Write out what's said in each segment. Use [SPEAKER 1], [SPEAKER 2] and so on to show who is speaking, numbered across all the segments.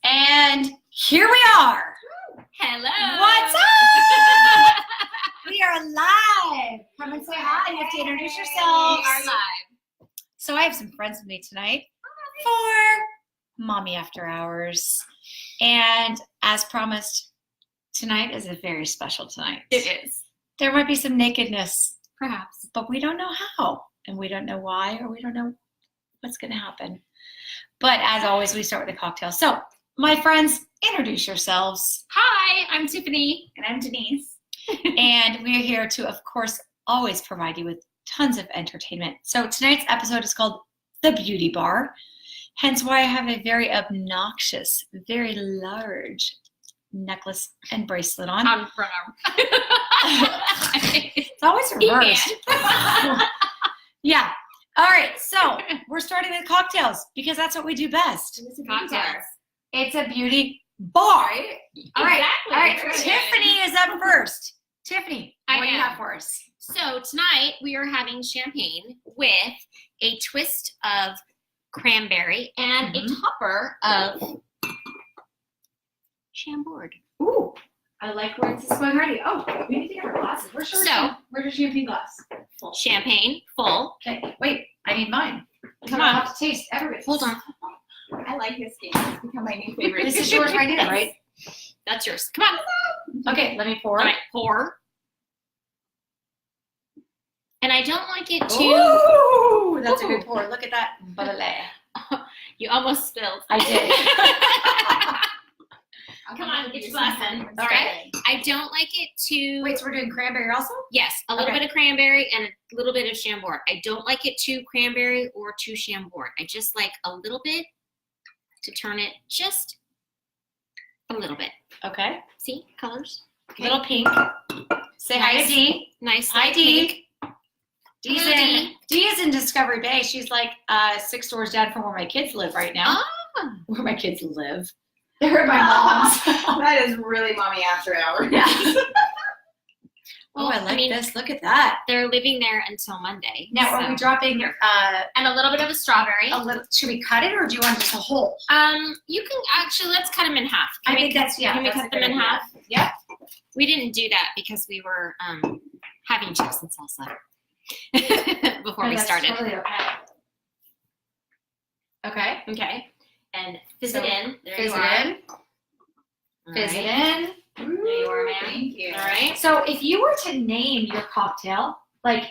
[SPEAKER 1] And here we are.
[SPEAKER 2] Hello.
[SPEAKER 1] What's up? We are live. Come and say hi. You have to introduce yourselves.
[SPEAKER 2] We are live.
[SPEAKER 1] So I have some friends with me tonight for Mommy After Hours. And as promised, tonight is a very special tonight.
[SPEAKER 2] It is.
[SPEAKER 1] There might be some nakedness,
[SPEAKER 2] Perhaps.
[SPEAKER 1] but we don't know how. And we don't know why, or we don't know what's going to happen. But as always, we start with a cocktail. So, my friends, introduce yourselves.
[SPEAKER 2] Hi, I'm Tiffany.
[SPEAKER 3] And I'm Denise.
[SPEAKER 1] And we're here to, of course, always provide you with tons of entertainment. So tonight's episode is called The Beauty Bar, hence why I have a very obnoxious, very large necklace and bracelet on.
[SPEAKER 2] On front arm.
[SPEAKER 1] It's always reversed. Yeah. All right. So we're starting with cocktails because that's what we do best.
[SPEAKER 2] Cocktails.
[SPEAKER 1] It's a beauty bar. All right.
[SPEAKER 2] Exactly.
[SPEAKER 1] All right.
[SPEAKER 2] Very good.
[SPEAKER 1] Tiffany is up first. Tiffany,
[SPEAKER 2] I
[SPEAKER 1] what do you
[SPEAKER 2] am.
[SPEAKER 1] have for us?
[SPEAKER 2] So tonight we are having champagne with a twist of cranberry and a topper of Chambord.
[SPEAKER 3] Ooh, I like where this is going already. Oh, we need to get our glasses. Where's your champagne glass? Full.
[SPEAKER 2] Champagne, full.
[SPEAKER 1] Okay. Wait. I need mine.
[SPEAKER 2] Come
[SPEAKER 1] I
[SPEAKER 2] on.
[SPEAKER 1] have to taste everybody's.
[SPEAKER 2] Hold on.
[SPEAKER 3] I like this game. It's become my new favorite.
[SPEAKER 1] This is yours right here, right?
[SPEAKER 2] That's yours. Come on.
[SPEAKER 1] Okay. Let me pour.
[SPEAKER 2] All right, pour. And I don't like it too.
[SPEAKER 1] Ooh, that's a good pour. Look at that. Ballet.
[SPEAKER 2] You almost spilled.
[SPEAKER 1] I did.
[SPEAKER 2] Come on, get your glass in. All right. I don't like it too.
[SPEAKER 1] Wait, so we're doing cranberry also?
[SPEAKER 2] Yes, a little
[SPEAKER 1] Okay.
[SPEAKER 2] bit of cranberry and a little bit of Chambord. I don't like it too cranberry or too Chambord. I just like a little bit to turn it just a little bit.
[SPEAKER 1] Okay.
[SPEAKER 2] See, colors. Okay.
[SPEAKER 1] Little pink. Say hi to
[SPEAKER 2] Nice.
[SPEAKER 1] Dee.
[SPEAKER 2] Nice.
[SPEAKER 1] Hi,
[SPEAKER 2] light
[SPEAKER 1] Dee.
[SPEAKER 2] pink.
[SPEAKER 1] Dee's
[SPEAKER 2] Hello,
[SPEAKER 1] in,
[SPEAKER 2] Dee.
[SPEAKER 1] Dee is in Discovery Bay. She's like 6 doors down from where my kids live right now.
[SPEAKER 2] Oh,
[SPEAKER 1] Where my kids live. They're at my mom's.
[SPEAKER 3] That is really mommy after hours.
[SPEAKER 1] Yeah.
[SPEAKER 2] well,
[SPEAKER 1] Oh, I like
[SPEAKER 2] mean,
[SPEAKER 1] this. Look at that.
[SPEAKER 2] they're living there until Monday.
[SPEAKER 1] Now,
[SPEAKER 2] so.
[SPEAKER 1] are we dropping
[SPEAKER 2] And a little bit of a strawberry.
[SPEAKER 1] a little? Should we cut it, or do you want just a whole?
[SPEAKER 2] You can actually, let's cut them in half.
[SPEAKER 1] I think that's
[SPEAKER 2] Can we
[SPEAKER 1] that's
[SPEAKER 2] cut
[SPEAKER 1] a
[SPEAKER 2] them
[SPEAKER 1] good
[SPEAKER 2] in
[SPEAKER 1] idea.
[SPEAKER 2] half?
[SPEAKER 1] Yeah.
[SPEAKER 2] We didn't do that because we were having chips and salsa before we
[SPEAKER 1] that's
[SPEAKER 2] started.
[SPEAKER 1] Totally okay. Okay.
[SPEAKER 2] Okay. And fizz
[SPEAKER 1] So,
[SPEAKER 2] it in. There
[SPEAKER 1] Fizz
[SPEAKER 2] you are.
[SPEAKER 1] it in.
[SPEAKER 2] All
[SPEAKER 1] Fizz
[SPEAKER 2] right.
[SPEAKER 1] it in.
[SPEAKER 2] There you are, ma'am.
[SPEAKER 3] Thank you.
[SPEAKER 2] All right.
[SPEAKER 1] So if you were to name your cocktail, like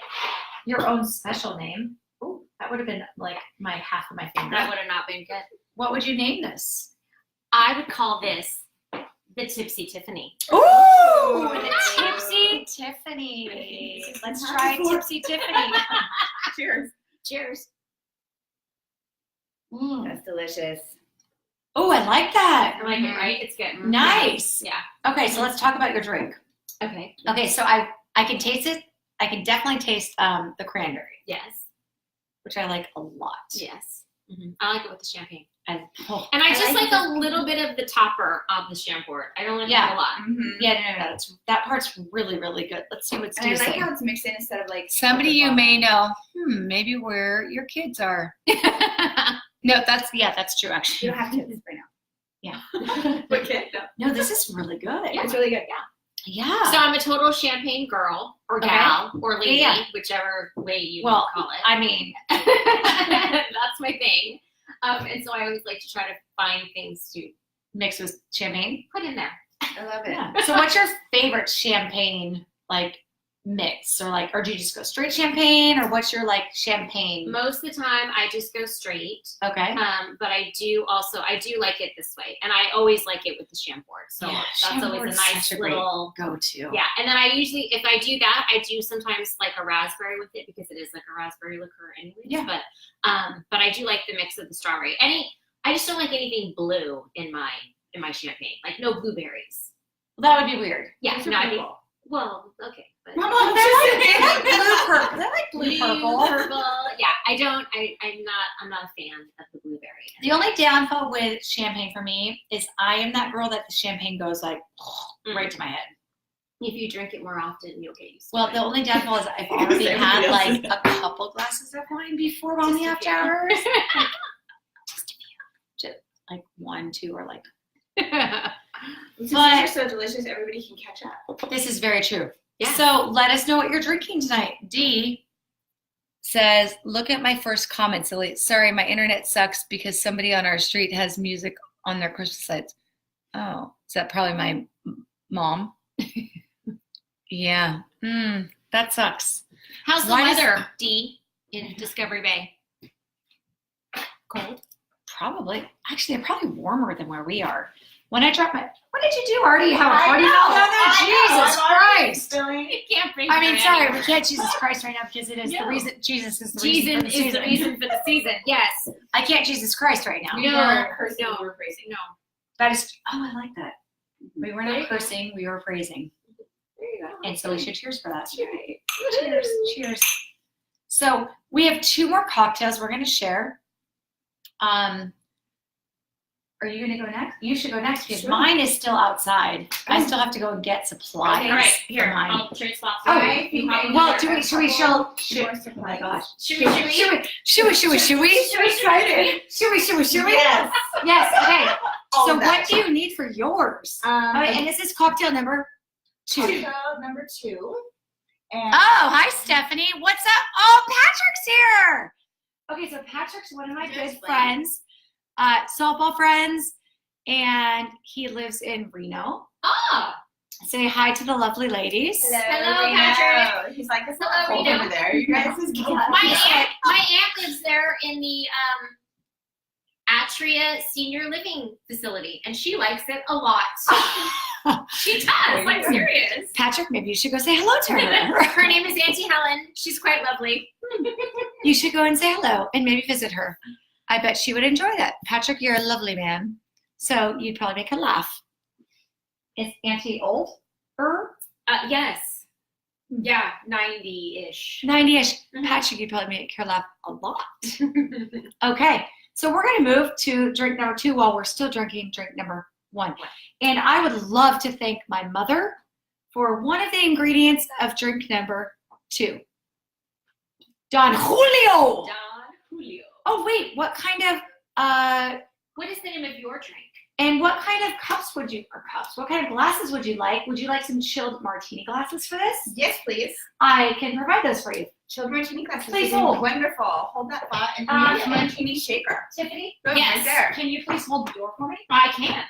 [SPEAKER 1] your own special name, ooh, that would have been like my half of my
[SPEAKER 2] That
[SPEAKER 1] finger.
[SPEAKER 2] would have not been good.
[SPEAKER 1] What would you name this?
[SPEAKER 2] I would call this the Tipsy Tiffany.
[SPEAKER 1] Ooh,
[SPEAKER 3] Ooh.
[SPEAKER 1] the Tipsy Tiffany. Let's try Tipsy Tiffany.
[SPEAKER 3] Cheers.
[SPEAKER 2] Cheers.
[SPEAKER 1] Mm.
[SPEAKER 3] That's delicious.
[SPEAKER 1] Oh, I like that.
[SPEAKER 2] I like it, right? It's good.
[SPEAKER 1] Nice.
[SPEAKER 2] Yeah.
[SPEAKER 1] Okay, so let's talk about your drink.
[SPEAKER 2] Okay.
[SPEAKER 1] Okay, so I can taste it. I can definitely taste the cranberry,
[SPEAKER 2] Yes.
[SPEAKER 1] which I like a lot.
[SPEAKER 2] Yes. I like it with the champagne.
[SPEAKER 1] And
[SPEAKER 2] And I just
[SPEAKER 3] like
[SPEAKER 2] like a little bit of the topper of the Chambord. I don't like
[SPEAKER 1] Yeah.
[SPEAKER 2] that a lot.
[SPEAKER 3] Mm-hmm.
[SPEAKER 1] yeah, no, that part's really, really good. Let's see what
[SPEAKER 3] And I
[SPEAKER 1] Steve's
[SPEAKER 3] like
[SPEAKER 1] saying.
[SPEAKER 3] how it's mixed in instead of like.
[SPEAKER 1] Somebody you may know, maybe where your kids are. No, that's true
[SPEAKER 3] You
[SPEAKER 1] actually.
[SPEAKER 3] don't have kids right now.
[SPEAKER 1] Yeah.
[SPEAKER 3] Okay. No.
[SPEAKER 1] No, this is really good.
[SPEAKER 3] It's really good. Yeah.
[SPEAKER 2] So I'm a total champagne girl or
[SPEAKER 1] Okay.
[SPEAKER 2] gal or lady,
[SPEAKER 1] Yeah.
[SPEAKER 2] whichever way you
[SPEAKER 1] Well,
[SPEAKER 2] call it.
[SPEAKER 1] I mean,
[SPEAKER 2] That's my thing. And so I always like to try to find things to
[SPEAKER 1] mixed with champagne.
[SPEAKER 2] put in there.
[SPEAKER 3] I love it.
[SPEAKER 1] Yeah. So what's your favorite champagne like mix, or do you just go straight champagne, or what's your like champagne?
[SPEAKER 2] Most of the time I just go straight.
[SPEAKER 1] Okay.
[SPEAKER 2] But I do like it this way. And I always like it with the Chambord. So
[SPEAKER 1] Yeah,
[SPEAKER 2] that's always
[SPEAKER 1] Chambord's
[SPEAKER 2] a nice
[SPEAKER 1] such a great
[SPEAKER 2] little
[SPEAKER 1] Go to.
[SPEAKER 2] yeah. And then I usually, if I do that, I do sometimes like a raspberry with it because it is like a raspberry liqueur anyways.
[SPEAKER 1] Yeah.
[SPEAKER 2] But I do like the mix of the strawberry. I just don't like anything blue in my champagne. Like no blueberries.
[SPEAKER 1] Well, that would be weird.
[SPEAKER 2] Yeah.
[SPEAKER 1] Those are
[SPEAKER 2] No, I
[SPEAKER 1] pretty
[SPEAKER 2] think,
[SPEAKER 1] cool.
[SPEAKER 2] well, okay. But
[SPEAKER 1] They're like blue purple. They're like blue purple.
[SPEAKER 2] purple. Yeah. I'm not a fan of the blueberry.
[SPEAKER 1] The only downfall with champagne for me is I am that girl that the champagne goes like right to my head.
[SPEAKER 2] If you drink it more often, you'll get used to
[SPEAKER 1] Well,
[SPEAKER 2] it.
[SPEAKER 1] the only downfall is I've already
[SPEAKER 3] Everybody
[SPEAKER 1] had
[SPEAKER 3] else
[SPEAKER 1] like
[SPEAKER 3] is-
[SPEAKER 1] a couple glasses of wine before on the
[SPEAKER 2] Just a
[SPEAKER 1] after
[SPEAKER 2] few.
[SPEAKER 1] hours. like 1, 2 are like.
[SPEAKER 3] Since
[SPEAKER 1] But-
[SPEAKER 3] these are so delicious, everybody can catch up.
[SPEAKER 1] This is very true.
[SPEAKER 2] Yeah.
[SPEAKER 1] So let us know what you're drinking tonight. D says, look at my first comment, silly. Sorry, my internet sucks because somebody on our street has music on their Christmas lights. Oh, is that probably my mom? Yeah. That sucks.
[SPEAKER 2] How's the
[SPEAKER 1] Why does-
[SPEAKER 2] weather, D, in Discovery Bay? Cold?
[SPEAKER 1] Probably. Actually, they're probably warmer than where we are. When I dropped my, what did you do, Artie? How
[SPEAKER 3] I
[SPEAKER 1] Artie
[SPEAKER 3] know,
[SPEAKER 1] fell down there?
[SPEAKER 3] I know,
[SPEAKER 1] Jesus
[SPEAKER 3] I'm already
[SPEAKER 1] Christ.
[SPEAKER 3] spilling.
[SPEAKER 2] You can't bring
[SPEAKER 1] I mean,
[SPEAKER 2] her
[SPEAKER 1] sorry,
[SPEAKER 2] anywhere.
[SPEAKER 1] we can't Jesus Christ right now because it is the
[SPEAKER 2] No.
[SPEAKER 1] reason. Jesus is the
[SPEAKER 2] Jesus
[SPEAKER 1] reason for the
[SPEAKER 2] is the
[SPEAKER 1] season.
[SPEAKER 2] reason for the season. Yes.
[SPEAKER 1] I can't Jesus Christ right now.
[SPEAKER 3] We
[SPEAKER 2] No,
[SPEAKER 3] weren't cursing,
[SPEAKER 2] no.
[SPEAKER 3] we were praising.
[SPEAKER 2] No.
[SPEAKER 1] That is. Oh, I like that. We were
[SPEAKER 2] There you
[SPEAKER 1] not
[SPEAKER 2] go.
[SPEAKER 1] cursing. We were praising,
[SPEAKER 3] There you go.
[SPEAKER 1] and so we should cheers for that.
[SPEAKER 3] Right.
[SPEAKER 1] Cheers. Cheers. So we have 2 more cocktails we're going to share. Are you going to go next? You should go next because
[SPEAKER 3] Sure.
[SPEAKER 1] mine is still outside. I still have to go and get supplies.
[SPEAKER 2] Okay, right.
[SPEAKER 1] for
[SPEAKER 2] Here,
[SPEAKER 1] mine.
[SPEAKER 2] I'll trade spots.
[SPEAKER 1] Oh,
[SPEAKER 3] I think I
[SPEAKER 1] well,
[SPEAKER 3] need
[SPEAKER 1] do we?
[SPEAKER 3] a
[SPEAKER 1] Should we
[SPEAKER 3] couple
[SPEAKER 1] show?
[SPEAKER 3] more
[SPEAKER 1] Oh
[SPEAKER 3] supplies.
[SPEAKER 1] my gosh.
[SPEAKER 2] Should we?
[SPEAKER 1] Should we?
[SPEAKER 3] Excited.
[SPEAKER 1] Should we?
[SPEAKER 3] Yes.
[SPEAKER 1] Yes. Okay.
[SPEAKER 3] All
[SPEAKER 1] So
[SPEAKER 3] of that.
[SPEAKER 1] what do you need for yours? And this is cocktail number 2.
[SPEAKER 3] Cocktail number 2. And
[SPEAKER 1] Oh, hi Stephanie. What's up? Oh, Patrick's here. Okay, so Patrick's one of my
[SPEAKER 3] Yes,
[SPEAKER 1] good
[SPEAKER 3] Blaine.
[SPEAKER 1] friends, softball friends, and he lives in Reno.
[SPEAKER 2] Ah,
[SPEAKER 1] Say hi to the lovely ladies.
[SPEAKER 2] Hello,
[SPEAKER 3] Reno.
[SPEAKER 2] Patrick.
[SPEAKER 3] He's like, it's not
[SPEAKER 2] Hello,
[SPEAKER 3] cold
[SPEAKER 2] Reno.
[SPEAKER 3] over there. You guys is
[SPEAKER 2] my aunt lives there in the Atria Senior Living Facility, and she likes it a lot. She does. I'm serious.
[SPEAKER 1] Patrick, maybe you should go say hello to her.
[SPEAKER 2] Her name is Auntie Helen. She's quite lovely.
[SPEAKER 1] You should go and say hello and maybe visit her. I bet she would enjoy that. Patrick, you're a lovely man. So you'd probably make her laugh. Is Auntie old?
[SPEAKER 2] Yes. Yeah, 90-ish.
[SPEAKER 1] 90-ish.
[SPEAKER 2] Mhm.
[SPEAKER 1] Patrick, you'd probably make her laugh a lot. Okay, so we're going to move to drink number 2 while we're still drinking drink number 1. And I would love to thank my mother for one of the ingredients of drink number 2. Don Julio.
[SPEAKER 2] Don Julio.
[SPEAKER 1] Oh, wait, what kind of,
[SPEAKER 2] What is the name of your drink?
[SPEAKER 1] and what kind of cups would you, or cups, what kind of glasses would you like? Would you like some chilled martini glasses for this?
[SPEAKER 3] Yes, please.
[SPEAKER 1] I can provide those for you.
[SPEAKER 3] Chilled martini glasses.
[SPEAKER 1] Please
[SPEAKER 3] This is
[SPEAKER 1] hold.
[SPEAKER 3] Wonderful. Hold that thought and
[SPEAKER 1] Um,
[SPEAKER 3] give me a martini shaker.
[SPEAKER 1] Tiffany,
[SPEAKER 3] Boom,
[SPEAKER 2] Yes.
[SPEAKER 3] right there.
[SPEAKER 1] can you please hold the door for me?
[SPEAKER 2] I can.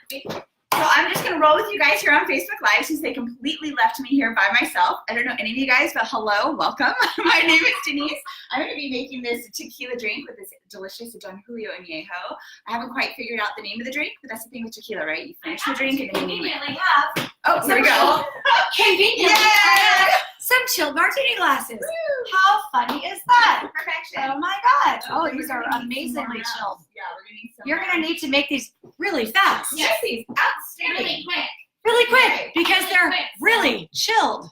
[SPEAKER 3] So I'm just going to roll with you guys here on Facebook Live since they completely left me here by myself. I don't know any of you guys, but hello, welcome. My name is Denise. I'm going to be making this tequila drink with this delicious Don Julio Añejo. I haven't quite figured out the name of the drink, but that's the thing with tequila, right? You finish the drink and then you name it.
[SPEAKER 1] Conveniently have
[SPEAKER 3] Oh, here we go.
[SPEAKER 1] conveniently
[SPEAKER 3] Yay!
[SPEAKER 1] have some chilled martini glasses. How funny is that?
[SPEAKER 3] Perfection.
[SPEAKER 1] Oh my god. Oh,
[SPEAKER 3] We're
[SPEAKER 1] these
[SPEAKER 3] gonna
[SPEAKER 1] are
[SPEAKER 3] need some
[SPEAKER 1] amazingly
[SPEAKER 3] more
[SPEAKER 1] chilled.
[SPEAKER 3] rounds. Yeah, we're going to need some
[SPEAKER 1] You're
[SPEAKER 3] more
[SPEAKER 1] gonna need to make these really fast.
[SPEAKER 3] Yes, please. Outstanding.
[SPEAKER 2] Really quick.
[SPEAKER 1] Really quick
[SPEAKER 3] Okay.
[SPEAKER 1] because they're
[SPEAKER 2] Quick.
[SPEAKER 1] really chilled.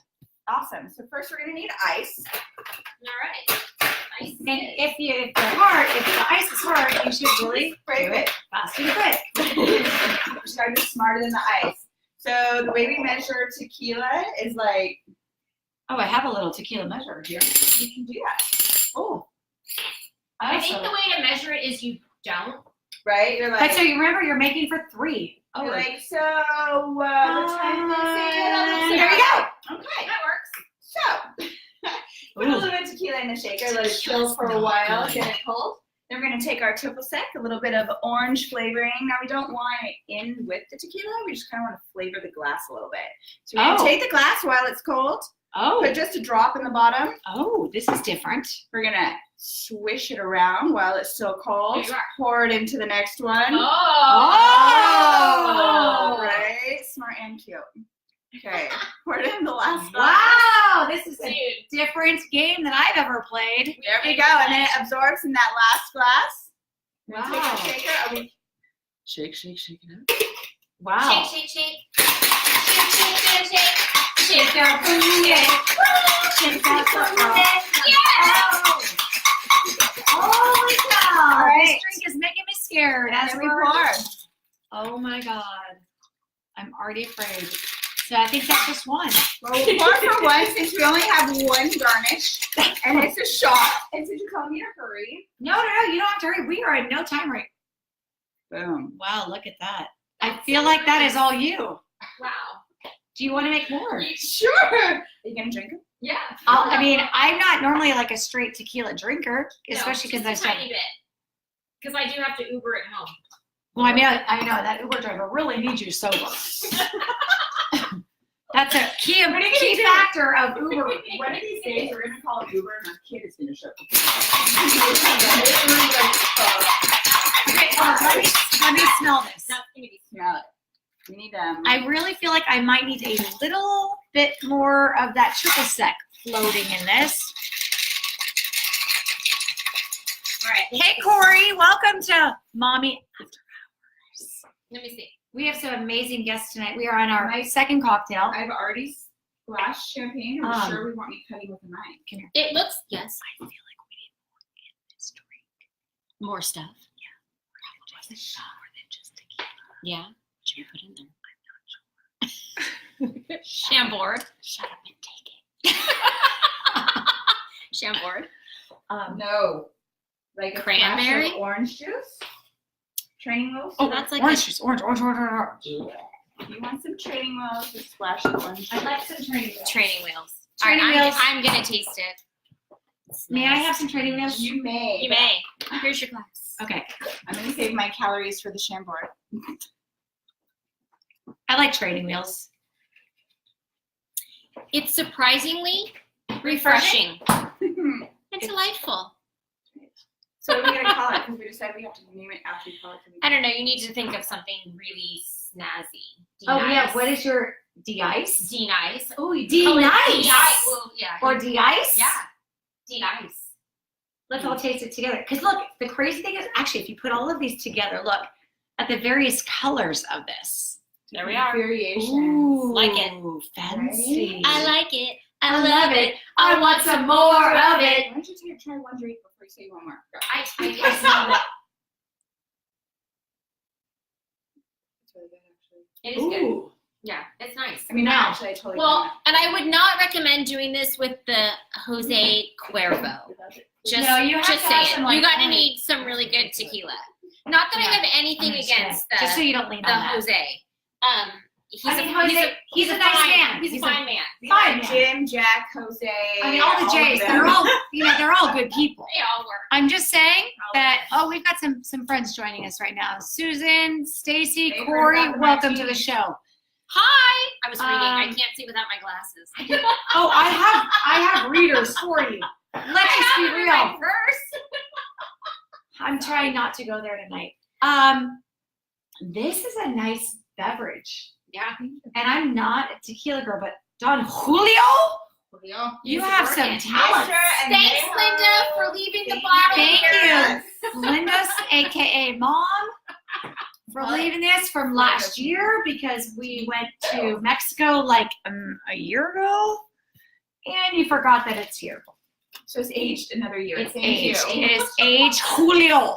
[SPEAKER 3] Awesome. So first we're going to need ice.
[SPEAKER 2] All right. Nice.
[SPEAKER 1] And if the ice is hard, you should really
[SPEAKER 3] Very
[SPEAKER 1] do
[SPEAKER 3] good.
[SPEAKER 1] it fast and quick.
[SPEAKER 3] Started smarter than the ice. So the way we measure tequila is like,
[SPEAKER 1] Oh, I have a little tequila measure here.
[SPEAKER 3] you can do that.
[SPEAKER 1] Oh.
[SPEAKER 2] I think the way to measure it is you don't.
[SPEAKER 3] Right? You're
[SPEAKER 1] But
[SPEAKER 3] like,
[SPEAKER 1] so you remember you're making for 3. Oh,
[SPEAKER 3] you're like, so what time is it?
[SPEAKER 1] there you go.
[SPEAKER 3] Okay.
[SPEAKER 2] That works.
[SPEAKER 3] So put a little bit of tequila in the shaker, let it chill for a while, get it cold. Then we're going to take our triple sec, a little bit of orange flavoring. Now we don't want it in with the tequila. We just kind of want to flavor the glass a little bit. So we're going to
[SPEAKER 1] Oh.
[SPEAKER 3] take the glass while it's cold,
[SPEAKER 1] Oh.
[SPEAKER 3] put just a drop in the bottom.
[SPEAKER 1] Oh, this is different.
[SPEAKER 3] We're going to swish it around while it's still cold.
[SPEAKER 2] There you are.
[SPEAKER 3] Pour it into the next one.
[SPEAKER 1] Oh.
[SPEAKER 3] Right? Smart and cute. Okay. Pour it in the last glass.
[SPEAKER 1] Wow, this is
[SPEAKER 2] Dude.
[SPEAKER 1] a different game than I've ever played.
[SPEAKER 3] There we go. And then it absorbs in that last glass.
[SPEAKER 1] Wow.
[SPEAKER 3] Take our shaker. Are we
[SPEAKER 4] Shake, shake, shake it out.
[SPEAKER 1] Wow.
[SPEAKER 2] Shake, shake, shake. Shake, shake, shake, shake.
[SPEAKER 1] Shake that booty. Shake that booty.
[SPEAKER 2] Yes!
[SPEAKER 1] Holy cow.
[SPEAKER 3] All right.
[SPEAKER 1] This drink is making me scared. As
[SPEAKER 3] Then we
[SPEAKER 1] we're-
[SPEAKER 3] pour.
[SPEAKER 1] Oh my God. I'm already afraid. So I think that's just one.
[SPEAKER 3] Well, we'll pour for one since we only have one garnish. And it's a shot. And since you told me to hurry.
[SPEAKER 1] No, you don't have to hurry. We are in no time right.
[SPEAKER 3] Boom.
[SPEAKER 1] Wow, look at that. I feel like that is all you.
[SPEAKER 2] Wow.
[SPEAKER 1] Do you want to make more?
[SPEAKER 3] Sure. Are you gonna drink them?
[SPEAKER 2] Yeah.
[SPEAKER 1] I mean, I'm not normally like a straight tequila drinker, especially because I
[SPEAKER 2] just a
[SPEAKER 1] said,
[SPEAKER 2] tiny bit. Because I do have to Uber at home.
[SPEAKER 1] well, I mean, I know that Uber driver really needs you sober. That's a key factor of Uber.
[SPEAKER 3] One of these days, we're gonna call Uber, and our kid is gonna show up.
[SPEAKER 1] Okay, let me smell this.
[SPEAKER 2] That's gonna be
[SPEAKER 3] Smell it. We need
[SPEAKER 1] I really feel like I might need a little bit more of that triple sec floating in this. All right. Hey, Corey, welcome to Mommy After Hours.
[SPEAKER 2] Let me see.
[SPEAKER 1] We have some amazing guests tonight. We are on our second cocktail.
[SPEAKER 3] I've already splashed champagne. I'm sure we want me cutting with a knife.
[SPEAKER 2] It looks, yes.
[SPEAKER 1] I feel like we need more in this drink.
[SPEAKER 2] More stuff.
[SPEAKER 1] Yeah. Probably just more than just tequila.
[SPEAKER 2] Yeah. What should we put in there? Chambord.
[SPEAKER 1] Shut up and take it.
[SPEAKER 2] Chambord.
[SPEAKER 3] No. Like a
[SPEAKER 2] Cranberry?
[SPEAKER 3] splash of orange juice? Training wheels?
[SPEAKER 2] Oh, that's like
[SPEAKER 1] orange juice. Orange.
[SPEAKER 3] If you want some training wheels, just splash of orange juice.
[SPEAKER 1] I'd like some training wheels.
[SPEAKER 2] training wheels.
[SPEAKER 1] Training
[SPEAKER 2] All right,
[SPEAKER 1] wheels.
[SPEAKER 2] I'm gonna taste it.
[SPEAKER 1] May I have some training wheels?
[SPEAKER 3] You may.
[SPEAKER 2] You may. Here's your glass.
[SPEAKER 1] Okay.
[SPEAKER 3] I'm going to save my calories for the Chambord.
[SPEAKER 1] I like training wheels.
[SPEAKER 2] It's surprisingly refreshing and delightful.
[SPEAKER 3] So what are we going to call it? Because we decided we have to name it after we call it.
[SPEAKER 2] I don't know. You need to think of something really snazzy.
[SPEAKER 1] Yeah. What is your de-ice?
[SPEAKER 2] D-nice? Oh, you
[SPEAKER 1] D-nice.
[SPEAKER 2] D-nice. Well, yeah.
[SPEAKER 1] Or de-ice?
[SPEAKER 2] Yeah. D-nice.
[SPEAKER 1] Let's all taste it together. Because look, the crazy thing is, actually, if you put all of these together, look at the various colors of this.
[SPEAKER 2] There we are.
[SPEAKER 3] Variations.
[SPEAKER 1] Ooh,
[SPEAKER 2] Like it.
[SPEAKER 1] fancy.
[SPEAKER 2] I like it.
[SPEAKER 1] I love it. I want some more of it.
[SPEAKER 3] Why don't you try one drink before you say one more? Go.
[SPEAKER 2] I smell it.
[SPEAKER 3] It's really good, actually.
[SPEAKER 2] It is good.
[SPEAKER 1] Ooh.
[SPEAKER 2] Yeah, it's nice.
[SPEAKER 3] I mean,
[SPEAKER 1] No.
[SPEAKER 3] actually, I totally
[SPEAKER 2] Well, and I would not recommend doing this with the Jose Cuervo. Just,
[SPEAKER 1] No, you have
[SPEAKER 2] just
[SPEAKER 1] to have
[SPEAKER 2] saying.
[SPEAKER 1] some, like,
[SPEAKER 2] You're gonna need some really good tequila. Not that I have anything against the
[SPEAKER 1] Just so you don't lean on that.
[SPEAKER 2] Jose. He's
[SPEAKER 1] I mean, Jose, he's a nice
[SPEAKER 2] fine,
[SPEAKER 1] man.
[SPEAKER 2] He's a fine man.
[SPEAKER 1] Fine man.
[SPEAKER 3] Jim, Jack, Jose.
[SPEAKER 1] I mean, all the J's, they're all good people.
[SPEAKER 2] They all work.
[SPEAKER 1] I'm just saying that, we've got some friends joining us right now. Susan, Stacy,
[SPEAKER 3] They
[SPEAKER 1] Corey,
[SPEAKER 3] heard about the
[SPEAKER 1] welcome to the
[SPEAKER 3] martinis.
[SPEAKER 1] show.
[SPEAKER 2] Hi. I was reading. I can't see without my glasses.
[SPEAKER 1] Oh, I have readers for you. Let's just be real. I'm trying not to go there tonight. This is a nice beverage.
[SPEAKER 2] Yeah.
[SPEAKER 1] And I'm not a tequila girl, but Don Julio, you have some talent.
[SPEAKER 2] Thanks, Linda, for leaving the bottle.
[SPEAKER 1] Thank
[SPEAKER 2] here.
[SPEAKER 1] you. Linda's, aka Mom, for leaving this from last year because we went to Mexico like a year ago, and you forgot that it's here.
[SPEAKER 3] So it's aged another year.
[SPEAKER 1] It's
[SPEAKER 3] Thank
[SPEAKER 1] aged.
[SPEAKER 3] you.
[SPEAKER 1] It is aged Julio.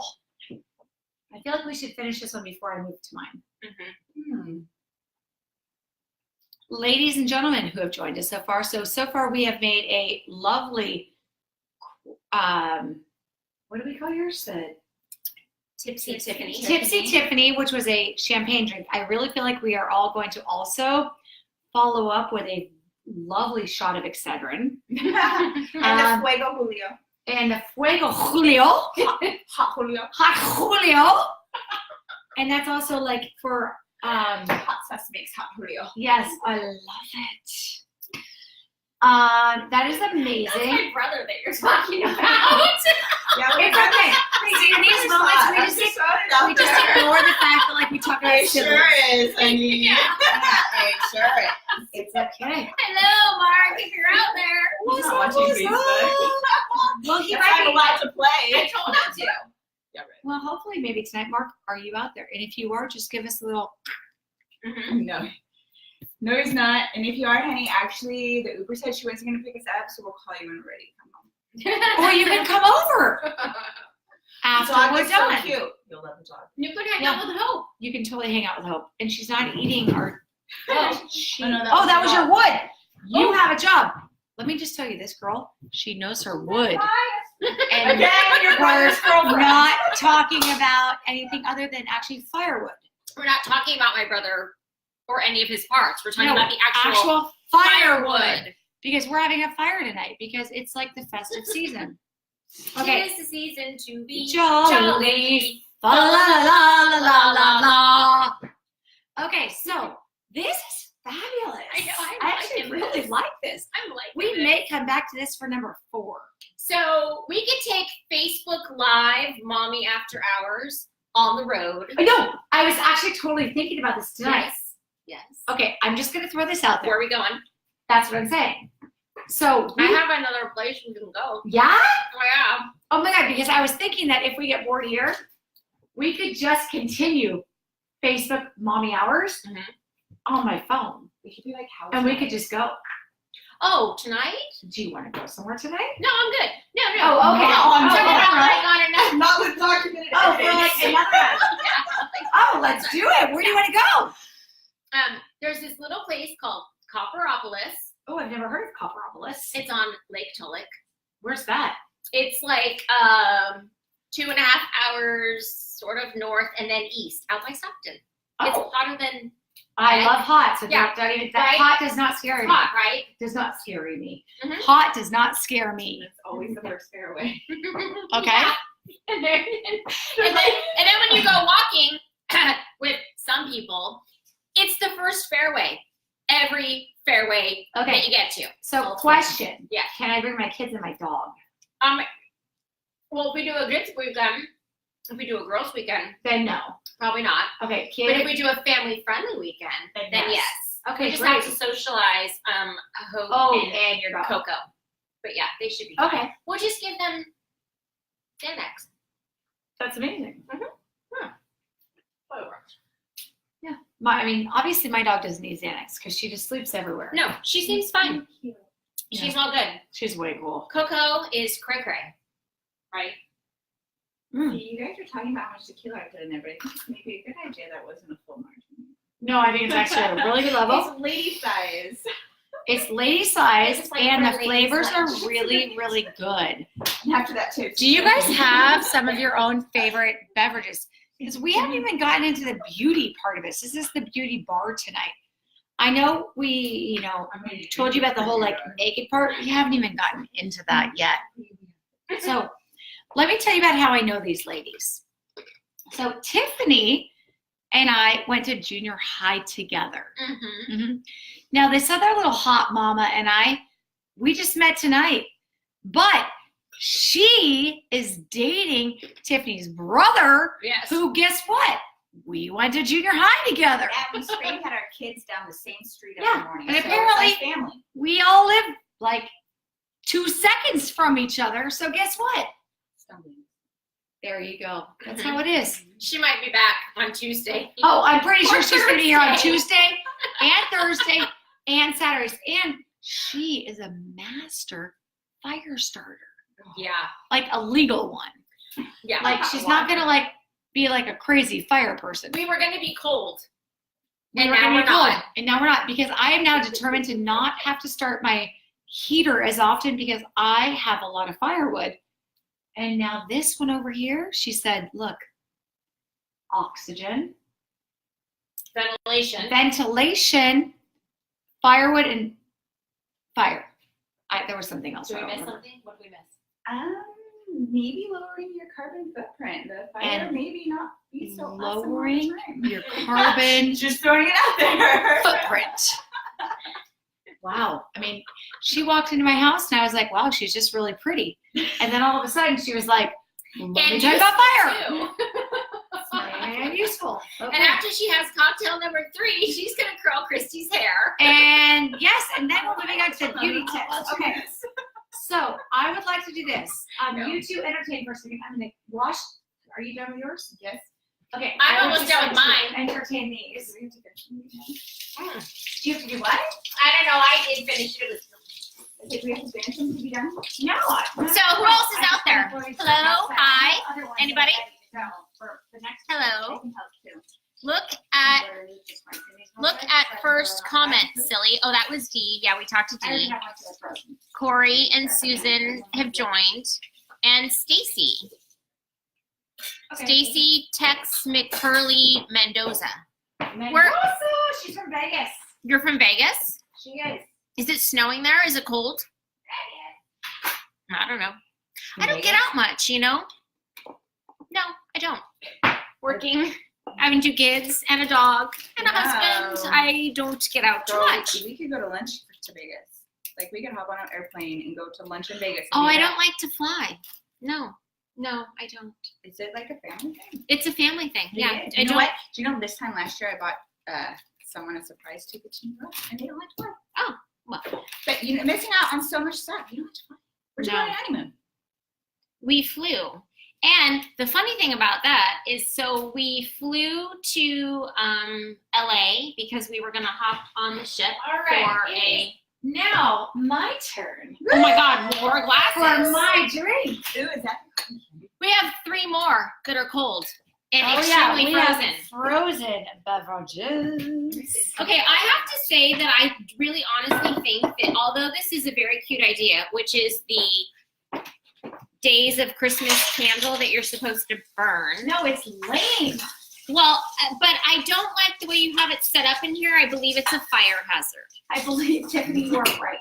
[SPEAKER 1] I feel like we should finish this one before I move to mine. Ladies and gentlemen who have joined us so far. So far we have made a lovely, what do we call yours? The
[SPEAKER 2] Tipsy Tiffany.
[SPEAKER 1] Tipsy Tiffany, which was a champagne drink. I really feel like we are all going to also follow up with a lovely shot of Excedrin.
[SPEAKER 3] And the Fuego Julio.
[SPEAKER 1] And the Fuego Julio.
[SPEAKER 3] Hot Julio.
[SPEAKER 1] Hot Julio. And that's also like for,
[SPEAKER 3] Hot sauce makes hot Julio.
[SPEAKER 1] yes, I love it. That is
[SPEAKER 2] That's
[SPEAKER 1] amazing.
[SPEAKER 2] my brother that you're talking about.
[SPEAKER 3] Yeah,
[SPEAKER 1] It's okay. See, in these moments, we just ignore the fact that like we talk about
[SPEAKER 3] It sure is. I mean, it sure is.
[SPEAKER 1] It's okay.
[SPEAKER 2] Hello, Mark, if you're out there.
[SPEAKER 3] He's not watching Facebook.
[SPEAKER 1] Well, he
[SPEAKER 3] He
[SPEAKER 1] might
[SPEAKER 3] might
[SPEAKER 1] be.
[SPEAKER 3] allowed to play.
[SPEAKER 2] I told him to.
[SPEAKER 3] Yeah, right.
[SPEAKER 1] Well, hopefully, maybe tonight, Mark, are you out there? And if you are, just give us a little.
[SPEAKER 3] No. No, he's not. And if you are, honey, actually, the Uber said she wasn't going to pick us up, so we'll call you when we're ready to come home.
[SPEAKER 1] Or you can come over after
[SPEAKER 3] Dog
[SPEAKER 1] we're
[SPEAKER 3] is so
[SPEAKER 1] done.
[SPEAKER 3] cute. You'll love the dog.
[SPEAKER 2] You could hang out with Hope.
[SPEAKER 1] You can totally hang out with Hope, and she's not eating our.
[SPEAKER 2] Oh,
[SPEAKER 1] that was your wood. You have a job. Let me just tell you, this girl, she knows her wood. And
[SPEAKER 3] Again, your brother's
[SPEAKER 1] we're
[SPEAKER 3] girlfriend.
[SPEAKER 1] not talking about anything other than actually firewood.
[SPEAKER 2] We're not talking about my brother or any of his parts. We're talking
[SPEAKER 1] No,
[SPEAKER 2] about the actual
[SPEAKER 1] actual firewood.
[SPEAKER 2] firewood.
[SPEAKER 1] Because we're having a fire tonight because it's like the festive season. Okay.
[SPEAKER 2] Tis the season to be
[SPEAKER 1] Jolly. La la la la la la la. Okay, so this is fabulous.
[SPEAKER 2] I know,
[SPEAKER 1] I
[SPEAKER 2] I'm
[SPEAKER 1] actually
[SPEAKER 2] liking
[SPEAKER 1] really
[SPEAKER 2] this.
[SPEAKER 1] like this.
[SPEAKER 2] I'm liking
[SPEAKER 1] We
[SPEAKER 2] it.
[SPEAKER 1] may come back to this for number 4.
[SPEAKER 2] So we could take Facebook Live Mommy After Hours on the road.
[SPEAKER 1] No, I was actually totally thinking about this tonight.
[SPEAKER 2] Yes.
[SPEAKER 1] Okay, I'm just going to throw this out
[SPEAKER 2] Where
[SPEAKER 1] there.
[SPEAKER 2] are we going?
[SPEAKER 1] That's what I'm saying. So,
[SPEAKER 2] I have another place we can go.
[SPEAKER 1] yeah?
[SPEAKER 2] Oh, yeah.
[SPEAKER 1] Oh my God, because I was thinking that if we get bored here, we could just continue Facebook Mommy Hours
[SPEAKER 2] Mhm.
[SPEAKER 1] on my phone.
[SPEAKER 3] We could be like house.
[SPEAKER 1] And we could just go.
[SPEAKER 2] Oh, tonight?
[SPEAKER 1] Do you want to go somewhere tonight?
[SPEAKER 2] No, I'm good. No.
[SPEAKER 1] Oh, okay.
[SPEAKER 3] No,
[SPEAKER 2] I'm
[SPEAKER 3] I'm
[SPEAKER 2] talking
[SPEAKER 3] not.
[SPEAKER 2] about like on another.
[SPEAKER 3] Not with documented
[SPEAKER 1] Oh, for
[SPEAKER 3] evidence.
[SPEAKER 1] like another one. Oh, let's do it. Where do you want to go?
[SPEAKER 2] There's this little place called Copperopolis.
[SPEAKER 1] Oh, I've never heard of Copperopolis.
[SPEAKER 2] It's on Lake Tulloch.
[SPEAKER 1] Where's that?
[SPEAKER 2] It's like 2.5 hours sort of north and then east, out by Stockton. It's
[SPEAKER 1] Oh,
[SPEAKER 2] hotter than
[SPEAKER 1] I love hot, so
[SPEAKER 2] Yeah.
[SPEAKER 1] don't even, that
[SPEAKER 2] Right?
[SPEAKER 1] hot does not scare me.
[SPEAKER 2] hot, right?
[SPEAKER 1] Does not scare me.
[SPEAKER 2] Mhm.
[SPEAKER 1] Hot does not scare me.
[SPEAKER 3] It's always the first fairway.
[SPEAKER 1] Okay.
[SPEAKER 2] Yeah. And then when you go walking with some people, it's the first fairway. Every fairway
[SPEAKER 1] Okay.
[SPEAKER 2] that you get to.
[SPEAKER 1] So,
[SPEAKER 2] Okay.
[SPEAKER 1] question.
[SPEAKER 2] Yeah.
[SPEAKER 1] Can I bring my kids and my dog?
[SPEAKER 2] Well, if we do a kids weekend, if we do a girls weekend,
[SPEAKER 1] Then no.
[SPEAKER 2] probably not.
[SPEAKER 1] Okay,
[SPEAKER 2] But if
[SPEAKER 1] kid.
[SPEAKER 2] we do a family friendly weekend, then yes.
[SPEAKER 1] Okay,
[SPEAKER 2] We just
[SPEAKER 1] great.
[SPEAKER 2] have to socialize Hope
[SPEAKER 1] Oh,
[SPEAKER 2] and
[SPEAKER 1] and your dog.
[SPEAKER 2] Coco. But yeah, they should be fine.
[SPEAKER 1] Okay,
[SPEAKER 2] We'll just give them Xanax.
[SPEAKER 1] that's amazing.
[SPEAKER 2] Whatever.
[SPEAKER 1] I mean, obviously my dog doesn't need Xanax because she just sleeps everywhere.
[SPEAKER 2] No, she seems fine. She's all good.
[SPEAKER 1] She's way cool.
[SPEAKER 2] Coco is cray cray, right?
[SPEAKER 3] See, you guys are talking about how much tequila I put in there, but I think it's maybe a good idea that wasn't a full martini.
[SPEAKER 1] No, I think it's actually at a really good level.
[SPEAKER 3] It's lady size.
[SPEAKER 1] It's lady size,
[SPEAKER 2] It's like
[SPEAKER 1] and
[SPEAKER 2] for
[SPEAKER 1] the
[SPEAKER 2] ladies'
[SPEAKER 1] flavors are
[SPEAKER 2] lunch.
[SPEAKER 1] really, really good.
[SPEAKER 3] And after that too.
[SPEAKER 1] Do you guys have some of your own favorite beverages? Because we haven't even gotten into the beauty part of this. This is the beauty bar tonight. I know we, told you about the whole like naked part. We haven't even gotten into that yet. So let me tell you about how I know these ladies. So Tiffany and I went to junior high together.
[SPEAKER 2] Mm-hmm.
[SPEAKER 1] Now this other little hot mama and I, we just met tonight. But she is dating Tiffany's brother,
[SPEAKER 2] Yes.
[SPEAKER 1] who, guess what? We went to junior high together.
[SPEAKER 3] Yeah, we straight had our kids down the same street
[SPEAKER 1] Yeah,
[SPEAKER 3] every morning.
[SPEAKER 1] and
[SPEAKER 3] so
[SPEAKER 1] apparently-
[SPEAKER 3] it's like family.
[SPEAKER 1] We all live like 2 seconds from each other. So guess what? There you go. That's how it is.
[SPEAKER 2] She might be back on Tuesday.
[SPEAKER 1] Oh, I'm pretty sure
[SPEAKER 2] Or
[SPEAKER 1] she's going to be here on
[SPEAKER 2] Thursday.
[SPEAKER 1] Tuesday and Thursday and Saturdays. And she is a master fire starter,
[SPEAKER 2] Yeah.
[SPEAKER 1] like a legal one.
[SPEAKER 2] Yeah.
[SPEAKER 1] Like she's not going to like be like a crazy fire person.
[SPEAKER 2] We were going to be cold.
[SPEAKER 1] We
[SPEAKER 2] And
[SPEAKER 1] were
[SPEAKER 2] now
[SPEAKER 1] gonna
[SPEAKER 2] we're
[SPEAKER 1] be cold,
[SPEAKER 2] not.
[SPEAKER 1] and now we're not, because I am now determined to not have to start my heater as often because I have a lot of firewood. And now this one over here, she said, look, oxygen,
[SPEAKER 2] Ventilation.
[SPEAKER 1] ventilation, firewood, and fire. There was something else.
[SPEAKER 2] Did
[SPEAKER 1] I
[SPEAKER 2] we
[SPEAKER 1] don't
[SPEAKER 2] miss
[SPEAKER 1] remember.
[SPEAKER 2] something? What did we miss?
[SPEAKER 3] Maybe lowering your carbon footprint. The fire
[SPEAKER 1] And
[SPEAKER 3] maybe not be so awesome all the
[SPEAKER 1] lowering
[SPEAKER 3] time.
[SPEAKER 1] your carbon
[SPEAKER 3] Just throwing it out there.
[SPEAKER 1] footprint. Wow. I mean, she walked into my house and I was like, wow, she's just really pretty. And then all of a sudden she was like, let me talk about fire.
[SPEAKER 2] Too.
[SPEAKER 1] And useful. Okay.
[SPEAKER 2] And after she has cocktail number 3, she's going to curl Christie's hair.
[SPEAKER 1] And yes, and then we're moving on to beauty tips.
[SPEAKER 3] Okay.
[SPEAKER 1] So I would like to do this.
[SPEAKER 3] No.
[SPEAKER 1] You two entertain for a second. I'm gonna wash. Are you done with yours?
[SPEAKER 3] Yes.
[SPEAKER 1] Okay.
[SPEAKER 2] I'm
[SPEAKER 1] I would
[SPEAKER 2] almost
[SPEAKER 1] just
[SPEAKER 2] done with
[SPEAKER 1] like
[SPEAKER 2] mine.
[SPEAKER 1] to Entertain these.
[SPEAKER 3] Do we have to finish them again?
[SPEAKER 1] Do you have to do what?
[SPEAKER 2] I don't know. I did finish it.
[SPEAKER 3] Okay, do we have to finish them to be done?
[SPEAKER 1] No.
[SPEAKER 2] So who else is out there? Hello? Hi? Anybody? Hello? Look at first comment, silly. Oh, that was Dee. Yeah, we talked to Dee. Corey and Susan have joined. and Stacy.
[SPEAKER 3] Okay.
[SPEAKER 2] Stacy Tex McCurley Mendoza.
[SPEAKER 3] Mendoza. She's from Vegas.
[SPEAKER 2] You're from Vegas?
[SPEAKER 3] She is.
[SPEAKER 2] Is it snowing there? Is it cold? I don't know. I don't get out much, you know? No, I don't. Working, having 2 kids and a dog and a husband. I don't get out too much.
[SPEAKER 3] We could go to lunch to Vegas. Like, we could hop on an airplane and go to lunch in Vegas.
[SPEAKER 2] Oh, I don't like to fly. No, I don't.
[SPEAKER 3] Is it like a family thing?
[SPEAKER 2] It's a family thing. Yeah.
[SPEAKER 3] Do you know what? Do you know this time last year I bought someone a surprise ticket to New York and they don't like to fly.
[SPEAKER 2] Oh, well.
[SPEAKER 3] But you're missing out on so much stuff. You don't have to fly. Where'd you go on your honeymoon?
[SPEAKER 2] We flew. And the funny thing about that is, so we flew to LA because we were going to hop on the ship for a...
[SPEAKER 1] Now, my turn.
[SPEAKER 2] Oh my God, more glasses.
[SPEAKER 1] For my drink.
[SPEAKER 3] Ooh, is that?
[SPEAKER 2] We have 3 more that are cold and
[SPEAKER 1] Oh,
[SPEAKER 2] extremely
[SPEAKER 1] we
[SPEAKER 2] frozen.
[SPEAKER 1] have frozen beverages.
[SPEAKER 2] Okay, I have to say that I really honestly think that although this is a very cute idea, which is the Days of Christmas candle that you're supposed to burn.
[SPEAKER 1] No, it's lame.
[SPEAKER 2] Well, but I don't like the way you have it set up in here. I believe it's a fire hazard.
[SPEAKER 1] I believe, Tiffany, you're right.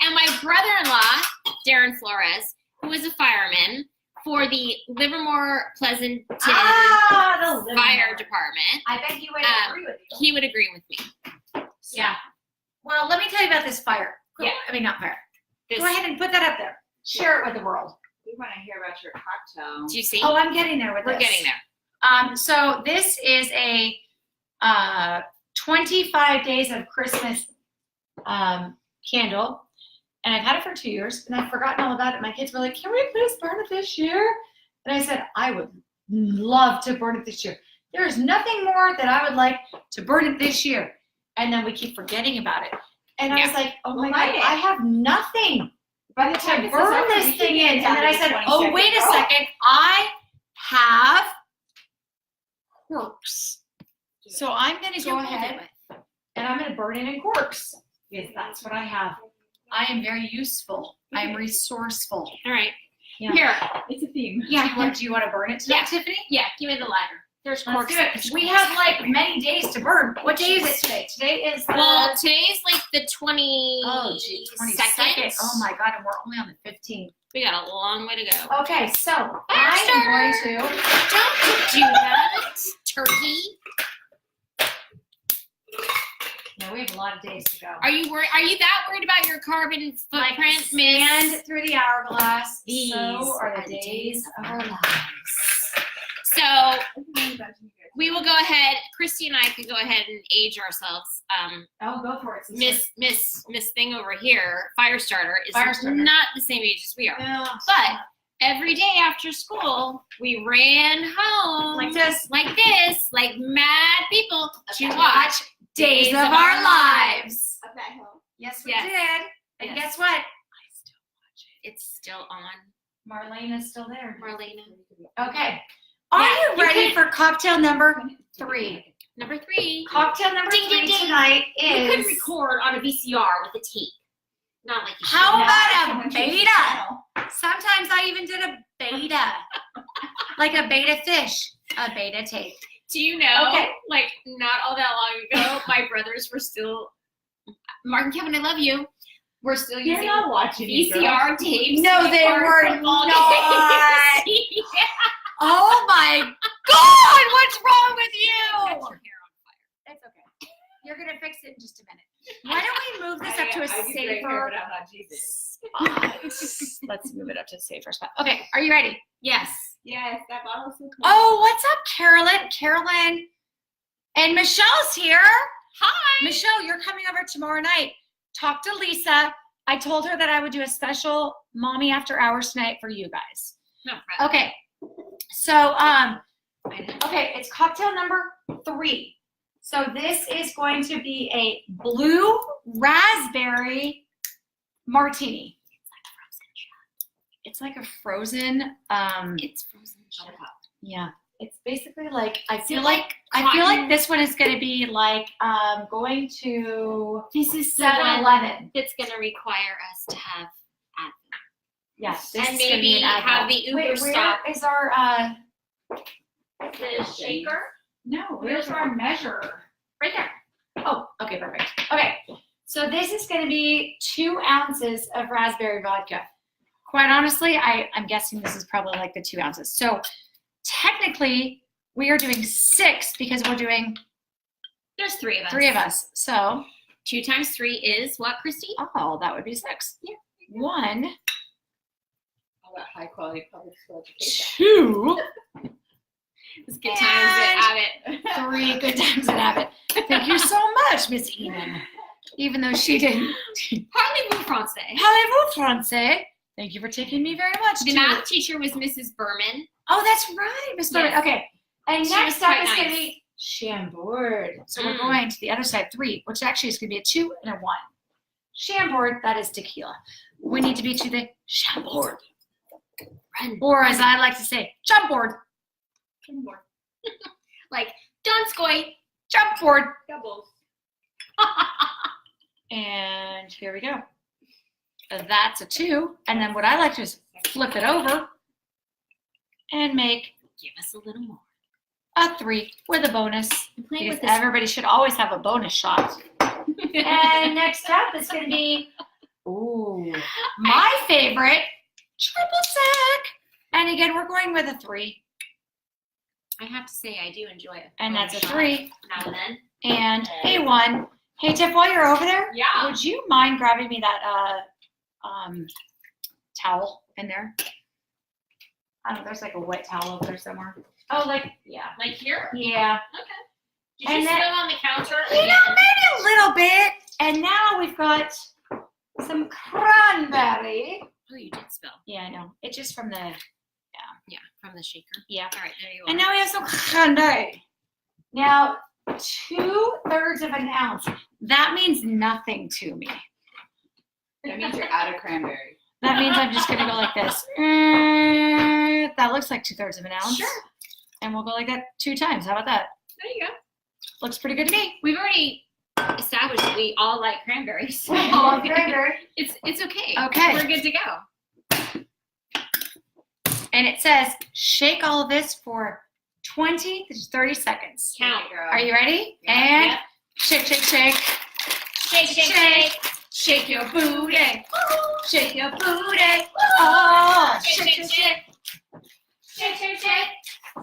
[SPEAKER 2] And my brother-in-law, Darren Flores, who is a fireman for the Livermore Pleasanton
[SPEAKER 1] The
[SPEAKER 2] Fire
[SPEAKER 1] Livermore.
[SPEAKER 2] Department,
[SPEAKER 1] I bet he would agree with you.
[SPEAKER 2] he would agree with me. So,
[SPEAKER 1] Yeah. Well, let me tell you about this fire.
[SPEAKER 2] Yeah.
[SPEAKER 1] I mean, not fire.
[SPEAKER 2] this-
[SPEAKER 1] Go ahead and put that up there. Share it with the world.
[SPEAKER 3] We want to hear about your cocktail.
[SPEAKER 2] Do you see?
[SPEAKER 1] Oh, I'm getting there with
[SPEAKER 2] We're
[SPEAKER 1] this.
[SPEAKER 2] getting there.
[SPEAKER 1] So this is a 25 days of Christmas candle, and I've had it for 2 years, and I've forgotten all about it. My kids were like, "Can we please burn it this year?" And I said, "I would love to burn it this year. There is nothing more that I would like to burn it this year." And then we keep forgetting about it, and I was like, "Oh my
[SPEAKER 3] Light
[SPEAKER 1] God,
[SPEAKER 3] it.
[SPEAKER 1] I have nothing
[SPEAKER 3] By the time
[SPEAKER 1] to
[SPEAKER 3] this is
[SPEAKER 1] burn
[SPEAKER 3] over,
[SPEAKER 1] this
[SPEAKER 3] we
[SPEAKER 1] thing
[SPEAKER 3] can
[SPEAKER 1] in."
[SPEAKER 3] get
[SPEAKER 1] And then I
[SPEAKER 3] down to
[SPEAKER 1] said,
[SPEAKER 3] the
[SPEAKER 1] "Oh, wait a
[SPEAKER 3] 22nd.
[SPEAKER 1] second, I have corks." So I'm going to go ahead and I'm going to burn it in corks. Yes, that's what I have. I am very useful. I am resourceful.
[SPEAKER 2] All right.
[SPEAKER 1] Yeah.
[SPEAKER 2] Here.
[SPEAKER 3] It's a theme.
[SPEAKER 1] Yeah. Do you want to burn it today,
[SPEAKER 2] Yeah.
[SPEAKER 1] Tiffany?
[SPEAKER 2] Yeah, give me the lighter. There's
[SPEAKER 1] Let's
[SPEAKER 2] corks.
[SPEAKER 1] do it. We have like many days to burn. What day is it today? Today is the
[SPEAKER 2] Well, today's like the 22nd.
[SPEAKER 1] Oh my God, and we're only on the 15th.
[SPEAKER 2] We got a long way to go.
[SPEAKER 1] Okay, so I am going to.
[SPEAKER 2] Don't do that, turkey.
[SPEAKER 1] No, we have a lot of days to go.
[SPEAKER 2] Are you worried? Are you that worried about your carbon footprint, Miss?
[SPEAKER 1] Stand through the hourglass.
[SPEAKER 2] These
[SPEAKER 1] So are the days of our lives.
[SPEAKER 2] So we will go ahead. Christy and I could go ahead and age ourselves.
[SPEAKER 1] Oh, go for it, sister.
[SPEAKER 2] Miss Thing over here, Firestarter, is
[SPEAKER 1] Firestarter.
[SPEAKER 2] not the same age as we are.
[SPEAKER 1] Yeah.
[SPEAKER 2] But every day after school, we ran home
[SPEAKER 1] Like this.
[SPEAKER 2] like mad people to
[SPEAKER 1] Okay.
[SPEAKER 2] watch
[SPEAKER 1] Days of Our Lives.
[SPEAKER 3] Up that hill.
[SPEAKER 1] Yes, we
[SPEAKER 2] Yes.
[SPEAKER 1] did. And
[SPEAKER 2] Yes.
[SPEAKER 1] guess what?
[SPEAKER 2] It's still on,
[SPEAKER 1] Marlene is still there.
[SPEAKER 2] Marlena.
[SPEAKER 1] Okay. Are
[SPEAKER 2] Yeah,
[SPEAKER 1] you
[SPEAKER 2] you
[SPEAKER 1] ready
[SPEAKER 2] can-
[SPEAKER 1] for cocktail number 3?
[SPEAKER 2] Number 3.
[SPEAKER 1] Cocktail number
[SPEAKER 2] Ding,
[SPEAKER 1] 3
[SPEAKER 2] ding, ding.
[SPEAKER 1] tonight
[SPEAKER 2] You could
[SPEAKER 1] is.
[SPEAKER 2] record on a VCR with a tape. Not like you
[SPEAKER 1] How
[SPEAKER 2] should.
[SPEAKER 1] about a
[SPEAKER 3] Someone choose the
[SPEAKER 1] beta?
[SPEAKER 3] channel.
[SPEAKER 1] Sometimes I even did a beta. Like a beta fish. A beta tape.
[SPEAKER 2] Do you know,
[SPEAKER 1] Okay.
[SPEAKER 2] like, not all that long ago, my brothers were still, Mark and Kevin, I love you. We're still
[SPEAKER 3] You're
[SPEAKER 2] using
[SPEAKER 3] not watching it, girl.
[SPEAKER 2] VCR tapes.
[SPEAKER 1] No, they
[SPEAKER 2] for
[SPEAKER 1] were
[SPEAKER 2] football
[SPEAKER 1] not.
[SPEAKER 2] games. Yeah.
[SPEAKER 1] Oh my God! What's wrong with you?
[SPEAKER 2] Got your hair on fire.
[SPEAKER 1] It's okay. You're gonna fix it in just a minute. Why don't we move this up to a
[SPEAKER 3] I do great hair,
[SPEAKER 1] safer
[SPEAKER 3] but I'm not Jesus.
[SPEAKER 1] spot? Let's move it up to a safer spot. Okay, are you ready?
[SPEAKER 2] Yes.
[SPEAKER 3] Yes, that bottle's so cool.
[SPEAKER 1] Oh, what's up, Carolyn? Carolyn and Michelle's here.
[SPEAKER 2] Hi.
[SPEAKER 1] Michelle, you're coming over tomorrow night. Talk to Lisa. I told her that I would do a special mommy after hours tonight for you guys.
[SPEAKER 2] No, Fred.
[SPEAKER 1] Okay. So, okay, it's cocktail number 3. So this is going to be a blue raspberry martini. It's like a frozen,
[SPEAKER 2] It's frozen shut up.
[SPEAKER 1] yeah. It's basically like, I
[SPEAKER 2] Is
[SPEAKER 1] feel
[SPEAKER 2] it
[SPEAKER 1] like
[SPEAKER 2] cotton?
[SPEAKER 1] this one is going to be like, going to
[SPEAKER 2] This is
[SPEAKER 1] 7-Eleven.
[SPEAKER 2] It's going to require us to have
[SPEAKER 1] Yes.
[SPEAKER 2] And maybe have the Uber stop.
[SPEAKER 1] Where is our
[SPEAKER 2] The shaker?
[SPEAKER 1] no, where's our measure?
[SPEAKER 2] Right there.
[SPEAKER 1] Oh, okay, perfect. Okay, so this is going to be 2 ounces of raspberry vodka. Quite honestly, I'm guessing this is probably like the 2 ounces. So technically, we are doing 6 because we're doing
[SPEAKER 2] There's 3 of us.
[SPEAKER 1] 3 of us. So,
[SPEAKER 2] 2 times 3 is what, Christy?
[SPEAKER 1] oh, that would be 6.
[SPEAKER 2] Yeah.
[SPEAKER 1] 1,
[SPEAKER 4] All that high quality public school education.
[SPEAKER 1] 2,
[SPEAKER 2] It's good times at Abbott.
[SPEAKER 1] 3. Good times at Abbott. Thank you so much, Miss Eden. Even though she didn't.
[SPEAKER 2] Parlez-vous français.
[SPEAKER 1] Parlez-vous français? Thank you for taking me very much.
[SPEAKER 2] The math teacher was Mrs. Berman.
[SPEAKER 1] Oh, that's right, Miss Berman.
[SPEAKER 2] Yes.
[SPEAKER 1] Okay. And
[SPEAKER 2] She was
[SPEAKER 1] next up
[SPEAKER 2] quite
[SPEAKER 1] is going to
[SPEAKER 2] nice.
[SPEAKER 1] be Chambord. So we're
[SPEAKER 2] Mm.
[SPEAKER 1] going to the other side, 3, which actually is going to be a 2 and a 1. Chambord, that is tequila. We need to be to the Chambord.
[SPEAKER 2] Run.
[SPEAKER 1] Or as I like to say, Jumpboard.
[SPEAKER 2] Like, Donskoy.
[SPEAKER 1] Jumpboard.
[SPEAKER 2] Doubles.
[SPEAKER 1] And here we go. That's a 2. And then what I like to do is flip it over and make
[SPEAKER 2] Give us a little more.
[SPEAKER 1] a 3 with a bonus.
[SPEAKER 2] I'm playing
[SPEAKER 1] Because
[SPEAKER 2] with this.
[SPEAKER 1] everybody should always have a bonus shot. And next up is going to be, ooh, my favorite, triple sec. And again, we're going with a 3.
[SPEAKER 2] I have to say, I do enjoy it.
[SPEAKER 1] And that's a 3.
[SPEAKER 2] Now and then.
[SPEAKER 1] And a 1. Hey, Tiff, while you're over there,
[SPEAKER 2] Yeah.
[SPEAKER 1] would you mind grabbing me that towel in there? I don't know, there's like a wet towel over there somewhere. Oh, like, yeah.
[SPEAKER 2] Like here?
[SPEAKER 1] Yeah.
[SPEAKER 2] Did
[SPEAKER 1] And
[SPEAKER 2] you
[SPEAKER 1] then-
[SPEAKER 2] spill on the counter
[SPEAKER 1] You
[SPEAKER 2] again?
[SPEAKER 1] know, maybe a little bit. And now we've got some cranberry.
[SPEAKER 2] Oh, you did spill.
[SPEAKER 1] Yeah, I know. It's just from the,
[SPEAKER 2] Yeah, from the shaker.
[SPEAKER 1] yeah.
[SPEAKER 2] All right, there you are.
[SPEAKER 1] And now we have some cranberry. Now, 2/3 of an ounce. That means nothing to me.
[SPEAKER 4] That means you're out of cranberry.
[SPEAKER 1] That means I'm just going to go like this. That looks like 2/3 of an ounce.
[SPEAKER 2] Sure.
[SPEAKER 1] And we'll go like that 2 times. How about that?
[SPEAKER 2] There you go.
[SPEAKER 1] Looks pretty good to me.
[SPEAKER 2] We've already established that we all like cranberries. So
[SPEAKER 1] Oh, cranberry.
[SPEAKER 2] it's okay.
[SPEAKER 1] Okay.
[SPEAKER 2] We're good to go.
[SPEAKER 1] And it says, shake all of this for 20 to 30 seconds.
[SPEAKER 2] Count.
[SPEAKER 4] Girl.
[SPEAKER 1] Are you ready?
[SPEAKER 4] Yeah.
[SPEAKER 1] And
[SPEAKER 2] Yep.
[SPEAKER 1] shake, shake, shake.
[SPEAKER 2] Shake, shake, shake.
[SPEAKER 1] Shake your booty. Shake your booty. Oh,
[SPEAKER 2] Shake, shake, shake. Shake, shake, shake.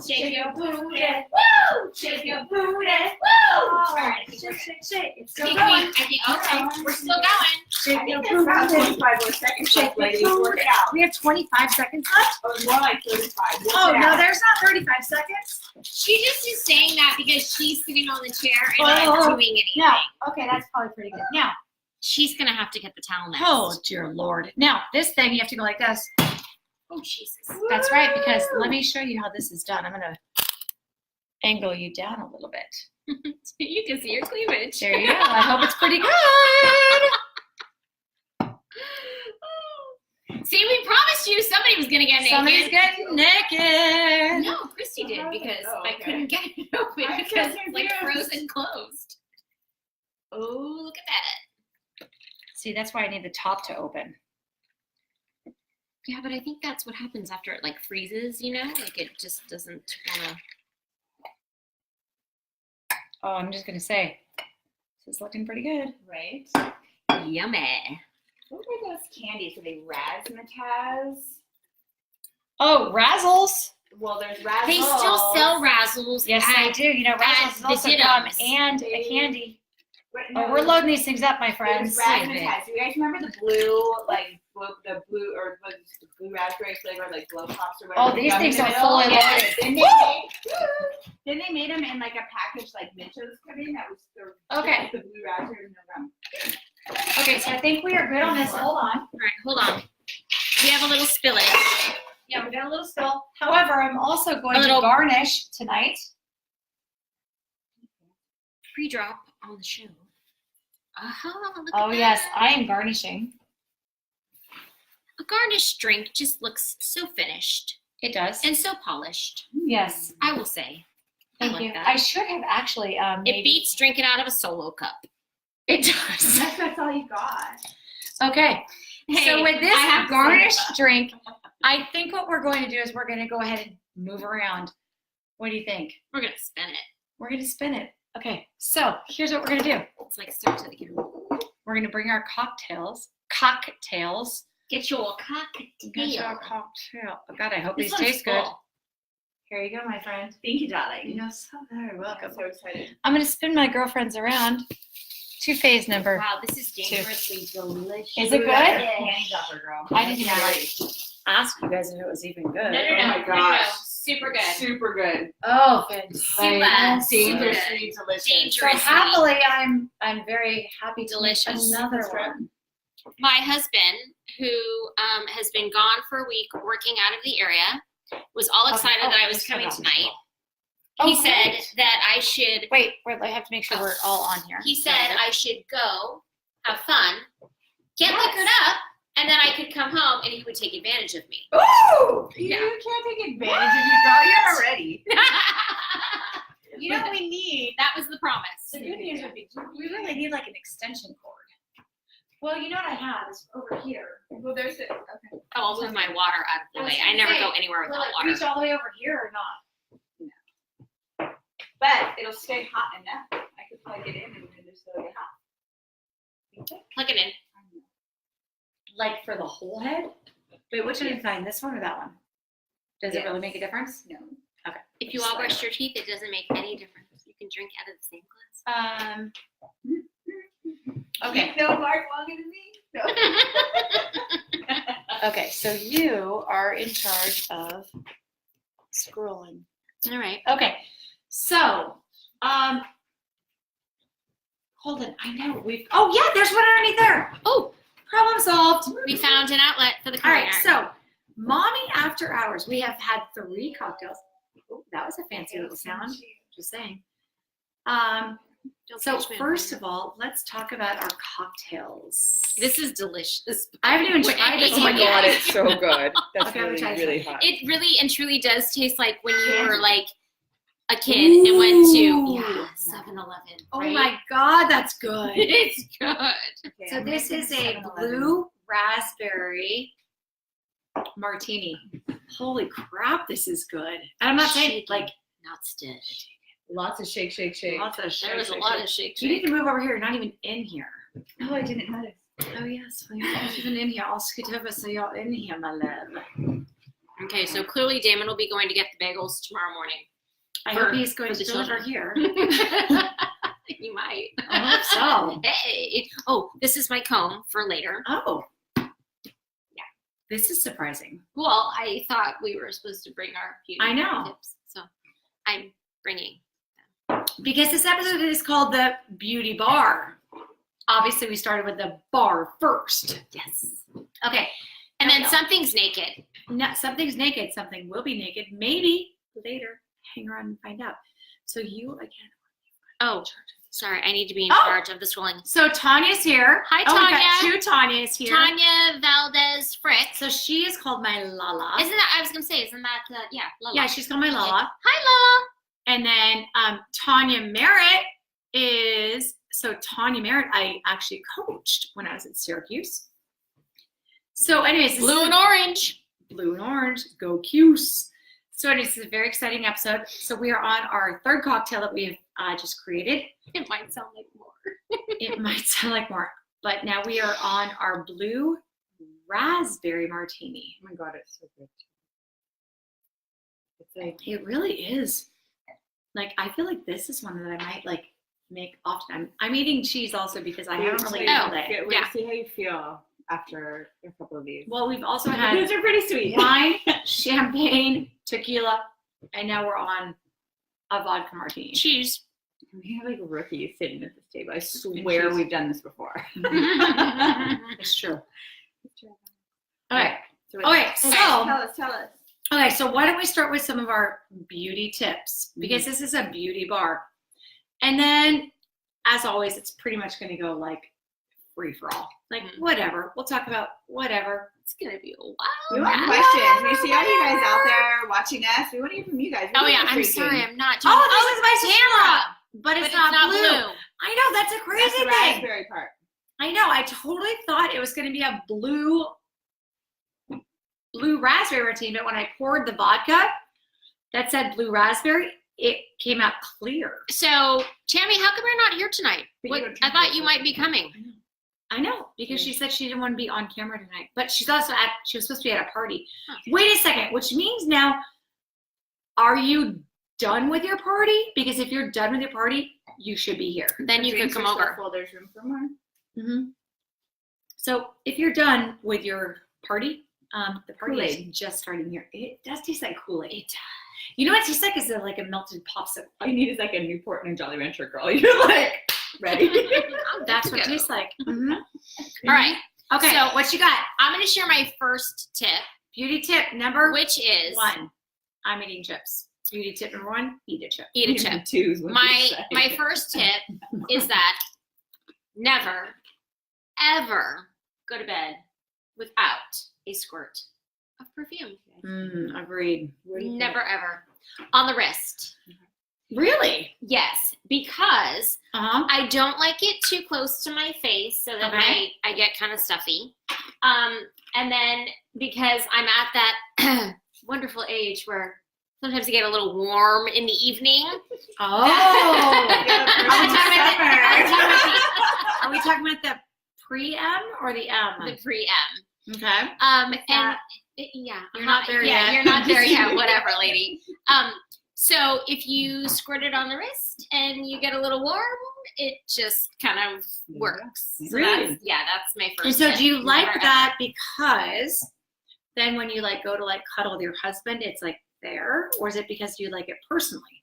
[SPEAKER 2] Shake your booty.
[SPEAKER 1] Woo!
[SPEAKER 2] Shake your booty.
[SPEAKER 1] All
[SPEAKER 2] All right.
[SPEAKER 1] Shake, shake, shake. It's
[SPEAKER 2] I
[SPEAKER 1] still
[SPEAKER 2] think,
[SPEAKER 1] going.
[SPEAKER 2] okay, we're still going.
[SPEAKER 1] Shake
[SPEAKER 3] I
[SPEAKER 1] your
[SPEAKER 3] think that's around
[SPEAKER 1] booty.
[SPEAKER 3] 25 more seconds.
[SPEAKER 1] Shake
[SPEAKER 3] left,
[SPEAKER 1] your
[SPEAKER 3] ladies. Work it out.
[SPEAKER 1] We have 25 seconds left.
[SPEAKER 3] Oh, more like 35. Work
[SPEAKER 1] Oh,
[SPEAKER 3] it
[SPEAKER 1] no,
[SPEAKER 3] out.
[SPEAKER 1] there's not 35 seconds.
[SPEAKER 2] She just is saying that because she's sitting on the chair and
[SPEAKER 1] Oh,
[SPEAKER 2] I'm doing anything.
[SPEAKER 1] No. Okay, that's probably pretty good. Now,
[SPEAKER 2] She's gonna have to get the towel next.
[SPEAKER 1] oh, dear Lord. Now, this thing, you have to go like this.
[SPEAKER 2] Oh, Jesus.
[SPEAKER 1] That's right, because let me show you how this is done. I'm going to angle you down a little bit.
[SPEAKER 2] You can see your cleavage.
[SPEAKER 1] There you go. I hope it's pretty good.
[SPEAKER 2] See, we promised you somebody was gonna get naked.
[SPEAKER 1] Somebody's getting naked.
[SPEAKER 2] No, Christy did because
[SPEAKER 3] Oh,
[SPEAKER 2] I
[SPEAKER 3] okay.
[SPEAKER 2] couldn't get it open
[SPEAKER 3] I'm
[SPEAKER 2] because
[SPEAKER 3] so
[SPEAKER 2] it's like
[SPEAKER 3] confused.
[SPEAKER 2] frozen closed. Oh, look at that.
[SPEAKER 1] See, that's why I need the top to open.
[SPEAKER 2] Yeah, but I think that's what happens after it like freezes, you know? Like it just doesn't wanna.
[SPEAKER 1] Oh, I'm just going to say, this is looking pretty good.
[SPEAKER 3] Right?
[SPEAKER 2] Yummy.
[SPEAKER 3] What are those candies? Are they razzmatazz?
[SPEAKER 1] Oh, Razzles.
[SPEAKER 3] Well, there's razzles.
[SPEAKER 2] They still sell Razzles.
[SPEAKER 1] Yes,
[SPEAKER 2] at,
[SPEAKER 1] they do. You know, Razzles is
[SPEAKER 2] the
[SPEAKER 1] also
[SPEAKER 2] Dittos.
[SPEAKER 1] gum and a candy.
[SPEAKER 3] What,
[SPEAKER 1] Oh, we're loading these things up, my friends.
[SPEAKER 3] There's razzmatazz. Do you guys remember the blue, like, the blue, or was it the blue raspberry flavor, like blow pops or whatever?
[SPEAKER 1] Oh, these
[SPEAKER 3] Gum in
[SPEAKER 1] things
[SPEAKER 3] the
[SPEAKER 1] are
[SPEAKER 3] middle?
[SPEAKER 1] fully
[SPEAKER 3] Yeah.
[SPEAKER 1] loaded.
[SPEAKER 3] Then they made them in like a package like Mitchell's coming. That was the
[SPEAKER 1] Okay.
[SPEAKER 3] the blue raspberry and the gum.
[SPEAKER 1] Okay, so I think we are good on this. Hold on.
[SPEAKER 2] All right, hold on. We have a little spillage.
[SPEAKER 1] Yeah, we got a little spill. However, I'm also going
[SPEAKER 2] A little-
[SPEAKER 1] to garnish tonight.
[SPEAKER 2] Pre-drop on the show. Look
[SPEAKER 1] Oh,
[SPEAKER 2] at
[SPEAKER 1] yes,
[SPEAKER 2] that.
[SPEAKER 1] I am garnishing.
[SPEAKER 2] A garnished drink just looks so finished
[SPEAKER 1] It does.
[SPEAKER 2] and so polished.
[SPEAKER 1] Yes.
[SPEAKER 2] I will say. I
[SPEAKER 1] Thank
[SPEAKER 2] like
[SPEAKER 1] you.
[SPEAKER 2] that.
[SPEAKER 1] I should have actually
[SPEAKER 2] It
[SPEAKER 1] maybe.
[SPEAKER 2] beats drinking out of a solo cup.
[SPEAKER 1] It does.
[SPEAKER 3] That's all you got.
[SPEAKER 1] Okay.
[SPEAKER 2] Hey,
[SPEAKER 1] So with this
[SPEAKER 2] I have to say
[SPEAKER 1] garnished drink, I think what we're going to do is we're going to go ahead and move around. What do you think?
[SPEAKER 2] we're gonna spin it.
[SPEAKER 1] We're going to spin it. Okay, so here's what we're going to do.
[SPEAKER 2] It's like start to the camera.
[SPEAKER 1] We're going to bring our cocktails.
[SPEAKER 2] Get your
[SPEAKER 1] Get your
[SPEAKER 2] cocktail.
[SPEAKER 1] cocktail. Oh, God, I hope
[SPEAKER 2] This
[SPEAKER 1] these
[SPEAKER 2] one's
[SPEAKER 1] taste good.
[SPEAKER 2] full.
[SPEAKER 1] Here you go, my friend.
[SPEAKER 3] Thank you, darling.
[SPEAKER 1] You're so very welcome.
[SPEAKER 3] I'm so excited.
[SPEAKER 1] I'm going to spin my girlfriends around to phase number.
[SPEAKER 2] Wow, this is dangerously delicious.
[SPEAKER 1] Is it good?
[SPEAKER 3] Candy dropper, girl.
[SPEAKER 1] I didn't even ask you guys if it was even good.
[SPEAKER 2] No.
[SPEAKER 3] Oh my gosh.
[SPEAKER 2] Super good.
[SPEAKER 3] Super good.
[SPEAKER 1] Oh,
[SPEAKER 2] Super.
[SPEAKER 1] fantastic.
[SPEAKER 3] Dangerously delicious.
[SPEAKER 1] So
[SPEAKER 2] Dangerously.
[SPEAKER 1] happily, I'm very happy to make
[SPEAKER 2] Delicious.
[SPEAKER 1] another
[SPEAKER 3] That's right.
[SPEAKER 1] one.
[SPEAKER 2] My husband, who has been gone for a week working out of the area, was all excited that I was coming tonight. He said that I should.
[SPEAKER 1] Wait, I have to make sure we're all on here.
[SPEAKER 2] He said I should go have fun, get liquored up, and then I could come home and he would take advantage of me.
[SPEAKER 3] Ooh!
[SPEAKER 2] Yeah.
[SPEAKER 3] You can't take advantage of you, girl. You're already.
[SPEAKER 1] You know what we need?
[SPEAKER 2] That was the promise.
[SPEAKER 1] The good news would be we really need like an extension cord. Well, you know what I have is over here.
[SPEAKER 3] Well, there's it. Okay.
[SPEAKER 2] Oh, I'll move my water out of the way. I never go anywhere
[SPEAKER 1] Will
[SPEAKER 2] without
[SPEAKER 1] it
[SPEAKER 2] water.
[SPEAKER 1] reach all the way over here or not?
[SPEAKER 3] But it'll stay hot enough. I could plug it in and then just let it hot.
[SPEAKER 2] Plug it in.
[SPEAKER 1] Like for the whole head? Wait, which one did you find? This one or that one? Does it really make a difference?
[SPEAKER 3] No.
[SPEAKER 1] Okay.
[SPEAKER 2] If you all brush your teeth, it doesn't make any difference. You can drink out of the same glass.
[SPEAKER 1] Okay.
[SPEAKER 3] No Mark longer than me. No.
[SPEAKER 1] Okay, so you are in charge of scrolling.
[SPEAKER 2] All right.
[SPEAKER 1] Okay, so, hold on, I know oh yeah, there's one underneath there. Oh, problem solved.
[SPEAKER 2] We found an outlet for the
[SPEAKER 1] All
[SPEAKER 2] curling
[SPEAKER 1] right,
[SPEAKER 2] iron.
[SPEAKER 1] so, Mommy After Hours, we have had 3 cocktails. Oh, that was a fancy little sound, just saying.
[SPEAKER 2] Don't
[SPEAKER 1] So
[SPEAKER 2] catch me on
[SPEAKER 1] first
[SPEAKER 2] fire.
[SPEAKER 1] of all, let's talk about our cocktails.
[SPEAKER 2] This is delicious.
[SPEAKER 1] I haven't even tried this
[SPEAKER 2] Oh my
[SPEAKER 1] one
[SPEAKER 2] God,
[SPEAKER 1] yet.
[SPEAKER 3] it's so good. That's
[SPEAKER 1] Okay, I'm
[SPEAKER 3] really,
[SPEAKER 1] gonna try
[SPEAKER 3] really
[SPEAKER 1] this
[SPEAKER 3] hot.
[SPEAKER 2] It really and truly does taste like when you
[SPEAKER 1] Yeah.
[SPEAKER 2] were like a kid and went to
[SPEAKER 1] Ooh.
[SPEAKER 2] 7-Eleven.
[SPEAKER 1] Oh
[SPEAKER 2] right?
[SPEAKER 1] my God, that's good.
[SPEAKER 2] It's good.
[SPEAKER 3] Okay,
[SPEAKER 1] So
[SPEAKER 3] I'm
[SPEAKER 1] this
[SPEAKER 3] making
[SPEAKER 1] is a
[SPEAKER 3] 7-Eleven.
[SPEAKER 1] blue raspberry martini. Holy crap, this is good. And I'm not saying
[SPEAKER 2] Shaky.
[SPEAKER 1] like
[SPEAKER 2] Not stitch.
[SPEAKER 3] Lots of shake, shake, shake.
[SPEAKER 1] lots of
[SPEAKER 2] There was a lot of shake.
[SPEAKER 1] You need to move over here. You're not even in here.
[SPEAKER 3] Oh, I didn't notice.
[SPEAKER 1] Oh yes, well, you're not even in here. I'll scoot over so you're in here, my love.
[SPEAKER 2] Okay, so clearly Damon will be going to get the bagels tomorrow morning.
[SPEAKER 1] I
[SPEAKER 2] For-
[SPEAKER 1] hope he's going
[SPEAKER 2] for
[SPEAKER 1] to
[SPEAKER 2] the
[SPEAKER 1] deliver
[SPEAKER 2] children.
[SPEAKER 1] here.
[SPEAKER 2] You might.
[SPEAKER 1] I hope so.
[SPEAKER 2] Hey. Oh, this is my comb for later.
[SPEAKER 1] Oh. Yeah. This is surprising.
[SPEAKER 2] Well, I thought we were supposed to bring our beauty
[SPEAKER 1] I know.
[SPEAKER 2] tips, so I'm bringing.
[SPEAKER 1] Because this episode is called the Beauty Bar. Obviously, we started with the bar first.
[SPEAKER 2] Yes.
[SPEAKER 1] Okay.
[SPEAKER 2] And
[SPEAKER 1] There
[SPEAKER 2] then
[SPEAKER 1] we go.
[SPEAKER 2] something's naked.
[SPEAKER 1] No, something's naked. Something will be naked. Maybe later. Hang around and find out. So you again.
[SPEAKER 2] Oh, sorry. I need to be in
[SPEAKER 1] Oh.
[SPEAKER 2] charge of the swirling.
[SPEAKER 1] So Tanya's here.
[SPEAKER 2] Hi,
[SPEAKER 1] Oh, we got
[SPEAKER 2] Tanya.
[SPEAKER 1] 2 Tanyas here.
[SPEAKER 2] Tanya Valdez Fritz.
[SPEAKER 1] So she is called my Lala.
[SPEAKER 2] Isn't that, I was going to say, isn't that, yeah, Lala.
[SPEAKER 1] Yeah, she's called my Lala.
[SPEAKER 2] Hi,
[SPEAKER 1] And then Tanya Merritt is, so Tanya Merritt, I actually coached when I was at Syracuse. So anyways, this
[SPEAKER 2] Blue
[SPEAKER 1] is
[SPEAKER 2] and orange.
[SPEAKER 1] blue and orange, go Cuse. So anyways, this is a very exciting episode. So we are on our 3rd cocktail that we have just created.
[SPEAKER 2] It might sound like more.
[SPEAKER 1] It might sound like more, but now we are on our blue raspberry martini.
[SPEAKER 3] Oh my God, it's so good. It's like,
[SPEAKER 1] It really is. Like, I feel like this is one that I might like make often. I'm eating cheese also because I haven't really eaten all day.
[SPEAKER 3] Wait,
[SPEAKER 2] Yeah.
[SPEAKER 3] see how you feel after a couple of these.
[SPEAKER 1] Well, we've also had
[SPEAKER 3] These are pretty sweet.
[SPEAKER 1] wine, champagne, tequila, and now we're on a vodka martini.
[SPEAKER 2] Cheese.
[SPEAKER 3] We have like rookies sitting at this table. I swear we've done this before.
[SPEAKER 1] It's true. Okay. Okay. So,
[SPEAKER 3] Tell us.
[SPEAKER 1] okay. So why don't we start with some of our beauty tips because this is a beauty bar, and then, as always, it's pretty much going to go like free for all. Like whatever. We'll talk about whatever.
[SPEAKER 2] It's going to be a
[SPEAKER 3] We
[SPEAKER 2] while.
[SPEAKER 3] want questions. We see all you guys out there watching us. We want to hear from you guys.
[SPEAKER 2] Oh, yeah. I'm sorry. I'm not doing
[SPEAKER 1] Oh, this is my
[SPEAKER 2] camera.
[SPEAKER 1] but
[SPEAKER 2] But
[SPEAKER 1] it's not blue. I know that's a
[SPEAKER 3] That's
[SPEAKER 1] crazy
[SPEAKER 3] the
[SPEAKER 1] thing.
[SPEAKER 3] raspberry part.
[SPEAKER 1] I know. I totally thought it was going to be a blue raspberry routine, but when I poured the vodka that said blue raspberry, it came out clear.
[SPEAKER 2] So, Tammy, how come you're not here tonight?
[SPEAKER 3] But you don't
[SPEAKER 2] I
[SPEAKER 3] drink
[SPEAKER 2] thought
[SPEAKER 3] it.
[SPEAKER 2] you might be coming.
[SPEAKER 1] I know, because she said she didn't want to be on camera tonight, but she's also she was supposed to be at a party.
[SPEAKER 2] Okay.
[SPEAKER 1] Wait a second, which means now, are you done with your party? Because if you're done with your party, you should be here.
[SPEAKER 2] Then
[SPEAKER 3] The
[SPEAKER 2] you could
[SPEAKER 3] drinks
[SPEAKER 2] come
[SPEAKER 3] are
[SPEAKER 2] over.
[SPEAKER 3] so full, there's room for more.
[SPEAKER 1] Mm-hmm. So if you're done with your party, the party
[SPEAKER 3] Kool-Aid.
[SPEAKER 1] is just starting here. It does taste like Kool-Aid. You know what it tastes like? Is like a melted popsicle.
[SPEAKER 3] All you need is like a Newport and a Jolly Rancher, girl. You're like ready.
[SPEAKER 1] That's what it tastes like. Mm-hmm.
[SPEAKER 2] All right.
[SPEAKER 1] Okay,
[SPEAKER 2] So-
[SPEAKER 1] what you got?
[SPEAKER 2] I'm going to share my first tip,
[SPEAKER 1] Beauty tip number
[SPEAKER 2] which is
[SPEAKER 1] 1. I'm eating chips. Beauty tip number 1, eat a chip.
[SPEAKER 2] eat a chip.
[SPEAKER 3] Two is what you
[SPEAKER 2] My
[SPEAKER 3] say.
[SPEAKER 2] first tip is that never, ever go to bed without a squirt of perfume.
[SPEAKER 1] Agreed.
[SPEAKER 3] Where do you
[SPEAKER 2] Never, ever. On the wrist.
[SPEAKER 1] Really?
[SPEAKER 2] Yes, because
[SPEAKER 1] Uh-huh.
[SPEAKER 2] I don't like it too close to my face so that
[SPEAKER 1] Okay.
[SPEAKER 2] I get kind of stuffy. And then because I'm at that wonderful age where sometimes I get a little warm in the evening.
[SPEAKER 1] Oh. Are we talking about the pre-M or the M?
[SPEAKER 2] The pre-M.
[SPEAKER 1] Okay.
[SPEAKER 2] And
[SPEAKER 1] You're
[SPEAKER 2] uh-huh,
[SPEAKER 1] not there
[SPEAKER 2] yeah,
[SPEAKER 1] yet.
[SPEAKER 2] you're not there yet. Whatever, lady. So if you squirt it on the wrist and you get a little warm, it just kind of works. So
[SPEAKER 1] Really?
[SPEAKER 2] that's my
[SPEAKER 1] And
[SPEAKER 2] first.
[SPEAKER 1] so
[SPEAKER 2] tip.
[SPEAKER 1] do you like
[SPEAKER 2] Never,
[SPEAKER 1] that because then when you like go to like cuddle with your husband, it's like there, or is it because you like it personally?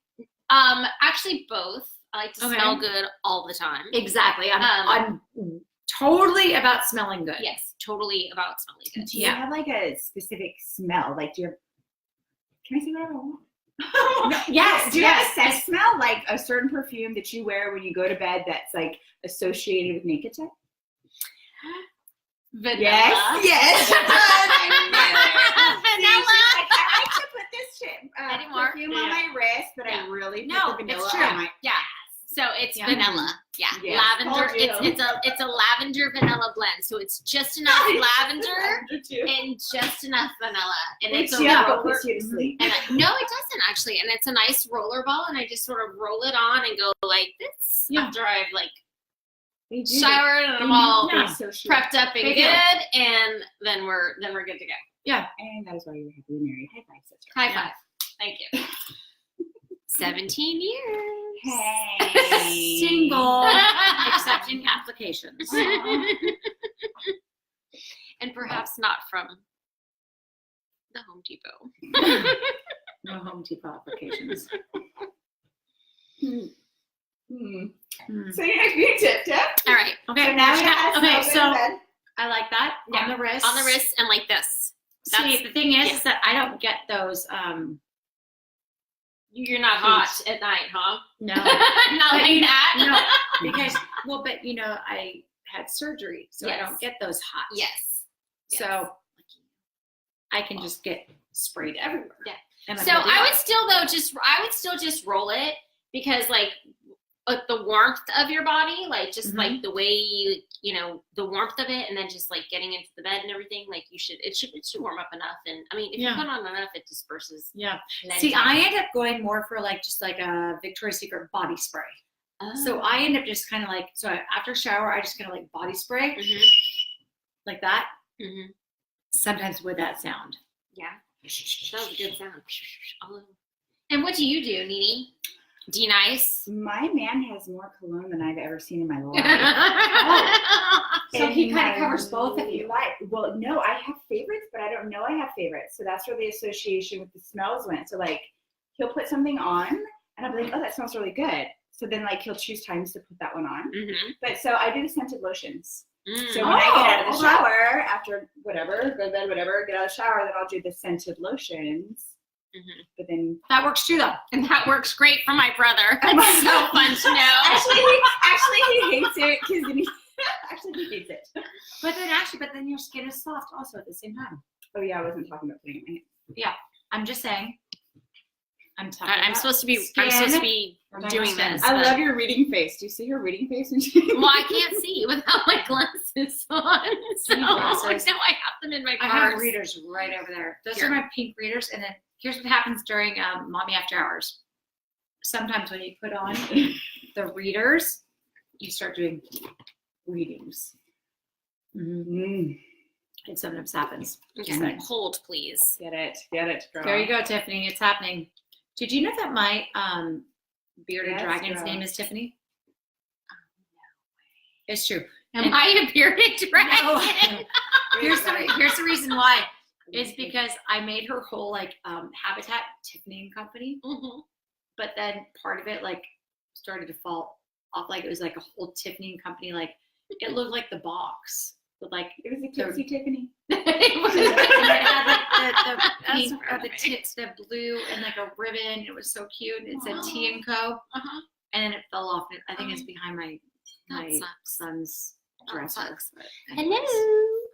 [SPEAKER 2] Actually both. I like to
[SPEAKER 1] Okay.
[SPEAKER 2] smell good all the time.
[SPEAKER 1] Exactly. I'm totally about smelling good.
[SPEAKER 2] Yes, totally about smelling good.
[SPEAKER 3] Do you
[SPEAKER 1] Yeah.
[SPEAKER 3] have like a specific smell? Like, do you have, can I say whatever I want?
[SPEAKER 1] Yes.
[SPEAKER 3] Do you have
[SPEAKER 1] yes.
[SPEAKER 3] a sex smell, like a certain perfume that you wear when you go to bed that's like associated with naked sex?
[SPEAKER 2] Vanilla.
[SPEAKER 3] Yes.
[SPEAKER 2] Vanilla.
[SPEAKER 3] I like to put this
[SPEAKER 2] Anymore?
[SPEAKER 3] perfume on my wrist, but I
[SPEAKER 2] Yeah.
[SPEAKER 3] really put
[SPEAKER 1] No,
[SPEAKER 3] the vanilla
[SPEAKER 1] it's true.
[SPEAKER 3] on my.
[SPEAKER 2] Yeah. So it's
[SPEAKER 1] Yeah.
[SPEAKER 2] vanilla. Yeah.
[SPEAKER 3] Yes,
[SPEAKER 2] Lavender.
[SPEAKER 3] told you.
[SPEAKER 2] It's a lavender vanilla blend. So it's just enough lavender and just enough vanilla. And it's a roller.
[SPEAKER 3] puts you to sleep.
[SPEAKER 2] And no, it doesn't actually. And it's a nice roller ball, and I just sort of roll it on and go like this
[SPEAKER 1] Yeah.
[SPEAKER 2] after I've like
[SPEAKER 3] They do.
[SPEAKER 2] showered and I'm all
[SPEAKER 1] Yeah.
[SPEAKER 3] So sure.
[SPEAKER 2] prepped up and
[SPEAKER 1] They
[SPEAKER 2] good,
[SPEAKER 1] do.
[SPEAKER 2] and then we're good to go.
[SPEAKER 3] And that is why you're happily married. High five, sister.
[SPEAKER 2] High
[SPEAKER 1] Yeah.
[SPEAKER 2] five. Thank you. 17 years.
[SPEAKER 3] Hey.
[SPEAKER 1] Single, accepting applications.
[SPEAKER 2] And perhaps not from the Home Depot.
[SPEAKER 1] No Home Depot applications.
[SPEAKER 3] Hmm.
[SPEAKER 1] Hmm.
[SPEAKER 3] So your next beauty tip.
[SPEAKER 2] All right.
[SPEAKER 1] Okay.
[SPEAKER 3] So now we
[SPEAKER 1] yeah,
[SPEAKER 3] have
[SPEAKER 1] okay.
[SPEAKER 3] to
[SPEAKER 1] So
[SPEAKER 3] bed.
[SPEAKER 1] I like that on
[SPEAKER 2] Yeah.
[SPEAKER 1] the wrist.
[SPEAKER 2] On the wrist and like this.
[SPEAKER 1] See, the thing is,
[SPEAKER 2] yeah.
[SPEAKER 1] is that I don't get those.
[SPEAKER 2] You're not hot at night, huh?
[SPEAKER 1] No.
[SPEAKER 2] Not
[SPEAKER 1] But
[SPEAKER 2] like
[SPEAKER 1] you know-
[SPEAKER 2] that.
[SPEAKER 1] No, because but I had surgery, so I
[SPEAKER 2] Yes.
[SPEAKER 1] don't get those hot.
[SPEAKER 2] Yes.
[SPEAKER 1] So I can just get sprayed everywhere.
[SPEAKER 2] Yeah.
[SPEAKER 1] And I'm
[SPEAKER 2] So
[SPEAKER 1] good to
[SPEAKER 2] I
[SPEAKER 1] go.
[SPEAKER 2] would still just roll it because like the warmth of your body, like just
[SPEAKER 1] Mhm.
[SPEAKER 2] like the way you know the warmth of it, and then just like getting into the bed and everything, like it should warm up enough. And I mean, if
[SPEAKER 1] Yeah.
[SPEAKER 2] you put on enough, it disperses.
[SPEAKER 1] Yeah.
[SPEAKER 2] And then
[SPEAKER 1] See, I end up going more for like just like a Victoria's Secret body spray. So I end up just kind of like after shower, I just kind of like body spray like that.
[SPEAKER 2] Mhm.
[SPEAKER 1] Sometimes with that sound.
[SPEAKER 2] Yeah, that was a good sound. All over. And what do you do, Nene? De-nice.
[SPEAKER 3] My man has more cologne than I've ever seen in my life.
[SPEAKER 1] So
[SPEAKER 3] And
[SPEAKER 1] he kinda
[SPEAKER 3] my
[SPEAKER 1] covers both of you.
[SPEAKER 3] Well, no, I have favorites, but I don't know I have favorites. So that's where the association with the smells went. So like he'll put something on and I'll be like, oh, that smells really good. So then like he'll choose times to put that one on.
[SPEAKER 2] Mhm.
[SPEAKER 3] But so I do the scented lotions.
[SPEAKER 2] Mm.
[SPEAKER 3] So when I get out of the
[SPEAKER 1] okay.
[SPEAKER 3] shower, after whatever, go to bed, whatever, get out of the shower, then I'll do the scented lotions.
[SPEAKER 2] Mhm.
[SPEAKER 3] But then
[SPEAKER 1] That works too, though.
[SPEAKER 2] And that works great for my brother. It's so fun to know.
[SPEAKER 3] actually he hates it because then he hates it.
[SPEAKER 1] But then your skin is soft also at the same time.
[SPEAKER 3] Oh yeah, I wasn't talking about putting it in my hand.
[SPEAKER 1] I'm just saying. I'm talking.
[SPEAKER 2] I'm
[SPEAKER 1] about
[SPEAKER 2] supposed to be.
[SPEAKER 1] skin.
[SPEAKER 2] I'm supposed to be
[SPEAKER 1] We're talking
[SPEAKER 2] doing
[SPEAKER 1] about
[SPEAKER 2] this.
[SPEAKER 1] skins.
[SPEAKER 3] I love your reading face. Do you see her reading face? When she
[SPEAKER 2] Well, I can't see without my glasses on. So
[SPEAKER 1] You need glasses.
[SPEAKER 2] now I have them in my
[SPEAKER 1] I
[SPEAKER 2] purse.
[SPEAKER 1] have readers right over there. Those
[SPEAKER 2] Here.
[SPEAKER 1] are my pink readers. And then here's what happens during Mommy After Hours. Sometimes when you put on the readers, you start doing readings.
[SPEAKER 3] Mm.
[SPEAKER 1] It sometimes happens.
[SPEAKER 2] Okay,
[SPEAKER 1] Just saying.
[SPEAKER 2] hold, please.
[SPEAKER 3] Get it, girl.
[SPEAKER 1] There you go, Tiffany. It's happening. Did you know that my bearded
[SPEAKER 3] Yes,
[SPEAKER 1] dragon's
[SPEAKER 3] girl.
[SPEAKER 1] name is Tiffany? It's true.
[SPEAKER 2] Am I a bearded dragon?
[SPEAKER 1] Here's the reason why. It's because I made her whole like habitat Tiffany and Company,
[SPEAKER 2] Mhm.
[SPEAKER 1] but then part of it like started to fall off. Like it was like a whole Tiffany and Company. Like it looked like the box with like
[SPEAKER 3] It was a cutesy Tiffany.
[SPEAKER 2] It was-
[SPEAKER 1] it had like the
[SPEAKER 2] That's
[SPEAKER 1] pink or the
[SPEAKER 2] perfect.
[SPEAKER 1] tits, the blue, and like a ribbon. It was so cute. It said T and Co.
[SPEAKER 2] Uh-huh.
[SPEAKER 1] And then it fell off. And I think it's behind my
[SPEAKER 2] That sucks.
[SPEAKER 1] son's
[SPEAKER 2] That
[SPEAKER 1] dresser.
[SPEAKER 2] sucks.
[SPEAKER 1] But anyways.
[SPEAKER 2] Hello.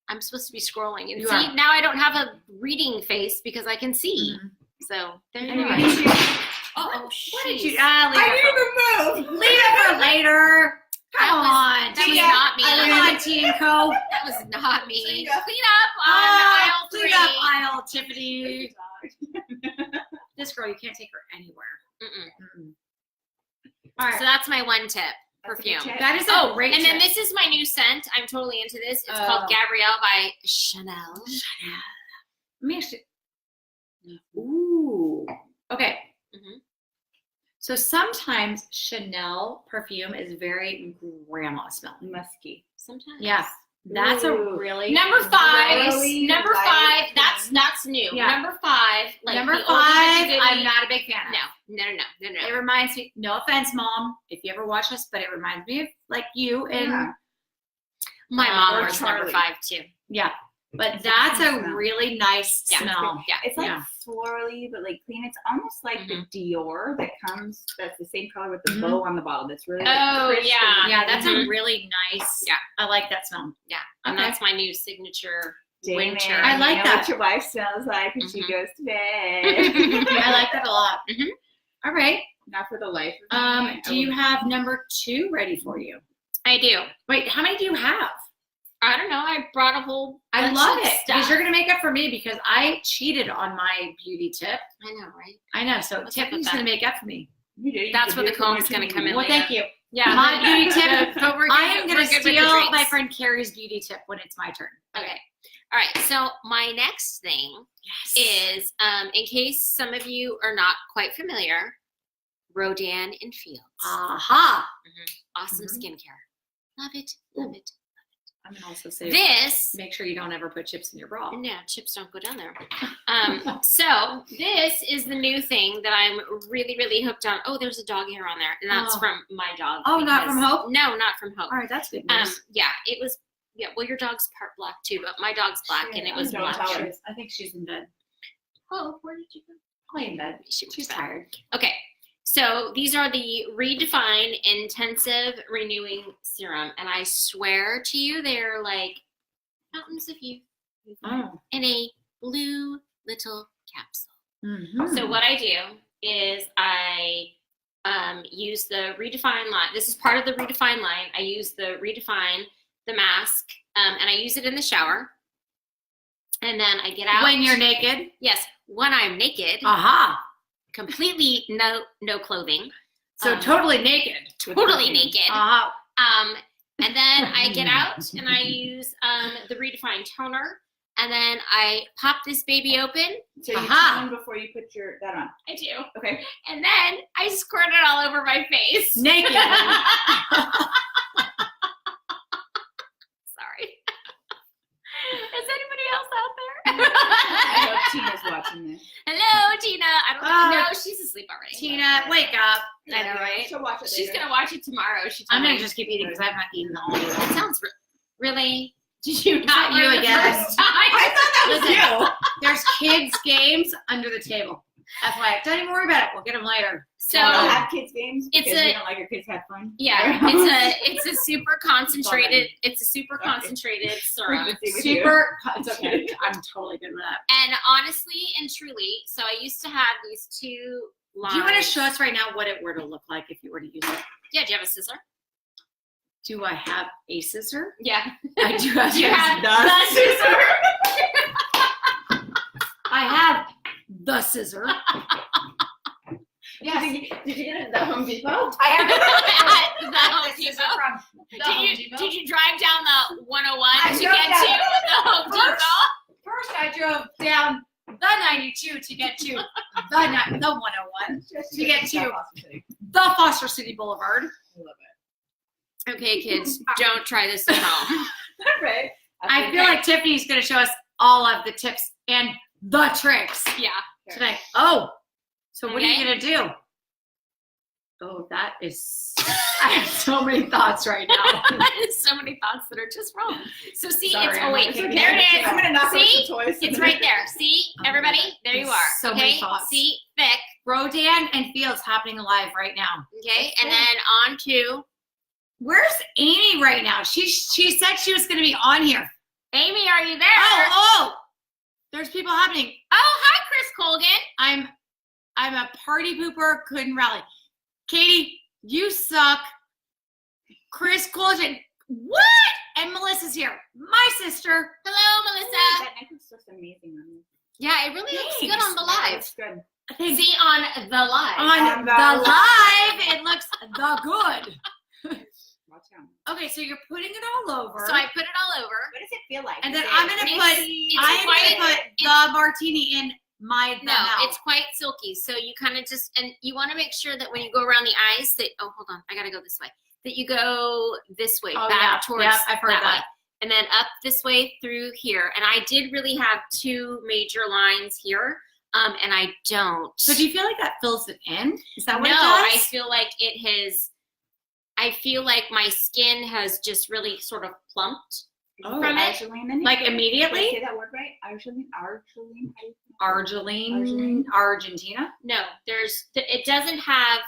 [SPEAKER 2] I'm supposed to be scrolling, and
[SPEAKER 1] You
[SPEAKER 2] see
[SPEAKER 1] are.
[SPEAKER 2] now I don't have a reading face because I can see.
[SPEAKER 1] Mhm.
[SPEAKER 2] So there you
[SPEAKER 1] Anyway.
[SPEAKER 2] go.
[SPEAKER 1] Oh,
[SPEAKER 2] Oh,
[SPEAKER 1] what did you?
[SPEAKER 2] jeez.
[SPEAKER 3] I need to move.
[SPEAKER 1] Leave it for later. Come on,
[SPEAKER 2] That was
[SPEAKER 1] Tia.
[SPEAKER 2] not me.
[SPEAKER 1] Come on, T and Co.
[SPEAKER 2] That was not me.
[SPEAKER 3] Clean
[SPEAKER 2] Clean
[SPEAKER 3] up.
[SPEAKER 2] up on aisle 3.
[SPEAKER 1] Clean up aisle, Tiffany. This girl, you can't take her anywhere.
[SPEAKER 2] Mm-mm.
[SPEAKER 1] All right.
[SPEAKER 2] So that's my one tip.
[SPEAKER 3] That's a good
[SPEAKER 2] Perfume.
[SPEAKER 3] tip.
[SPEAKER 1] That is a
[SPEAKER 2] Oh,
[SPEAKER 1] great
[SPEAKER 2] and then
[SPEAKER 1] tip.
[SPEAKER 2] this is my new scent. I'm totally into this. It's
[SPEAKER 1] Oh.
[SPEAKER 2] called Gabrielle by Chanel.
[SPEAKER 1] Let me actually. Ooh. Okay.
[SPEAKER 2] Mhm.
[SPEAKER 1] So sometimes Chanel perfume is very grandma smell.
[SPEAKER 3] Musky.
[SPEAKER 2] Sometimes.
[SPEAKER 1] Yeah. That's a
[SPEAKER 3] Ooh.
[SPEAKER 1] really
[SPEAKER 2] Number 5.
[SPEAKER 3] Really
[SPEAKER 2] Number
[SPEAKER 3] light
[SPEAKER 2] 5. That's new.
[SPEAKER 1] Yeah.
[SPEAKER 2] Number 5. Like
[SPEAKER 1] number
[SPEAKER 2] the
[SPEAKER 1] 5.
[SPEAKER 2] oldie-but-goodie.
[SPEAKER 1] I'm not a big fan of.
[SPEAKER 2] No.
[SPEAKER 1] It reminds me. No offense, Mom, if you ever watch this, but it reminds me of like you and
[SPEAKER 3] Yeah.
[SPEAKER 2] My mom
[SPEAKER 3] or
[SPEAKER 2] wears number
[SPEAKER 3] Charlie.
[SPEAKER 2] 5 too.
[SPEAKER 1] yeah. But
[SPEAKER 3] It's a
[SPEAKER 1] that's
[SPEAKER 3] nice
[SPEAKER 1] a
[SPEAKER 3] smell.
[SPEAKER 1] really nice
[SPEAKER 2] Yeah.
[SPEAKER 1] smell.
[SPEAKER 2] Yeah.
[SPEAKER 3] It's like
[SPEAKER 1] Yeah.
[SPEAKER 3] florally, but like clean. It's almost like the Dior that comes. That's the same color with the
[SPEAKER 1] Mhm.
[SPEAKER 3] bow on the bottle. That's really.
[SPEAKER 2] Oh,
[SPEAKER 3] like, crisp
[SPEAKER 2] yeah.
[SPEAKER 3] and-
[SPEAKER 1] Yeah, that's a
[SPEAKER 2] Mhm.
[SPEAKER 1] really nice.
[SPEAKER 2] Yeah.
[SPEAKER 1] I like that smell.
[SPEAKER 2] Yeah. And
[SPEAKER 1] Okay.
[SPEAKER 2] that's my new signature
[SPEAKER 3] Damn
[SPEAKER 2] winter.
[SPEAKER 3] it,
[SPEAKER 1] I
[SPEAKER 3] you
[SPEAKER 1] like
[SPEAKER 3] know
[SPEAKER 1] that.
[SPEAKER 3] what your wife smells like when she
[SPEAKER 2] Mhm.
[SPEAKER 3] goes to bed.
[SPEAKER 1] I like that a lot.
[SPEAKER 2] Mhm.
[SPEAKER 1] All right.
[SPEAKER 3] Not for the life of me.
[SPEAKER 1] Do you have number 2 ready for you?
[SPEAKER 2] I do.
[SPEAKER 1] Wait, how many do you have?
[SPEAKER 2] I don't know. I brought a whole
[SPEAKER 1] I
[SPEAKER 2] bunch
[SPEAKER 1] love
[SPEAKER 2] of
[SPEAKER 1] it
[SPEAKER 2] stuff.
[SPEAKER 1] because you're gonna make up for me because I cheated on my beauty tip.
[SPEAKER 2] I know, right?
[SPEAKER 1] I know, so
[SPEAKER 2] What's up
[SPEAKER 1] Tiffany's
[SPEAKER 2] with
[SPEAKER 1] gonna
[SPEAKER 2] that?
[SPEAKER 1] make up for me.
[SPEAKER 3] You did.
[SPEAKER 2] That's
[SPEAKER 3] You
[SPEAKER 2] where
[SPEAKER 3] did
[SPEAKER 2] the comb's gonna come in
[SPEAKER 1] Well,
[SPEAKER 2] later.
[SPEAKER 1] thank you.
[SPEAKER 2] Yeah.
[SPEAKER 1] My beauty tip.
[SPEAKER 2] But we're
[SPEAKER 1] I am
[SPEAKER 2] we're
[SPEAKER 1] gonna
[SPEAKER 2] good with the
[SPEAKER 1] steal my
[SPEAKER 2] drinks.
[SPEAKER 1] friend Carrie's beauty tip when it's my turn.
[SPEAKER 2] Okay. All right. So my next thing is, in case some of you are not quite familiar, Rodan and Fields.
[SPEAKER 1] Aha.
[SPEAKER 2] Awesome
[SPEAKER 1] Mhm.
[SPEAKER 2] skincare. Love it. Love it.
[SPEAKER 1] I'm gonna also say
[SPEAKER 2] This.
[SPEAKER 1] make sure you don't ever put chips in your bra.
[SPEAKER 2] No, chips don't go down there. So this is the new thing that I'm really, really hooked on. Oh, there's a dog hair on there, and that's
[SPEAKER 1] Oh.
[SPEAKER 2] from my dog.
[SPEAKER 1] Oh, not
[SPEAKER 2] because-
[SPEAKER 1] from Hope?
[SPEAKER 2] No, not from Hope.
[SPEAKER 1] All right, that's good news.
[SPEAKER 2] Yeah, it was. Yeah, well, your dog's part black too, but my dog's black, and it was
[SPEAKER 3] don't
[SPEAKER 2] black.
[SPEAKER 3] tell her.
[SPEAKER 2] hair.
[SPEAKER 1] I think she's in bed.
[SPEAKER 2] Oh, where did you go?
[SPEAKER 1] Probably in bed.
[SPEAKER 2] She's
[SPEAKER 1] She's
[SPEAKER 2] bed.
[SPEAKER 1] tired.
[SPEAKER 2] Okay, so these are the Redefine Intensive Renewing Serum, and I swear to you, they're like fountains of youth
[SPEAKER 1] Oh.
[SPEAKER 2] in a blue little capsule.
[SPEAKER 1] Mm-hmm.
[SPEAKER 2] So what I do is I use the Redefine line. This is part of the Redefine line. I use the Redefine, the mask, and I use it in the shower. And then I get out.
[SPEAKER 1] When you're naked.
[SPEAKER 2] Yes, when I'm naked,
[SPEAKER 1] Aha.
[SPEAKER 2] completely no clothing.
[SPEAKER 1] So totally naked.
[SPEAKER 2] Totally naked.
[SPEAKER 1] Aha.
[SPEAKER 2] And then I get out and I use the Redefine toner. And then I pop this baby open.
[SPEAKER 3] So you
[SPEAKER 1] Aha.
[SPEAKER 3] tone before you put that on.
[SPEAKER 2] I do.
[SPEAKER 3] Okay.
[SPEAKER 2] And then I squirt it all over my face.
[SPEAKER 1] Naked.
[SPEAKER 2] Sorry. Is anybody else out
[SPEAKER 3] I
[SPEAKER 2] there?
[SPEAKER 3] hope Tina's watching this.
[SPEAKER 2] Hello, Tina. I don't
[SPEAKER 1] Oh.
[SPEAKER 2] know. She's asleep already.
[SPEAKER 1] Tina, wake up.
[SPEAKER 2] I know, right?
[SPEAKER 3] She'll watch it
[SPEAKER 2] She's
[SPEAKER 3] later.
[SPEAKER 2] gonna watch it tomorrow. She told
[SPEAKER 1] I'm
[SPEAKER 2] me.
[SPEAKER 1] gonna just keep eating because I've not eaten all day.
[SPEAKER 2] That sounds really. Did you not
[SPEAKER 1] that you
[SPEAKER 2] learn the
[SPEAKER 1] again?
[SPEAKER 2] first time?
[SPEAKER 3] I thought that was
[SPEAKER 1] Listen.
[SPEAKER 3] you.
[SPEAKER 1] There's kids' games under the table. That's why. Don't even worry about it. We'll get them later.
[SPEAKER 2] So
[SPEAKER 3] You don't have kids games
[SPEAKER 2] It's
[SPEAKER 3] because
[SPEAKER 2] a-
[SPEAKER 3] you don't like your kids have fun.
[SPEAKER 2] yeah, it's a super concentrated. It's a super concentrated serum.
[SPEAKER 3] Frequency with you.
[SPEAKER 1] Super. It's okay. I'm totally good with that.
[SPEAKER 2] And honestly and truly, so I used to have these two lines.
[SPEAKER 1] Do you want to show us right now what it were to look like if you were to use it?
[SPEAKER 2] Yeah, do you have a scissor?
[SPEAKER 1] Do I have a scissor?
[SPEAKER 2] Yeah.
[SPEAKER 1] I do have,
[SPEAKER 2] Do you have
[SPEAKER 1] the
[SPEAKER 2] scissor?
[SPEAKER 1] I have the scissor.
[SPEAKER 3] Yes. Did you get it at the Home Depot?
[SPEAKER 2] I have the
[SPEAKER 1] The
[SPEAKER 2] Home
[SPEAKER 1] scissor
[SPEAKER 2] Depot.
[SPEAKER 1] from the Home Depot.
[SPEAKER 2] Did you drive down the 101
[SPEAKER 3] I
[SPEAKER 2] to
[SPEAKER 3] drove
[SPEAKER 2] get
[SPEAKER 3] down
[SPEAKER 2] to the Home Depot?
[SPEAKER 1] First, I drove down the 92 to get to the 101 to get to the Foster City Boulevard.
[SPEAKER 3] I love
[SPEAKER 2] Okay, kids, don't try this at home.
[SPEAKER 3] it. All right.
[SPEAKER 1] I feel like Tiffany's going to show us all of the tips and the tricks
[SPEAKER 2] Yeah.
[SPEAKER 1] today. Oh, so what are you
[SPEAKER 2] Okay.
[SPEAKER 1] going to do? Oh, that is, I have so many thoughts right now.
[SPEAKER 2] So many thoughts that are just wrong. So see,
[SPEAKER 1] Sorry,
[SPEAKER 2] it's,
[SPEAKER 1] I'm
[SPEAKER 2] oh wait,
[SPEAKER 1] not
[SPEAKER 2] there
[SPEAKER 1] taking
[SPEAKER 2] it
[SPEAKER 1] it.
[SPEAKER 2] is.
[SPEAKER 3] I'm gonna knock over
[SPEAKER 2] See?
[SPEAKER 3] some toys.
[SPEAKER 2] It's right there. See,
[SPEAKER 1] Oh my
[SPEAKER 2] everybody?
[SPEAKER 1] God.
[SPEAKER 2] There you
[SPEAKER 1] There's
[SPEAKER 2] are.
[SPEAKER 1] so
[SPEAKER 2] okay?
[SPEAKER 1] many thoughts.
[SPEAKER 2] See, thick.
[SPEAKER 1] Rodan and Fields happening live right now.
[SPEAKER 2] Okay, and then on to
[SPEAKER 1] Where's Amy right now? She said she was going to be on here.
[SPEAKER 2] Amy. Are you there?
[SPEAKER 1] Oh, there's people happening.
[SPEAKER 2] Oh, hi, Chris Colgan.
[SPEAKER 1] I'm a party pooper, couldn't rally. Katie, you suck. Chris Colgan, what? And Melissa's here, my sister.
[SPEAKER 2] Hello, Melissa.
[SPEAKER 3] That necklace looks amazing on you.
[SPEAKER 2] Yeah, it really looks good
[SPEAKER 1] Thanks.
[SPEAKER 2] on the
[SPEAKER 3] Yeah,
[SPEAKER 2] live.
[SPEAKER 3] looks good.
[SPEAKER 1] Thanks.
[SPEAKER 2] See, on the live.
[SPEAKER 1] On
[SPEAKER 3] the
[SPEAKER 1] the live, it looks the good.
[SPEAKER 3] Watch out.
[SPEAKER 1] Okay, so you're putting it all over.
[SPEAKER 2] So I put it all over.
[SPEAKER 3] What does it feel like?
[SPEAKER 1] and then
[SPEAKER 3] Is
[SPEAKER 1] I'm
[SPEAKER 3] it
[SPEAKER 1] gonna
[SPEAKER 3] greasy?
[SPEAKER 1] put
[SPEAKER 2] It's quite-
[SPEAKER 1] the martini in my
[SPEAKER 2] No,
[SPEAKER 1] mouth.
[SPEAKER 2] it's quite silky. So you kind of just, and you want to make sure that when you go around the eyes that, oh, hold on, I got to go this way. That you go this way,
[SPEAKER 1] Oh,
[SPEAKER 2] back
[SPEAKER 1] yeah.
[SPEAKER 2] towards
[SPEAKER 1] Yep, I've heard that.
[SPEAKER 2] way. And then up this way through here. And I did really have two major lines here. And I don't.
[SPEAKER 1] So do you feel like that fills it in? Is that what
[SPEAKER 2] No,
[SPEAKER 1] it does?
[SPEAKER 2] I feel like it has, I feel like my skin has just really sort of plumped.
[SPEAKER 1] Oh,
[SPEAKER 2] from it.
[SPEAKER 3] Arginine in it?
[SPEAKER 1] like
[SPEAKER 3] Did I
[SPEAKER 1] immediately?
[SPEAKER 3] say that word right? Arginine?
[SPEAKER 1] Argeline, Argentina.
[SPEAKER 2] No, it doesn't have,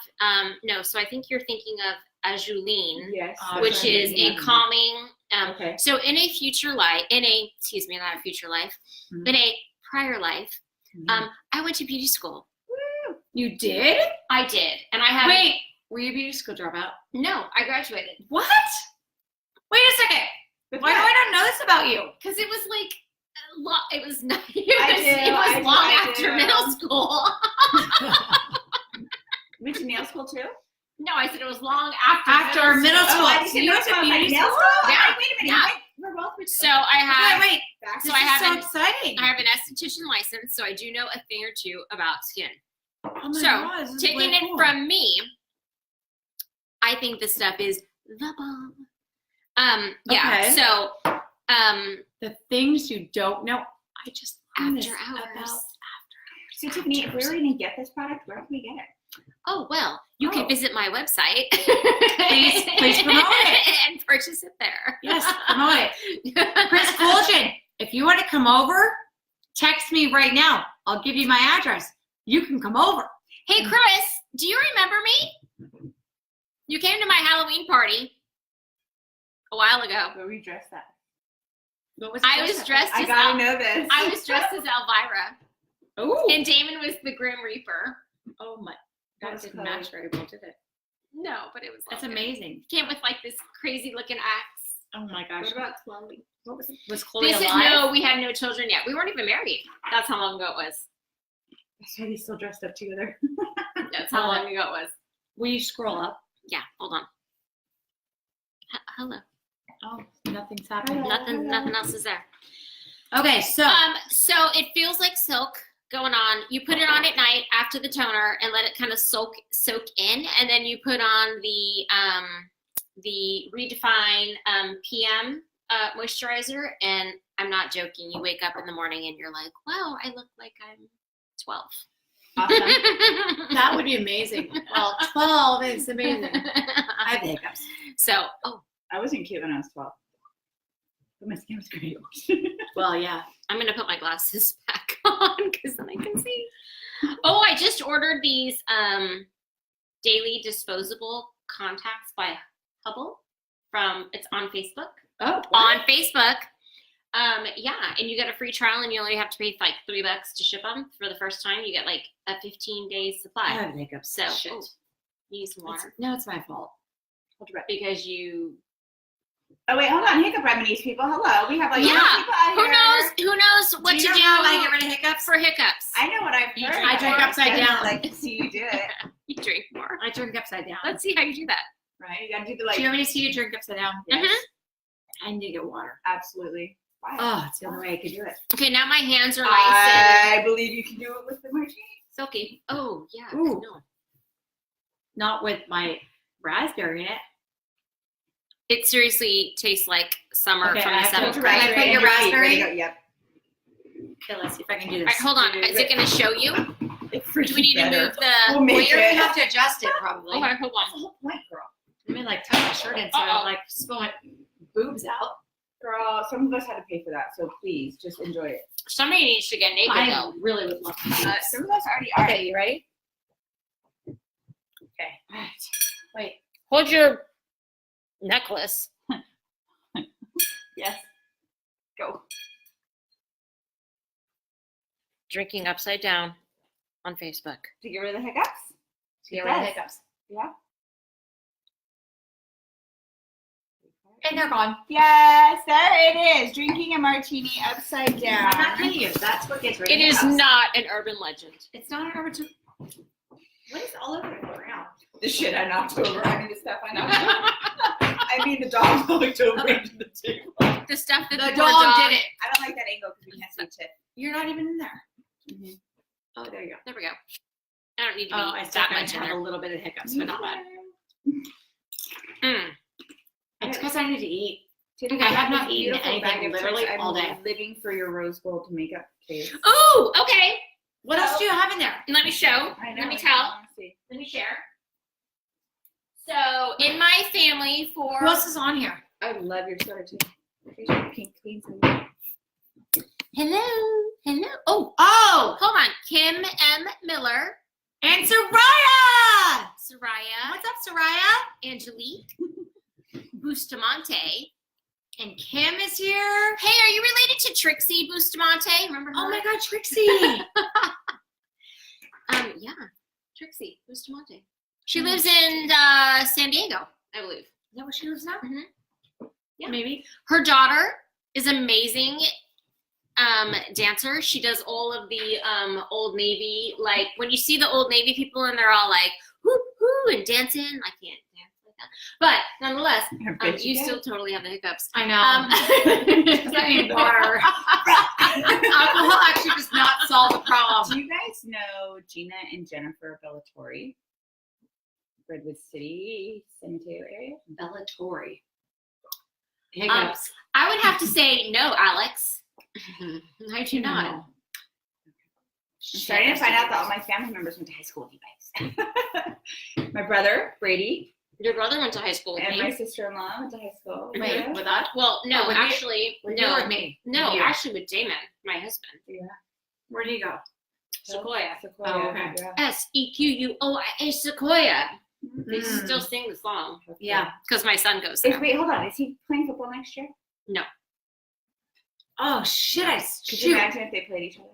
[SPEAKER 2] no, so I think you're thinking of Ajuline,
[SPEAKER 3] Yes.
[SPEAKER 2] which is a calming,
[SPEAKER 3] Okay.
[SPEAKER 2] so in a future life, excuse me, not a future life,
[SPEAKER 1] Mhm.
[SPEAKER 2] in a prior life, I went to beauty school.
[SPEAKER 1] You did?
[SPEAKER 2] I did, and I had,
[SPEAKER 1] Wait, were you a beauty school dropout?
[SPEAKER 2] no, I graduated.
[SPEAKER 1] What? Wait a second. Why do I not know this about you?
[SPEAKER 2] Because it was like, it was not,
[SPEAKER 3] I
[SPEAKER 2] it was
[SPEAKER 3] do,
[SPEAKER 2] long
[SPEAKER 3] I
[SPEAKER 2] after
[SPEAKER 3] do.
[SPEAKER 2] middle school.
[SPEAKER 3] Went to nail school too?
[SPEAKER 2] No, I said it was long after
[SPEAKER 1] After middle
[SPEAKER 2] school.
[SPEAKER 1] school.
[SPEAKER 3] I
[SPEAKER 1] So
[SPEAKER 3] didn't
[SPEAKER 1] you
[SPEAKER 3] know
[SPEAKER 1] went to
[SPEAKER 3] I was like,
[SPEAKER 1] beauty
[SPEAKER 3] nail
[SPEAKER 1] school?
[SPEAKER 3] school?
[SPEAKER 2] Yeah.
[SPEAKER 3] I'm like, wait a minute.
[SPEAKER 2] Yeah.
[SPEAKER 3] We're both with
[SPEAKER 2] So I have,
[SPEAKER 1] Wait,
[SPEAKER 3] back.
[SPEAKER 2] so
[SPEAKER 1] this
[SPEAKER 2] I
[SPEAKER 1] is
[SPEAKER 2] have
[SPEAKER 1] so
[SPEAKER 2] an-
[SPEAKER 1] exciting.
[SPEAKER 2] I have an esthetician license, so I do know a thing or two about skin.
[SPEAKER 1] Oh my
[SPEAKER 2] So,
[SPEAKER 1] God, this is
[SPEAKER 2] taking
[SPEAKER 1] way
[SPEAKER 2] it
[SPEAKER 1] cool.
[SPEAKER 2] from me, I think this stuff is the bomb. Yeah.
[SPEAKER 1] Okay.
[SPEAKER 2] So,
[SPEAKER 1] the things you don't know. I just learned
[SPEAKER 2] after
[SPEAKER 1] this
[SPEAKER 2] hours.
[SPEAKER 1] about-
[SPEAKER 3] So Tiffany, if we were going to get this product, where can we get it?
[SPEAKER 2] Oh well, you
[SPEAKER 1] Oh.
[SPEAKER 2] can visit my website.
[SPEAKER 1] Please promote it.
[SPEAKER 2] and purchase it there.
[SPEAKER 1] Yes, promote it. Chris Colgan, if you want to come over, text me right now. I'll give you my address. You can come over.
[SPEAKER 2] Hey Chris, do you remember me? You came to my Halloween party a while ago.
[SPEAKER 3] Where we dress that?
[SPEAKER 1] What was
[SPEAKER 2] I was dressed
[SPEAKER 3] I
[SPEAKER 2] as
[SPEAKER 3] gotta know this.
[SPEAKER 2] I was dressed as Elvira,
[SPEAKER 1] Oh,
[SPEAKER 2] and Damon was the Grim Reaper.
[SPEAKER 1] oh my!
[SPEAKER 3] What
[SPEAKER 1] That
[SPEAKER 3] was
[SPEAKER 1] didn't
[SPEAKER 3] Chloe?
[SPEAKER 1] match very well, did it?
[SPEAKER 2] No, but it was.
[SPEAKER 1] That's
[SPEAKER 2] lovely.
[SPEAKER 1] amazing.
[SPEAKER 2] Came with like this crazy looking axe.
[SPEAKER 1] Oh my gosh!
[SPEAKER 3] What about Chloe?
[SPEAKER 1] What was Chloe
[SPEAKER 2] This is
[SPEAKER 1] alive?
[SPEAKER 2] no, we had no children yet. We weren't even married. That's how long ago it was.
[SPEAKER 3] That's why they still dressed up together.
[SPEAKER 2] That's how long ago it was.
[SPEAKER 1] Will you scroll up?
[SPEAKER 2] Yeah, hold on. Hello.
[SPEAKER 1] Oh, nothing's happening.
[SPEAKER 2] Nothing else is there.
[SPEAKER 1] Okay, so
[SPEAKER 2] So it feels like silk going on. You put it on at night after the toner and let it kind of soak in, and then you put on the Redefine PM moisturizer. And I'm not joking. You wake up in the morning and you're like, wow, I look like I'm 12.
[SPEAKER 3] Awesome.
[SPEAKER 1] that would be amazing. Well, 12 is amazing. I have the hiccups.
[SPEAKER 2] So,
[SPEAKER 3] I wasn't cute when I was 12. But my skin was great.
[SPEAKER 1] Well, yeah.
[SPEAKER 2] I'm going to put my glasses back on because then I can see. Oh, I just ordered these daily disposable contacts by Hubble it's on Facebook.
[SPEAKER 1] Oh,
[SPEAKER 2] On Facebook. Yeah, and you get a free trial, and you only have to pay like $3 to ship them for the first time. You get like a 15-day
[SPEAKER 1] I
[SPEAKER 2] supply.
[SPEAKER 1] have hiccups.
[SPEAKER 2] So
[SPEAKER 1] Shit.
[SPEAKER 2] you need some water
[SPEAKER 1] No, it's my fault.
[SPEAKER 2] because you.
[SPEAKER 3] Oh wait, hold on. Hiccup remedies, people. Hello, we have like
[SPEAKER 2] Yeah.
[SPEAKER 3] people out
[SPEAKER 2] Who
[SPEAKER 3] here.
[SPEAKER 2] knows? Who knows what
[SPEAKER 1] do
[SPEAKER 2] to
[SPEAKER 1] you
[SPEAKER 2] do
[SPEAKER 1] know how I get rid of hiccups?
[SPEAKER 2] for hiccups?
[SPEAKER 3] I know what I've
[SPEAKER 2] You
[SPEAKER 3] heard.
[SPEAKER 2] drink
[SPEAKER 1] I drink
[SPEAKER 2] more?
[SPEAKER 1] upside down.
[SPEAKER 3] I like to see you do it.
[SPEAKER 2] You drink more.
[SPEAKER 1] I drink upside down.
[SPEAKER 2] Let's see how you do that.
[SPEAKER 3] Right? You gotta do the like.
[SPEAKER 1] Do you want me to see you drink upside down?
[SPEAKER 3] Yes,
[SPEAKER 2] Mhm.
[SPEAKER 1] I need to get water.
[SPEAKER 3] absolutely. Wow.
[SPEAKER 1] Oh, it's the only way I could do it.
[SPEAKER 2] Okay, now my hands are nice
[SPEAKER 3] I believe you can do it with the martini.
[SPEAKER 2] and silky. Oh yeah.
[SPEAKER 1] Ooh.
[SPEAKER 2] No.
[SPEAKER 1] Not with my raspberry in it.
[SPEAKER 2] It seriously tastes like summer
[SPEAKER 1] Okay,
[SPEAKER 2] from
[SPEAKER 1] I
[SPEAKER 2] the
[SPEAKER 1] have to
[SPEAKER 2] seventh
[SPEAKER 1] put
[SPEAKER 2] grade.
[SPEAKER 1] I put your raspberry?
[SPEAKER 3] Yep.
[SPEAKER 1] Okay, let's see if I can do this.
[SPEAKER 2] All right, hold on. Is it going to show you? Do we need to move the?
[SPEAKER 3] We'll
[SPEAKER 1] Well,
[SPEAKER 3] make
[SPEAKER 1] you're gonna
[SPEAKER 3] it.
[SPEAKER 1] have to adjust it probably.
[SPEAKER 2] Okay, hold
[SPEAKER 3] That's
[SPEAKER 2] on.
[SPEAKER 3] the whole point, girl.
[SPEAKER 1] Let me like tuck my shirt in so I
[SPEAKER 2] Uh-oh.
[SPEAKER 1] don't like spill my boobs out.
[SPEAKER 3] Girl, some of us had to pay for that, so please just enjoy it.
[SPEAKER 2] Somebody needs to get naked
[SPEAKER 1] I
[SPEAKER 2] though.
[SPEAKER 1] really would love to.
[SPEAKER 3] Some of us already are.
[SPEAKER 1] Okay, you ready? Okay. All right. Wait.
[SPEAKER 2] Hold your necklace.
[SPEAKER 3] Yes. Go.
[SPEAKER 2] Drinking upside down on Facebook.
[SPEAKER 3] To get rid of the hiccups?
[SPEAKER 1] To get rid of
[SPEAKER 3] Yes.
[SPEAKER 1] hiccups.
[SPEAKER 3] Yeah.
[SPEAKER 1] And they're gone.
[SPEAKER 3] Yes, there it is. Drinking a martini upside down.
[SPEAKER 1] I'm not kidding you. That's what gets rid of
[SPEAKER 2] It is
[SPEAKER 1] hiccups.
[SPEAKER 2] not an urban legend.
[SPEAKER 1] It's not an origin. What is all over the ground?
[SPEAKER 3] The shit I knocked over. I mean, the stuff I knocked over. I mean, the dog knocked over into the table.
[SPEAKER 2] The stuff that
[SPEAKER 1] The
[SPEAKER 2] the
[SPEAKER 1] dog did it.
[SPEAKER 3] I don't like that angle because we can't see tip.
[SPEAKER 1] You're not even in there. Oh, there you go.
[SPEAKER 2] There we go. I don't need to be
[SPEAKER 1] Oh, I still
[SPEAKER 2] that much in
[SPEAKER 1] have
[SPEAKER 2] there.
[SPEAKER 1] a little bit of hiccups, but not bad.
[SPEAKER 2] Mm.
[SPEAKER 1] It's because I need to eat.
[SPEAKER 3] Tiffany,
[SPEAKER 1] I have
[SPEAKER 3] this
[SPEAKER 1] not eaten
[SPEAKER 3] beautiful
[SPEAKER 1] anything
[SPEAKER 3] bag of
[SPEAKER 1] literally
[SPEAKER 3] chips.
[SPEAKER 1] all day.
[SPEAKER 3] I'm living for your rose gold makeup case.
[SPEAKER 2] Ooh, okay.
[SPEAKER 1] What else do you have in there?
[SPEAKER 2] Let me show.
[SPEAKER 3] I know.
[SPEAKER 2] Let me
[SPEAKER 3] I
[SPEAKER 2] tell.
[SPEAKER 3] wanna see.
[SPEAKER 2] Let me share. So in my family for
[SPEAKER 1] Who else is on here?
[SPEAKER 3] I love your sweater too. Here's your pink queens and
[SPEAKER 2] hello. Oh,
[SPEAKER 1] Oh,
[SPEAKER 2] hold on. Kim M. Miller,
[SPEAKER 1] and Soraya.
[SPEAKER 2] Soraya,
[SPEAKER 1] What's up, Soraya?
[SPEAKER 2] Angelique, Bustamante.
[SPEAKER 1] And Kim is here.
[SPEAKER 2] Hey, are you related to Trixie Bustamante? Remember her?
[SPEAKER 1] Oh my God, Trixie.
[SPEAKER 2] Yeah, Trixie Bustamante. She lives in San Diego, I believe.
[SPEAKER 1] Is that where she lives now?
[SPEAKER 2] Mhm.
[SPEAKER 1] Yeah, maybe.
[SPEAKER 2] Her daughter is amazing dancer. She does all of the Old Navy, like when you see the Old Navy people and they're all like whoo whoo and dancing. I can't dance like that, but nonetheless, you still totally have the hiccups.
[SPEAKER 1] I know. Because I need water. Alcohol actually does not solve the problem.
[SPEAKER 3] Do you guys know Gina and Jennifer Bellatori? Redwood City, San Mateo area?
[SPEAKER 1] Bellatori. Hiccups.
[SPEAKER 2] I would have to say no, Alex.
[SPEAKER 1] I do not.
[SPEAKER 3] I'm starting to find out that all my family members went to high school with you guys. My brother, Brady,
[SPEAKER 2] Your brother went to high school with
[SPEAKER 3] and
[SPEAKER 2] me.
[SPEAKER 3] my sister-in-law went to high school. with
[SPEAKER 1] Wait,
[SPEAKER 3] you.
[SPEAKER 1] with us?
[SPEAKER 2] Well, no,
[SPEAKER 1] Oh, with you?
[SPEAKER 2] actually,
[SPEAKER 1] With you
[SPEAKER 2] no,
[SPEAKER 1] or with me?
[SPEAKER 2] no,
[SPEAKER 1] With you.
[SPEAKER 2] actually with Damon, my husband.
[SPEAKER 3] Yeah.
[SPEAKER 1] Where do you go?
[SPEAKER 2] Sequoia.
[SPEAKER 3] Sequoia.
[SPEAKER 1] Oh, okay.
[SPEAKER 3] Yeah.
[SPEAKER 2] Sequoia. Sequoia. They
[SPEAKER 1] Mm.
[SPEAKER 2] still sing the song
[SPEAKER 1] Yeah.
[SPEAKER 2] because my son goes there.
[SPEAKER 3] Wait, hold on. Is he playing football next year?
[SPEAKER 1] Oh shit!
[SPEAKER 3] Could you imagine if they played each other?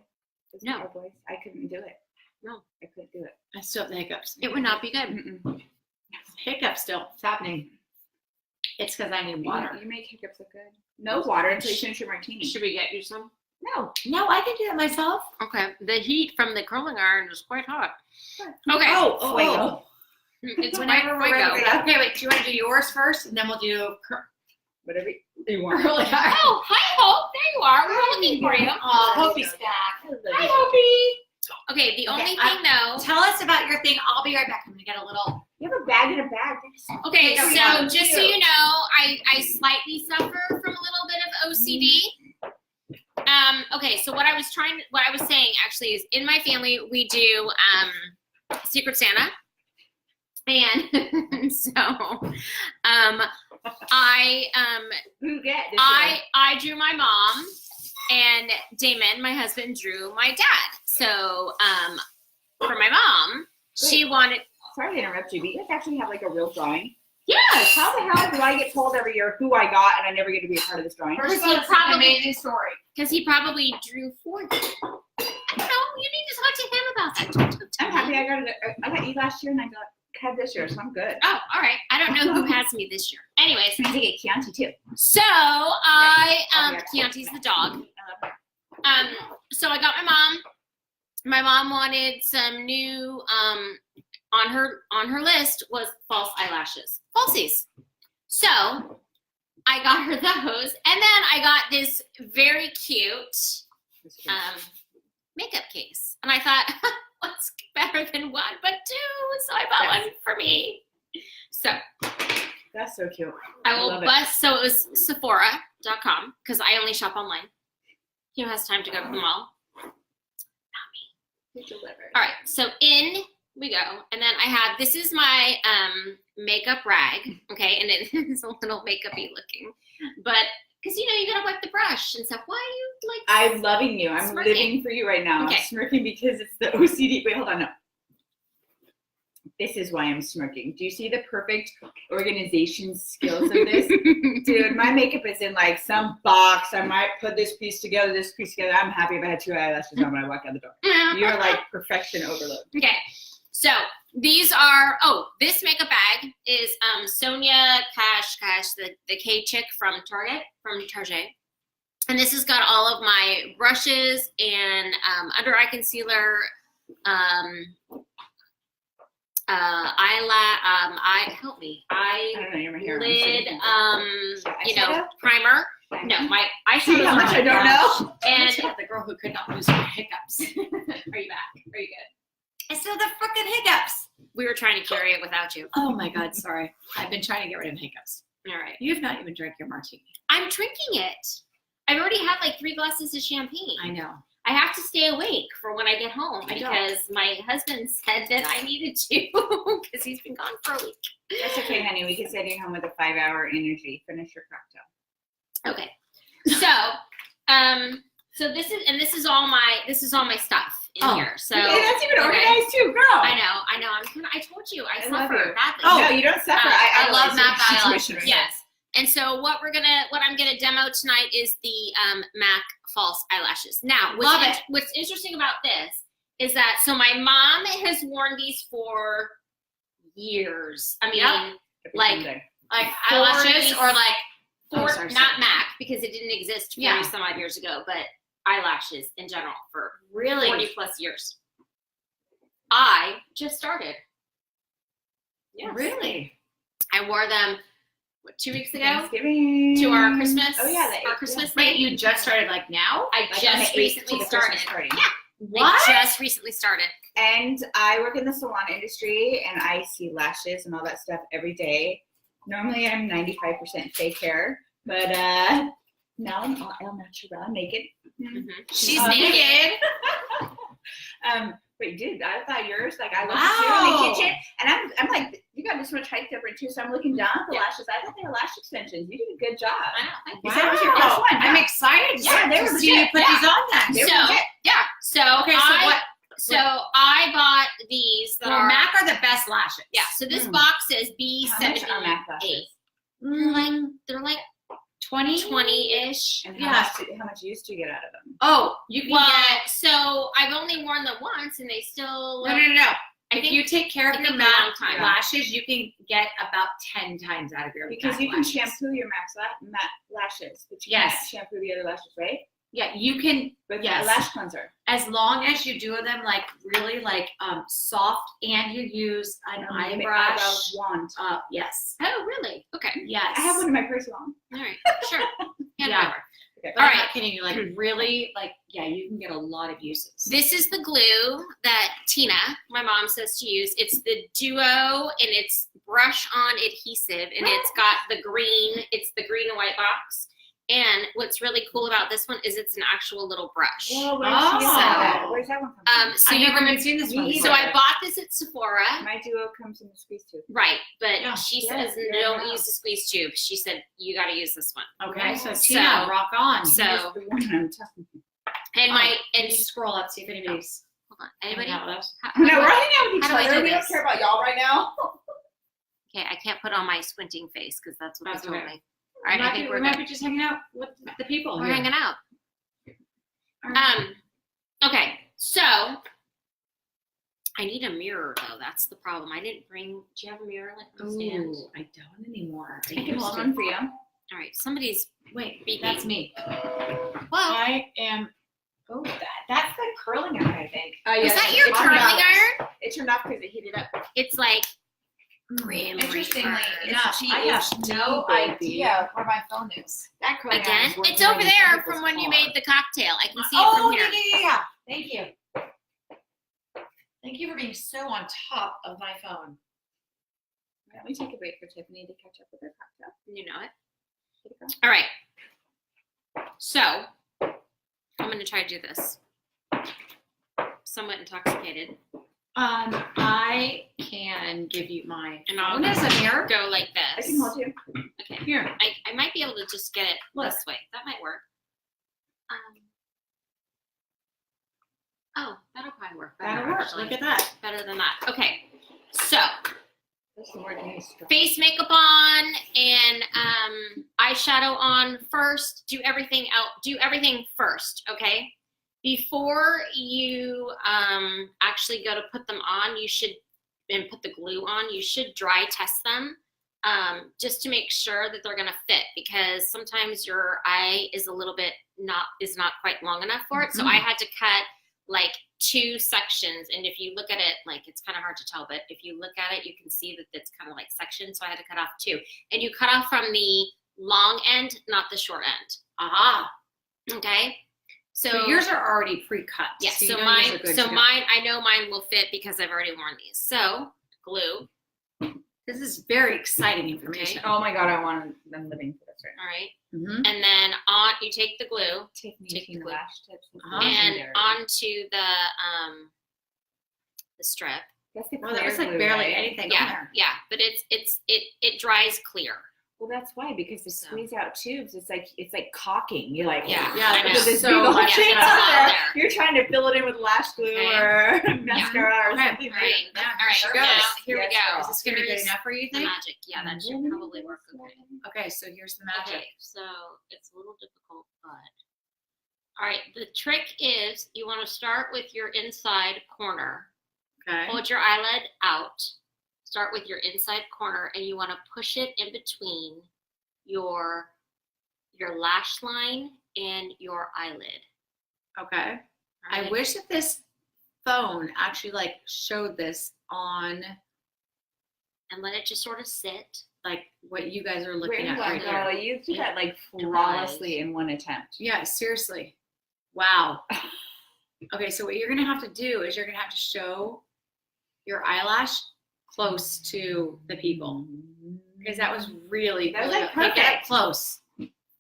[SPEAKER 3] Those
[SPEAKER 2] No.
[SPEAKER 3] Cowboys? I couldn't do it.
[SPEAKER 2] No.
[SPEAKER 3] I couldn't do it.
[SPEAKER 1] I still have the hiccups.
[SPEAKER 2] It would not be good.
[SPEAKER 3] Mm-mm.
[SPEAKER 1] Hiccups still. It's happening. It's because I need water.
[SPEAKER 3] You make hiccups look good. No water until you finish your martini.
[SPEAKER 2] Should we get you some?
[SPEAKER 3] No.
[SPEAKER 1] No, I can do that myself.
[SPEAKER 2] Okay. The heat from the curling iron is quite hot. Okay.
[SPEAKER 3] Fuego.
[SPEAKER 2] It's
[SPEAKER 1] Whenever
[SPEAKER 2] quite
[SPEAKER 1] we're
[SPEAKER 2] fuego.
[SPEAKER 1] ready. Okay, wait. Do you want to do yours first, and then we'll do
[SPEAKER 3] Whatever you want.
[SPEAKER 1] curly iron?
[SPEAKER 2] Oh, hi, Hope. There you are. We're looking for you.
[SPEAKER 1] Oh, Hope's back.
[SPEAKER 3] Hi,
[SPEAKER 1] Hope.
[SPEAKER 2] Okay, the only
[SPEAKER 1] Okay,
[SPEAKER 2] thing though.
[SPEAKER 1] Tell us about your thing. I'll be right back. I'm gonna get a little.
[SPEAKER 3] You have a bag in a bag.
[SPEAKER 2] Okay,
[SPEAKER 1] Yeah, we
[SPEAKER 2] so
[SPEAKER 1] have
[SPEAKER 2] just so you know, I slightly suffer from a little bit of OCD. Okay, so what I was saying actually is in my family we do Secret Santa. And so
[SPEAKER 3] Who get this?
[SPEAKER 2] I drew my mom and Damon, my husband, drew my dad. So for my mom, she wanted
[SPEAKER 3] Sorry to interrupt you, but you guys actually have like a real drawing
[SPEAKER 2] Yes.
[SPEAKER 3] How the hell do I get told every year who I got and I never get to be a part of this drawing?
[SPEAKER 4] First
[SPEAKER 2] he
[SPEAKER 4] of all, it's an
[SPEAKER 2] probably-
[SPEAKER 4] amazing story.
[SPEAKER 2] Because he probably drew for you. No, you need to talk to him about that. Don't
[SPEAKER 3] I'm
[SPEAKER 2] tell
[SPEAKER 3] happy
[SPEAKER 2] me.
[SPEAKER 3] I got you last year and I had this year, so I'm good.
[SPEAKER 2] Oh, all right. I don't know who has me this year. Anyways,
[SPEAKER 3] I need to get Chianti too.
[SPEAKER 2] so Chianti's the dog. So I got my mom. My mom wanted some new on her list was false eyelashes, falsies. So I got her those, and then I got this very cute makeup case, and I thought, what's better than one but two? So I bought one for me. So
[SPEAKER 3] That's so cute.
[SPEAKER 2] I will
[SPEAKER 3] love it.
[SPEAKER 2] bust. So it was Sephora.com because I only shop online. Who has time to go to the mall?
[SPEAKER 3] It's delivered.
[SPEAKER 2] All right, so in we go, and then I have, this is my makeup rag, okay, and it is a little makeupy looking, but because you gotta wipe the brush and stuff. Why are you like?
[SPEAKER 3] I'm loving you. I'm
[SPEAKER 2] smirking?
[SPEAKER 3] living for you right now.
[SPEAKER 2] Okay.
[SPEAKER 3] I'm smirking because it's the OCD. Wait, hold on. No. This is why I'm smirking. Do you see the perfect organization skills of this? Dude, my makeup is in like some box. I might put this piece together, this piece together. I'm happy if I had 2 eyelashes on when I walk out the door. You're like perfection overload.
[SPEAKER 2] Okay, so these are, this makeup bag is Sonia Cash, the K chick from Target. And this has got all of my brushes and under eye concealer, help me,
[SPEAKER 3] I don't know, you're my hero.
[SPEAKER 2] lid,
[SPEAKER 3] Eyeshadow?
[SPEAKER 2] primer. No, my
[SPEAKER 3] See
[SPEAKER 2] eyeshadow.
[SPEAKER 3] how much I don't know?
[SPEAKER 2] And
[SPEAKER 1] the girl who could not lose her hiccups.
[SPEAKER 2] are you back? Are you good?
[SPEAKER 1] I still have the frickin' hiccups.
[SPEAKER 2] We were trying to carry it without you.
[SPEAKER 1] Oh my God, sorry. I've been trying to get rid of hiccups.
[SPEAKER 2] All right.
[SPEAKER 1] You have not even drank your martini.
[SPEAKER 2] I'm drinking it. I've already had like 3 glasses of champagne.
[SPEAKER 1] I know.
[SPEAKER 2] I have to stay awake for when I get home
[SPEAKER 1] I don't.
[SPEAKER 2] because my husband said that I needed to because he's been gone for a week.
[SPEAKER 3] That's okay, honey. We can send you home with a 5-hour energy. Finish your cocktail.
[SPEAKER 2] Okay. So this is all my stuff in here. So
[SPEAKER 3] Okay, that's even
[SPEAKER 2] okay.
[SPEAKER 3] organized too, girl.
[SPEAKER 2] I know. I told you I
[SPEAKER 3] I love
[SPEAKER 2] suffer
[SPEAKER 3] you.
[SPEAKER 2] badly.
[SPEAKER 3] No, you don't suffer.
[SPEAKER 2] I love
[SPEAKER 3] idolize
[SPEAKER 2] MAC
[SPEAKER 3] your
[SPEAKER 2] eyelashes.
[SPEAKER 3] situation right
[SPEAKER 2] Yes. And so what I'm gonna demo tonight is the MAC false eyelashes. Now, what's interesting about this is that so my mom has worn these for years. I mean,
[SPEAKER 3] now.
[SPEAKER 2] like-
[SPEAKER 3] Someday.
[SPEAKER 1] Like eyelashes or like,
[SPEAKER 2] not MAC because it didn't exist 40
[SPEAKER 1] Yeah.
[SPEAKER 2] some odd years ago, but eyelashes in general for
[SPEAKER 1] really?
[SPEAKER 2] 40 plus years. I just started. Yes.
[SPEAKER 1] Really?
[SPEAKER 2] I wore them 2 weeks ago
[SPEAKER 3] Thanksgiving.
[SPEAKER 2] to our Christmas.
[SPEAKER 3] Oh yeah,
[SPEAKER 2] our Christmas
[SPEAKER 1] Wait,
[SPEAKER 2] thing.
[SPEAKER 1] you just started like now?
[SPEAKER 2] I
[SPEAKER 3] Like on
[SPEAKER 2] just
[SPEAKER 3] the 8th
[SPEAKER 2] recently
[SPEAKER 3] to the
[SPEAKER 2] started.
[SPEAKER 3] Christmas party.
[SPEAKER 2] Yeah,
[SPEAKER 1] What?
[SPEAKER 2] I just recently started.
[SPEAKER 3] And I work in the salon industry, and I see lashes and all that stuff every day. Normally, I'm 95% fake hair, but now I'm all el natural, naked.
[SPEAKER 1] She's
[SPEAKER 3] Um,
[SPEAKER 1] naked.
[SPEAKER 3] But dude, I thought yours, like I looked
[SPEAKER 1] Wow.
[SPEAKER 3] at you in the kitchen, and I'm like, you got this much height difference too, so I'm looking down at the
[SPEAKER 2] Yeah.
[SPEAKER 3] lashes. I thought they were lash extensions. You did a good job.
[SPEAKER 2] I know. Thank you.
[SPEAKER 3] You said it was your first one,
[SPEAKER 1] I'm
[SPEAKER 3] huh?
[SPEAKER 1] excited
[SPEAKER 3] Yeah, they
[SPEAKER 1] to
[SPEAKER 3] were
[SPEAKER 1] see you
[SPEAKER 3] legit.
[SPEAKER 1] put
[SPEAKER 3] Yeah.
[SPEAKER 1] these on then.
[SPEAKER 3] They were
[SPEAKER 2] So
[SPEAKER 3] legit.
[SPEAKER 2] yeah. So
[SPEAKER 1] Okay, so what?
[SPEAKER 2] So I bought these that
[SPEAKER 1] Well,
[SPEAKER 2] are
[SPEAKER 1] MAC are the best lashes.
[SPEAKER 2] yeah. So this
[SPEAKER 3] Mm.
[SPEAKER 2] box says
[SPEAKER 3] How much are MAC
[SPEAKER 2] B78.
[SPEAKER 3] lashes?
[SPEAKER 2] They're like
[SPEAKER 1] 20?
[SPEAKER 2] 20-ish.
[SPEAKER 3] And
[SPEAKER 1] Yeah.
[SPEAKER 3] how much use do you get out of them?
[SPEAKER 1] Oh, you can
[SPEAKER 2] Well,
[SPEAKER 1] get.
[SPEAKER 2] so I've only worn them once, and they still.
[SPEAKER 1] No.
[SPEAKER 2] I
[SPEAKER 1] If
[SPEAKER 2] think
[SPEAKER 1] you take care of
[SPEAKER 2] it
[SPEAKER 1] your
[SPEAKER 2] takes a long
[SPEAKER 1] MAC
[SPEAKER 2] time.
[SPEAKER 1] lashes, you can get about 10 times out of your
[SPEAKER 3] Because
[SPEAKER 1] MAC
[SPEAKER 3] you can
[SPEAKER 1] lashes.
[SPEAKER 3] shampoo your matte lashes, but you
[SPEAKER 1] Yes.
[SPEAKER 3] can't shampoo the other lashes, right?
[SPEAKER 1] Yeah, you can,
[SPEAKER 3] With
[SPEAKER 1] Yes.
[SPEAKER 3] a lash cleanser.
[SPEAKER 1] as long as you do them like really like soft and you use an eye brush.
[SPEAKER 3] wand.
[SPEAKER 1] Yes.
[SPEAKER 2] Oh, really? Okay.
[SPEAKER 1] Yes.
[SPEAKER 3] I have one in my purse along.
[SPEAKER 2] All right. Sure. Hand
[SPEAKER 1] Yeah.
[SPEAKER 2] it over.
[SPEAKER 3] Okay.
[SPEAKER 1] But I'm
[SPEAKER 2] All
[SPEAKER 1] not
[SPEAKER 2] right.
[SPEAKER 1] kidding you. Like really, like yeah, you can get a lot of uses.
[SPEAKER 2] This is the glue that Tina, my mom, says to use. It's the Duo, and it's brush-on adhesive, and it's got the green. It's the green and white box. And what's really cool about this one is it's an actual little brush.
[SPEAKER 3] Well,
[SPEAKER 1] Oh.
[SPEAKER 3] where's that one from?
[SPEAKER 2] So
[SPEAKER 1] I've
[SPEAKER 2] you
[SPEAKER 1] never
[SPEAKER 2] can-
[SPEAKER 1] even seen this one.
[SPEAKER 3] Me
[SPEAKER 1] before.
[SPEAKER 2] So I bought this at Sephora.
[SPEAKER 3] My Duo comes in the squeeze tube.
[SPEAKER 2] Right, but
[SPEAKER 1] Yeah.
[SPEAKER 2] she
[SPEAKER 3] Yeah,
[SPEAKER 2] says
[SPEAKER 3] yeah,
[SPEAKER 2] don't
[SPEAKER 3] yeah.
[SPEAKER 2] use the squeeze tube. She said you got to use this one.
[SPEAKER 1] Okay, so
[SPEAKER 2] So-
[SPEAKER 1] Tina, rock on.
[SPEAKER 2] So
[SPEAKER 3] Here's the one I'm talking about.
[SPEAKER 2] and
[SPEAKER 1] And you scroll up, see if anybody's
[SPEAKER 2] hold on, anybody?
[SPEAKER 1] hanging out with us.
[SPEAKER 2] How-
[SPEAKER 3] No, we're hanging out with each
[SPEAKER 2] How do I
[SPEAKER 3] other.
[SPEAKER 2] do
[SPEAKER 3] We don't
[SPEAKER 2] this?
[SPEAKER 3] care about y'all right now.
[SPEAKER 2] Okay, I can't put on my squinting face because that's what
[SPEAKER 1] That's
[SPEAKER 2] they told
[SPEAKER 1] okay.
[SPEAKER 2] me. All right, I think
[SPEAKER 1] we
[SPEAKER 2] we're
[SPEAKER 1] might
[SPEAKER 2] good.
[SPEAKER 1] be just hanging out with the people
[SPEAKER 2] We're
[SPEAKER 1] here.
[SPEAKER 2] hanging out.
[SPEAKER 1] All right.
[SPEAKER 2] Okay, so I need a mirror though. That's the problem. I didn't bring. Do you have a mirror like on the stand?
[SPEAKER 1] Ooh, I don't anymore.
[SPEAKER 3] I can hold one for you.
[SPEAKER 2] All right, somebody's
[SPEAKER 1] Wait,
[SPEAKER 2] beat
[SPEAKER 1] that's
[SPEAKER 2] me.
[SPEAKER 1] me.
[SPEAKER 2] Whoa,
[SPEAKER 1] I am. Oh, that's the curling iron, I think.
[SPEAKER 2] is that your
[SPEAKER 3] it turned
[SPEAKER 2] curling
[SPEAKER 3] off.
[SPEAKER 2] iron?
[SPEAKER 3] It turned off because it heated up.
[SPEAKER 2] It's like grim
[SPEAKER 1] Interestingly
[SPEAKER 2] reaper.
[SPEAKER 1] enough,
[SPEAKER 3] cheap.
[SPEAKER 1] I have
[SPEAKER 3] It's
[SPEAKER 1] no
[SPEAKER 3] cheap,
[SPEAKER 1] idea where my phone is.
[SPEAKER 3] That curling
[SPEAKER 2] Again,
[SPEAKER 3] iron is worth
[SPEAKER 2] it's over
[SPEAKER 3] more than
[SPEAKER 2] there
[SPEAKER 3] some
[SPEAKER 2] from
[SPEAKER 3] people's
[SPEAKER 2] when you
[SPEAKER 3] car.
[SPEAKER 2] made the cocktail. I can see it
[SPEAKER 1] Oh,
[SPEAKER 2] from here.
[SPEAKER 1] yeah. Thank you. Thank you for being so on top of my phone.
[SPEAKER 3] Why don't we take a break for Tiffany to catch up with her cocktail?
[SPEAKER 2] You know it.
[SPEAKER 3] Take it, girl.
[SPEAKER 2] All right. So I'm going to try to do this. Somewhat intoxicated.
[SPEAKER 1] I can give you my
[SPEAKER 2] And I'll
[SPEAKER 1] phone as a mirror.
[SPEAKER 2] go like
[SPEAKER 3] I
[SPEAKER 2] this.
[SPEAKER 3] can hold you.
[SPEAKER 2] Okay.
[SPEAKER 1] Here.
[SPEAKER 2] I might be able to just get it
[SPEAKER 1] Look.
[SPEAKER 2] this way. That might work. Oh, that'll probably work better.
[SPEAKER 1] That'll work.
[SPEAKER 2] Actually.
[SPEAKER 1] Look at that.
[SPEAKER 2] Better than that. Okay. So
[SPEAKER 3] That's the word you strong.
[SPEAKER 2] face makeup on and eyeshadow on first. Do everything first, okay? Before you actually go to put them on, and put the glue on, you should dry test them just to make sure that they're gonna fit, because sometimes your eye is a little bit not quite long enough for it. So I had to cut like 2 sections, and if you look at it, like, it's kind of hard to tell, but if you look at it, you can see that it's kind of like sections. So I had to cut off 2, and you cut off from the long end, not the short end.
[SPEAKER 1] Aha.
[SPEAKER 2] Okay.
[SPEAKER 1] So yours are already pre-cut.
[SPEAKER 2] Yes.
[SPEAKER 1] you
[SPEAKER 2] So
[SPEAKER 1] know yours
[SPEAKER 2] mine.
[SPEAKER 1] are good
[SPEAKER 2] So
[SPEAKER 1] to go.
[SPEAKER 2] mine. I know mine will fit because I've already worn these. So glue.
[SPEAKER 1] This is very exciting information.
[SPEAKER 3] Oh my god, I'm living for this right
[SPEAKER 2] All right.
[SPEAKER 1] Mm-hmm.
[SPEAKER 2] And then you take the glue
[SPEAKER 3] now. Tiffany,
[SPEAKER 2] Take the
[SPEAKER 3] Tina
[SPEAKER 2] glue.
[SPEAKER 3] Lash Tips. is
[SPEAKER 1] Uh-huh.
[SPEAKER 2] and
[SPEAKER 3] legendary.
[SPEAKER 2] onto the strip.
[SPEAKER 3] That's the
[SPEAKER 1] Well, that
[SPEAKER 3] clear
[SPEAKER 1] was like
[SPEAKER 3] glue,
[SPEAKER 1] barely
[SPEAKER 3] right?
[SPEAKER 1] anything on
[SPEAKER 2] Yeah,
[SPEAKER 1] there.
[SPEAKER 2] yeah. But it dries clear.
[SPEAKER 3] Well, that's why, because the
[SPEAKER 2] So.
[SPEAKER 3] squeeze out tubes, it's like caulking. You're like,
[SPEAKER 2] Yeah,
[SPEAKER 1] Yeah,
[SPEAKER 2] I know.
[SPEAKER 3] because there's
[SPEAKER 1] so
[SPEAKER 3] big old
[SPEAKER 1] much
[SPEAKER 3] thing
[SPEAKER 2] it's
[SPEAKER 3] out
[SPEAKER 2] a lot
[SPEAKER 3] there.
[SPEAKER 2] there.
[SPEAKER 3] You're trying to fill it in with lash glue
[SPEAKER 2] Okay.
[SPEAKER 3] or mascara or
[SPEAKER 1] Okay.
[SPEAKER 3] something.
[SPEAKER 2] Right.
[SPEAKER 1] Yeah,
[SPEAKER 2] All right.
[SPEAKER 1] sure
[SPEAKER 2] Now,
[SPEAKER 1] goes.
[SPEAKER 2] here we
[SPEAKER 3] Yes,
[SPEAKER 2] go.
[SPEAKER 3] girl.
[SPEAKER 1] Is this going to be good
[SPEAKER 2] Here's
[SPEAKER 1] enough for you,
[SPEAKER 2] the
[SPEAKER 1] think?
[SPEAKER 2] magic. Yeah, that should probably work okay.
[SPEAKER 1] Okay, so here's the magic.
[SPEAKER 2] Okay, so it's a little difficult, but all right. The trick is you want to start with your inside corner.
[SPEAKER 1] Okay.
[SPEAKER 2] Hold your eyelid out. Start with your inside corner, and you want to push it in between your lash line and your eyelid.
[SPEAKER 1] Okay.
[SPEAKER 2] All
[SPEAKER 1] I
[SPEAKER 2] right?
[SPEAKER 1] wish that this phone actually like showed this on
[SPEAKER 2] And let it just sort of sit.
[SPEAKER 1] like what you guys are looking
[SPEAKER 3] Very
[SPEAKER 1] at
[SPEAKER 3] well,
[SPEAKER 1] right
[SPEAKER 3] girl.
[SPEAKER 1] here.
[SPEAKER 3] You did
[SPEAKER 2] It
[SPEAKER 3] that like flawlessly in one attempt.
[SPEAKER 1] Yeah, seriously. Wow. Okay, so what you're gonna have to do is you're gonna have to show your eyelash close to the people, because that was really
[SPEAKER 3] That was,
[SPEAKER 1] really
[SPEAKER 3] like,
[SPEAKER 1] good. Get it
[SPEAKER 3] perfect.
[SPEAKER 1] close.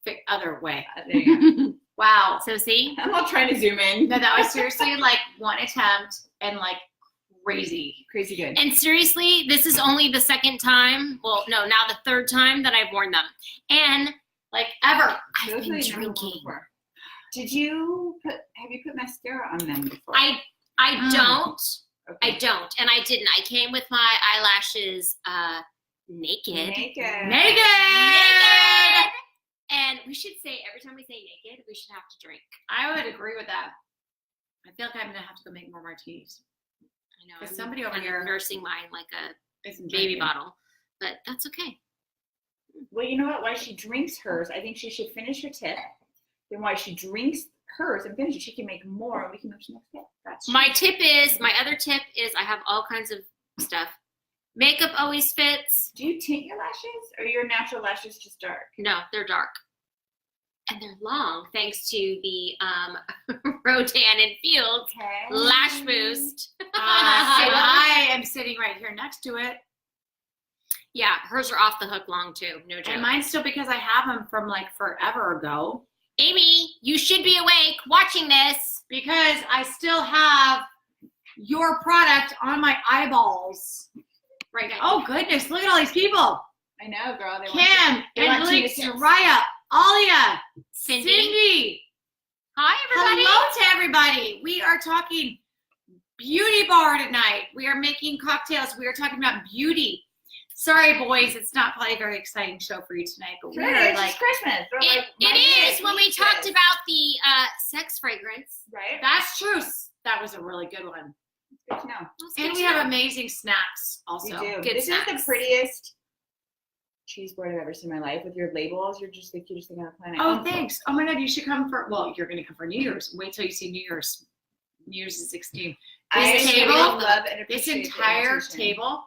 [SPEAKER 1] The other way.
[SPEAKER 3] There you go.
[SPEAKER 1] Wow.
[SPEAKER 2] So see?
[SPEAKER 3] I'm all trying to zoom in.
[SPEAKER 1] No, that was seriously like one attempt and like crazy.
[SPEAKER 3] Crazy good.
[SPEAKER 2] And seriously, this is only the second time. Well, no, now the third time that I've worn them. And
[SPEAKER 1] Like ever.
[SPEAKER 2] I've
[SPEAKER 3] Those
[SPEAKER 2] been
[SPEAKER 3] I never worn
[SPEAKER 2] drinking.
[SPEAKER 3] before. Have you put mascara on them before?
[SPEAKER 2] I
[SPEAKER 1] Mm.
[SPEAKER 2] don't.
[SPEAKER 3] Okay.
[SPEAKER 2] I don't. And I didn't. I came with my eyelashes naked.
[SPEAKER 3] Naked.
[SPEAKER 1] Naked!
[SPEAKER 2] And we should say, every time we say naked, we should have to drink.
[SPEAKER 1] I would agree with that. I feel like I'm gonna have to go make more martinis.
[SPEAKER 2] I know.
[SPEAKER 1] There's
[SPEAKER 2] I'm
[SPEAKER 1] somebody over
[SPEAKER 2] kind of
[SPEAKER 1] here-
[SPEAKER 2] nursing mine like a
[SPEAKER 1] Isn't
[SPEAKER 2] baby
[SPEAKER 1] drinking.
[SPEAKER 2] bottle. But that's okay.
[SPEAKER 3] Well, you know what? While she drinks hers, I think she should finish her tip. Then while she drinks hers and finishes, she can make more, and we can move to the next tip. That's
[SPEAKER 2] My other tip is I have all kinds of stuff. Makeup always fits.
[SPEAKER 3] Do you tint your lashes, or your natural lashes just dark?
[SPEAKER 2] No, they're dark. And they're long, thanks to the Rodan and Fields
[SPEAKER 3] Okay.
[SPEAKER 2] Lash Boost.
[SPEAKER 1] And I am sitting right here next to it.
[SPEAKER 2] Yeah, hers are off the hook long too. No joke.
[SPEAKER 1] And mine's still because I have them from like forever ago.
[SPEAKER 2] Amy, you should be awake watching this.
[SPEAKER 1] Because I still have your product on my eyeballs right now. Oh goodness, look at all these people.
[SPEAKER 3] I know, girl. They
[SPEAKER 1] Kim,
[SPEAKER 3] they want
[SPEAKER 1] Emily,
[SPEAKER 3] Tina tips.
[SPEAKER 1] Soraya, Alia,
[SPEAKER 2] Cindy.
[SPEAKER 1] Cindy.
[SPEAKER 2] Hi, everybody.
[SPEAKER 1] Hello to everybody. We are talking beauty bar tonight. We are making cocktails. We are talking about beauty. Sorry, boys, it's not probably a very exciting show for you tonight, but
[SPEAKER 3] Sure,
[SPEAKER 1] we're
[SPEAKER 3] it's
[SPEAKER 1] like,
[SPEAKER 3] just Christmas. They're
[SPEAKER 2] It,
[SPEAKER 3] like,
[SPEAKER 2] it
[SPEAKER 3] my
[SPEAKER 2] is
[SPEAKER 3] man
[SPEAKER 2] when we
[SPEAKER 3] needs
[SPEAKER 2] talked
[SPEAKER 3] this.
[SPEAKER 2] about the sex fragrance.
[SPEAKER 3] Right?
[SPEAKER 1] that's true. That was a really good one.
[SPEAKER 3] Good to know.
[SPEAKER 2] That's good
[SPEAKER 1] And we
[SPEAKER 2] to
[SPEAKER 1] have
[SPEAKER 2] know.
[SPEAKER 1] amazing snacks also.
[SPEAKER 3] You do.
[SPEAKER 2] Good
[SPEAKER 3] This
[SPEAKER 2] snacks.
[SPEAKER 3] is the prettiest cheese board I've ever seen in my life with your labels. You're just the cutest thing on the planet.
[SPEAKER 1] Oh, thanks. Oh my God, you should come for, well, you're going to come for New Year's. Wait till you see New Year's. New Year's is 16.
[SPEAKER 3] I
[SPEAKER 1] This
[SPEAKER 3] really
[SPEAKER 1] table,
[SPEAKER 3] love and
[SPEAKER 1] This
[SPEAKER 3] appreciate the
[SPEAKER 1] entire
[SPEAKER 3] invitation.
[SPEAKER 1] table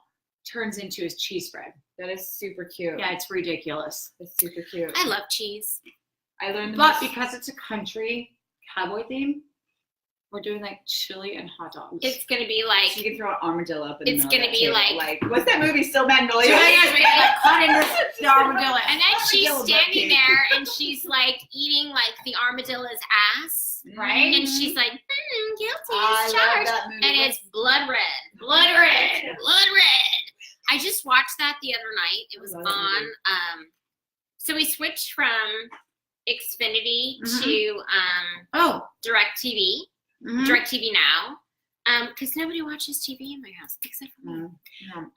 [SPEAKER 1] turns into a cheese spread.
[SPEAKER 3] That is super cute.
[SPEAKER 1] Yeah, it's ridiculous.
[SPEAKER 3] It's super cute.
[SPEAKER 2] I love cheese.
[SPEAKER 3] I learned the
[SPEAKER 1] But
[SPEAKER 3] most-
[SPEAKER 1] because it's a country cowboy theme, we're doing like chili and hot dogs.
[SPEAKER 2] It's gonna be like
[SPEAKER 3] you can throw an armadillo up in the
[SPEAKER 2] It's
[SPEAKER 3] middle of
[SPEAKER 2] gonna
[SPEAKER 3] that
[SPEAKER 2] be
[SPEAKER 3] table.
[SPEAKER 2] like-
[SPEAKER 3] what's that movie? Still Magnolia.
[SPEAKER 1] So yes, we like cut into the armadillo.
[SPEAKER 2] and then she's
[SPEAKER 3] Armadillo
[SPEAKER 2] standing
[SPEAKER 3] nutcase.
[SPEAKER 2] there and she's like eating like the armadillo's ass,
[SPEAKER 1] Right?
[SPEAKER 2] and she's like, guilty
[SPEAKER 3] I
[SPEAKER 2] as
[SPEAKER 3] love
[SPEAKER 2] charged,
[SPEAKER 3] that movie.
[SPEAKER 2] and it's blood red, blood red, blood red. I just watched that the other night. It was
[SPEAKER 3] I love that
[SPEAKER 2] on.
[SPEAKER 3] movie.
[SPEAKER 2] So we switched from Xfinity
[SPEAKER 1] Mhm.
[SPEAKER 2] to
[SPEAKER 1] Oh.
[SPEAKER 2] DirecTV.
[SPEAKER 1] Mhm.
[SPEAKER 2] DirecTV Now, because nobody watches TV in my house except for me.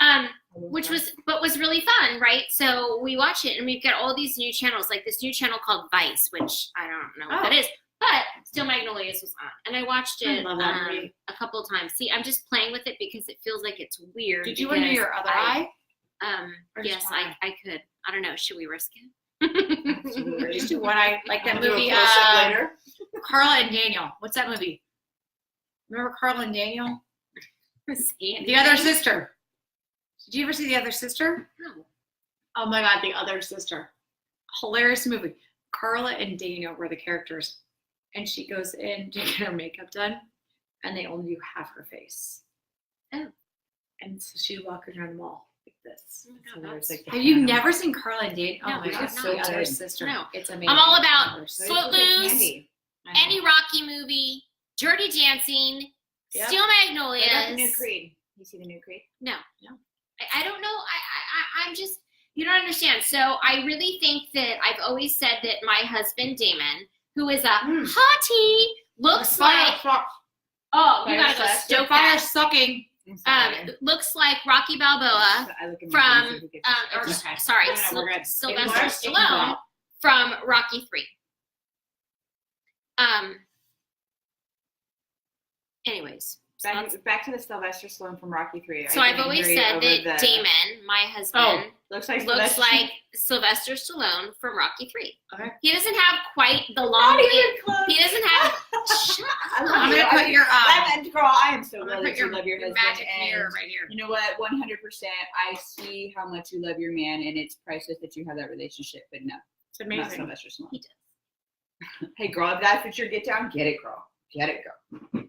[SPEAKER 3] No.
[SPEAKER 2] Which was really fun, right? So we watch it, and we've got all these new channels, like this new channel called Vice, which I don't know what that is, but Still Magnolias was on, and I watched
[SPEAKER 1] I
[SPEAKER 2] it
[SPEAKER 1] love that movie.
[SPEAKER 2] a couple of times. See, I'm just playing with it because it feels like it's weird.
[SPEAKER 1] Did you want to do
[SPEAKER 2] because
[SPEAKER 1] your other eye? Or just
[SPEAKER 2] Yes,
[SPEAKER 1] one eye?
[SPEAKER 2] I could. I don't know. Should we risk it?
[SPEAKER 1] Or just do one eye, like that
[SPEAKER 3] Do a
[SPEAKER 1] movie,
[SPEAKER 3] close-up later.
[SPEAKER 1] Carla and Daniel. What's that movie? Remember Carla and Daniel? The Other Sister. Did you ever see The Other Sister?
[SPEAKER 2] No.
[SPEAKER 1] Oh my God, The Other Sister. Hilarious movie. Carla and Daniel were the characters. And she goes in to get her makeup done, and they only do half her face.
[SPEAKER 2] Oh.
[SPEAKER 1] And so she walks around the mall like this.
[SPEAKER 2] Oh my
[SPEAKER 3] So
[SPEAKER 2] God,
[SPEAKER 3] there's,
[SPEAKER 2] that's-
[SPEAKER 3] like, the
[SPEAKER 1] Have you
[SPEAKER 3] piano.
[SPEAKER 1] never seen Carla and Daniel?
[SPEAKER 2] No,
[SPEAKER 1] Oh my
[SPEAKER 2] I
[SPEAKER 1] God,
[SPEAKER 2] have
[SPEAKER 1] so
[SPEAKER 2] not.
[SPEAKER 1] The Other
[SPEAKER 3] Good.
[SPEAKER 1] Sister.
[SPEAKER 2] No.
[SPEAKER 1] It's amazing.
[SPEAKER 2] I'm all about
[SPEAKER 3] Those are
[SPEAKER 2] Footloose.
[SPEAKER 3] candy.
[SPEAKER 1] I know.
[SPEAKER 2] Any Rocky movie, Dirty Dancing,
[SPEAKER 1] Yep.
[SPEAKER 2] Steel
[SPEAKER 3] What about
[SPEAKER 2] Magnolias.
[SPEAKER 3] the new Creed? You see the new Creed?
[SPEAKER 2] No.
[SPEAKER 1] No.
[SPEAKER 2] I don't know. I'm just, you don't understand. So I really think that I've always said that my husband, Damon, who is a hottie, looks like, oh, you gotta go
[SPEAKER 3] Fire
[SPEAKER 2] stoke
[SPEAKER 1] Fire
[SPEAKER 2] that.
[SPEAKER 1] sucking.
[SPEAKER 3] I'm sorry.
[SPEAKER 2] Looks like Rocky Balboa
[SPEAKER 3] I look at my
[SPEAKER 2] from,
[SPEAKER 3] friends who gets
[SPEAKER 2] or,
[SPEAKER 3] distracted.
[SPEAKER 1] Okay.
[SPEAKER 2] sorry,
[SPEAKER 1] No, no, we're good.
[SPEAKER 2] Sylvester
[SPEAKER 1] It was-
[SPEAKER 2] Stallone from Rocky 3. Anyways, so that's-
[SPEAKER 3] Back to the Sylvester Stallone from Rocky 3.
[SPEAKER 2] so I've always said that Damon, my husband,
[SPEAKER 3] looks like
[SPEAKER 2] looks
[SPEAKER 3] Sylvester-
[SPEAKER 2] like Sylvester Stallone from Rocky 3.
[SPEAKER 1] Okay.
[SPEAKER 2] He doesn't have quite the
[SPEAKER 3] Not
[SPEAKER 2] long.
[SPEAKER 3] even close.
[SPEAKER 2] He doesn't have. Shut
[SPEAKER 3] I
[SPEAKER 2] up.
[SPEAKER 3] love
[SPEAKER 1] I'm
[SPEAKER 3] you.
[SPEAKER 1] gonna put your
[SPEAKER 3] Girl, I am so
[SPEAKER 1] I'm
[SPEAKER 3] glad
[SPEAKER 1] gonna
[SPEAKER 3] that
[SPEAKER 1] put
[SPEAKER 3] you
[SPEAKER 1] your
[SPEAKER 3] love your husband.
[SPEAKER 1] magic
[SPEAKER 3] and
[SPEAKER 1] mirror right here.
[SPEAKER 3] you know what? 100%. I see how much you love your man, and it's priceless that you have that relationship. But no,
[SPEAKER 1] It's
[SPEAKER 3] not
[SPEAKER 1] amazing.
[SPEAKER 3] Sylvester Stallone.
[SPEAKER 2] He does.
[SPEAKER 3] Hey, girl, if that's what your get down, get it, girl. Get it, girl.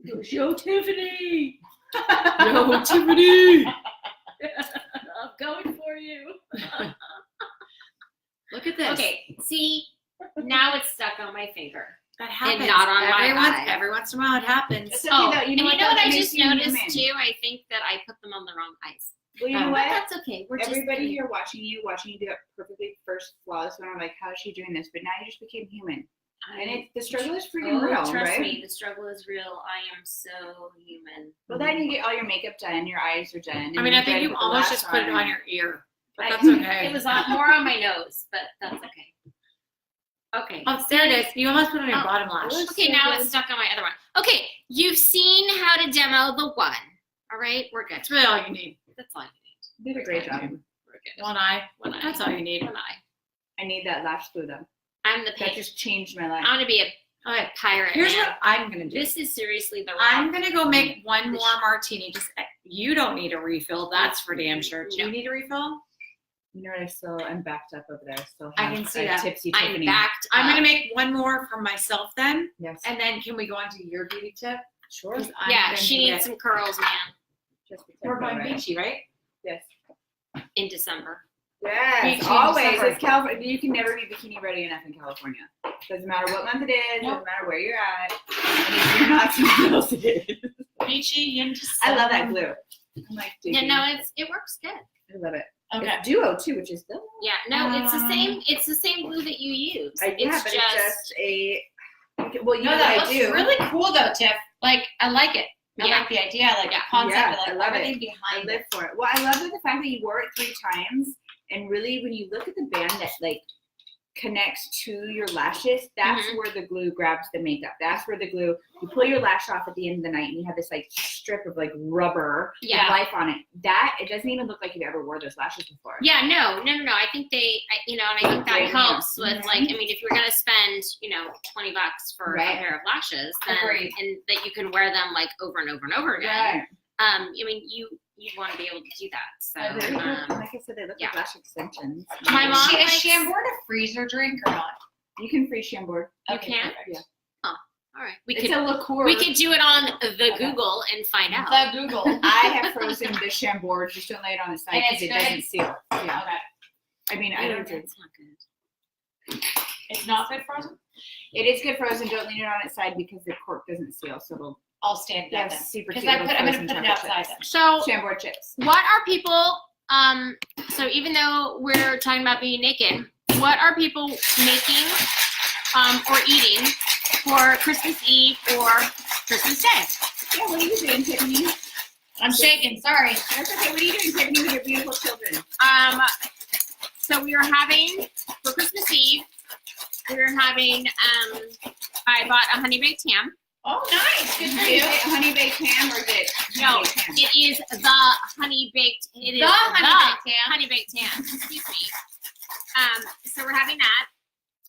[SPEAKER 1] Yo, Tiffany. Yo, Tiffany.
[SPEAKER 2] I'm going for you.
[SPEAKER 1] Look at this.
[SPEAKER 2] Okay, see, now it's stuck on my finger.
[SPEAKER 1] That happens.
[SPEAKER 2] not on my eye.
[SPEAKER 1] Every once in a while it happens.
[SPEAKER 3] It's okay,
[SPEAKER 2] Oh,
[SPEAKER 3] though.
[SPEAKER 2] and you know what
[SPEAKER 3] though? That
[SPEAKER 2] I
[SPEAKER 3] makes
[SPEAKER 2] just
[SPEAKER 3] you
[SPEAKER 2] noticed
[SPEAKER 3] human.
[SPEAKER 2] too? I think that I put them on the wrong eyes.
[SPEAKER 3] Well, you know
[SPEAKER 1] Oh.
[SPEAKER 3] what?
[SPEAKER 2] But that's okay. We're
[SPEAKER 3] Everybody
[SPEAKER 2] just
[SPEAKER 3] here watching you do it perfectly first flawless. And I'm like, how is she doing this? But now you just became human. And the struggle is freaking real,
[SPEAKER 2] trust
[SPEAKER 3] right?
[SPEAKER 2] me, the struggle is real. I am so human.
[SPEAKER 3] Well, then you get all your makeup done, your eyes are done.
[SPEAKER 1] I
[SPEAKER 3] and
[SPEAKER 1] mean, I
[SPEAKER 3] you're
[SPEAKER 1] think
[SPEAKER 3] good
[SPEAKER 1] you
[SPEAKER 3] with the
[SPEAKER 1] almost
[SPEAKER 3] lash
[SPEAKER 1] just put it
[SPEAKER 3] on.
[SPEAKER 1] on your ear. But
[SPEAKER 2] I-
[SPEAKER 1] that's okay.
[SPEAKER 2] It was more on my nose, but that's okay. Okay.
[SPEAKER 1] Oh, there it is. You almost put it on your
[SPEAKER 2] Oh,
[SPEAKER 1] bottom lash.
[SPEAKER 2] Okay, now it's stuck on my other one. Okay, you've seen how to demo the one. All right, we're good.
[SPEAKER 1] That's really all you need.
[SPEAKER 2] That's all you
[SPEAKER 3] You did a great job.
[SPEAKER 2] need. We're good.
[SPEAKER 1] One eye.
[SPEAKER 2] One eye.
[SPEAKER 1] That's all you need.
[SPEAKER 2] One eye.
[SPEAKER 3] I need that lash glue though.
[SPEAKER 2] I'm the
[SPEAKER 3] That
[SPEAKER 2] pig.
[SPEAKER 3] just changed my life.
[SPEAKER 2] I want to be a
[SPEAKER 1] Okay.
[SPEAKER 2] pirate.
[SPEAKER 1] Here's
[SPEAKER 2] man.
[SPEAKER 1] what I'm gonna do.
[SPEAKER 2] This is seriously the
[SPEAKER 1] I'm
[SPEAKER 2] wrong.
[SPEAKER 1] gonna go make one more martini. Just you don't need a refill. That's for damn sure. Do
[SPEAKER 2] No.
[SPEAKER 1] you need a refill?
[SPEAKER 3] You know what? I'm backed up over there. Still
[SPEAKER 1] I
[SPEAKER 3] have
[SPEAKER 1] can see
[SPEAKER 3] a
[SPEAKER 1] that.
[SPEAKER 3] tipsy
[SPEAKER 2] I'm
[SPEAKER 3] Tiffany.
[SPEAKER 2] backed
[SPEAKER 1] I'm
[SPEAKER 2] up.
[SPEAKER 1] gonna make one more for myself then,
[SPEAKER 3] Yes.
[SPEAKER 1] and then can we go on to your beauty tip?
[SPEAKER 3] Sure.
[SPEAKER 1] 'Cause I'm
[SPEAKER 2] Yeah,
[SPEAKER 1] gonna
[SPEAKER 2] she
[SPEAKER 1] need
[SPEAKER 2] needs
[SPEAKER 1] it.
[SPEAKER 2] some curls, man,
[SPEAKER 3] Just pretend
[SPEAKER 1] We're going
[SPEAKER 3] right.
[SPEAKER 1] beachy, right?
[SPEAKER 3] Yes.
[SPEAKER 2] in December.
[SPEAKER 3] Yes.
[SPEAKER 1] Beachy in
[SPEAKER 3] Always.
[SPEAKER 1] December.
[SPEAKER 3] It's California. You can never be bikini ready enough in California. Doesn't matter what month it is.
[SPEAKER 1] Nope.
[SPEAKER 3] Doesn't matter where you're at. And if you're not, something else it is.
[SPEAKER 1] Beachy into
[SPEAKER 3] I love that glue. I'm like,
[SPEAKER 2] Yeah,
[SPEAKER 3] digging.
[SPEAKER 2] no, it works good.
[SPEAKER 3] I love it.
[SPEAKER 1] Okay.
[SPEAKER 3] It's duo too, which is the.
[SPEAKER 2] Yeah, no, it's the same. It's the same glue that you use.
[SPEAKER 3] Yeah,
[SPEAKER 2] it's
[SPEAKER 3] but it's just a. Well, you
[SPEAKER 1] No,
[SPEAKER 3] know
[SPEAKER 1] that
[SPEAKER 3] what I
[SPEAKER 1] looks
[SPEAKER 3] do.
[SPEAKER 1] really cool though, Tiff. Like I like it. I
[SPEAKER 2] Yeah.
[SPEAKER 1] like the idea, like
[SPEAKER 2] Yeah.
[SPEAKER 1] the concept,
[SPEAKER 3] Yeah,
[SPEAKER 1] of, like
[SPEAKER 3] I love
[SPEAKER 1] everything
[SPEAKER 3] I
[SPEAKER 1] behind
[SPEAKER 3] live
[SPEAKER 1] it.
[SPEAKER 3] for it. Well, I love the fact that you wore it 3 times, and really, when you look at the band that like connects to your lashes, that's where the glue grabs the makeup. That's where the glue. You pull your lash off at the end of the night, and you have this like strip of like rubber with life on it. That it doesn't even look like you ever wore those lashes before.
[SPEAKER 2] Yeah, no. I think and I think that helps with like, I mean, if you're gonna spend, $20 for a pair of lashes, then, and that you can wear them like over and over and over again. I mean, you'd want to be able to do that. So,
[SPEAKER 3] like I said, they look like lash extensions.
[SPEAKER 2] My mom
[SPEAKER 1] Is
[SPEAKER 2] likes-
[SPEAKER 1] Chambord a freezer drink or not?
[SPEAKER 3] You can freeze Chambord.
[SPEAKER 2] You
[SPEAKER 1] Okay,
[SPEAKER 2] can?
[SPEAKER 1] perfect.
[SPEAKER 3] Yeah.
[SPEAKER 2] Oh, all right.
[SPEAKER 3] It's a liqueur.
[SPEAKER 2] We could do it on the Google and find out.
[SPEAKER 1] The Google.
[SPEAKER 3] I have frozen the Chambord. Just don't lay it on the side
[SPEAKER 1] And
[SPEAKER 3] because
[SPEAKER 1] it's
[SPEAKER 3] it
[SPEAKER 1] good?
[SPEAKER 3] doesn't seal. Yeah.
[SPEAKER 1] Okay.
[SPEAKER 3] I mean, I don't think
[SPEAKER 2] It's not good.
[SPEAKER 1] It's not good frozen?
[SPEAKER 3] it is good frozen. Don't lean it on its side because the cork doesn't seal, so it'll
[SPEAKER 1] I'll stand
[SPEAKER 3] have
[SPEAKER 1] up then.
[SPEAKER 3] super
[SPEAKER 1] Because
[SPEAKER 3] cute
[SPEAKER 1] I'm
[SPEAKER 3] little
[SPEAKER 1] going to
[SPEAKER 3] frozen
[SPEAKER 1] put it
[SPEAKER 3] chocolate
[SPEAKER 1] outside
[SPEAKER 3] chips.
[SPEAKER 2] So,
[SPEAKER 3] Chambord chips.
[SPEAKER 2] what are people, so even though we're talking about being naked, what are people making or eating for Christmas Eve or Christmas Day?
[SPEAKER 3] Yeah, what are you doing, Tiffany?
[SPEAKER 1] I'm shaking, sorry.
[SPEAKER 3] That's okay. What are you doing, Tiffany, with your beautiful children?
[SPEAKER 2] So we are having, for Christmas Eve, we're having, I bought a honey baked ham.
[SPEAKER 1] Oh, nice. Good for
[SPEAKER 3] Is
[SPEAKER 1] you.
[SPEAKER 3] it honey baked ham or is it
[SPEAKER 2] No,
[SPEAKER 3] baked ham?
[SPEAKER 2] it is the honey baked. It is
[SPEAKER 1] The honey baked ham.
[SPEAKER 2] honey baked ham. Excuse me. So we're having that,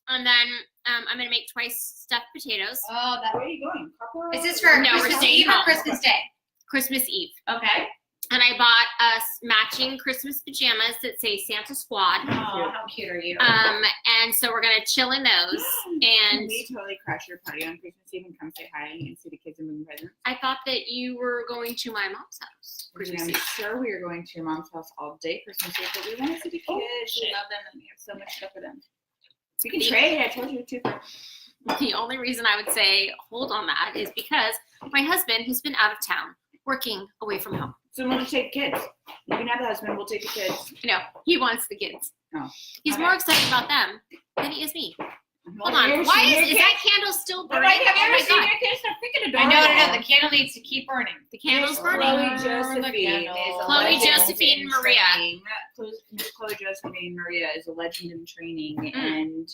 [SPEAKER 2] and then I'm gonna make twice stuffed potatoes.
[SPEAKER 1] Oh, that.
[SPEAKER 3] Where are you going? Couple?
[SPEAKER 1] Is this for
[SPEAKER 2] No, we're
[SPEAKER 1] Christmas
[SPEAKER 2] staying
[SPEAKER 1] Eve or
[SPEAKER 2] home.
[SPEAKER 1] Christmas Day?
[SPEAKER 2] Christmas Eve,
[SPEAKER 1] Okay.
[SPEAKER 2] and I bought us matching Christmas pajamas that say Santa Squad.
[SPEAKER 1] Oh, how cute are you?
[SPEAKER 2] And so we're gonna chill in those.
[SPEAKER 3] Can
[SPEAKER 2] And
[SPEAKER 3] we totally crash your party on Christmas Eve and come say hi and see the kids and bring presents?
[SPEAKER 2] I thought that you were going to my mom's house. Christmas
[SPEAKER 3] I'm
[SPEAKER 2] Eve.
[SPEAKER 3] sure we are going to your mom's house all day Christmas Eve, but we want to see the kids. We love them and we have so much stuff for them. We can trade. I told you to.
[SPEAKER 2] The only reason I would say hold on that is because my husband has been out of town working away from home.
[SPEAKER 3] So we'll just take the kids. You can have the husband. We'll take the kids.
[SPEAKER 2] No, he wants the kids.
[SPEAKER 3] Oh,
[SPEAKER 2] He's
[SPEAKER 3] okay.
[SPEAKER 2] more excited about them than he is me.
[SPEAKER 3] Well,
[SPEAKER 2] Hold on.
[SPEAKER 3] you're
[SPEAKER 2] Why
[SPEAKER 3] seeing your
[SPEAKER 2] is
[SPEAKER 3] kids.
[SPEAKER 2] that candle still
[SPEAKER 3] But
[SPEAKER 2] burning?
[SPEAKER 3] like, have you
[SPEAKER 2] Oh
[SPEAKER 3] ever
[SPEAKER 2] my
[SPEAKER 3] seen
[SPEAKER 2] god.
[SPEAKER 3] your kids? They're freaking
[SPEAKER 1] I
[SPEAKER 3] adorable.
[SPEAKER 1] know. The candle needs to keep burning.
[SPEAKER 2] The candle's
[SPEAKER 3] Chloe
[SPEAKER 2] burning.
[SPEAKER 3] Josephine is a
[SPEAKER 1] Chloe
[SPEAKER 3] legend
[SPEAKER 2] Josephine
[SPEAKER 3] in
[SPEAKER 2] Maria.
[SPEAKER 3] training. Chloe Josephine Maria is a legend in training, and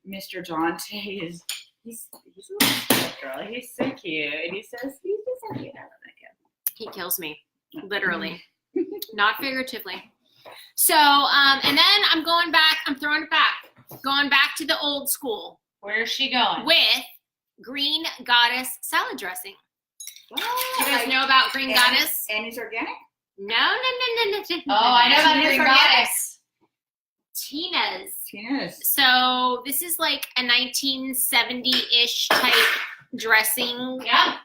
[SPEAKER 3] Mr. Dante is he's a little cute girl. He's so cute, and he's just so cute. I love that kid.
[SPEAKER 2] He kills me. Literally. Not figuratively. So, and then I'm going back, I'm throwing it back. Going back to the old school
[SPEAKER 1] Where's she going?
[SPEAKER 2] with Green Goddess salad dressing.
[SPEAKER 3] Oh,
[SPEAKER 2] You guys know about Green Goddess?
[SPEAKER 3] and it's organic.
[SPEAKER 2] No.
[SPEAKER 1] Oh, I know about
[SPEAKER 2] Green
[SPEAKER 1] Green Goddess.
[SPEAKER 2] Tina's.
[SPEAKER 3] Yes.
[SPEAKER 2] So this is like a 1970-ish type dressing.
[SPEAKER 1] Yeah.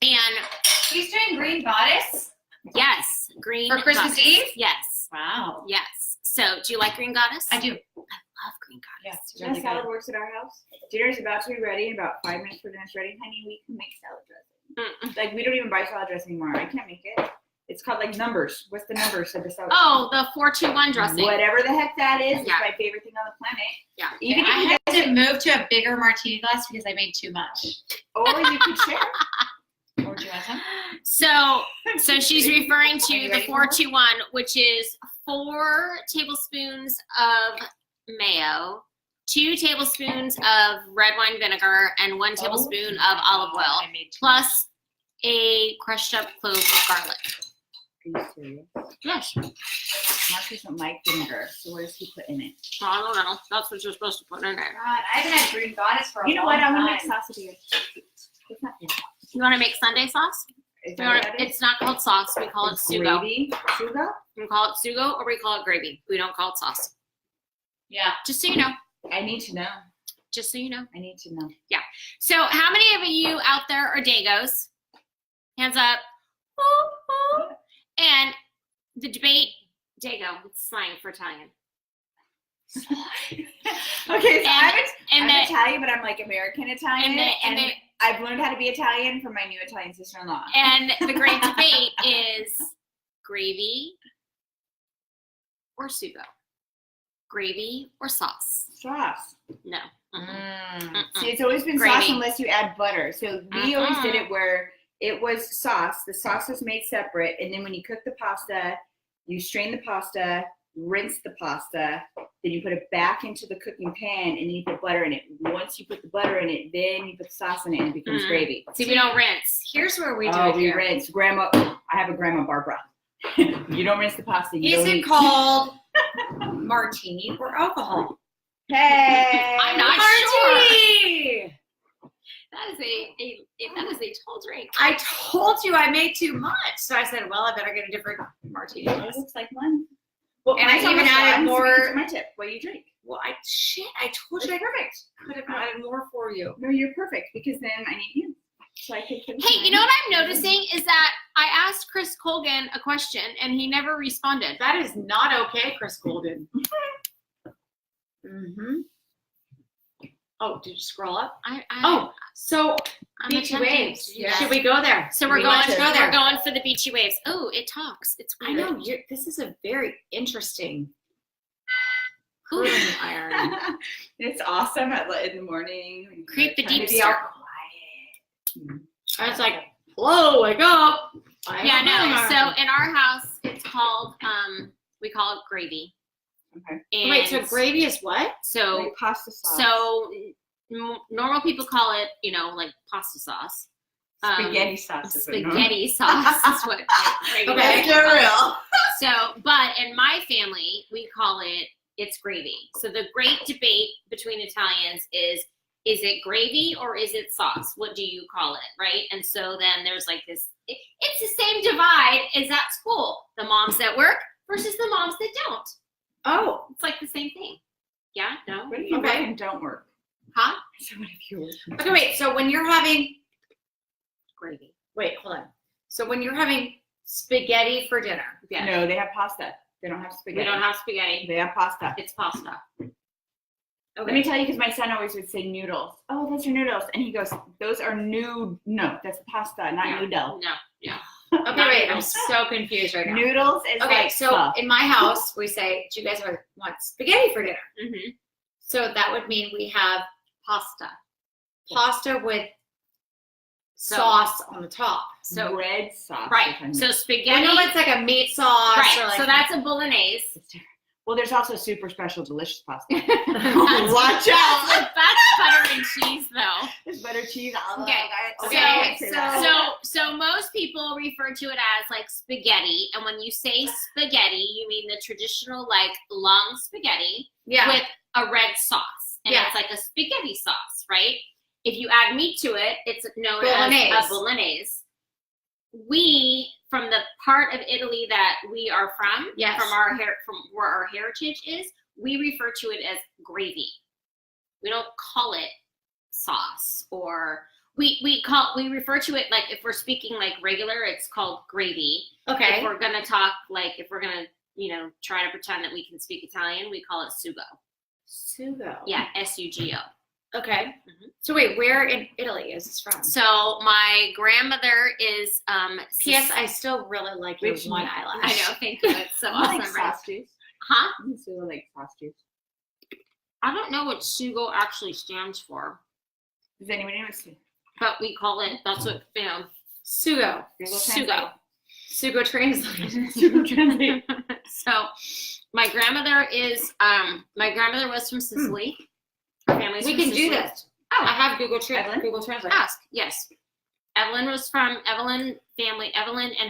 [SPEAKER 2] And
[SPEAKER 1] She's doing Green Goddess
[SPEAKER 2] yes, Green
[SPEAKER 1] for Christmas
[SPEAKER 2] Goddess.
[SPEAKER 1] Eve?
[SPEAKER 2] Yes.
[SPEAKER 1] Wow.
[SPEAKER 2] Yes. So do you like Green Goddess?
[SPEAKER 1] I do.
[SPEAKER 2] Love Green Goddess.
[SPEAKER 1] Yes.
[SPEAKER 3] Do you know how salad works at our house? Dinner's about to be ready. In about 5 minutes for dinner's ready. Honey, we can make salad dressing. Like, we don't even buy salad dressing anymore. I can't make it. It's called, like, numbers. What's the numbers of the salad?
[SPEAKER 2] Oh, the 4-2-1 dressing.
[SPEAKER 3] Whatever the heck that is
[SPEAKER 2] Yeah.
[SPEAKER 3] my favorite thing on the planet.
[SPEAKER 2] Yeah.
[SPEAKER 3] Even
[SPEAKER 1] I
[SPEAKER 3] if
[SPEAKER 1] had to move to a bigger martini glass because I made too much.
[SPEAKER 3] or you could share.
[SPEAKER 1] Or do you want some?
[SPEAKER 2] So she's referring
[SPEAKER 3] Are
[SPEAKER 2] to
[SPEAKER 3] you
[SPEAKER 2] the
[SPEAKER 3] ready for
[SPEAKER 2] 4-2-1, which is 4 tablespoons of mayo, 2 tablespoons of red wine vinegar, and 1 tablespoon of olive oil,
[SPEAKER 1] I made too
[SPEAKER 2] plus a crushed up clove of garlic.
[SPEAKER 3] Are you serious?
[SPEAKER 2] Yes.
[SPEAKER 3] Mark doesn't like vinegar, so what does he put in it?
[SPEAKER 2] I don't know. That's what you're supposed to put in there.
[SPEAKER 1] God, I haven't had Green Goddess for a
[SPEAKER 3] You know
[SPEAKER 1] long
[SPEAKER 3] what? I'm
[SPEAKER 1] time.
[SPEAKER 3] gonna make salsa beer. It's not good.
[SPEAKER 2] You want to make Sunday sauce?
[SPEAKER 3] Is
[SPEAKER 2] We
[SPEAKER 3] that
[SPEAKER 2] want
[SPEAKER 3] what that is?
[SPEAKER 2] it's not called sauce. We call it
[SPEAKER 3] It's
[SPEAKER 2] sugo.
[SPEAKER 3] gravy? Sugo?
[SPEAKER 2] We call it sugo or we call it gravy. We don't call it sauce.
[SPEAKER 1] Yeah.
[SPEAKER 2] Just so you know.
[SPEAKER 3] I need to know.
[SPEAKER 2] Just so you know.
[SPEAKER 3] I need to know.
[SPEAKER 2] So how many of you out there are Dagos? Hands up. Woo, woo. And the debate, Dago, it's slang for Italian.
[SPEAKER 3] Okay, so I'm
[SPEAKER 2] And
[SPEAKER 3] Italian, but I'm like American Italian,
[SPEAKER 2] and
[SPEAKER 3] and I've learned how to be Italian from my new Italian sister-in-law.
[SPEAKER 2] the great debate is gravy or sugo. Gravy or sauce.
[SPEAKER 3] Sauce.
[SPEAKER 2] No.
[SPEAKER 1] Mm.
[SPEAKER 2] Mm-mm.
[SPEAKER 3] See, it's always been
[SPEAKER 2] Gravy.
[SPEAKER 3] sauce unless you add butter. So we always did it where it was sauce. The sauce was made separate, and then when you cook the pasta, you strain the pasta, rinse the pasta, then you put it back into the cooking pan, and then you put butter in it. Once you put the butter in it, then you put the sauce in it, and it becomes gravy.
[SPEAKER 2] See, we don't rinse.
[SPEAKER 1] Here's where we do it
[SPEAKER 3] We
[SPEAKER 1] here.
[SPEAKER 3] rinse. Grandma, I have a Grandma Barbara. You don't rinse the pasta. You
[SPEAKER 1] Is
[SPEAKER 3] don't
[SPEAKER 1] it called martini or alcohol?
[SPEAKER 3] Hey,
[SPEAKER 2] I'm not sure.
[SPEAKER 1] Martini!
[SPEAKER 2] That is a tall drink.
[SPEAKER 1] I told you I made too much. So I said, well, I better get a different martini.
[SPEAKER 3] It looks like one. Well,
[SPEAKER 1] And I
[SPEAKER 3] mine's
[SPEAKER 1] even
[SPEAKER 3] almost
[SPEAKER 1] added
[SPEAKER 3] gone, so
[SPEAKER 1] more-
[SPEAKER 3] it's my tip. What do you drink?
[SPEAKER 1] Well, I told you I could have added more for you.
[SPEAKER 3] No, you're perfect because then I need you. So I could.
[SPEAKER 2] Hey, you know what I'm noticing is that I asked Chris Colgan a question and he never responded.
[SPEAKER 1] That is not okay, Chris Golden. Mm-hmm. Oh, did you scroll up? So
[SPEAKER 2] I'm
[SPEAKER 1] beachy
[SPEAKER 2] attempting
[SPEAKER 1] waves.
[SPEAKER 2] to do that.
[SPEAKER 1] Should we go there?
[SPEAKER 2] So we're
[SPEAKER 1] We
[SPEAKER 2] going.
[SPEAKER 1] want to go there.
[SPEAKER 2] We're going for the beachy waves. Oh, it talks. It's
[SPEAKER 1] I
[SPEAKER 2] weird.
[SPEAKER 1] know. This is a very interesting
[SPEAKER 2] Ooh.
[SPEAKER 1] curling iron.
[SPEAKER 3] It's awesome in the morning. When you're
[SPEAKER 2] Create the
[SPEAKER 3] trying to
[SPEAKER 2] deep
[SPEAKER 3] be all
[SPEAKER 2] star.
[SPEAKER 3] quiet.
[SPEAKER 1] I was like, hello, wake up.
[SPEAKER 2] Yeah, no. So in our house, it's called we call it gravy.
[SPEAKER 3] Okay.
[SPEAKER 2] And
[SPEAKER 1] Wait, so gravy is what?
[SPEAKER 2] So
[SPEAKER 3] Like pasta sauce.
[SPEAKER 2] so normal people call it, like pasta sauce.
[SPEAKER 3] Spaghetti sauce. is what normal-
[SPEAKER 2] Spaghetti sauce is what gravy is.
[SPEAKER 1] Okay.
[SPEAKER 3] Let's get real.
[SPEAKER 2] So, but in my family, we call it's gravy. So the great debate between Italians is it gravy or is it sauce? What do you call it, right? And so then there's like this, it's the same divide as at school. The moms that work versus the moms that don't.
[SPEAKER 1] Oh,
[SPEAKER 2] It's like the same thing. Yeah? No?
[SPEAKER 3] What if you
[SPEAKER 1] Okay.
[SPEAKER 3] work and don't work?
[SPEAKER 2] Huh?
[SPEAKER 3] So what if you work? and
[SPEAKER 1] okay. Wait. So when you're having,
[SPEAKER 2] Gravy.
[SPEAKER 1] hold on. So when you're having spaghetti for dinner,
[SPEAKER 2] Yeah.
[SPEAKER 3] No, they have pasta. They don't have spaghetti.
[SPEAKER 2] We don't have spaghetti.
[SPEAKER 3] They have pasta.
[SPEAKER 2] It's pasta.
[SPEAKER 3] Let me tell you, because my son always would say noodles. Oh, those are noodles. And he goes, those are No, that's pasta, not
[SPEAKER 2] No.
[SPEAKER 3] noodle.
[SPEAKER 2] No. Yeah.
[SPEAKER 1] Okay, wait. I'm so confused right now.
[SPEAKER 3] Noodles is
[SPEAKER 1] Okay,
[SPEAKER 3] like
[SPEAKER 1] so
[SPEAKER 3] stuff.
[SPEAKER 1] in my house, we say, do you guys want spaghetti for dinner?
[SPEAKER 2] Mm-hmm.
[SPEAKER 1] So that would mean we have
[SPEAKER 2] Pasta.
[SPEAKER 1] pasta with
[SPEAKER 2] So-
[SPEAKER 1] sauce on the top.
[SPEAKER 2] So,
[SPEAKER 3] red sauce.
[SPEAKER 2] right.
[SPEAKER 3] which
[SPEAKER 2] So
[SPEAKER 1] I
[SPEAKER 2] spaghetti.
[SPEAKER 1] know it's like a meat sauce.
[SPEAKER 2] Right.
[SPEAKER 1] Or like,
[SPEAKER 2] So that's a bolognese.
[SPEAKER 3] Well, there's also super special delicious pasta.
[SPEAKER 2] That's-
[SPEAKER 3] Watch out.
[SPEAKER 2] That's butter and cheese, though.
[SPEAKER 3] There's butter cheese.
[SPEAKER 2] Okay,
[SPEAKER 1] Okay,
[SPEAKER 2] So most people refer to it as like spaghetti, and when you say spaghetti, you mean the traditional like long spaghetti
[SPEAKER 1] yeah.
[SPEAKER 2] with a red sauce, and
[SPEAKER 1] Yeah.
[SPEAKER 2] it's like a spaghetti sauce, right? If you add meat to it, it's known
[SPEAKER 1] Bolognese.
[SPEAKER 2] as a bolognese. We, from the part of Italy that we are from,
[SPEAKER 1] Yes.
[SPEAKER 2] from where our heritage is, we refer to it as gravy. We don't call it sauce, or we refer to it like, if we're speaking like regular, it's called gravy.
[SPEAKER 1] Okay.
[SPEAKER 2] If we're gonna talk if we're gonna try to pretend that we can speak Italian, we call it sugo.
[SPEAKER 1] Sugo.
[SPEAKER 2] Yeah, SUGO.
[SPEAKER 1] Okay.
[SPEAKER 2] Mhm.
[SPEAKER 1] So wait, where in Italy is this from?
[SPEAKER 2] So my grandmother is
[SPEAKER 1] P.S. I still really like your
[SPEAKER 3] Which
[SPEAKER 1] one
[SPEAKER 3] one?
[SPEAKER 1] eyelash.
[SPEAKER 2] I know, thank you. It's so
[SPEAKER 3] I
[SPEAKER 2] awesome,
[SPEAKER 3] like
[SPEAKER 2] right?
[SPEAKER 3] sauce juice.
[SPEAKER 2] Huh?
[SPEAKER 3] I still like sauce juice.
[SPEAKER 2] I don't know what sugo actually stands for,
[SPEAKER 3] Does anybody know what
[SPEAKER 2] but we call it. That's what
[SPEAKER 1] Sugo.
[SPEAKER 3] Google
[SPEAKER 2] sugo.
[SPEAKER 1] Sugo translate.
[SPEAKER 3] Google Translate.
[SPEAKER 2] So my grandmother was from Sicily. Her family's
[SPEAKER 1] We
[SPEAKER 2] from
[SPEAKER 1] can do
[SPEAKER 2] Sicily.
[SPEAKER 1] this. I have Google
[SPEAKER 3] Evelyn?
[SPEAKER 1] Google Translate.
[SPEAKER 2] Ask, yes. Evelyn and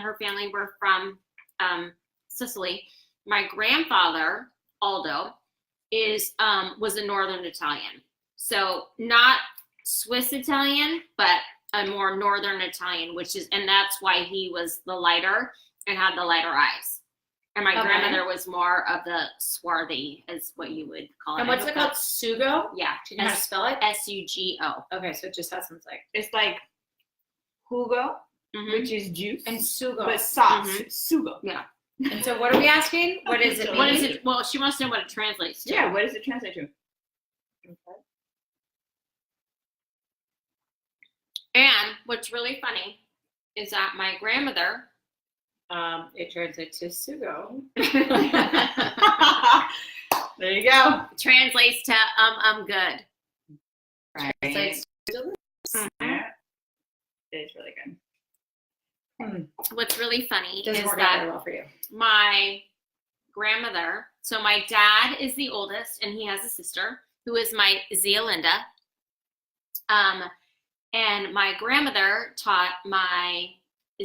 [SPEAKER 2] her family were from Sicily. My grandfather, Aldo, was a Northern Italian. So not Swiss Italian, but a more Northern Italian, and that's why he was the lighter and had the lighter eyes. And my
[SPEAKER 1] Okay.
[SPEAKER 2] grandmother was more of the swarthy, is what you would call it.
[SPEAKER 1] And what's it called? Sugo?
[SPEAKER 2] Yeah.
[SPEAKER 1] Do you know how to spell it?
[SPEAKER 2] SUGO.
[SPEAKER 1] Okay, so it just has some like.
[SPEAKER 3] It's like jugo,
[SPEAKER 2] Mhm.
[SPEAKER 3] which is juice,
[SPEAKER 1] And sugo.
[SPEAKER 3] but sauce.
[SPEAKER 2] Mhm.
[SPEAKER 3] Sugo.
[SPEAKER 1] And so what are we asking? What is it?
[SPEAKER 2] What
[SPEAKER 1] mean?
[SPEAKER 2] is it? Well, she wants to know what it translates to.
[SPEAKER 3] Yeah, what does it translate to?
[SPEAKER 2] And what's really funny is that my grandmother,
[SPEAKER 1] It translates to sugo.
[SPEAKER 3] There you go.
[SPEAKER 2] translates to good.
[SPEAKER 3] Right.
[SPEAKER 1] Translates
[SPEAKER 3] Yeah. It is really good.
[SPEAKER 2] what's really funny
[SPEAKER 3] Doesn't
[SPEAKER 2] is
[SPEAKER 3] work out
[SPEAKER 2] that
[SPEAKER 3] very well for you.
[SPEAKER 2] my grandmother, so my dad is the oldest, and he has a sister who is my Zia Linda. And my grandmother taught my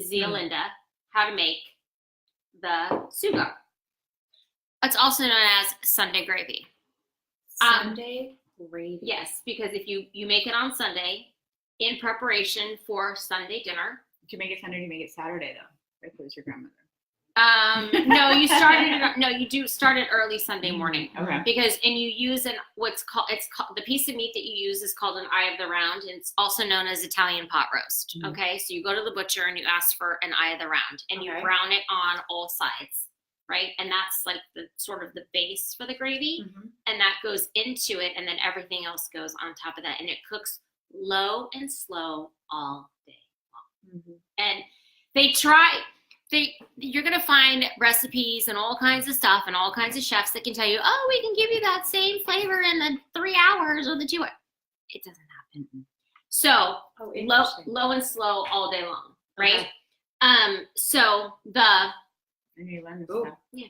[SPEAKER 2] Zia Linda how to make the sooooo. It's also known as Sunday gravy.
[SPEAKER 3] Sunday gravy.
[SPEAKER 2] Yes, because if you make it on Sunday in preparation for Sunday dinner.
[SPEAKER 3] You make it Sunday, you make it Saturday though. If it was your grandmother.
[SPEAKER 2] No, you do start it early Sunday morning.
[SPEAKER 3] Okay.
[SPEAKER 2] Because you use the piece of meat that you use is called an eye of the round, and it's also known as Italian pot roast.
[SPEAKER 3] Mm-hmm.
[SPEAKER 2] Okay, so you go to the butcher and you ask for an eye of the round, and you brown it on all sides, right? And that's like the sort of the base for the gravy, and that goes into it, and then everything else goes on top of that, and it cooks low and slow all day long. And you're going to find recipes and all kinds of stuff and all kinds of chefs that can tell you, oh, we can give you that same flavor in the 3 hours or the 2 hours. It doesn't happen. So low and slow all day long, right? So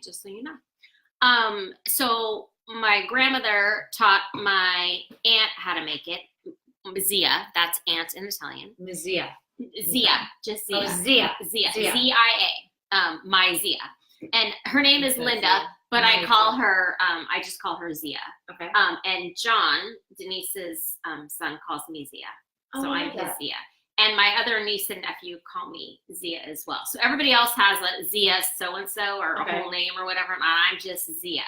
[SPEAKER 2] just so you know. So my grandmother taught my aunt how to make it. Zia, that's aunt in Italian.
[SPEAKER 3] Zia,
[SPEAKER 2] just Zia.
[SPEAKER 3] Zia.
[SPEAKER 2] Z-I-A. My Zia. And her name is Linda, but I call her, I just call her Zia.
[SPEAKER 3] Okay.
[SPEAKER 2] And John, Denise's son, calls me Zia. So I'm his
[SPEAKER 3] that.
[SPEAKER 2] Zia. And my other niece and nephew call me Zia as well. So everybody else has a Zia so-and-so or a whole name or whatever. And I'm just Zia.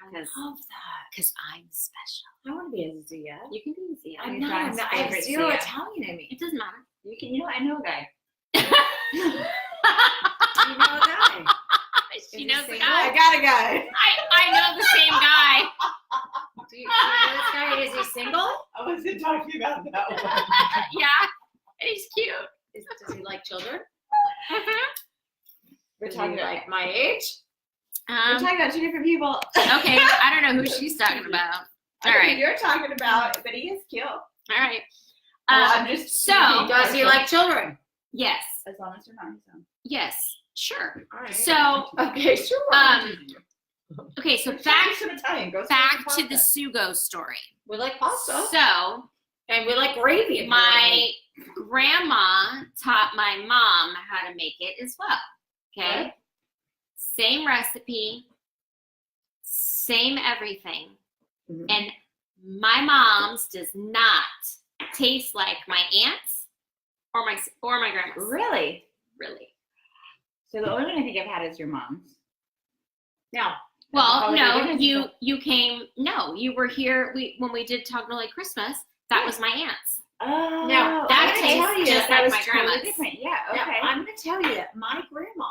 [SPEAKER 3] I love that.
[SPEAKER 2] Because I'm special.
[SPEAKER 3] I want to be a Zia.
[SPEAKER 2] You can be Zia.
[SPEAKER 3] I'm not. I have zero Italian in me.
[SPEAKER 2] It doesn't matter.
[SPEAKER 3] You know, I know a guy.
[SPEAKER 2] You
[SPEAKER 3] know a guy.
[SPEAKER 2] She knows the
[SPEAKER 3] I
[SPEAKER 2] guy.
[SPEAKER 3] got a guy.
[SPEAKER 2] I know the same guy.
[SPEAKER 3] Do you know this guy? Is he single?
[SPEAKER 4] I wasn't talking about that one.
[SPEAKER 2] Yeah. He's cute.
[SPEAKER 3] Does he like children?
[SPEAKER 4] We're
[SPEAKER 3] Does
[SPEAKER 4] talking
[SPEAKER 3] he
[SPEAKER 4] about
[SPEAKER 3] like my age?
[SPEAKER 4] we're talking about two different people.
[SPEAKER 2] Okay, I don't know who she's talking about.
[SPEAKER 4] I
[SPEAKER 2] All
[SPEAKER 4] don't know
[SPEAKER 2] right.
[SPEAKER 4] who you're talking about, but he is cute.
[SPEAKER 2] All right.
[SPEAKER 4] I'm just
[SPEAKER 2] so
[SPEAKER 3] Does he like children?
[SPEAKER 2] yes,
[SPEAKER 4] as long as they're not his own.
[SPEAKER 2] yes, sure.
[SPEAKER 3] All right.
[SPEAKER 2] So
[SPEAKER 4] Okay, sure.
[SPEAKER 2] okay, so
[SPEAKER 4] Back
[SPEAKER 2] back
[SPEAKER 4] to Italian. Go
[SPEAKER 2] to the sooooo story.
[SPEAKER 3] we like pasta.
[SPEAKER 2] So
[SPEAKER 3] And we like gravy.
[SPEAKER 2] my grandma taught my mom how to make it as well. Okay.
[SPEAKER 3] Okay.
[SPEAKER 2] Same recipe, same everything.
[SPEAKER 3] Mhm.
[SPEAKER 2] And my mom's does not taste like my aunt's or my grandma's.
[SPEAKER 3] Really?
[SPEAKER 2] Really.
[SPEAKER 3] So the only one I think I've had is your mom's. Now.
[SPEAKER 2] Well, no, you were here when we did Tagnoli Christmas. That was my aunt's.
[SPEAKER 3] Oh,
[SPEAKER 2] Now, that
[SPEAKER 3] I'm gonna
[SPEAKER 2] tastes just
[SPEAKER 3] that
[SPEAKER 2] like
[SPEAKER 3] was
[SPEAKER 2] my
[SPEAKER 3] totally
[SPEAKER 2] grandma's.
[SPEAKER 3] different. Yeah, okay.
[SPEAKER 4] Okay.
[SPEAKER 3] Now, I'm going to tell you that my grandma,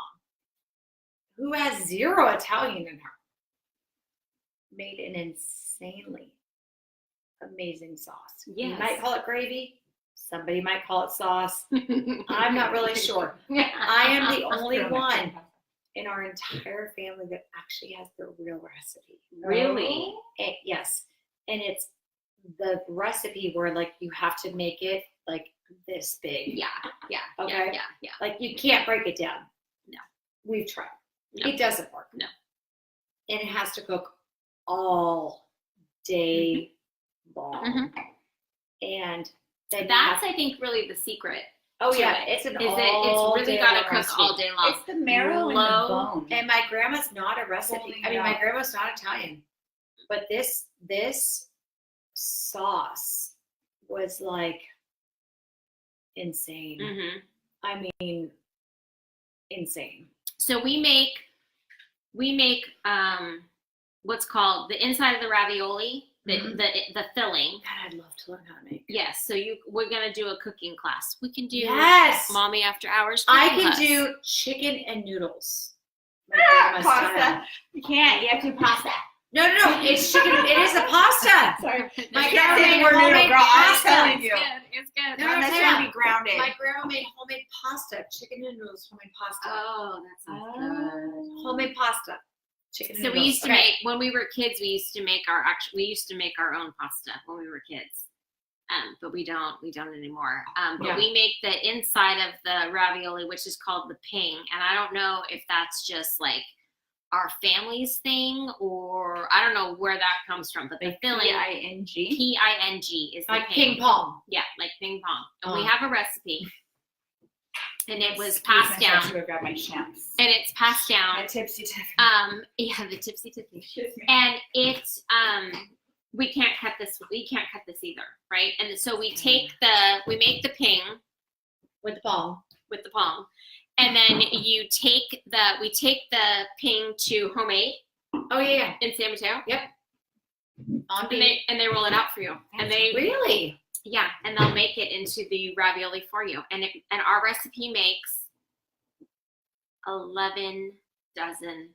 [SPEAKER 3] who has zero Italian in her, made an insanely amazing sauce. You
[SPEAKER 2] Yes.
[SPEAKER 3] might call it gravy. Somebody might call it sauce. I'm not really sure. I am the only one in our entire family that actually has the real recipe.
[SPEAKER 2] Really?
[SPEAKER 3] Yes. And it's the recipe where like you have to make it like this big.
[SPEAKER 2] Yeah.
[SPEAKER 3] Okay.
[SPEAKER 2] Yeah.
[SPEAKER 3] Like you can't break it down.
[SPEAKER 2] No.
[SPEAKER 3] We've tried.
[SPEAKER 2] No.
[SPEAKER 3] It doesn't work.
[SPEAKER 2] No.
[SPEAKER 3] And it has to cook all day long.
[SPEAKER 2] Mhm.
[SPEAKER 3] And then
[SPEAKER 2] That's, I think, really the secret.
[SPEAKER 3] oh
[SPEAKER 2] to
[SPEAKER 3] yeah,
[SPEAKER 2] it,
[SPEAKER 3] it's an
[SPEAKER 2] Is
[SPEAKER 3] all
[SPEAKER 2] that it's really got to cook
[SPEAKER 3] recipe.
[SPEAKER 2] all day long.
[SPEAKER 4] It's the marrow and
[SPEAKER 2] Low-
[SPEAKER 4] the bone.
[SPEAKER 3] And my grandma's not a recipe.
[SPEAKER 4] Holding
[SPEAKER 3] I mean,
[SPEAKER 4] it
[SPEAKER 3] my
[SPEAKER 4] up.
[SPEAKER 3] grandma's not Italian, but this sauce was like insane.
[SPEAKER 2] hmm
[SPEAKER 3] I mean, insane.
[SPEAKER 2] So we make what's called the inside of the ravioli,
[SPEAKER 3] Mhm.
[SPEAKER 2] the filling.
[SPEAKER 3] God, I'd love to learn how to make.
[SPEAKER 2] Yes. So we're gonna do a cooking class. We can do
[SPEAKER 3] Yes,
[SPEAKER 2] mommy after hours.
[SPEAKER 3] I
[SPEAKER 2] cooking
[SPEAKER 3] can
[SPEAKER 2] class.
[SPEAKER 3] do chicken and noodles. My grandma's
[SPEAKER 4] Pasta.
[SPEAKER 3] style.
[SPEAKER 4] You can't. You have to do pasta.
[SPEAKER 3] No, it's chicken. It is a pasta.
[SPEAKER 4] Sorry.
[SPEAKER 3] My
[SPEAKER 4] You can't
[SPEAKER 3] grandma
[SPEAKER 4] say
[SPEAKER 3] made
[SPEAKER 4] the word noodle,
[SPEAKER 3] homemade
[SPEAKER 4] girl. I'm
[SPEAKER 3] pasta.
[SPEAKER 4] telling
[SPEAKER 2] It's
[SPEAKER 4] you.
[SPEAKER 2] good. It's good.
[SPEAKER 3] No,
[SPEAKER 4] That's
[SPEAKER 3] yeah.
[SPEAKER 4] gonna be grounded.
[SPEAKER 3] My grandma made homemade pasta, chicken and noodles, homemade pasta.
[SPEAKER 2] Oh, that sounds good.
[SPEAKER 3] Homemade pasta, chicken and
[SPEAKER 2] So
[SPEAKER 3] noodles.
[SPEAKER 2] we used to
[SPEAKER 3] Okay.
[SPEAKER 2] make when we were kids. We used to make our own pasta when we were kids. but we don't anymore. But
[SPEAKER 1] Yeah.
[SPEAKER 2] we make the inside of the ravioli, which is called the ping, and I don't know if that's just like our family's thing, or I don't know where that comes from, but the filling
[SPEAKER 3] P-I-N-G?
[SPEAKER 2] P-I-N-G is the
[SPEAKER 1] Like
[SPEAKER 2] ping.
[SPEAKER 1] ping pong.
[SPEAKER 2] Yeah, like ping pong. And we
[SPEAKER 1] Oh.
[SPEAKER 2] have a recipe, and it was
[SPEAKER 3] Excuse
[SPEAKER 2] passed
[SPEAKER 3] me, I have
[SPEAKER 2] down,
[SPEAKER 3] to go grab my champs.
[SPEAKER 2] and it's passed
[SPEAKER 3] My
[SPEAKER 2] down.
[SPEAKER 3] tipsy tip.
[SPEAKER 2] Yeah, the tipsy tippy.
[SPEAKER 3] Excuse me.
[SPEAKER 2] And it's we can't cut this either, right? And so we make the ping
[SPEAKER 1] With the ball.
[SPEAKER 2] with the palm, and then we take the ping to Homemade
[SPEAKER 1] Oh, yeah.
[SPEAKER 2] in San Mateo.
[SPEAKER 1] Yep. On
[SPEAKER 2] And they roll it out for you, and they
[SPEAKER 1] Really?
[SPEAKER 2] yeah, and they'll make it into the ravioli for you, and our recipe makes 11 dozen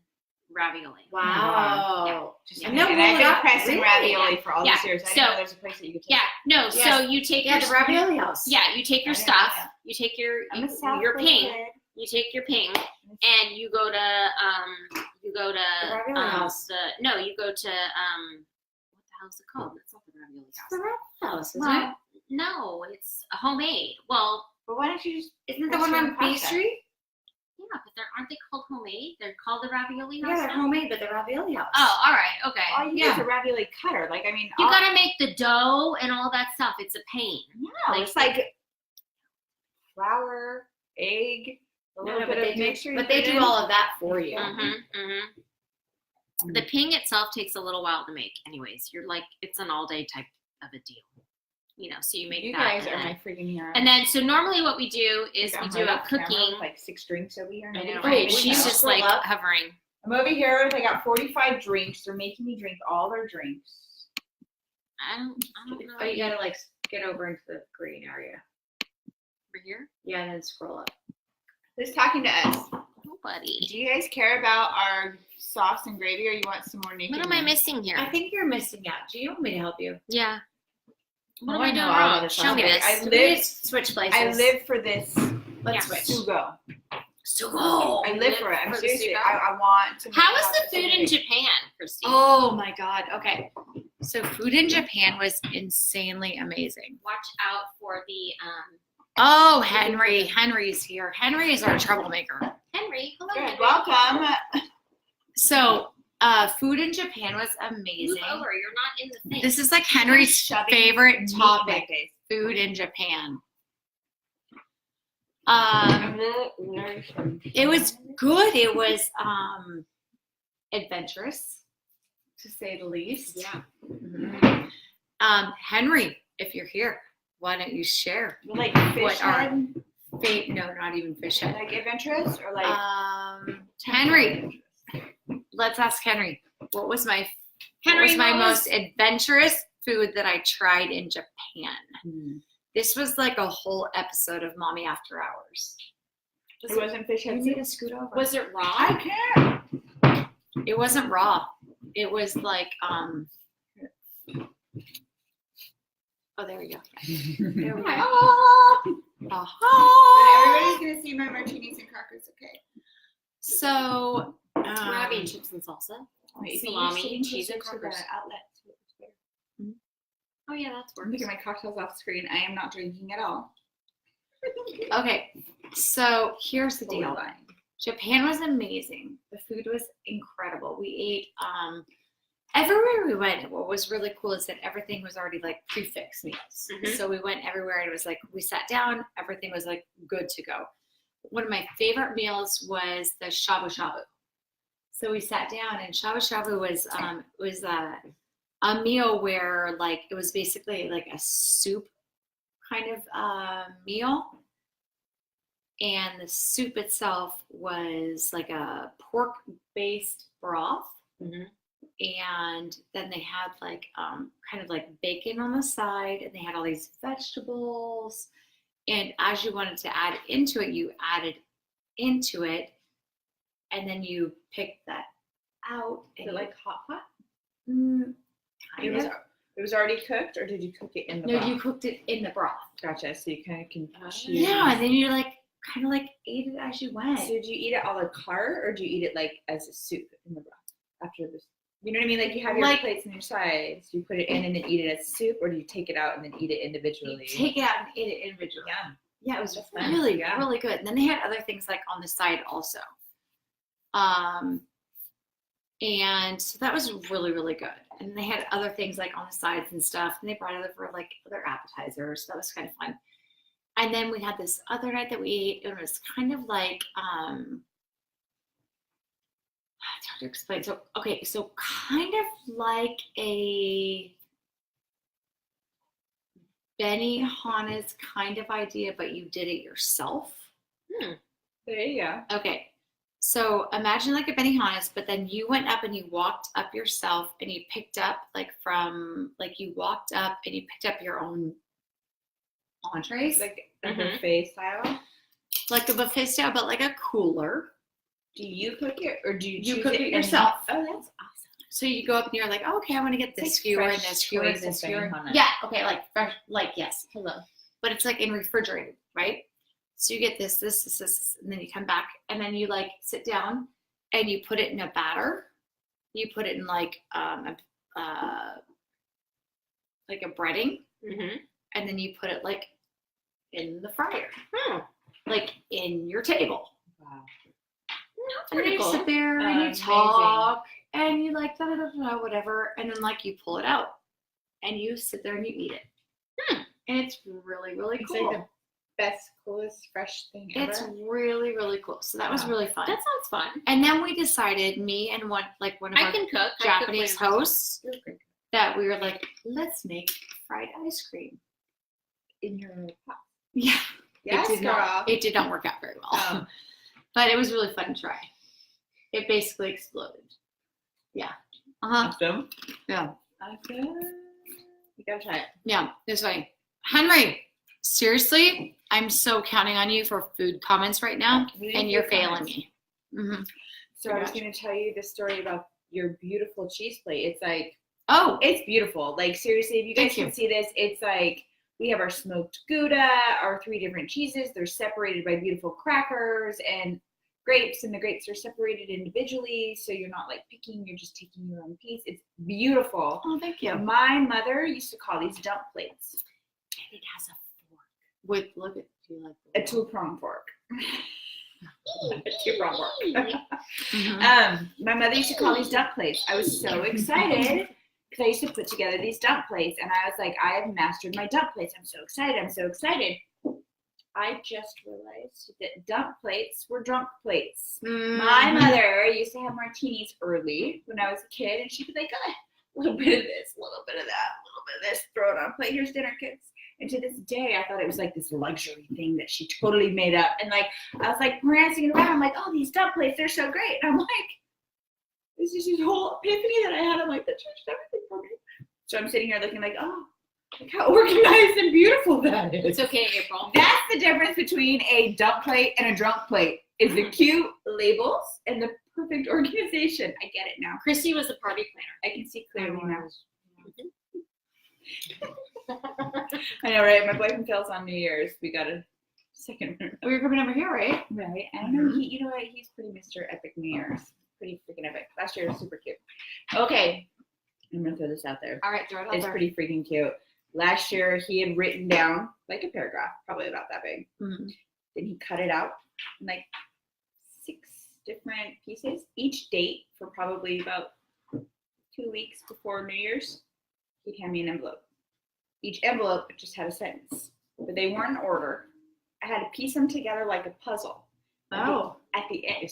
[SPEAKER 2] ravioli.
[SPEAKER 1] Wow.
[SPEAKER 3] Just
[SPEAKER 2] Yeah.
[SPEAKER 3] and
[SPEAKER 1] No,
[SPEAKER 3] I've
[SPEAKER 1] roll it
[SPEAKER 3] been
[SPEAKER 1] up.
[SPEAKER 3] pressing
[SPEAKER 1] Really?
[SPEAKER 3] ravioli for all
[SPEAKER 2] Yeah.
[SPEAKER 3] these years. I
[SPEAKER 2] So-
[SPEAKER 3] didn't know there's a place that you could take.
[SPEAKER 2] Yeah, no.
[SPEAKER 1] Yes.
[SPEAKER 2] So you take
[SPEAKER 1] Yeah,
[SPEAKER 2] your
[SPEAKER 1] the ravioli house.
[SPEAKER 2] yeah, you take your
[SPEAKER 3] I know,
[SPEAKER 2] stuff,
[SPEAKER 3] yeah.
[SPEAKER 2] you take your
[SPEAKER 3] I'm a South
[SPEAKER 2] your
[SPEAKER 3] Florida
[SPEAKER 2] ping,
[SPEAKER 3] kid.
[SPEAKER 2] you take your ping, and you go to
[SPEAKER 1] The ravioli house.
[SPEAKER 2] you go to what the hell's it called? It's not the ravioli
[SPEAKER 1] The
[SPEAKER 2] house.
[SPEAKER 1] ravioli house, isn't
[SPEAKER 2] Well,
[SPEAKER 1] it?
[SPEAKER 2] no, it's a Homemade. Well,
[SPEAKER 3] But why don't you just
[SPEAKER 1] Isn't the one on B
[SPEAKER 3] pasta.
[SPEAKER 1] Street?
[SPEAKER 2] yeah, but aren't they called Homemade? They're called the ravioli house.
[SPEAKER 1] Yeah, they're
[SPEAKER 2] now?
[SPEAKER 1] homemade, but the ravioli house.
[SPEAKER 2] Oh, all right, okay.
[SPEAKER 3] all you
[SPEAKER 1] Yeah.
[SPEAKER 3] use a ravioli cutter? Like, I mean,
[SPEAKER 2] You
[SPEAKER 3] all,
[SPEAKER 2] gotta make the dough and all that stuff. It's a pain.
[SPEAKER 3] no, it's like flour, egg, a little
[SPEAKER 1] but
[SPEAKER 3] bit
[SPEAKER 1] they
[SPEAKER 3] of
[SPEAKER 1] do,
[SPEAKER 3] mixture.
[SPEAKER 1] but they do all of that for you.
[SPEAKER 2] The ping itself takes a little while to make. Anyways, it's an all day type of a deal. So you make
[SPEAKER 3] You
[SPEAKER 2] that.
[SPEAKER 3] guys
[SPEAKER 2] and
[SPEAKER 3] are
[SPEAKER 2] then-
[SPEAKER 3] my freaking heroes.
[SPEAKER 2] And then, so normally what we do is
[SPEAKER 3] I'm
[SPEAKER 2] we do
[SPEAKER 3] right
[SPEAKER 2] a
[SPEAKER 3] off camera
[SPEAKER 2] cooking.
[SPEAKER 3] with, like 6 drinks over here.
[SPEAKER 2] I know,
[SPEAKER 3] Nobody
[SPEAKER 2] right?
[SPEAKER 3] knows.
[SPEAKER 2] She's just like
[SPEAKER 1] Scroll up.
[SPEAKER 2] hovering.
[SPEAKER 3] I'm over here. I got 45 drinks. They're making me drink all their drinks.
[SPEAKER 2] I don't know.
[SPEAKER 1] Oh, you gotta like get over into the green area.
[SPEAKER 2] Over here?
[SPEAKER 1] Yeah, and then scroll up.
[SPEAKER 3] Who's talking to us?
[SPEAKER 2] Nobody.
[SPEAKER 3] Do you guys care about our sauce and gravy, or you want some more naked?
[SPEAKER 2] What am I
[SPEAKER 3] ones?
[SPEAKER 2] missing here?
[SPEAKER 1] I think you're missing out. Do you want me to help you?
[SPEAKER 2] Yeah. What
[SPEAKER 3] Oh,
[SPEAKER 2] am I
[SPEAKER 3] I know
[SPEAKER 2] doing
[SPEAKER 3] all
[SPEAKER 2] wrong?
[SPEAKER 3] this
[SPEAKER 2] Show me
[SPEAKER 3] already.
[SPEAKER 2] this.
[SPEAKER 3] I
[SPEAKER 1] We
[SPEAKER 3] live-
[SPEAKER 1] need to switch places.
[SPEAKER 3] I live for this.
[SPEAKER 1] Let's
[SPEAKER 2] Yeah.
[SPEAKER 1] switch.
[SPEAKER 3] Sugo.
[SPEAKER 1] Sugo.
[SPEAKER 3] I live for it. I'm
[SPEAKER 2] for the
[SPEAKER 3] seriously.
[SPEAKER 2] sugo?
[SPEAKER 3] I want to.
[SPEAKER 2] How
[SPEAKER 3] make
[SPEAKER 2] is the
[SPEAKER 3] pasta
[SPEAKER 2] food in
[SPEAKER 3] today.
[SPEAKER 2] Japan, Christy?
[SPEAKER 1] Oh my God. Okay. So food in Japan was insanely amazing.
[SPEAKER 2] Watch out for the
[SPEAKER 1] Oh, Henry. Henry's here. Henry is our troublemaker.
[SPEAKER 2] Henry. Hello,
[SPEAKER 3] Good.
[SPEAKER 2] Henry.
[SPEAKER 3] Welcome.
[SPEAKER 1] So food in Japan was amazing.
[SPEAKER 2] Move over. You're not in the thing.
[SPEAKER 1] This is like Henry's
[SPEAKER 3] Shoving
[SPEAKER 1] favorite
[SPEAKER 3] meat
[SPEAKER 1] topic,
[SPEAKER 3] days.
[SPEAKER 1] food in Japan. It was good. It was adventurous, to say the least.
[SPEAKER 2] Yeah.
[SPEAKER 1] Mhm. Henry, if you're here, why don't you share?
[SPEAKER 3] Like fish
[SPEAKER 1] What are-
[SPEAKER 3] head,
[SPEAKER 1] No, not even fish head.
[SPEAKER 3] like adventurous, or like
[SPEAKER 1] Henry, let's ask Henry. What was my
[SPEAKER 2] Henry,
[SPEAKER 1] what was my
[SPEAKER 2] what was-
[SPEAKER 1] most adventurous food that I tried in Japan?
[SPEAKER 3] Hmm.
[SPEAKER 1] This was like a whole episode of Mommy After Hours.
[SPEAKER 3] It wasn't fish
[SPEAKER 1] You
[SPEAKER 3] head.
[SPEAKER 1] need to scoot over.
[SPEAKER 2] Was it raw?
[SPEAKER 3] I can't.
[SPEAKER 1] It wasn't raw. It was like oh, there we go. There we go.
[SPEAKER 3] Oh.
[SPEAKER 1] Aha.
[SPEAKER 3] Everybody's gonna see my martinis and crackers. Okay.
[SPEAKER 1] So
[SPEAKER 2] We're having chips and salsa.
[SPEAKER 3] Wait,
[SPEAKER 2] Salami, cheese, and
[SPEAKER 3] crackers.
[SPEAKER 2] crackers.
[SPEAKER 3] Outlet.
[SPEAKER 2] Oh yeah, that's
[SPEAKER 3] I'm looking at my cocktails off screen. I am not drinking at all.
[SPEAKER 1] okay, so here's the
[SPEAKER 3] Fully
[SPEAKER 1] deal.
[SPEAKER 3] lying.
[SPEAKER 1] Japan was amazing. The food was incredible. We ate everywhere we went. What was really cool is that everything was already like prefix meals.
[SPEAKER 2] Mhm.
[SPEAKER 1] So we went everywhere and it was like we sat down, everything was like good to go. One of my favorite meals was the shabu shabu. So we sat down and shabu shabu was a meal where like it was basically like a soup kind of meal. And the soup itself was like a pork-based broth.
[SPEAKER 2] Mhm.
[SPEAKER 1] And then they had like kind of like bacon on the side, and they had all these vegetables. And as you wanted to add into it, you added into it, and then you picked that out.
[SPEAKER 3] Is
[SPEAKER 1] And
[SPEAKER 3] it like hot pot?
[SPEAKER 1] kind
[SPEAKER 3] It
[SPEAKER 1] of.
[SPEAKER 3] was already cooked, or did you cook it in the
[SPEAKER 1] No,
[SPEAKER 3] broth?
[SPEAKER 1] you cooked it in the broth.
[SPEAKER 3] Gotcha. So you kind of can choose.
[SPEAKER 1] Yeah, and then you like kind of like ate it as you went.
[SPEAKER 3] So did you eat it a la carte, or did you eat it like as a soup in the broth after this? You know what I mean? Like you have your
[SPEAKER 1] Like-
[SPEAKER 3] plates on your sides. You put it in and then eat it as soup, or do you take it out and then eat it
[SPEAKER 1] You
[SPEAKER 3] individually?
[SPEAKER 1] take it out and eat it individually.
[SPEAKER 3] Yeah.
[SPEAKER 1] Yeah, it was
[SPEAKER 3] That's fun.
[SPEAKER 1] really,
[SPEAKER 3] Yeah.
[SPEAKER 1] really good. And then they had other things like on the side also. And so that was really, really good. And they had other things like on the sides and stuff. And they brought other like other appetizers. So that was kind of fun. And then we had this other night that we ate. It was kind of like it's hard to explain. So okay, so kind of like a Benihana's kind of idea, but you did it yourself.
[SPEAKER 3] There you go.
[SPEAKER 1] Okay, so imagine like a Benihana's, but then you went up and you walked up yourself and you picked up you walked up and you picked up your own entrees,
[SPEAKER 3] Like a
[SPEAKER 2] Mhm.
[SPEAKER 3] buffet style.
[SPEAKER 1] like a buffet style, but like a cooler.
[SPEAKER 3] Do you cook it or do you
[SPEAKER 1] You
[SPEAKER 3] choose
[SPEAKER 1] cook it
[SPEAKER 3] and-
[SPEAKER 1] yourself.
[SPEAKER 3] Oh, that's awesome.
[SPEAKER 1] So you go up and you're like, oh, okay, I want to get
[SPEAKER 3] It's
[SPEAKER 1] this
[SPEAKER 3] like
[SPEAKER 1] skewer and
[SPEAKER 3] fresh
[SPEAKER 1] this skewer and
[SPEAKER 3] choice
[SPEAKER 1] this
[SPEAKER 3] of
[SPEAKER 1] skewer.
[SPEAKER 3] Benihana.
[SPEAKER 1] Yeah, okay, like fresh, like yes, hello. But it's like in refrigerated, right? So you get this, and then you come back and then you like sit down and you put it in a batter. You put it in like a breading,
[SPEAKER 2] Mm-hmm.
[SPEAKER 1] and then you put it like in the fryer,
[SPEAKER 2] Hmm.
[SPEAKER 1] like in your table.
[SPEAKER 3] Wow.
[SPEAKER 2] That's
[SPEAKER 1] And then
[SPEAKER 2] pretty
[SPEAKER 1] you
[SPEAKER 2] cool.
[SPEAKER 1] sit there and you
[SPEAKER 3] Amazing.
[SPEAKER 1] talk and you like whatever, and then like you pull it out and you sit there and you eat it. And it's really, really
[SPEAKER 3] It's
[SPEAKER 1] cool.
[SPEAKER 3] like the best, coolest, fresh thing ever.
[SPEAKER 1] It's really, really cool. So that was
[SPEAKER 3] Wow.
[SPEAKER 1] really fun.
[SPEAKER 2] That sounds fun.
[SPEAKER 1] And then we decided, me and one of
[SPEAKER 2] I
[SPEAKER 1] our
[SPEAKER 2] can cook.
[SPEAKER 1] Japanese
[SPEAKER 2] I cook
[SPEAKER 1] hosts, that we were like, let's make fried ice cream.
[SPEAKER 3] in your pot.
[SPEAKER 1] Yeah.
[SPEAKER 3] Yes,
[SPEAKER 1] it did
[SPEAKER 3] girl.
[SPEAKER 1] Not, it did not work out very well.
[SPEAKER 3] Oh.
[SPEAKER 1] But it was really fun to try. It basically exploded. Yeah. Uh-huh.
[SPEAKER 3] Awesome.
[SPEAKER 1] Yeah.
[SPEAKER 3] Awesome. You gotta try it.
[SPEAKER 1] Yeah. It was funny. Henry, seriously, I'm so counting on you for food comments right now,
[SPEAKER 3] We need
[SPEAKER 1] and you're
[SPEAKER 3] food
[SPEAKER 1] failing
[SPEAKER 3] comments.
[SPEAKER 1] me. Mm-hmm.
[SPEAKER 3] So I was going to tell you the story about your beautiful cheese plate. It's like,
[SPEAKER 1] Oh,
[SPEAKER 3] it's beautiful. Like seriously, if you guys
[SPEAKER 1] Thank you.
[SPEAKER 3] can see this, it's like we have our smoked Gouda, our 3 different cheeses. They're separated by beautiful crackers and grapes, and the grapes are separated individually. So you're not like picking, you're just taking your own piece. It's beautiful.
[SPEAKER 1] oh, thank you.
[SPEAKER 3] My mother used to call these dump plates.
[SPEAKER 1] It has a fork. With look at you like
[SPEAKER 3] A 2-prong fork. A 2-prong fork.
[SPEAKER 1] Mhm.
[SPEAKER 3] My mother used to call these dump plates. I was so excited because I used to put together these dump plates, and I was like, I have mastered my dump plates. I'm so excited. I'm so excited. I just realized that dump plates were drunk plates. My mother used to have martinis early when I was a kid, and she'd be like, oh, a little bit of this, a little bit of that, a little bit of this, throw it on a plate. Here's dinner, kids. And to this day, I thought it was like this luxury thing that she totally made up. And like, I was like prancing around. I'm like, oh, these dump plates, they're so great. And I'm like, this is this whole epiphany that I had. I'm like, the church did everything for me. So I'm sitting here looking like, oh, look how organized and beautiful that is.
[SPEAKER 2] It's okay, April.
[SPEAKER 3] That's the difference between a dump plate and a drunk plate, is the cute labels and the perfect organization. I get it now.
[SPEAKER 2] Christie was the party
[SPEAKER 3] I can see clearly now.
[SPEAKER 2] planner.
[SPEAKER 3] I know, right? My boyfriend fails on New Year's. We got a second.
[SPEAKER 1] We were coming over here, right?
[SPEAKER 3] Right. I don't know. You know what? He's pretty Mr. Epic New Year's. Pretty freaking epic. Last year was super cute. Okay. I'm going to throw this out there.
[SPEAKER 1] All right, throw it out
[SPEAKER 3] It's
[SPEAKER 1] there.
[SPEAKER 3] pretty freaking cute. Last year, he had written down like a paragraph, probably about that big.
[SPEAKER 1] Mhm.
[SPEAKER 3] Then he cut it out in like 6 different pieces, each date for probably about 2 weeks before New Year's. He'd hand me an envelope. Each envelope just had a sentence, but they weren't in order. I had to piece them together like a puzzle.
[SPEAKER 1] Oh.
[SPEAKER 3] At the end,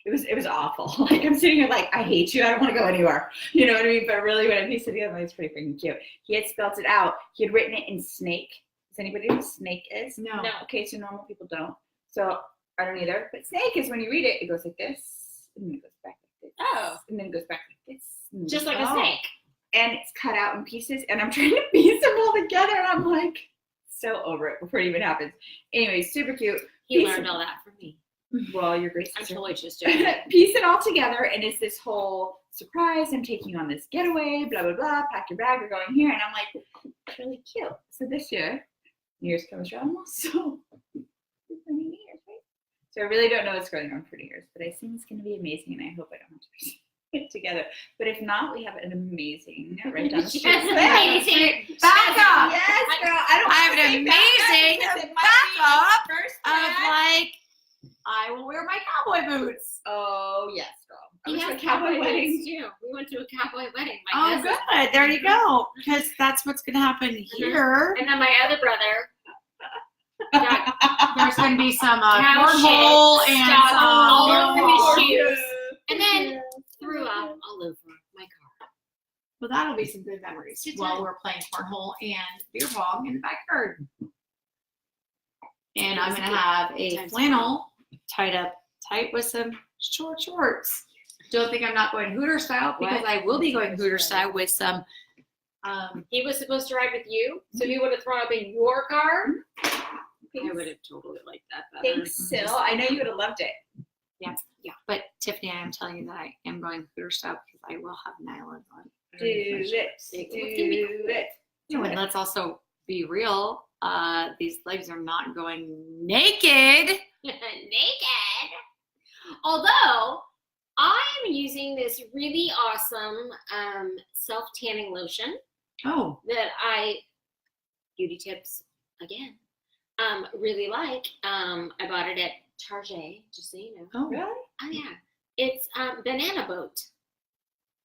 [SPEAKER 3] it was awful. Like I'm sitting here like, I hate you. I don't want to go anywhere. You know what I mean? But really, when I pieced it together, it's pretty freaking cute. He had spelt it out. He had written it in snake. Does anybody know what snake is?
[SPEAKER 1] No.
[SPEAKER 2] No.
[SPEAKER 3] Okay, so normal people don't. So I don't either. But snake is when you read it, it goes like this, and then it goes back like this.
[SPEAKER 2] Oh.
[SPEAKER 3] And then it goes back like this. and
[SPEAKER 2] Just like a
[SPEAKER 1] Oh.
[SPEAKER 2] snake.
[SPEAKER 3] and it's cut out in pieces, and I'm trying to piece them all together, and I'm like, so over it before it even happens. Anyway, super cute.
[SPEAKER 2] He
[SPEAKER 3] Piece
[SPEAKER 2] learned
[SPEAKER 3] it-
[SPEAKER 2] all that from me.
[SPEAKER 3] Well, your great
[SPEAKER 2] I'm
[SPEAKER 3] sister.
[SPEAKER 2] totally just doing it.
[SPEAKER 3] Piece it all together, and it's this whole surprise. I'm taking you on this getaway, blah, blah, blah. Pack your bag, we're going here. And I'm like, it's really cute. So this year, New Year's comes around. So, it's gonna be New Year's, right? So I really don't know what's going on for New Year's, but I assume it's going to be amazing, and I hope I don't have to be. it together. But if not, we have an amazing right down the
[SPEAKER 2] She
[SPEAKER 3] street.
[SPEAKER 2] has amazing.
[SPEAKER 1] Back up.
[SPEAKER 3] Yes, girl. I don't
[SPEAKER 1] I have
[SPEAKER 3] wanna
[SPEAKER 1] an
[SPEAKER 3] say back up
[SPEAKER 1] amazing
[SPEAKER 3] because it might be
[SPEAKER 1] backup
[SPEAKER 3] first
[SPEAKER 1] of
[SPEAKER 3] class.
[SPEAKER 1] like, I will wear my cowboy boots.
[SPEAKER 3] Oh yes, girl. I
[SPEAKER 2] He
[SPEAKER 3] went to
[SPEAKER 2] has
[SPEAKER 3] a cowboy wedding.
[SPEAKER 2] boots, too. We went to a cowboy wedding. My
[SPEAKER 1] Oh,
[SPEAKER 2] cousin.
[SPEAKER 1] good. There you go. Because that's what's going to happen here.
[SPEAKER 2] And then my other brother got
[SPEAKER 1] There's going to be some
[SPEAKER 2] cow
[SPEAKER 1] cornhole
[SPEAKER 2] shit
[SPEAKER 1] and
[SPEAKER 2] stuck
[SPEAKER 1] some.
[SPEAKER 2] all over
[SPEAKER 3] Oh,
[SPEAKER 2] his shoes.
[SPEAKER 3] yes.
[SPEAKER 2] And then threw up all over my car.
[SPEAKER 1] Well, that'll be some good memories
[SPEAKER 2] Good
[SPEAKER 1] while
[SPEAKER 2] time.
[SPEAKER 1] we're playing cornhole and beer pong in the backyard. And I'm going to have a
[SPEAKER 2] Times
[SPEAKER 1] flannel tied up tight with some short shorts. Don't think I'm not going Hooter style because
[SPEAKER 2] What?
[SPEAKER 1] I will be going Hooter style with some.
[SPEAKER 2] He was supposed to ride with you, so he would have thrown up in your car. I would have totally liked that better.
[SPEAKER 3] Thanks, Sil. I know you would have loved it.
[SPEAKER 1] But Tiffany, I am telling you that I am going Hooter style because I will have nylon on.
[SPEAKER 3] Do it. Do it.
[SPEAKER 1] Yeah, and let's also be real. These legs are not going naked.
[SPEAKER 2] Naked. Although I'm using this really awesome self tanning lotion
[SPEAKER 1] Oh,
[SPEAKER 2] that I beauty tips again really like. I bought it at Target, just so you know.
[SPEAKER 1] oh,
[SPEAKER 3] Really?
[SPEAKER 2] Oh yeah, it's banana boat,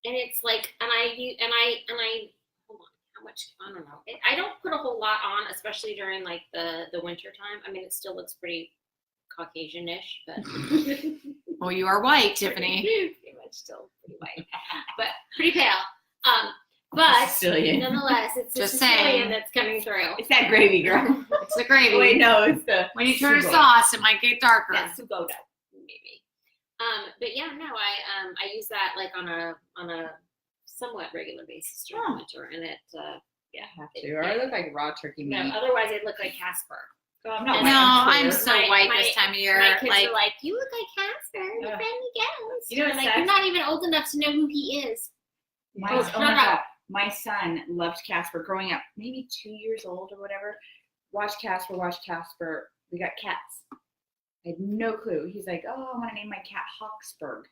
[SPEAKER 2] and it's like, and I hold on, how much? I don't know. I don't put a whole lot on, especially during like the winter time. I mean, it still looks pretty Caucasian-ish, but
[SPEAKER 1] well, you are white, Tiffany.
[SPEAKER 2] pretty much still pretty white, but pretty pale. But
[SPEAKER 3] Sicilian.
[SPEAKER 2] nonetheless, it's the
[SPEAKER 1] Just
[SPEAKER 2] Sicilian
[SPEAKER 1] saying.
[SPEAKER 2] that's coming through.
[SPEAKER 3] It's that gravy, girl.
[SPEAKER 1] It's the gravy.
[SPEAKER 3] Wait, no, it's the
[SPEAKER 1] When you turn to
[SPEAKER 3] Sugo.
[SPEAKER 1] sauce, it might get darker.
[SPEAKER 3] That's Sugoda.
[SPEAKER 2] Maybe. But yeah, no, I use that like on a somewhat regular basis during
[SPEAKER 1] Oh.
[SPEAKER 2] winter, and it
[SPEAKER 3] Have to, or I look like raw turkey meat.
[SPEAKER 2] no, otherwise I'd look like Casper.
[SPEAKER 3] Oh, I'm
[SPEAKER 2] No,
[SPEAKER 3] not
[SPEAKER 1] No,
[SPEAKER 3] white,
[SPEAKER 1] I'm
[SPEAKER 3] clear.
[SPEAKER 1] so
[SPEAKER 2] My-
[SPEAKER 1] white
[SPEAKER 2] my-
[SPEAKER 1] this time of year.
[SPEAKER 2] My kids
[SPEAKER 1] Like,
[SPEAKER 2] are like, "You look like Casper, your
[SPEAKER 3] Ugh.
[SPEAKER 2] friend Miguel's."
[SPEAKER 3] You know
[SPEAKER 2] I'm
[SPEAKER 3] what's
[SPEAKER 2] like,
[SPEAKER 3] sad?
[SPEAKER 2] you're not even old enough to know who he is.
[SPEAKER 3] My,
[SPEAKER 2] Oh,
[SPEAKER 3] oh
[SPEAKER 2] shut
[SPEAKER 3] my
[SPEAKER 2] up.
[SPEAKER 3] God. My son loved Casper growing up, maybe 2 years old or whatever. Watch Casper. We got cats. I had no clue. He's like, oh, I want to name my cat Hawksburg.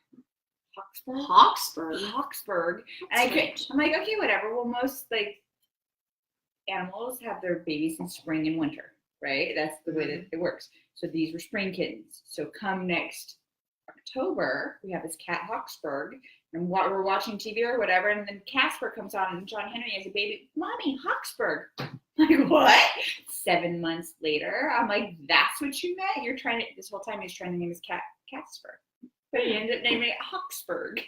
[SPEAKER 3] Hawksburg. And I could, I'm like, okay, whatever. Well, most like animals have their babies in spring and winter, right? That's the way that it works. So these were spring kittens. So come next October, we have this cat Hawksburg, and we're watching TV or whatever, and then Casper comes on, and John Henry has a baby. Mommy, Hawksburg. I'm like, what? 7 months later, I'm like, that's what you meant? You're trying to, this whole time he's trying to name his cat Casper. But he ended up naming it Hawksburg.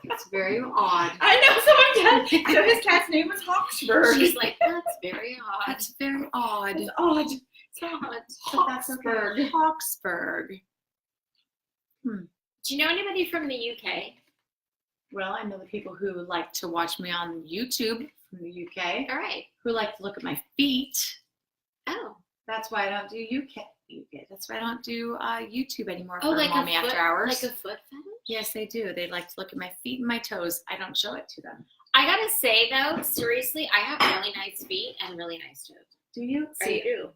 [SPEAKER 1] it's very odd.
[SPEAKER 3] I know, so his cat's name was Hawksburg.
[SPEAKER 2] She's like, "That's very odd."
[SPEAKER 1] That's very odd.
[SPEAKER 3] It's odd.
[SPEAKER 2] It's odd.
[SPEAKER 1] But that's okay. Hawksburg.
[SPEAKER 2] Do you know anybody from the UK?
[SPEAKER 1] Well, I know the people who like to watch me on YouTube from the UK,
[SPEAKER 2] All right.
[SPEAKER 1] who like to look at my feet.
[SPEAKER 2] Oh.
[SPEAKER 1] That's why I don't do UK. That's why I don't do YouTube anymore
[SPEAKER 2] Oh,
[SPEAKER 1] for
[SPEAKER 2] like
[SPEAKER 1] Mommy
[SPEAKER 2] a foot,
[SPEAKER 1] After Hours.
[SPEAKER 2] like a foot fetish?
[SPEAKER 1] Yes, they do. They like to look at my feet and my toes. I don't show it to them.
[SPEAKER 2] I gotta say though, seriously, I have really nice feet and really nice toes.
[SPEAKER 1] Do you?
[SPEAKER 2] I
[SPEAKER 1] See,
[SPEAKER 2] do.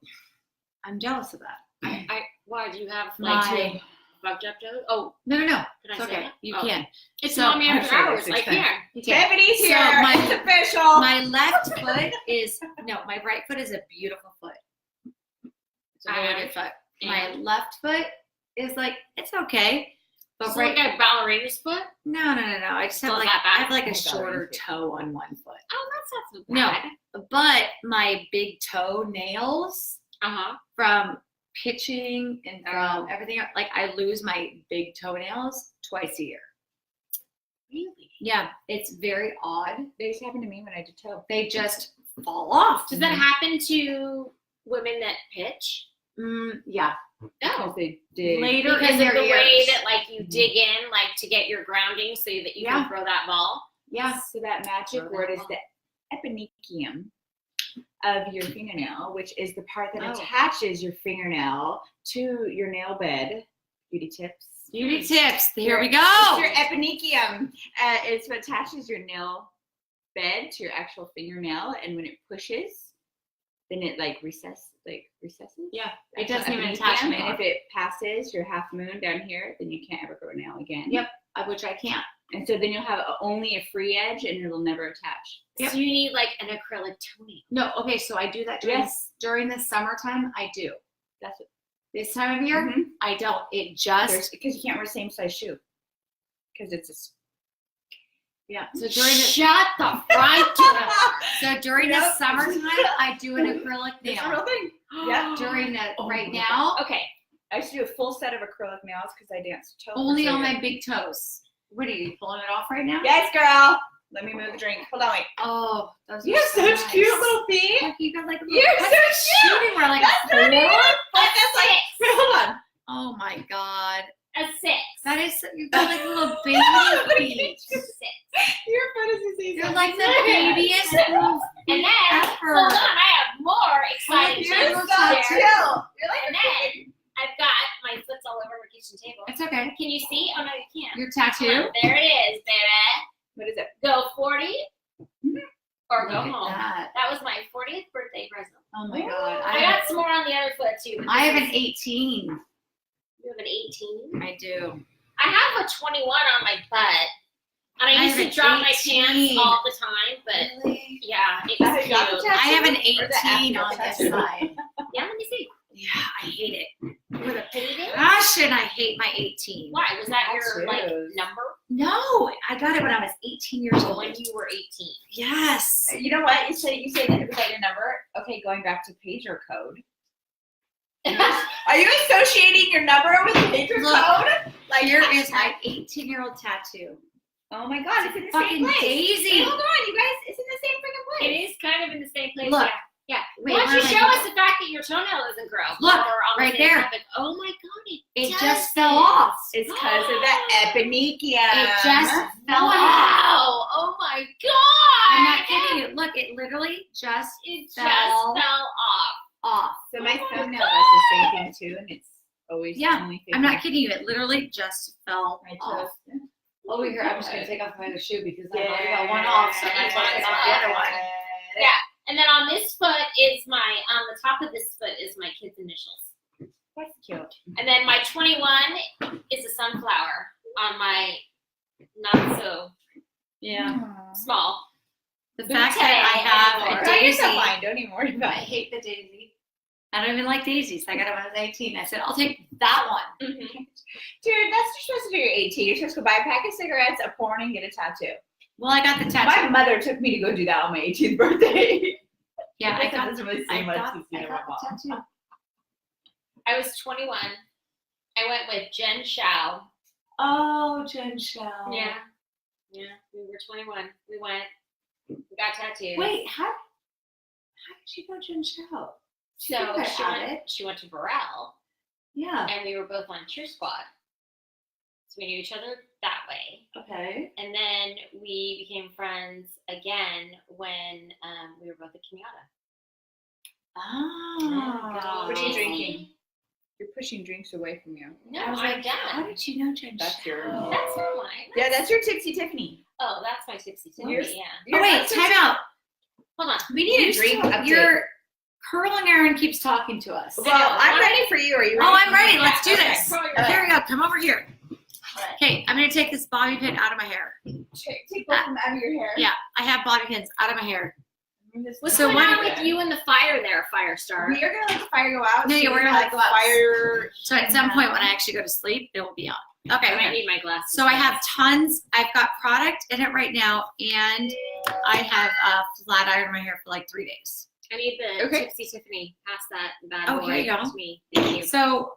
[SPEAKER 1] I'm jealous of that.
[SPEAKER 2] Why do you have like two fucked up toes? Oh,
[SPEAKER 1] No.
[SPEAKER 2] can I
[SPEAKER 1] It's
[SPEAKER 2] say
[SPEAKER 1] okay.
[SPEAKER 2] that?
[SPEAKER 1] You
[SPEAKER 2] Oh.
[SPEAKER 1] can.
[SPEAKER 2] It's
[SPEAKER 1] So,
[SPEAKER 2] Mommy After
[SPEAKER 3] actually,
[SPEAKER 2] Hours.
[SPEAKER 3] that's
[SPEAKER 2] I can.
[SPEAKER 1] You can.
[SPEAKER 3] Tiffany's
[SPEAKER 1] So
[SPEAKER 3] here.
[SPEAKER 1] my-
[SPEAKER 3] It's official.
[SPEAKER 1] My left foot is my right foot is a beautiful foot. It's a really good foot. My left foot is like it's okay, but
[SPEAKER 2] So like a ballerina's foot?
[SPEAKER 1] no. I just have
[SPEAKER 2] Not
[SPEAKER 1] like
[SPEAKER 2] that bad.
[SPEAKER 1] I have like a
[SPEAKER 3] Oh,
[SPEAKER 1] shorter
[SPEAKER 3] ballerina
[SPEAKER 1] toe on one foot.
[SPEAKER 2] Oh, that's not so
[SPEAKER 1] No.
[SPEAKER 2] bad.
[SPEAKER 1] But my big toe nails
[SPEAKER 2] Uh-huh.
[SPEAKER 1] from pitching and from
[SPEAKER 2] Oh.
[SPEAKER 1] everything, like I lose my big toenails twice a year.
[SPEAKER 2] Really?
[SPEAKER 1] Yeah, it's very odd.
[SPEAKER 3] They just happened to me when I did toe.
[SPEAKER 1] They just fall off.
[SPEAKER 2] Does that happen to women that pitch?
[SPEAKER 1] Yeah.
[SPEAKER 3] Because they did.
[SPEAKER 1] Later
[SPEAKER 2] Because
[SPEAKER 1] in
[SPEAKER 2] of
[SPEAKER 1] their
[SPEAKER 2] the way
[SPEAKER 1] ears.
[SPEAKER 2] that like you dig in, like to get your grounding so that you
[SPEAKER 1] Yeah.
[SPEAKER 2] can throw that ball.
[SPEAKER 1] Yeah.
[SPEAKER 3] So that magic
[SPEAKER 2] Throw
[SPEAKER 3] word
[SPEAKER 2] that
[SPEAKER 3] is
[SPEAKER 2] ball.
[SPEAKER 3] the epinicium of your fingernail, which is the part that
[SPEAKER 2] Oh.
[SPEAKER 3] attaches your fingernail to your nail bed. Beauty tips.
[SPEAKER 1] Beauty tips. Here we
[SPEAKER 3] It's
[SPEAKER 1] go.
[SPEAKER 3] your epinicium. It's what attaches your nail bed to your actual fingernail, and when it pushes, then it recesses.
[SPEAKER 1] Yeah.
[SPEAKER 3] That's
[SPEAKER 1] It doesn't
[SPEAKER 3] your
[SPEAKER 1] even
[SPEAKER 3] epinicium,
[SPEAKER 1] attach
[SPEAKER 3] And
[SPEAKER 1] anymore.
[SPEAKER 3] if it passes your half moon down here, then you can't ever grow a nail again.
[SPEAKER 1] Yep. Which I can't.
[SPEAKER 3] And so then you'll have only a free edge and it'll never attach.
[SPEAKER 1] Yep.
[SPEAKER 2] So you need like an acrylic toenail.
[SPEAKER 1] No, okay, so I do that during the summertime. I do.
[SPEAKER 3] That's what.
[SPEAKER 1] This time of year,
[SPEAKER 3] Mhm.
[SPEAKER 1] I don't. It just
[SPEAKER 3] Because you can't wear the same size shoe. Because it's a.
[SPEAKER 1] yeah. So during the
[SPEAKER 2] Shut the front door.
[SPEAKER 1] so during the
[SPEAKER 3] Nope.
[SPEAKER 1] summertime, I do an acrylic
[SPEAKER 3] It's a
[SPEAKER 1] nail.
[SPEAKER 3] real thing. Yeah.
[SPEAKER 1] During the
[SPEAKER 3] Oh
[SPEAKER 1] right
[SPEAKER 3] my
[SPEAKER 1] now,
[SPEAKER 2] Okay.
[SPEAKER 3] I used to do a full set of acrylic nails because I danced toe.
[SPEAKER 1] only on my big toes. What are you pulling it off right now?
[SPEAKER 3] Yes, girl. Let me move the drink. Hold on, wait.
[SPEAKER 1] Oh, those
[SPEAKER 3] You
[SPEAKER 1] are
[SPEAKER 3] have
[SPEAKER 1] so
[SPEAKER 3] such
[SPEAKER 1] nice.
[SPEAKER 3] cute little feet.
[SPEAKER 1] Look, you got like little
[SPEAKER 3] You're so cute.
[SPEAKER 1] shooting. We're like
[SPEAKER 3] That's not even. That's like. Hold on.
[SPEAKER 1] oh my god,
[SPEAKER 2] A 6.
[SPEAKER 1] that is you got like little baby feet.
[SPEAKER 2] 6.
[SPEAKER 3] Your foot is the same
[SPEAKER 1] You're
[SPEAKER 3] size
[SPEAKER 1] like
[SPEAKER 3] as
[SPEAKER 1] the
[SPEAKER 3] mine.
[SPEAKER 1] babyest little
[SPEAKER 2] And then,
[SPEAKER 1] ever.
[SPEAKER 2] hold on, I have more exciting
[SPEAKER 1] You're
[SPEAKER 2] news
[SPEAKER 1] so
[SPEAKER 2] here.
[SPEAKER 1] cute.
[SPEAKER 3] You're like
[SPEAKER 2] And then, I've got my foot's all over my kitchen table.
[SPEAKER 1] It's okay.
[SPEAKER 2] Can you see? Oh no, you can't.
[SPEAKER 1] Your
[SPEAKER 2] Come
[SPEAKER 1] tattoo.
[SPEAKER 2] on, there it is, baby.
[SPEAKER 3] What is it?
[SPEAKER 2] Go 40 or go
[SPEAKER 1] Look at
[SPEAKER 2] home.
[SPEAKER 1] that.
[SPEAKER 2] That was my 40th birthday present.
[SPEAKER 1] Oh my god.
[SPEAKER 2] I got some more on the other foot too. but
[SPEAKER 1] I have
[SPEAKER 2] this
[SPEAKER 1] an
[SPEAKER 2] is-
[SPEAKER 1] 18.
[SPEAKER 2] You have an 18.
[SPEAKER 1] I do.
[SPEAKER 2] I have a 21 on my butt, and I used
[SPEAKER 1] have
[SPEAKER 2] to
[SPEAKER 1] an
[SPEAKER 2] drop my
[SPEAKER 1] 18.
[SPEAKER 2] pants all the time. But
[SPEAKER 1] Really?
[SPEAKER 2] yeah, it
[SPEAKER 3] Have
[SPEAKER 2] was
[SPEAKER 3] you got the
[SPEAKER 2] cute.
[SPEAKER 3] tattoo?
[SPEAKER 1] I have an
[SPEAKER 3] Or the
[SPEAKER 1] 18
[SPEAKER 3] actual
[SPEAKER 1] on this
[SPEAKER 3] tattoo?
[SPEAKER 1] side.
[SPEAKER 2] Yeah, let me see.
[SPEAKER 1] Yeah, I hate it.
[SPEAKER 2] With a pity dip?
[SPEAKER 1] Gosh, and I hate my 18.
[SPEAKER 2] Why? Was that your like
[SPEAKER 3] Tattoos.
[SPEAKER 2] number
[SPEAKER 1] No, I got it when I was 18 years old.
[SPEAKER 2] when you were 18?
[SPEAKER 1] Yes.
[SPEAKER 3] You know what? You say that it was like your number. Okay, going back to pager code. Are you associating your number with the pager
[SPEAKER 1] Look,
[SPEAKER 3] code? Like
[SPEAKER 1] Here is my 18-year-old tattoo.
[SPEAKER 3] Oh my god, it's in the
[SPEAKER 1] Fucking
[SPEAKER 3] same place.
[SPEAKER 1] Daisy.
[SPEAKER 3] Wait, hold on, you guys. It's in the same freaking
[SPEAKER 2] It
[SPEAKER 3] place.
[SPEAKER 2] is kind of in the same place.
[SPEAKER 1] Look.
[SPEAKER 2] Yeah.
[SPEAKER 1] Wait,
[SPEAKER 2] Why don't you
[SPEAKER 1] where
[SPEAKER 2] show
[SPEAKER 1] am I
[SPEAKER 2] us the fact that your toenail doesn't grow?
[SPEAKER 1] Look,
[SPEAKER 2] While we're on the
[SPEAKER 1] right
[SPEAKER 2] same
[SPEAKER 1] there.
[SPEAKER 2] topic. Oh my god,
[SPEAKER 1] It
[SPEAKER 2] does
[SPEAKER 1] just fell off.
[SPEAKER 3] It's because of the eponychium.
[SPEAKER 1] It just fell off.
[SPEAKER 2] Wow! Oh my god!
[SPEAKER 1] I'm not kidding you. Look, it literally just
[SPEAKER 2] It just
[SPEAKER 1] fell
[SPEAKER 2] fell off.
[SPEAKER 1] off.
[SPEAKER 3] So my
[SPEAKER 2] Oh my
[SPEAKER 3] thumbnail does the same thing too, and it's always
[SPEAKER 1] Yeah,
[SPEAKER 3] the only thing.
[SPEAKER 1] I'm not kidding you. It literally just fell
[SPEAKER 3] My
[SPEAKER 1] off.
[SPEAKER 3] toes.
[SPEAKER 4] Over here, I'm just gonna take off my other shoe because I already
[SPEAKER 3] Yeah.
[SPEAKER 4] got one off, so I'm taking off the other one.
[SPEAKER 2] Yeah. And then on this foot is on the top of this foot is my kid's initials.
[SPEAKER 3] That's cute.
[SPEAKER 2] And then my 21 is a sunflower on my not so
[SPEAKER 1] Yeah.
[SPEAKER 2] small.
[SPEAKER 1] The fact that I have a
[SPEAKER 3] Oh, you're so
[SPEAKER 1] daisy.
[SPEAKER 3] fine. Don't even worry
[SPEAKER 1] I
[SPEAKER 3] about it.
[SPEAKER 1] hate the daisy. I don't even like daisies. I got it when I was 18. I said, I'll take that one.
[SPEAKER 2] Mm-hmm.
[SPEAKER 3] Dude, that's what you're supposed to do. You're 18. You're supposed to go buy a pack of cigarettes, a porn, and get a tattoo.
[SPEAKER 1] Well, I got the
[SPEAKER 3] My
[SPEAKER 1] tattoo.
[SPEAKER 3] mother took me to go do that on my 18th birthday.
[SPEAKER 1] Yeah, I got,
[SPEAKER 3] doesn't really
[SPEAKER 1] I
[SPEAKER 3] seem much
[SPEAKER 1] got,
[SPEAKER 3] to see
[SPEAKER 1] I
[SPEAKER 3] my
[SPEAKER 1] got
[SPEAKER 3] mom.
[SPEAKER 1] the tattoo.
[SPEAKER 2] I was 21. I went with Jen Shao.
[SPEAKER 1] Oh, Jen Shell.
[SPEAKER 2] Yeah. Yeah. We were 21. We went. We got tattoos.
[SPEAKER 1] Wait, how did you know Jen Shell?
[SPEAKER 2] So
[SPEAKER 1] got
[SPEAKER 2] she went to Burrell,
[SPEAKER 1] Yeah.
[SPEAKER 2] and we were both on Cheer Squad. So we knew each other that way.
[SPEAKER 1] Okay.
[SPEAKER 2] And then we became friends again when we were both at Kenyatta.
[SPEAKER 1] Oh.
[SPEAKER 3] What are you drinking? You're pushing drinks away from you.
[SPEAKER 2] No,
[SPEAKER 1] I was
[SPEAKER 2] I'm
[SPEAKER 1] like,
[SPEAKER 2] done.
[SPEAKER 1] how did you know Jen
[SPEAKER 3] That's your-
[SPEAKER 1] Shell?
[SPEAKER 2] That's not mine.
[SPEAKER 3] Yeah, that's your Tipsy Tiffany.
[SPEAKER 2] Oh, that's my tipsy Tiffany.
[SPEAKER 3] Yours-
[SPEAKER 2] Yeah.
[SPEAKER 1] Oh, wait, time out.
[SPEAKER 2] Hold on.
[SPEAKER 1] We need
[SPEAKER 3] You
[SPEAKER 1] a drink.
[SPEAKER 3] still-
[SPEAKER 1] Your curling Aaron keeps talking to us.
[SPEAKER 3] Well, I'm ready for you. Are you ready?
[SPEAKER 1] Oh, I'm ready.
[SPEAKER 2] Yeah,
[SPEAKER 1] Let's do
[SPEAKER 2] okay.
[SPEAKER 1] this.
[SPEAKER 2] Curl your
[SPEAKER 1] Here
[SPEAKER 2] hair.
[SPEAKER 1] we go. Come over here.
[SPEAKER 2] Alright.
[SPEAKER 1] Okay, I'm going to take this bobby pin out of my hair.
[SPEAKER 3] Take both of them out of your hair.
[SPEAKER 1] Yeah, I have bobby pins out of my hair.
[SPEAKER 2] What's
[SPEAKER 1] So
[SPEAKER 2] going
[SPEAKER 1] what-
[SPEAKER 2] on with you and the fire there, Firestar?
[SPEAKER 3] We are gonna let the fire go out.
[SPEAKER 1] No,
[SPEAKER 3] so
[SPEAKER 1] yeah, we're
[SPEAKER 3] we
[SPEAKER 1] gonna
[SPEAKER 3] have
[SPEAKER 1] let it go out.
[SPEAKER 3] Fire.
[SPEAKER 1] So at some point when I actually go to sleep, it will be on. Okay,
[SPEAKER 2] I might
[SPEAKER 1] here.
[SPEAKER 2] need my glasses.
[SPEAKER 1] So I have tons. I've got product in it right now, and I have flat iron my hair for like 3 days.
[SPEAKER 2] I need the
[SPEAKER 3] Okay.
[SPEAKER 2] tipsy Tiffany. Pass that bad
[SPEAKER 1] Oh,
[SPEAKER 2] boy
[SPEAKER 1] here you go.
[SPEAKER 2] to me. Thank you.
[SPEAKER 1] So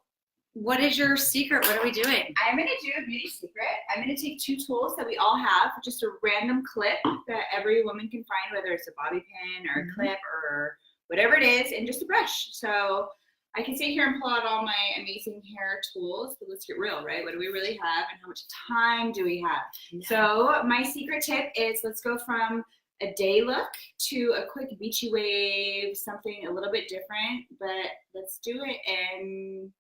[SPEAKER 1] what is your secret? What are we doing?
[SPEAKER 3] I'm gonna do a beauty secret. I'm gonna take 2 tools that we all have, just a random clip that every woman can find, whether it's a bobby pin or a clip or whatever it is, and just a brush. So I can sit here and pull out all my amazing hair tools, but let's get real, right? What do we really have, and how much time do we have? So my secret tip is let's go from a day look to a quick beachy wave, something a little bit different, but let's do it and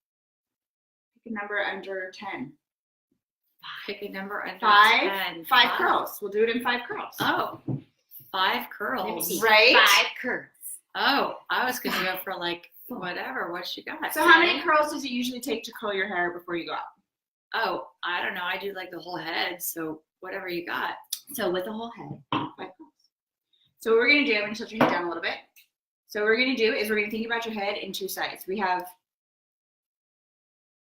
[SPEAKER 3] pick a number under 10.
[SPEAKER 1] Pick a number under
[SPEAKER 3] 5,
[SPEAKER 1] 10.
[SPEAKER 3] 5 curls. We'll do it in 5 curls.
[SPEAKER 1] Oh, 5
[SPEAKER 2] Let me
[SPEAKER 1] curls.
[SPEAKER 2] see.
[SPEAKER 3] Right?
[SPEAKER 2] 5 curves.
[SPEAKER 1] Oh, I was going to go for like whatever. What you got?
[SPEAKER 3] So how many curls does it usually take to curl your hair before you go out?
[SPEAKER 1] Oh, I don't know. I do like the whole head. So whatever you got.
[SPEAKER 3] So with the whole head, 5 curls. So what we're gonna do, I'm gonna tilt your head down a little bit. So what we're gonna do is we're gonna think about your head in 2 sides. We have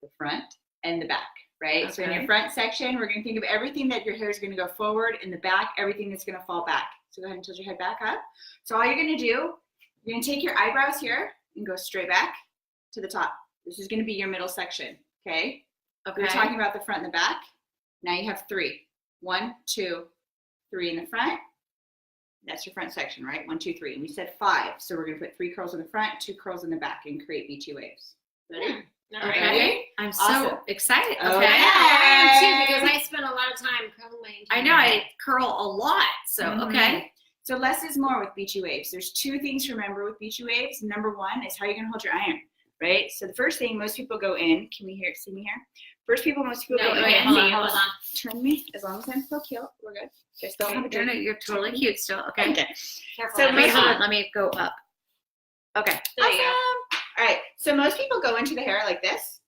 [SPEAKER 3] the front and the back, right?
[SPEAKER 1] Okay.
[SPEAKER 3] So in your front section, we're gonna think of everything that your hair is gonna go forward. In the back, everything that's gonna fall back. So go ahead and tilt your head back up. So all you're gonna do, you're gonna take your eyebrows here and go straight back to the top. This is gonna be your middle section, okay?
[SPEAKER 1] Okay.
[SPEAKER 3] We're talking about the front and the back. Now you have 3. 1, 2, 3 in the front. That's your front section, right? 1, 2, 3. And we said 5. So we're going to put 3 curls in the front, 2 curls in the back, and create beachy waves. Ready?
[SPEAKER 1] Okay.
[SPEAKER 3] Ready?
[SPEAKER 1] I'm so
[SPEAKER 3] Awesome.
[SPEAKER 1] excited.
[SPEAKER 3] Okay.
[SPEAKER 1] Okay.
[SPEAKER 2] I am too, because I spend a lot of time curling my
[SPEAKER 1] I
[SPEAKER 2] entire
[SPEAKER 1] know
[SPEAKER 2] head.
[SPEAKER 1] I curl a lot. So okay.
[SPEAKER 3] So less is more with beachy waves. There's 2 things to remember with beachy waves. Number 1 is how you're going to hold your iron, right? So the first thing, most people go in. Can we see me here? Most people
[SPEAKER 2] No,
[SPEAKER 3] go
[SPEAKER 2] wait,
[SPEAKER 3] in.
[SPEAKER 2] hold on.
[SPEAKER 3] Turn me. As long as I'm still cute, we're good. I still have a
[SPEAKER 1] No,
[SPEAKER 3] drink.
[SPEAKER 1] you're totally cute still. Okay.
[SPEAKER 3] Okay.
[SPEAKER 2] Careful.
[SPEAKER 3] So
[SPEAKER 2] I'm
[SPEAKER 1] Wait, hold
[SPEAKER 2] hot.
[SPEAKER 1] on. Let me go up. Okay.
[SPEAKER 2] There you go.
[SPEAKER 3] Awesome. All right. So most people go into the hair like this,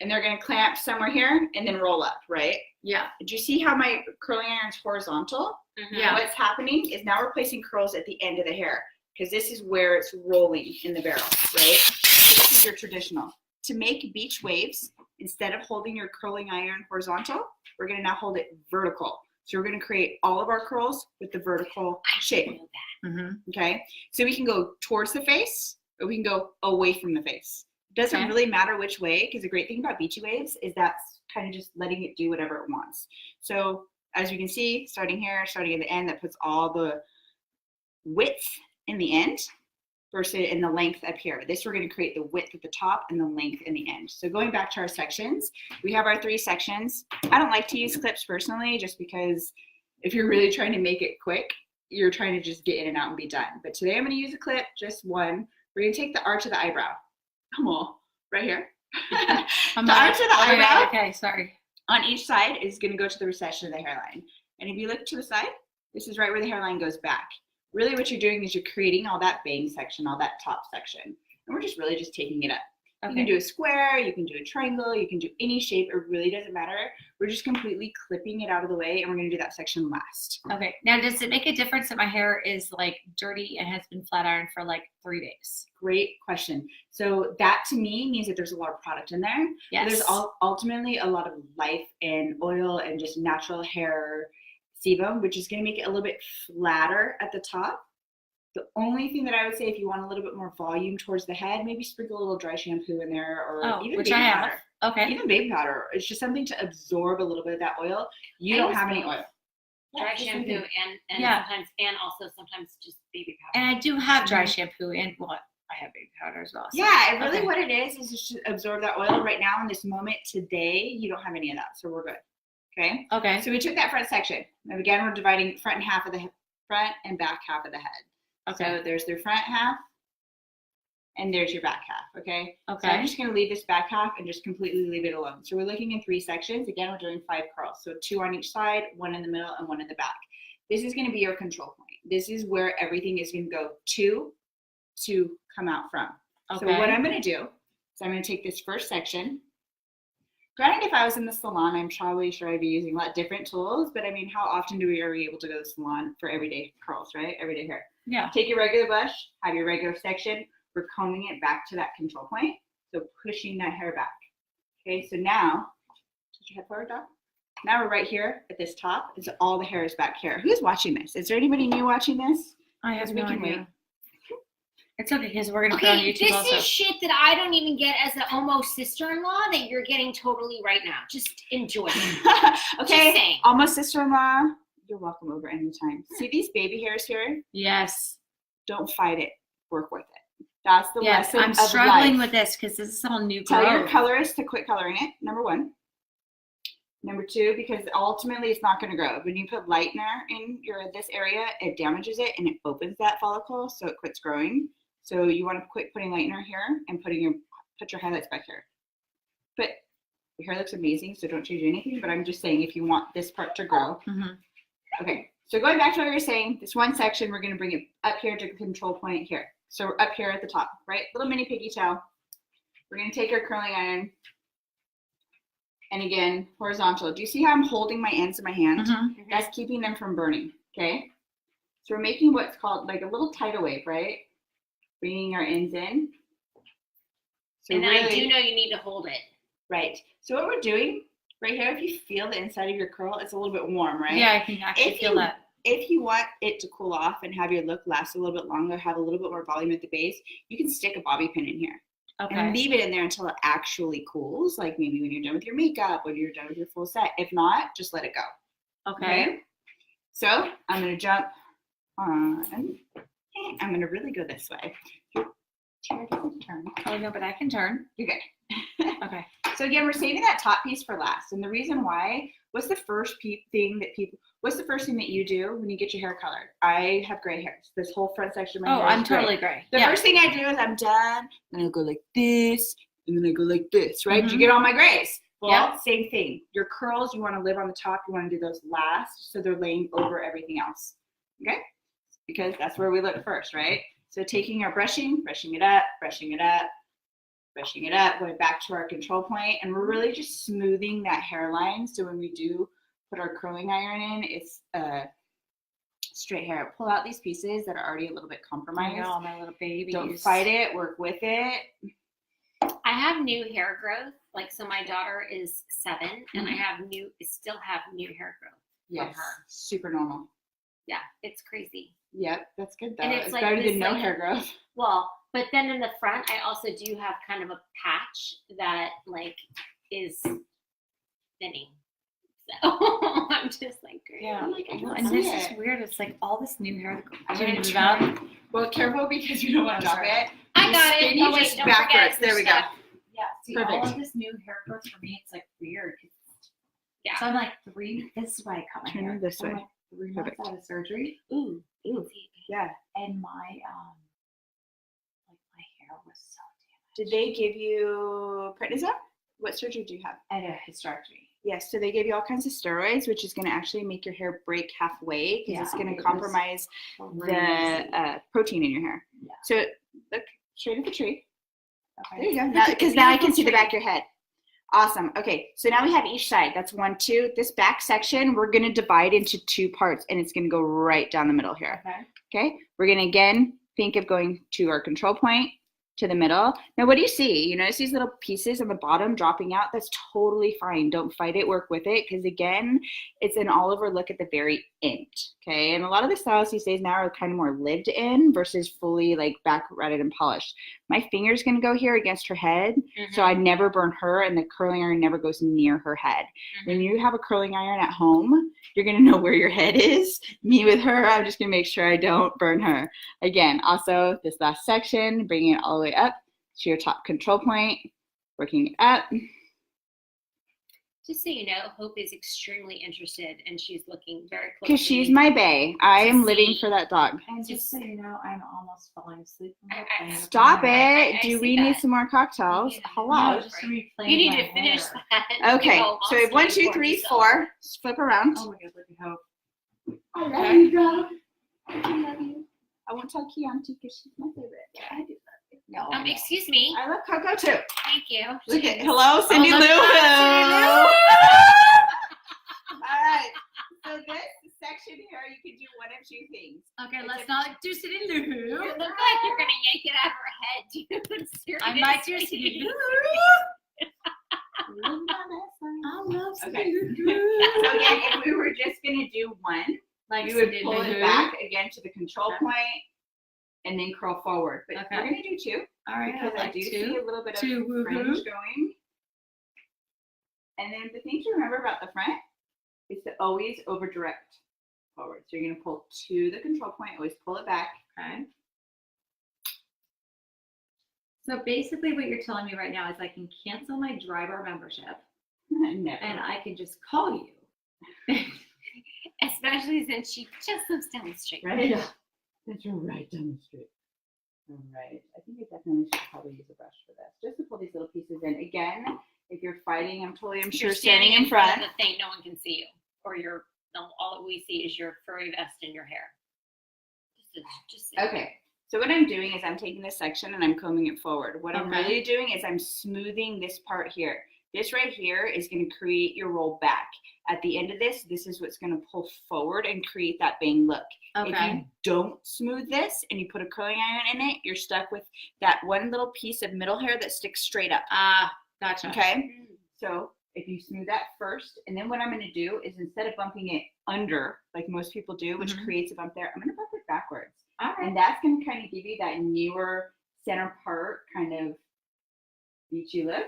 [SPEAKER 3] and they're going to clamp somewhere here and then roll up, right?
[SPEAKER 1] Yeah.
[SPEAKER 3] Did you see how my curling iron is horizontal?
[SPEAKER 2] Mhm.
[SPEAKER 1] Yeah.
[SPEAKER 3] What's happening is now we're placing curls at the end of the hair because this is where it's rolling in the barrel, right? So this is your traditional. To make beach waves, instead of holding your curling iron horizontal, we're going to now hold it vertical. So we're going to create all of our curls with the vertical shape,
[SPEAKER 1] Mm-hmm.
[SPEAKER 3] okay? So we can go towards the face or we can go away from the face. It doesn't
[SPEAKER 1] Okay.
[SPEAKER 3] really matter which way, because the great thing about beachy waves is that's kind of just letting it do whatever it wants. So as you can see, starting here, starting at the end, that puts all the width in the end versus in the length up here. This, we're going to create the width at the top and the length in the end. So going back to our sections, we have our 3 sections. I don't like to use clips personally, just because if you're really trying to make it quick, you're trying to just get in and out and be done. But today I'm going to use a clip, just one. We're going to take the arch of the eyebrow. Come on, right here.
[SPEAKER 1] I'm
[SPEAKER 3] The arch of the eyebrow
[SPEAKER 1] Okay, sorry.
[SPEAKER 3] on each side is going to go to the recession of the hairline. And if you look to the side, this is right where the hairline goes back. Really what you're doing is you're creating all that bang section, all that top section. And we're just really just taking it up. You can do a square, you can do a triangle, you can do any shape. It really doesn't matter. We're just completely clipping it out of the way, and we're going to do that section last.
[SPEAKER 1] Okay. Now, does it make a difference that my hair is like dirty and has been flat ironed for like 3 days?
[SPEAKER 3] Great question. So that to me means that there's a lot of product in there.
[SPEAKER 1] Yes.
[SPEAKER 3] There's ultimately a lot of life and oil and just natural hair sebum, which is going to make it a little bit flatter at the top. The only thing that I would say, if you want a little bit more volume towards the head, maybe sprinkle a little dry shampoo in there, or even
[SPEAKER 1] which
[SPEAKER 3] baby
[SPEAKER 1] I have.
[SPEAKER 3] powder.
[SPEAKER 1] Okay.
[SPEAKER 3] Even baby powder. It's just something to absorb a little bit of that oil. You don't have any oil.
[SPEAKER 2] Dry
[SPEAKER 3] just
[SPEAKER 2] shampoo
[SPEAKER 3] something.
[SPEAKER 2] and
[SPEAKER 1] Yeah.
[SPEAKER 2] sometimes just baby powder.
[SPEAKER 1] And I do have dry shampoo and I have baby powder as well. So.
[SPEAKER 3] Yeah, and really
[SPEAKER 1] Okay.
[SPEAKER 3] what it is just to absorb that oil. Right now in this moment today, you don't have any of that, so we're good. Okay.
[SPEAKER 1] Okay.
[SPEAKER 3] So we took that front section. And again, we're dividing front and half of the front and back half of the head.
[SPEAKER 1] Okay.
[SPEAKER 3] So there's their front half, and there's your back half. Okay.
[SPEAKER 1] Okay.
[SPEAKER 3] So I'm just going to leave this back half and just completely leave it alone. So we're looking in 3 sections. Again, we're doing 5 curls. So 2 on each side, 1 in the middle, and 1 in the back. This is going to be your control point. This is where everything is going to go to come out from.
[SPEAKER 1] Okay.
[SPEAKER 3] So what I'm going to do is I'm going to take this first section. Granted, if I was in the salon, I'm probably sure I'd be using a lot different tools. But I mean, how often are we able to go to the salon for everyday curls, right? Everyday hair.
[SPEAKER 1] Yeah.
[SPEAKER 3] Take your regular brush, have your regular section. We're combing it back to that control point. So pushing that hair back. Okay, so now, touch your head forward, Doc. Now we're right here at this top. And so all the hair is back here. Who's watching this? Is there anybody new watching this?
[SPEAKER 1] I have
[SPEAKER 3] We
[SPEAKER 1] no
[SPEAKER 3] can
[SPEAKER 1] idea.
[SPEAKER 3] wait.
[SPEAKER 1] It's okay because we're gonna put it on
[SPEAKER 2] Okay,
[SPEAKER 1] YouTube
[SPEAKER 2] this
[SPEAKER 1] also.
[SPEAKER 2] is shit that I don't even get as an almost sister-in-law that you're getting totally right now. Just enjoy it.
[SPEAKER 3] Okay,
[SPEAKER 2] Just saying.
[SPEAKER 3] almost sister-in-law. You're welcome over anytime. See these baby hairs here?
[SPEAKER 1] Yes.
[SPEAKER 3] Don't fight it. Work with it. That's the
[SPEAKER 1] Yes.
[SPEAKER 3] lesson
[SPEAKER 1] I'm
[SPEAKER 3] of
[SPEAKER 1] struggling
[SPEAKER 3] life.
[SPEAKER 1] with this because this is all new
[SPEAKER 3] Tell your
[SPEAKER 1] growth.
[SPEAKER 3] colorist to quit coloring it, number 1. Number 2, because ultimately it's not going to grow. When you put lightener in this area, it damages it and it opens that follicle, so it quits growing. So you want to quit putting lightener here and put your highlights back here. But your hair looks amazing, so don't change anything. But I'm just saying, if you want this part to grow.
[SPEAKER 1] Mhm.
[SPEAKER 3] Okay, so going back to what you were saying, this one section, we're going to bring it up here to the control point here. So we're up here at the top, right? Little mini piggy tail. We're going to take our curling iron And again, horizontal. Do you see how I'm holding my ends in my hand?
[SPEAKER 1] Mhm.
[SPEAKER 3] That's keeping them from burning, okay? So we're making what's called like a little tidal wave, right? Bringing our ends in. So
[SPEAKER 2] And then
[SPEAKER 3] really,
[SPEAKER 2] I do know you need to hold it.
[SPEAKER 3] right. So what we're doing right here, if you feel the inside of your curl, it's a little bit warm, right?
[SPEAKER 1] Yeah, I can actually feel that.
[SPEAKER 3] If you want it to cool off and have your look last a little bit longer, have a little bit more volume at the base, you can stick a bobby pin in here.
[SPEAKER 1] Okay.
[SPEAKER 3] And leave it in there until it actually cools, like maybe when you're done with your makeup, when you're done with your full set. If not, just let it go.
[SPEAKER 1] Okay.
[SPEAKER 3] So I'm going to jump on. I'm going to really go this way. Turn.
[SPEAKER 1] Oh, no, but I can turn.
[SPEAKER 3] You're good.
[SPEAKER 1] Okay.
[SPEAKER 3] So again, we're saving that top piece for last. And the reason why, what's the first thing that you do when you get your hair colored? I have gray hair. This whole front section of my hair
[SPEAKER 1] I'm
[SPEAKER 3] is gray.
[SPEAKER 1] totally gray.
[SPEAKER 3] The first thing I do is I'm done, and I go like this, and then I go like this, right? Did you get all my grays? Well, same thing. Your curls, you want to live on the top. You want to do those last, so they're laying over everything else, okay? Because that's where we look first, right? So taking our brushing it up, going back to our control point, and we're really just smoothing that hairline. So when we do put our curling iron in, it's straight hair. Pull out these pieces that are already a little bit compromised.
[SPEAKER 1] Oh, my little babies.
[SPEAKER 3] Don't fight it. Work with it.
[SPEAKER 2] I have new hair growth. Like, so my daughter is 7, and I still have new hair growth from
[SPEAKER 3] Yes,
[SPEAKER 2] her.
[SPEAKER 3] super normal.
[SPEAKER 2] Yeah, it's crazy.
[SPEAKER 3] Yep, that's good though.
[SPEAKER 2] And
[SPEAKER 3] It's
[SPEAKER 2] it's like
[SPEAKER 3] better
[SPEAKER 2] this,
[SPEAKER 3] than no
[SPEAKER 2] like-
[SPEAKER 3] hair growth.
[SPEAKER 2] Well, but then in the front, I also do have kind of a patch that like is thinning. So I'm just like, great.
[SPEAKER 1] Yeah.
[SPEAKER 2] I'm like, I
[SPEAKER 1] Well,
[SPEAKER 2] don't
[SPEAKER 1] and
[SPEAKER 2] see
[SPEAKER 1] this
[SPEAKER 2] it.
[SPEAKER 1] is weird. It's like all this new hair.
[SPEAKER 3] I'm
[SPEAKER 1] Do you
[SPEAKER 3] gonna
[SPEAKER 1] move out?
[SPEAKER 3] turn. Well, careful because you don't want to drop
[SPEAKER 1] sorry.
[SPEAKER 3] it.
[SPEAKER 2] I
[SPEAKER 3] You
[SPEAKER 2] got it.
[SPEAKER 3] spin you
[SPEAKER 2] Oh, wait,
[SPEAKER 3] just
[SPEAKER 2] don't
[SPEAKER 3] backwards.
[SPEAKER 2] forget
[SPEAKER 3] There we go.
[SPEAKER 2] stuff.
[SPEAKER 1] Yeah. See, all
[SPEAKER 3] Perfect.
[SPEAKER 1] of this new hair growth for me, it's like weird.
[SPEAKER 2] Yeah.
[SPEAKER 1] So I'm like this is why I cut my
[SPEAKER 3] Turn
[SPEAKER 1] hair.
[SPEAKER 3] it this
[SPEAKER 1] I'm
[SPEAKER 3] way.
[SPEAKER 1] like 3 months
[SPEAKER 3] Perfect.
[SPEAKER 1] out of surgery,
[SPEAKER 3] Ooh. Yeah.
[SPEAKER 1] and my like my hair was so
[SPEAKER 3] Did they give you prednisone? What surgery do you have?
[SPEAKER 1] damaged. I had a hysterectomy.
[SPEAKER 3] Yes, so they gave you all kinds of steroids, which is going to actually make your hair break halfway because
[SPEAKER 1] Yeah,
[SPEAKER 3] it's going
[SPEAKER 1] it
[SPEAKER 3] to
[SPEAKER 1] was
[SPEAKER 3] compromise
[SPEAKER 1] Crazy.
[SPEAKER 3] the protein in your hair.
[SPEAKER 1] Yeah.
[SPEAKER 3] So look straight at the tree.
[SPEAKER 1] Okay.
[SPEAKER 3] There you go. Now, because now I can see the back of your head. Awesome. Okay, so now we have each side. That's 1, 2. This back section, we're going to divide into 2 parts, and it's going to go right down the middle here.
[SPEAKER 1] Okay.
[SPEAKER 3] Okay, we're going to again think of going to our control point, to the middle. Now, what do you see? You notice these little pieces on the bottom dropping out? That's totally fine. Don't fight it. Work with it. Because again, it's an all-over look at the very end. Okay, and a lot of the styles these days now are kind of more lived in versus fully like back ratted and polished. My finger's going to go here against her head, so I never burn her, and the curling iron never goes near her head. When you have a curling iron at home, you're going to know where your head is. Me with her, I'm just going to make sure I don't burn her. Again, also this last section, bringing it all the way up to your top control point, working it up.
[SPEAKER 2] Just so you know, Hope is extremely interested, and she's looking very closely.
[SPEAKER 3] Because she's my bae. I am living for that dog.
[SPEAKER 1] And just so you know, I'm almost falling asleep.
[SPEAKER 3] Stop
[SPEAKER 2] I
[SPEAKER 3] it. Do
[SPEAKER 2] see
[SPEAKER 3] we need
[SPEAKER 2] that.
[SPEAKER 3] some more cocktails? Hello.
[SPEAKER 1] No, just to replaying
[SPEAKER 2] You need
[SPEAKER 1] my
[SPEAKER 2] to finish
[SPEAKER 1] hair.
[SPEAKER 2] that.
[SPEAKER 3] Okay,
[SPEAKER 2] You know,
[SPEAKER 3] so we have 1, 2, 3, 4. Just flip around.
[SPEAKER 1] Oh my God, look at Hope.
[SPEAKER 3] I love you, dog. I love you. I won't tell Chianti because she's my favorite. I do love you. No,
[SPEAKER 2] Excuse me.
[SPEAKER 3] I love Coco too.
[SPEAKER 2] Thank you.
[SPEAKER 3] Look at hello, Cindy Lou.
[SPEAKER 2] look at
[SPEAKER 3] All right. So this section here, you can do one of 2 things.
[SPEAKER 1] Okay, let's not do Cindy Lou.
[SPEAKER 2] You look like you're gonna yank it out of her head, dude. Seriously.
[SPEAKER 1] I might do Cindy Lou. I love
[SPEAKER 3] Okay.
[SPEAKER 1] Cindy Lou.
[SPEAKER 3] So again, if we were just gonna do one,
[SPEAKER 1] Like
[SPEAKER 3] you would
[SPEAKER 1] Cindy
[SPEAKER 3] pull
[SPEAKER 1] Lou.
[SPEAKER 3] it back again to the control
[SPEAKER 1] Okay.
[SPEAKER 3] point, and then curl forward. But
[SPEAKER 1] Okay.
[SPEAKER 3] we're gonna do 2
[SPEAKER 1] All right,
[SPEAKER 3] because
[SPEAKER 1] I
[SPEAKER 3] I
[SPEAKER 1] like
[SPEAKER 3] do see
[SPEAKER 1] 2.
[SPEAKER 3] a little bit of
[SPEAKER 1] 2 woohoo.
[SPEAKER 3] fringe going. And then the thing to remember about the front is to always over direct forward. So you're gonna pull to the control point, always pull it back.
[SPEAKER 1] Okay. So basically what you're telling me right now is I can cancel my dry bar membership
[SPEAKER 3] Never.
[SPEAKER 1] and I can just call you.
[SPEAKER 2] Especially since she just lives down the street.
[SPEAKER 3] Right? That's right down the street. All right. I think I definitely should probably use a brush for this. Just to pull these little pieces in. Again, if you're fighting, I'm
[SPEAKER 2] You're
[SPEAKER 3] sure standing in
[SPEAKER 2] of
[SPEAKER 3] front.
[SPEAKER 2] the thing, no one can see you, or all we see is your furry vest and your hair. Just
[SPEAKER 3] Okay. So what I'm doing is I'm taking this section and I'm combing it forward. What I'm
[SPEAKER 1] Okay.
[SPEAKER 3] really doing is I'm smoothing this part here. This right here is going to create your roll back. At the end of this, this is what's going to pull forward and create that bang look. If you don't smooth this and you put a curling iron in it, you're stuck with that one little piece of middle hair that sticks straight up.
[SPEAKER 2] Gotcha.
[SPEAKER 3] Okay? So if you smooth that first, and then what I'm going to do is instead of bumping it under, like most people do, which creates a bump there, I'm going to bump it backwards.
[SPEAKER 2] All right.
[SPEAKER 3] And that's going to kind of give you that newer center part kind of beachy look.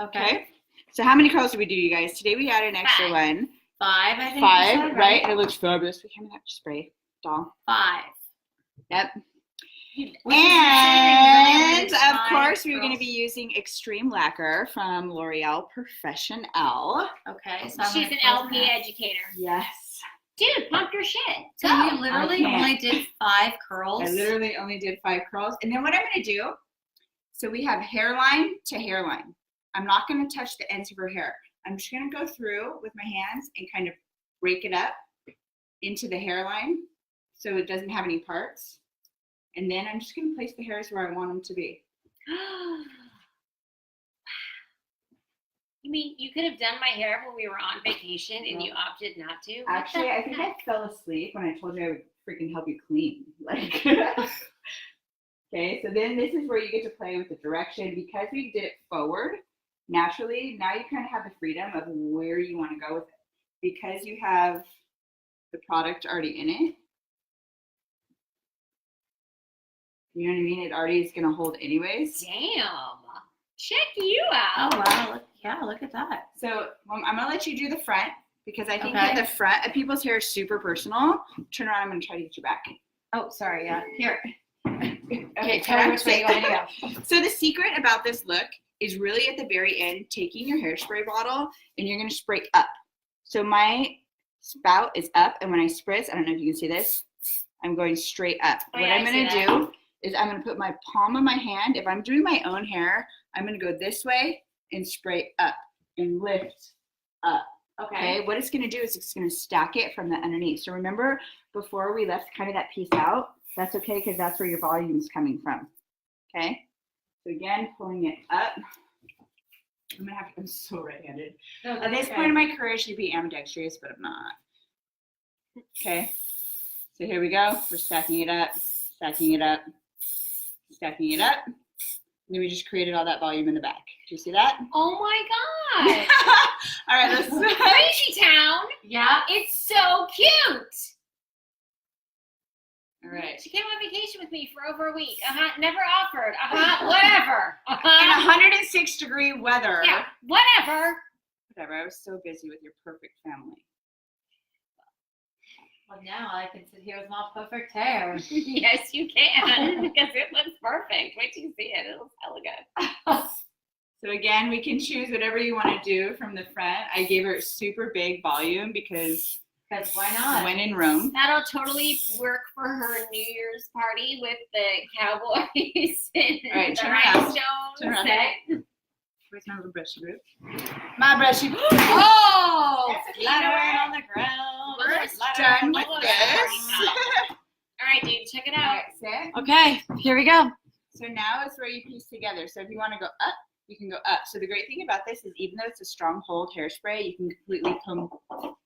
[SPEAKER 2] Okay.
[SPEAKER 3] So how many curls did we do, you guys? Today we had an extra
[SPEAKER 2] 5.
[SPEAKER 3] one.
[SPEAKER 2] 5, I think.
[SPEAKER 3] 5,
[SPEAKER 2] you said,
[SPEAKER 3] right? And it looks fabulous. We can't have spray doll.
[SPEAKER 2] 5.
[SPEAKER 3] Yep.
[SPEAKER 2] Which is
[SPEAKER 3] And
[SPEAKER 2] considered
[SPEAKER 3] of
[SPEAKER 2] 5
[SPEAKER 3] course, we're going to
[SPEAKER 2] curls.
[SPEAKER 3] be using Extreme Lacquer from L'Oreal Professional.
[SPEAKER 2] Okay. So
[SPEAKER 1] She's
[SPEAKER 2] an
[SPEAKER 1] LP
[SPEAKER 2] educator.
[SPEAKER 3] Yes.
[SPEAKER 2] Dude, pump your shit.
[SPEAKER 1] So
[SPEAKER 2] Go.
[SPEAKER 1] you literally
[SPEAKER 3] I can't.
[SPEAKER 1] only did 5 curls?
[SPEAKER 3] I literally only did 5 curls. And then what I'm going to do, so we have hairline to hairline. I'm not going to touch the ends of her hair. I'm just going to go through with my hands and kind of break it up into the hairline so it doesn't have any parts. And then I'm just going to place the hairs where I want them to be.
[SPEAKER 2] You mean you could have done my hair when we were on vacation and you opted not to? What
[SPEAKER 3] Actually,
[SPEAKER 2] the
[SPEAKER 3] I think
[SPEAKER 2] heck?
[SPEAKER 3] I fell asleep when I told you I would freaking help you clean. Like, okay, so then this is where you get to play with the direction. Because we did it forward, naturally, now you kind of have the freedom of where you want to go with it. Because you have the product already in it, you know what I mean? It already is going to hold anyways.
[SPEAKER 2] Damn. Check you out.
[SPEAKER 1] Oh, wow. Look at that.
[SPEAKER 3] So I'm going to let you do the front because I think
[SPEAKER 1] Okay.
[SPEAKER 3] that the front of people's hair is super personal. Turn around, I'm going to try to get your back.
[SPEAKER 1] Oh, sorry. Yeah. Here.
[SPEAKER 3] Okay,
[SPEAKER 1] Tell me which way you want me to go.
[SPEAKER 3] So the secret about this look is really at the very end, taking your hairspray bottle and you're going to spray up. So my spout is up, and when I spritz, I don't know if you can see this, I'm going straight up.
[SPEAKER 2] Oh,
[SPEAKER 3] What
[SPEAKER 2] yeah,
[SPEAKER 3] I'm
[SPEAKER 2] I
[SPEAKER 3] going
[SPEAKER 2] see
[SPEAKER 3] to do is I'm going to put my palm of my hand. If I'm doing my own hair, I'm going to go this way and spray up and lift up. Okay, what it's going to do is it's going to stack it from the underneath. So remember, before we left kind of that piece out, that's okay because that's where your volume is coming from. Okay, so again, pulling it up. I'm so right-handed. At this point in my career, I should be ambidextrous, but I'm not. Okay, so here we go. We're stacking it up, stacking it up, stacking it up. And then we just created all that volume in the back. Do you see that?
[SPEAKER 2] Oh my god.
[SPEAKER 3] All right, let's.
[SPEAKER 2] Crazy town.
[SPEAKER 1] Yeah.
[SPEAKER 2] It's so cute.
[SPEAKER 3] All right.
[SPEAKER 2] She came on vacation with me for over a week. Never offered. Whatever.
[SPEAKER 3] In 106-degree weather.
[SPEAKER 2] Yeah, whatever.
[SPEAKER 3] Whatever. I was so busy with your perfect family.
[SPEAKER 1] Well, now I can sit here with my perfect hair.
[SPEAKER 2] Yes, you can because it looks perfect. Wait till you see it. It looks hella good.
[SPEAKER 3] So again, we can choose whatever you want to do from the front. I gave her super big volume because
[SPEAKER 1] Why not?
[SPEAKER 3] when in Rome.
[SPEAKER 2] That'll totally work for her New Year's party with the cowboys and
[SPEAKER 3] All right,
[SPEAKER 2] the
[SPEAKER 3] turn around.
[SPEAKER 2] rhinestones.
[SPEAKER 3] Turn around.
[SPEAKER 2] set.
[SPEAKER 3] Where's my little brushy boot? My brushy boot.
[SPEAKER 1] Oh!
[SPEAKER 3] That's okay.
[SPEAKER 1] Flattering on the ground.
[SPEAKER 2] We're
[SPEAKER 3] Done with
[SPEAKER 2] Almost
[SPEAKER 3] this.
[SPEAKER 2] All right, dude, check it
[SPEAKER 3] All
[SPEAKER 2] out.
[SPEAKER 3] right, sit.
[SPEAKER 1] Okay, here we go.
[SPEAKER 3] So now is where you piece together. So if you want to go up, you can go up. So the great thing about this is even though it's a strong hold hairspray, you can completely comb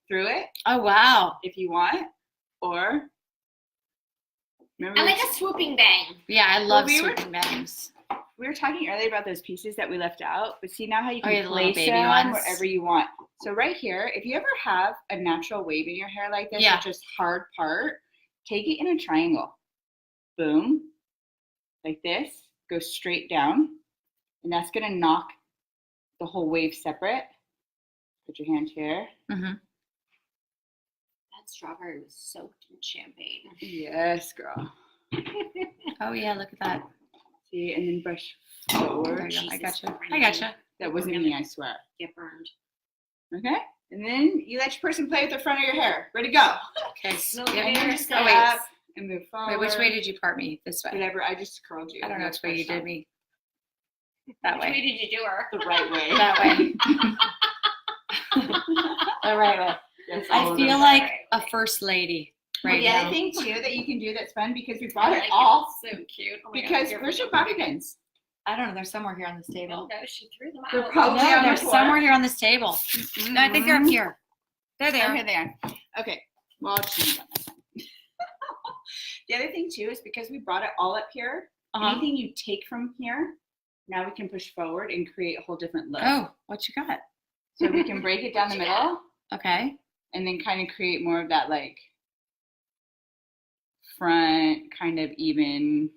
[SPEAKER 3] through it
[SPEAKER 1] Oh, wow.
[SPEAKER 3] if you want. Or remember
[SPEAKER 2] I like a swooping bang.
[SPEAKER 1] Yeah, I love
[SPEAKER 3] we were-
[SPEAKER 1] swooping bangs.
[SPEAKER 3] we were talking earlier about those pieces that we left out, but see now how you
[SPEAKER 1] Oh,
[SPEAKER 3] can
[SPEAKER 1] yeah, the little
[SPEAKER 3] place
[SPEAKER 1] baby
[SPEAKER 3] them
[SPEAKER 1] ones.
[SPEAKER 3] wherever you want. So right here, if you ever have a natural wave in your hair like this,
[SPEAKER 1] Yeah.
[SPEAKER 3] or just hard part, take it in a triangle. Boom, like this, go straight down, and that's gonna knock the whole wave separate. Put your hand here.
[SPEAKER 1] Mm-hmm.
[SPEAKER 2] That strawberry was soaked in champagne.
[SPEAKER 3] Yes, girl.
[SPEAKER 1] Oh, yeah, look at that.
[SPEAKER 3] See, and then brush
[SPEAKER 1] There
[SPEAKER 3] forward.
[SPEAKER 1] you go. I
[SPEAKER 2] Jesus
[SPEAKER 1] gotcha.
[SPEAKER 2] Christ.
[SPEAKER 1] I gotcha.
[SPEAKER 3] That wasn't me, I swear.
[SPEAKER 2] Get burned.
[SPEAKER 3] Okay, and then you let your person play with the front of your hair. Ready, go.
[SPEAKER 1] Okay.
[SPEAKER 2] No,
[SPEAKER 1] Yep.
[SPEAKER 2] your
[SPEAKER 3] And
[SPEAKER 2] step.
[SPEAKER 1] Oh, wait.
[SPEAKER 3] up and move forward.
[SPEAKER 1] Wait, which way did you part me? This way.
[SPEAKER 3] Whatever, I just curled you.
[SPEAKER 1] I don't know which way you did me. That
[SPEAKER 2] Which way
[SPEAKER 1] way.
[SPEAKER 2] did you do her?
[SPEAKER 3] The right way.
[SPEAKER 1] That way. The right way.
[SPEAKER 3] Yes, all
[SPEAKER 1] I
[SPEAKER 3] of
[SPEAKER 1] feel
[SPEAKER 3] them.
[SPEAKER 1] like a first lady
[SPEAKER 3] Well,
[SPEAKER 1] right
[SPEAKER 3] the other
[SPEAKER 1] now.
[SPEAKER 3] thing too that you can do that's fun because we brought it
[SPEAKER 2] Like,
[SPEAKER 3] all
[SPEAKER 2] it's so cute. Oh my God,
[SPEAKER 3] because
[SPEAKER 2] here,
[SPEAKER 3] where's your
[SPEAKER 2] here.
[SPEAKER 3] bobby pins?
[SPEAKER 1] I don't know. They're somewhere here on this
[SPEAKER 2] Oh
[SPEAKER 1] table.
[SPEAKER 2] no, she threw them
[SPEAKER 3] They're
[SPEAKER 2] out.
[SPEAKER 3] probably
[SPEAKER 1] No,
[SPEAKER 3] on
[SPEAKER 1] they're
[SPEAKER 3] the floor.
[SPEAKER 1] somewhere here on this table. No, I think they're up here. They're
[SPEAKER 3] Oh,
[SPEAKER 1] there.
[SPEAKER 3] here they are. Okay. Well, I'll choose them. That's fine. The other thing too is because we brought it all up here. Anything you take from here, now we can push forward and create a whole different look.
[SPEAKER 1] Oh, what you got?
[SPEAKER 3] So we can break it down the middle
[SPEAKER 1] Okay.
[SPEAKER 3] and then kind of create more of that like front kind of even,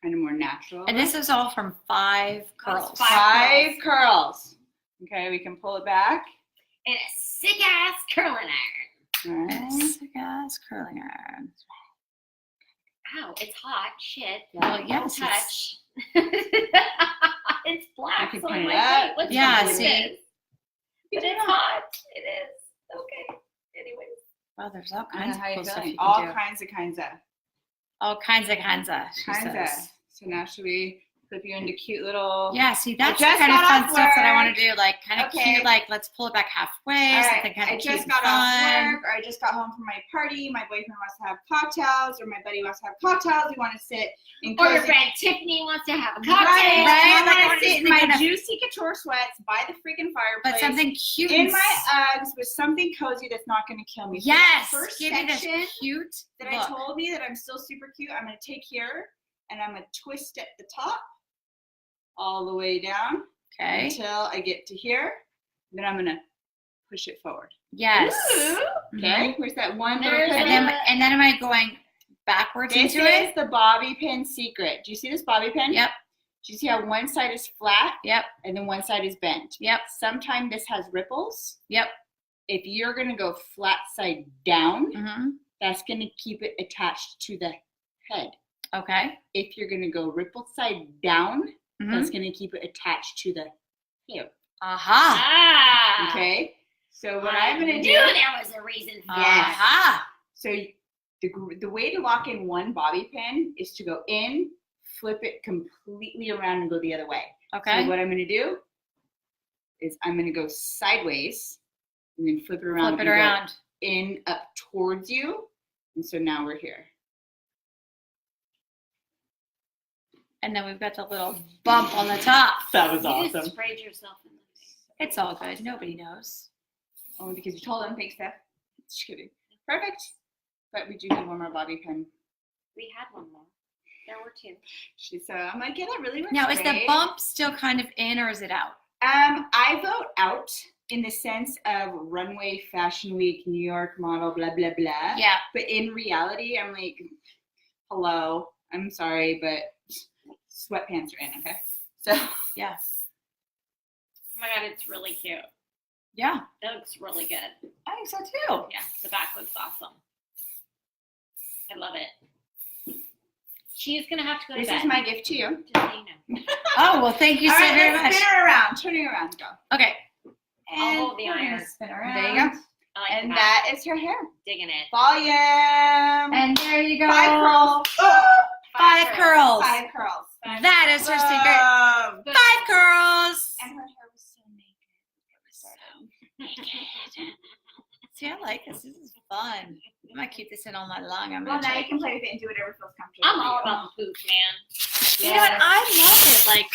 [SPEAKER 3] kind of more natural.
[SPEAKER 1] And this is all from 5 curls.
[SPEAKER 2] That's
[SPEAKER 3] 5 curls. Okay, we can pull it back.
[SPEAKER 2] And a sick ass curling iron.
[SPEAKER 3] All right.
[SPEAKER 1] Sick ass curling iron.
[SPEAKER 2] Ow, it's hot. Shit.
[SPEAKER 1] Well,
[SPEAKER 2] Don't
[SPEAKER 1] yes,
[SPEAKER 2] touch. It's black.
[SPEAKER 3] I can
[SPEAKER 2] So I'm
[SPEAKER 3] paint
[SPEAKER 2] like,
[SPEAKER 3] it up.
[SPEAKER 2] wait, what's
[SPEAKER 1] Yeah,
[SPEAKER 2] wrong with
[SPEAKER 1] see?
[SPEAKER 2] this? But it's hot. It is. Okay. Anyways.
[SPEAKER 1] Wow, there's all
[SPEAKER 3] I
[SPEAKER 1] kinds
[SPEAKER 3] know
[SPEAKER 1] of
[SPEAKER 3] how
[SPEAKER 1] cool
[SPEAKER 3] you're
[SPEAKER 1] stuff
[SPEAKER 3] feeling.
[SPEAKER 1] you can
[SPEAKER 3] All
[SPEAKER 1] do.
[SPEAKER 3] kinds of.
[SPEAKER 1] All kinds of, she
[SPEAKER 3] Kinda.
[SPEAKER 1] says.
[SPEAKER 3] So now should we flip you into cute little?
[SPEAKER 1] Yeah, see, that's the
[SPEAKER 3] just
[SPEAKER 1] kind of
[SPEAKER 3] got
[SPEAKER 1] fun
[SPEAKER 3] off
[SPEAKER 1] stuff that I
[SPEAKER 3] work.
[SPEAKER 1] want to do. Like, kind of
[SPEAKER 3] Okay.
[SPEAKER 1] cute, like, let's pull it back halfway,
[SPEAKER 3] All
[SPEAKER 1] something
[SPEAKER 3] right.
[SPEAKER 1] kind
[SPEAKER 3] I
[SPEAKER 1] of cute
[SPEAKER 3] just
[SPEAKER 1] and
[SPEAKER 3] got
[SPEAKER 1] fun.
[SPEAKER 3] off work, or I just got home from my party. My boyfriend wants to have cocktails, or my buddy wants to have cocktails. We want to sit in
[SPEAKER 2] Or your
[SPEAKER 3] cozy-
[SPEAKER 2] friend Tiffany wants to have a cocktail.
[SPEAKER 3] Right.
[SPEAKER 1] Right,
[SPEAKER 3] I
[SPEAKER 1] like, I
[SPEAKER 3] want
[SPEAKER 1] wanna
[SPEAKER 3] to sit
[SPEAKER 1] just
[SPEAKER 3] in
[SPEAKER 1] be
[SPEAKER 3] my
[SPEAKER 1] kind of-
[SPEAKER 3] juicy couture sweats by the freaking fireplace.
[SPEAKER 1] But something cute.
[SPEAKER 3] in
[SPEAKER 1] and
[SPEAKER 3] my Uggs with something cozy that's not going to kill me. So
[SPEAKER 1] Yes,
[SPEAKER 3] the first
[SPEAKER 1] give me
[SPEAKER 3] section
[SPEAKER 1] this cute
[SPEAKER 3] that
[SPEAKER 1] look.
[SPEAKER 3] I told me that I'm still super cute, I'm going to take here and I'm going to twist at the top all the way down
[SPEAKER 1] Okay.
[SPEAKER 3] until I get to here. Then I'm going to push it forward.
[SPEAKER 1] Yes.
[SPEAKER 2] Ooh.
[SPEAKER 3] Okay, where's that one little
[SPEAKER 2] There's
[SPEAKER 3] pivot?
[SPEAKER 1] And then am I going backwards
[SPEAKER 3] This
[SPEAKER 1] into
[SPEAKER 3] is
[SPEAKER 1] it?
[SPEAKER 3] the bobby pin secret. Do you see this bobby pin?
[SPEAKER 1] Yep.
[SPEAKER 3] Do you see how one side is flat
[SPEAKER 1] Yep.
[SPEAKER 3] and then one side is bent?
[SPEAKER 1] Yep.
[SPEAKER 3] Sometimes this has ripples.
[SPEAKER 1] Yep.
[SPEAKER 3] If you're going to go flat side down,
[SPEAKER 1] Mm-hmm.
[SPEAKER 3] that's going to keep it attached to the head.
[SPEAKER 1] Okay.
[SPEAKER 3] If you're going to go ripple side down,
[SPEAKER 1] Mm-hmm.
[SPEAKER 3] that's going to keep it attached to the hair.
[SPEAKER 1] Aha.
[SPEAKER 2] Ah.
[SPEAKER 3] Okay? So what
[SPEAKER 2] I
[SPEAKER 3] I'm going to
[SPEAKER 2] knew
[SPEAKER 3] do,
[SPEAKER 2] there was a reason for
[SPEAKER 3] Yes.
[SPEAKER 1] Aha.
[SPEAKER 3] so the way to lock in one bobby pin is to go in, flip it completely around and go the other way.
[SPEAKER 1] Okay.
[SPEAKER 3] So what I'm going to do is I'm going to go sideways and then flip it around.
[SPEAKER 1] Flip it
[SPEAKER 3] and go
[SPEAKER 1] around.
[SPEAKER 3] in up towards you. And so now we're here.
[SPEAKER 1] And then we've got the little bump on the top.
[SPEAKER 3] That was
[SPEAKER 2] You just sprayed yourself in the face.
[SPEAKER 1] It's all good. Nobody knows.
[SPEAKER 3] Only because you told them. Thanks, Steph. Just kidding. Perfect. But we do need one more bobby pin.
[SPEAKER 2] We had one more. There were 2.
[SPEAKER 3] She's I'm like, yeah, that really looks
[SPEAKER 1] Now, is the
[SPEAKER 3] great.
[SPEAKER 1] bump still kind of in or is it out?
[SPEAKER 3] I vote out in the sense of runway fashion week, New York model, blah blah blah.
[SPEAKER 1] Yeah.
[SPEAKER 3] But in reality, I'm like, hello, I'm sorry, but sweatpants are in, okay? So
[SPEAKER 1] Yeah.
[SPEAKER 2] Oh my god, it's really cute.
[SPEAKER 1] Yeah.
[SPEAKER 2] It looks really good.
[SPEAKER 1] I think so too.
[SPEAKER 2] Yeah, the back looks awesome. I love it. She's gonna have to go to
[SPEAKER 3] this
[SPEAKER 2] bed.
[SPEAKER 3] is my gift to you.
[SPEAKER 2] Just so you know.
[SPEAKER 1] Oh, well, thank you
[SPEAKER 3] All
[SPEAKER 1] so
[SPEAKER 3] right,
[SPEAKER 1] very
[SPEAKER 3] let's
[SPEAKER 1] much.
[SPEAKER 3] spin her around. Turn her around, go.
[SPEAKER 1] Okay.
[SPEAKER 2] I'll hold the
[SPEAKER 3] we're gonna
[SPEAKER 2] iron.
[SPEAKER 3] Spin her around. There you go.
[SPEAKER 2] I like
[SPEAKER 3] And
[SPEAKER 2] the
[SPEAKER 3] that
[SPEAKER 2] back.
[SPEAKER 3] is her hair.
[SPEAKER 2] Digging it.
[SPEAKER 3] Volume.
[SPEAKER 1] And there you go.
[SPEAKER 3] 5 curls. Oh,
[SPEAKER 1] 5 curls.
[SPEAKER 3] 5 curls.
[SPEAKER 1] That is her secret.
[SPEAKER 3] Boom.
[SPEAKER 1] 5 curls.
[SPEAKER 3] And her hair was so naked.
[SPEAKER 1] See, I like this. This is fun. I'm gonna keep this in all night long. I'm
[SPEAKER 3] Well,
[SPEAKER 1] gonna
[SPEAKER 3] now
[SPEAKER 1] try.
[SPEAKER 3] you can play with it and do whatever feels comfortable.
[SPEAKER 2] I'm
[SPEAKER 3] for
[SPEAKER 2] all
[SPEAKER 3] you.
[SPEAKER 2] about the poop, man.
[SPEAKER 1] You know what? I love it. Like,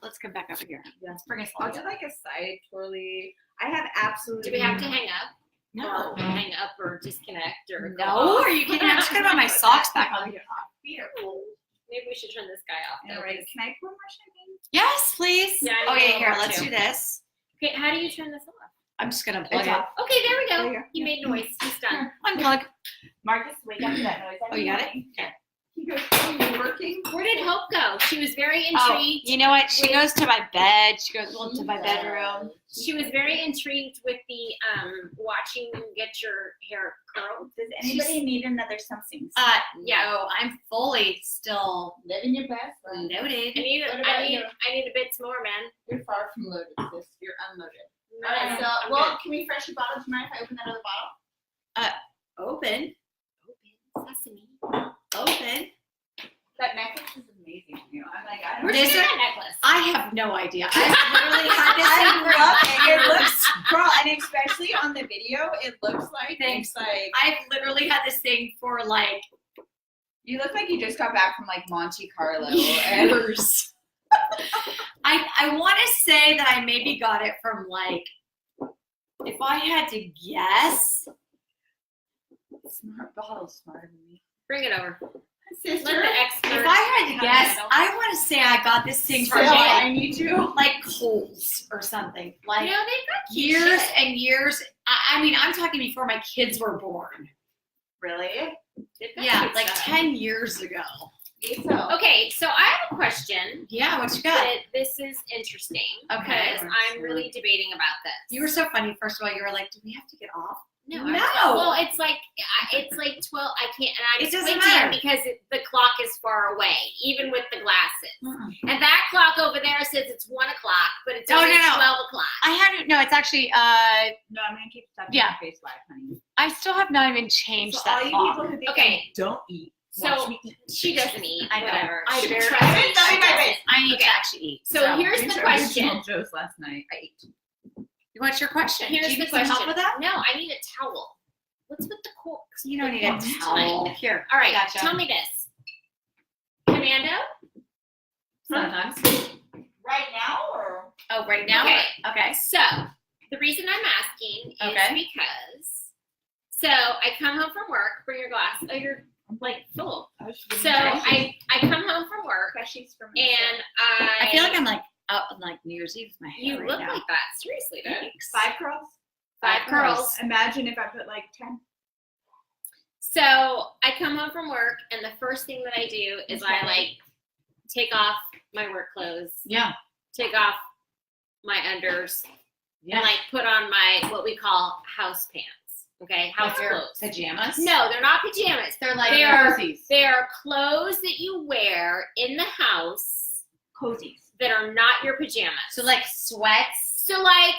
[SPEAKER 1] let's come back over here. Let's bring us all
[SPEAKER 4] I'll do like a side twirly. I have absolutely.
[SPEAKER 2] Do we have to hang up?
[SPEAKER 1] No.
[SPEAKER 2] Or hang up or disconnect or go
[SPEAKER 1] No,
[SPEAKER 2] off?
[SPEAKER 1] are you kidding? I'm just gonna put my socks back on.
[SPEAKER 2] Maybe we should turn this guy off.
[SPEAKER 3] All
[SPEAKER 2] though,
[SPEAKER 3] right,
[SPEAKER 2] 'cause-
[SPEAKER 3] can I pour more champagne?
[SPEAKER 1] Yes, please.
[SPEAKER 2] Yeah, I need
[SPEAKER 1] Okay,
[SPEAKER 2] a
[SPEAKER 1] here,
[SPEAKER 2] little
[SPEAKER 1] let's
[SPEAKER 2] too.
[SPEAKER 1] do this.
[SPEAKER 2] Okay, how do you turn this off?
[SPEAKER 1] I'm just gonna plug
[SPEAKER 3] It's
[SPEAKER 1] it.
[SPEAKER 3] off.
[SPEAKER 2] Okay, there we
[SPEAKER 3] There
[SPEAKER 2] go.
[SPEAKER 3] you go.
[SPEAKER 2] He made noise. He's done.
[SPEAKER 1] Unplug.
[SPEAKER 3] Marcus, wake up to that noise.
[SPEAKER 1] Oh, you got it?
[SPEAKER 3] Yeah. He goes, oh, you're working?
[SPEAKER 2] Where did Hope go? She was very
[SPEAKER 1] Oh,
[SPEAKER 2] intrigued.
[SPEAKER 1] you know what? She goes to my bed. She goes to my bedroom.
[SPEAKER 2] She was very intrigued with the watching you get your hair curled.
[SPEAKER 3] Does anybody need another something?
[SPEAKER 2] Yeah.
[SPEAKER 1] No, I'm fully still
[SPEAKER 4] Living your best life.
[SPEAKER 1] loaded.
[SPEAKER 2] I need,
[SPEAKER 4] What about you?
[SPEAKER 2] I need a bit more, man.
[SPEAKER 4] You're far from loaded, sis. You're unloaded.
[SPEAKER 2] No,
[SPEAKER 3] All right, so,
[SPEAKER 2] I'm
[SPEAKER 3] well,
[SPEAKER 2] good.
[SPEAKER 3] can we refresh your bottle? Do you mind if I open that other bottle?
[SPEAKER 1] Open.
[SPEAKER 2] Sesame.
[SPEAKER 1] Open.
[SPEAKER 3] That necklace is amazing. You know, I'm like, I don't
[SPEAKER 2] Where'd
[SPEAKER 1] This
[SPEAKER 2] you get
[SPEAKER 1] is-
[SPEAKER 2] that necklace?
[SPEAKER 1] I have no idea. I literally had this
[SPEAKER 3] I
[SPEAKER 1] thing for
[SPEAKER 3] love it. It
[SPEAKER 1] years.
[SPEAKER 3] looks, girl, and especially on the video, it looks like
[SPEAKER 1] Thanks.
[SPEAKER 3] it's like
[SPEAKER 1] I've literally had this thing for like
[SPEAKER 3] You look like you just got back from like Monte Carlo. And
[SPEAKER 1] Years. I want to say that I maybe got it from like, if I had to guess,
[SPEAKER 3] smart bottle, smarter than me.
[SPEAKER 2] Bring it over.
[SPEAKER 3] Sister,
[SPEAKER 2] Let the expert.
[SPEAKER 1] if I had to guess, I want to say I got this thing from
[SPEAKER 3] Still,
[SPEAKER 1] like,
[SPEAKER 3] I need you.
[SPEAKER 1] like Kohl's or something. Like
[SPEAKER 2] No, they've got cute
[SPEAKER 1] years
[SPEAKER 2] shit.
[SPEAKER 1] and years. I mean, I'm talking before my kids were born.
[SPEAKER 3] Really?
[SPEAKER 2] They've got
[SPEAKER 1] Yeah,
[SPEAKER 2] cute
[SPEAKER 1] like
[SPEAKER 2] stuff.
[SPEAKER 1] 10 years ago.
[SPEAKER 3] So.
[SPEAKER 2] Okay, so I have a question.
[SPEAKER 1] Yeah, what you got?
[SPEAKER 2] That this is interesting
[SPEAKER 1] Okay.
[SPEAKER 2] because I'm really debating about this.
[SPEAKER 1] You were so funny. First of all, you were like, "Do we have to get off?"
[SPEAKER 2] No.
[SPEAKER 1] No.
[SPEAKER 2] Well, it's like 12. I can't, and I'm
[SPEAKER 1] It doesn't
[SPEAKER 2] squinting
[SPEAKER 1] matter.
[SPEAKER 2] because the clock is far away, even with the glasses.
[SPEAKER 1] Mm-mm.
[SPEAKER 2] And that clock over there says it's 1 o'clock, but it's
[SPEAKER 1] No,
[SPEAKER 2] only
[SPEAKER 1] no, no.
[SPEAKER 2] 12 o'clock.
[SPEAKER 1] I haven't. No, it's actually.
[SPEAKER 3] No, I'm gonna keep stuff in
[SPEAKER 1] Yeah.
[SPEAKER 3] my face live, honey.
[SPEAKER 1] I still have not even changed
[SPEAKER 3] So
[SPEAKER 1] that
[SPEAKER 3] all you
[SPEAKER 1] clock.
[SPEAKER 3] people who think
[SPEAKER 2] Okay.
[SPEAKER 3] I don't eat,
[SPEAKER 2] So
[SPEAKER 3] watch me eat.
[SPEAKER 2] she doesn't eat.
[SPEAKER 1] I know.
[SPEAKER 2] Whatever.
[SPEAKER 1] I
[SPEAKER 2] She-
[SPEAKER 1] barely-
[SPEAKER 2] trust
[SPEAKER 3] I
[SPEAKER 2] me,
[SPEAKER 3] didn't tell
[SPEAKER 2] she
[SPEAKER 3] you my
[SPEAKER 2] doesn't.
[SPEAKER 3] face.
[SPEAKER 2] Okay.
[SPEAKER 1] I need to actually eat.
[SPEAKER 2] So here's the question.
[SPEAKER 3] Joe's last night. I ate.
[SPEAKER 1] What's your question?
[SPEAKER 2] Here's
[SPEAKER 1] Do you
[SPEAKER 2] the
[SPEAKER 1] need some help
[SPEAKER 2] question.
[SPEAKER 1] with that?
[SPEAKER 2] No, I need a towel. What's with the corks?
[SPEAKER 1] You don't need a
[SPEAKER 2] Corks
[SPEAKER 1] towel.
[SPEAKER 2] tonight?
[SPEAKER 1] Here.
[SPEAKER 2] All right,
[SPEAKER 1] Gotcha.
[SPEAKER 2] tell me this. Commando?
[SPEAKER 3] Sometimes. Right now, or?
[SPEAKER 1] Oh, right now.
[SPEAKER 2] Okay.
[SPEAKER 1] Okay.
[SPEAKER 2] So, the reason I'm asking is
[SPEAKER 1] Okay.
[SPEAKER 2] because, so I come home from work, bring your glass. Oh, you're like full. So I come home from work and
[SPEAKER 1] I feel like I'm like out on like New Year's Eve with my hair
[SPEAKER 2] you
[SPEAKER 1] right
[SPEAKER 2] look
[SPEAKER 1] now.
[SPEAKER 2] like that. Seriously, though.
[SPEAKER 1] Thanks.
[SPEAKER 3] 5 curls?
[SPEAKER 2] 5 curls.
[SPEAKER 3] Imagine if I put like 10.
[SPEAKER 2] So I come home from work and the first thing that I do is I like take off my work clothes,
[SPEAKER 1] Yeah.
[SPEAKER 2] take off my unders,
[SPEAKER 1] Yeah.
[SPEAKER 2] and like put on my what we call house pants. Okay, house
[SPEAKER 1] Like your
[SPEAKER 2] clothes.
[SPEAKER 1] pajamas.
[SPEAKER 2] No, they're not pajamas.
[SPEAKER 1] They're like
[SPEAKER 2] They are-
[SPEAKER 1] cozies.
[SPEAKER 2] They are clothes that you wear in the house
[SPEAKER 3] Cozies.
[SPEAKER 2] that are not your pajamas.
[SPEAKER 1] So like sweats.
[SPEAKER 2] So like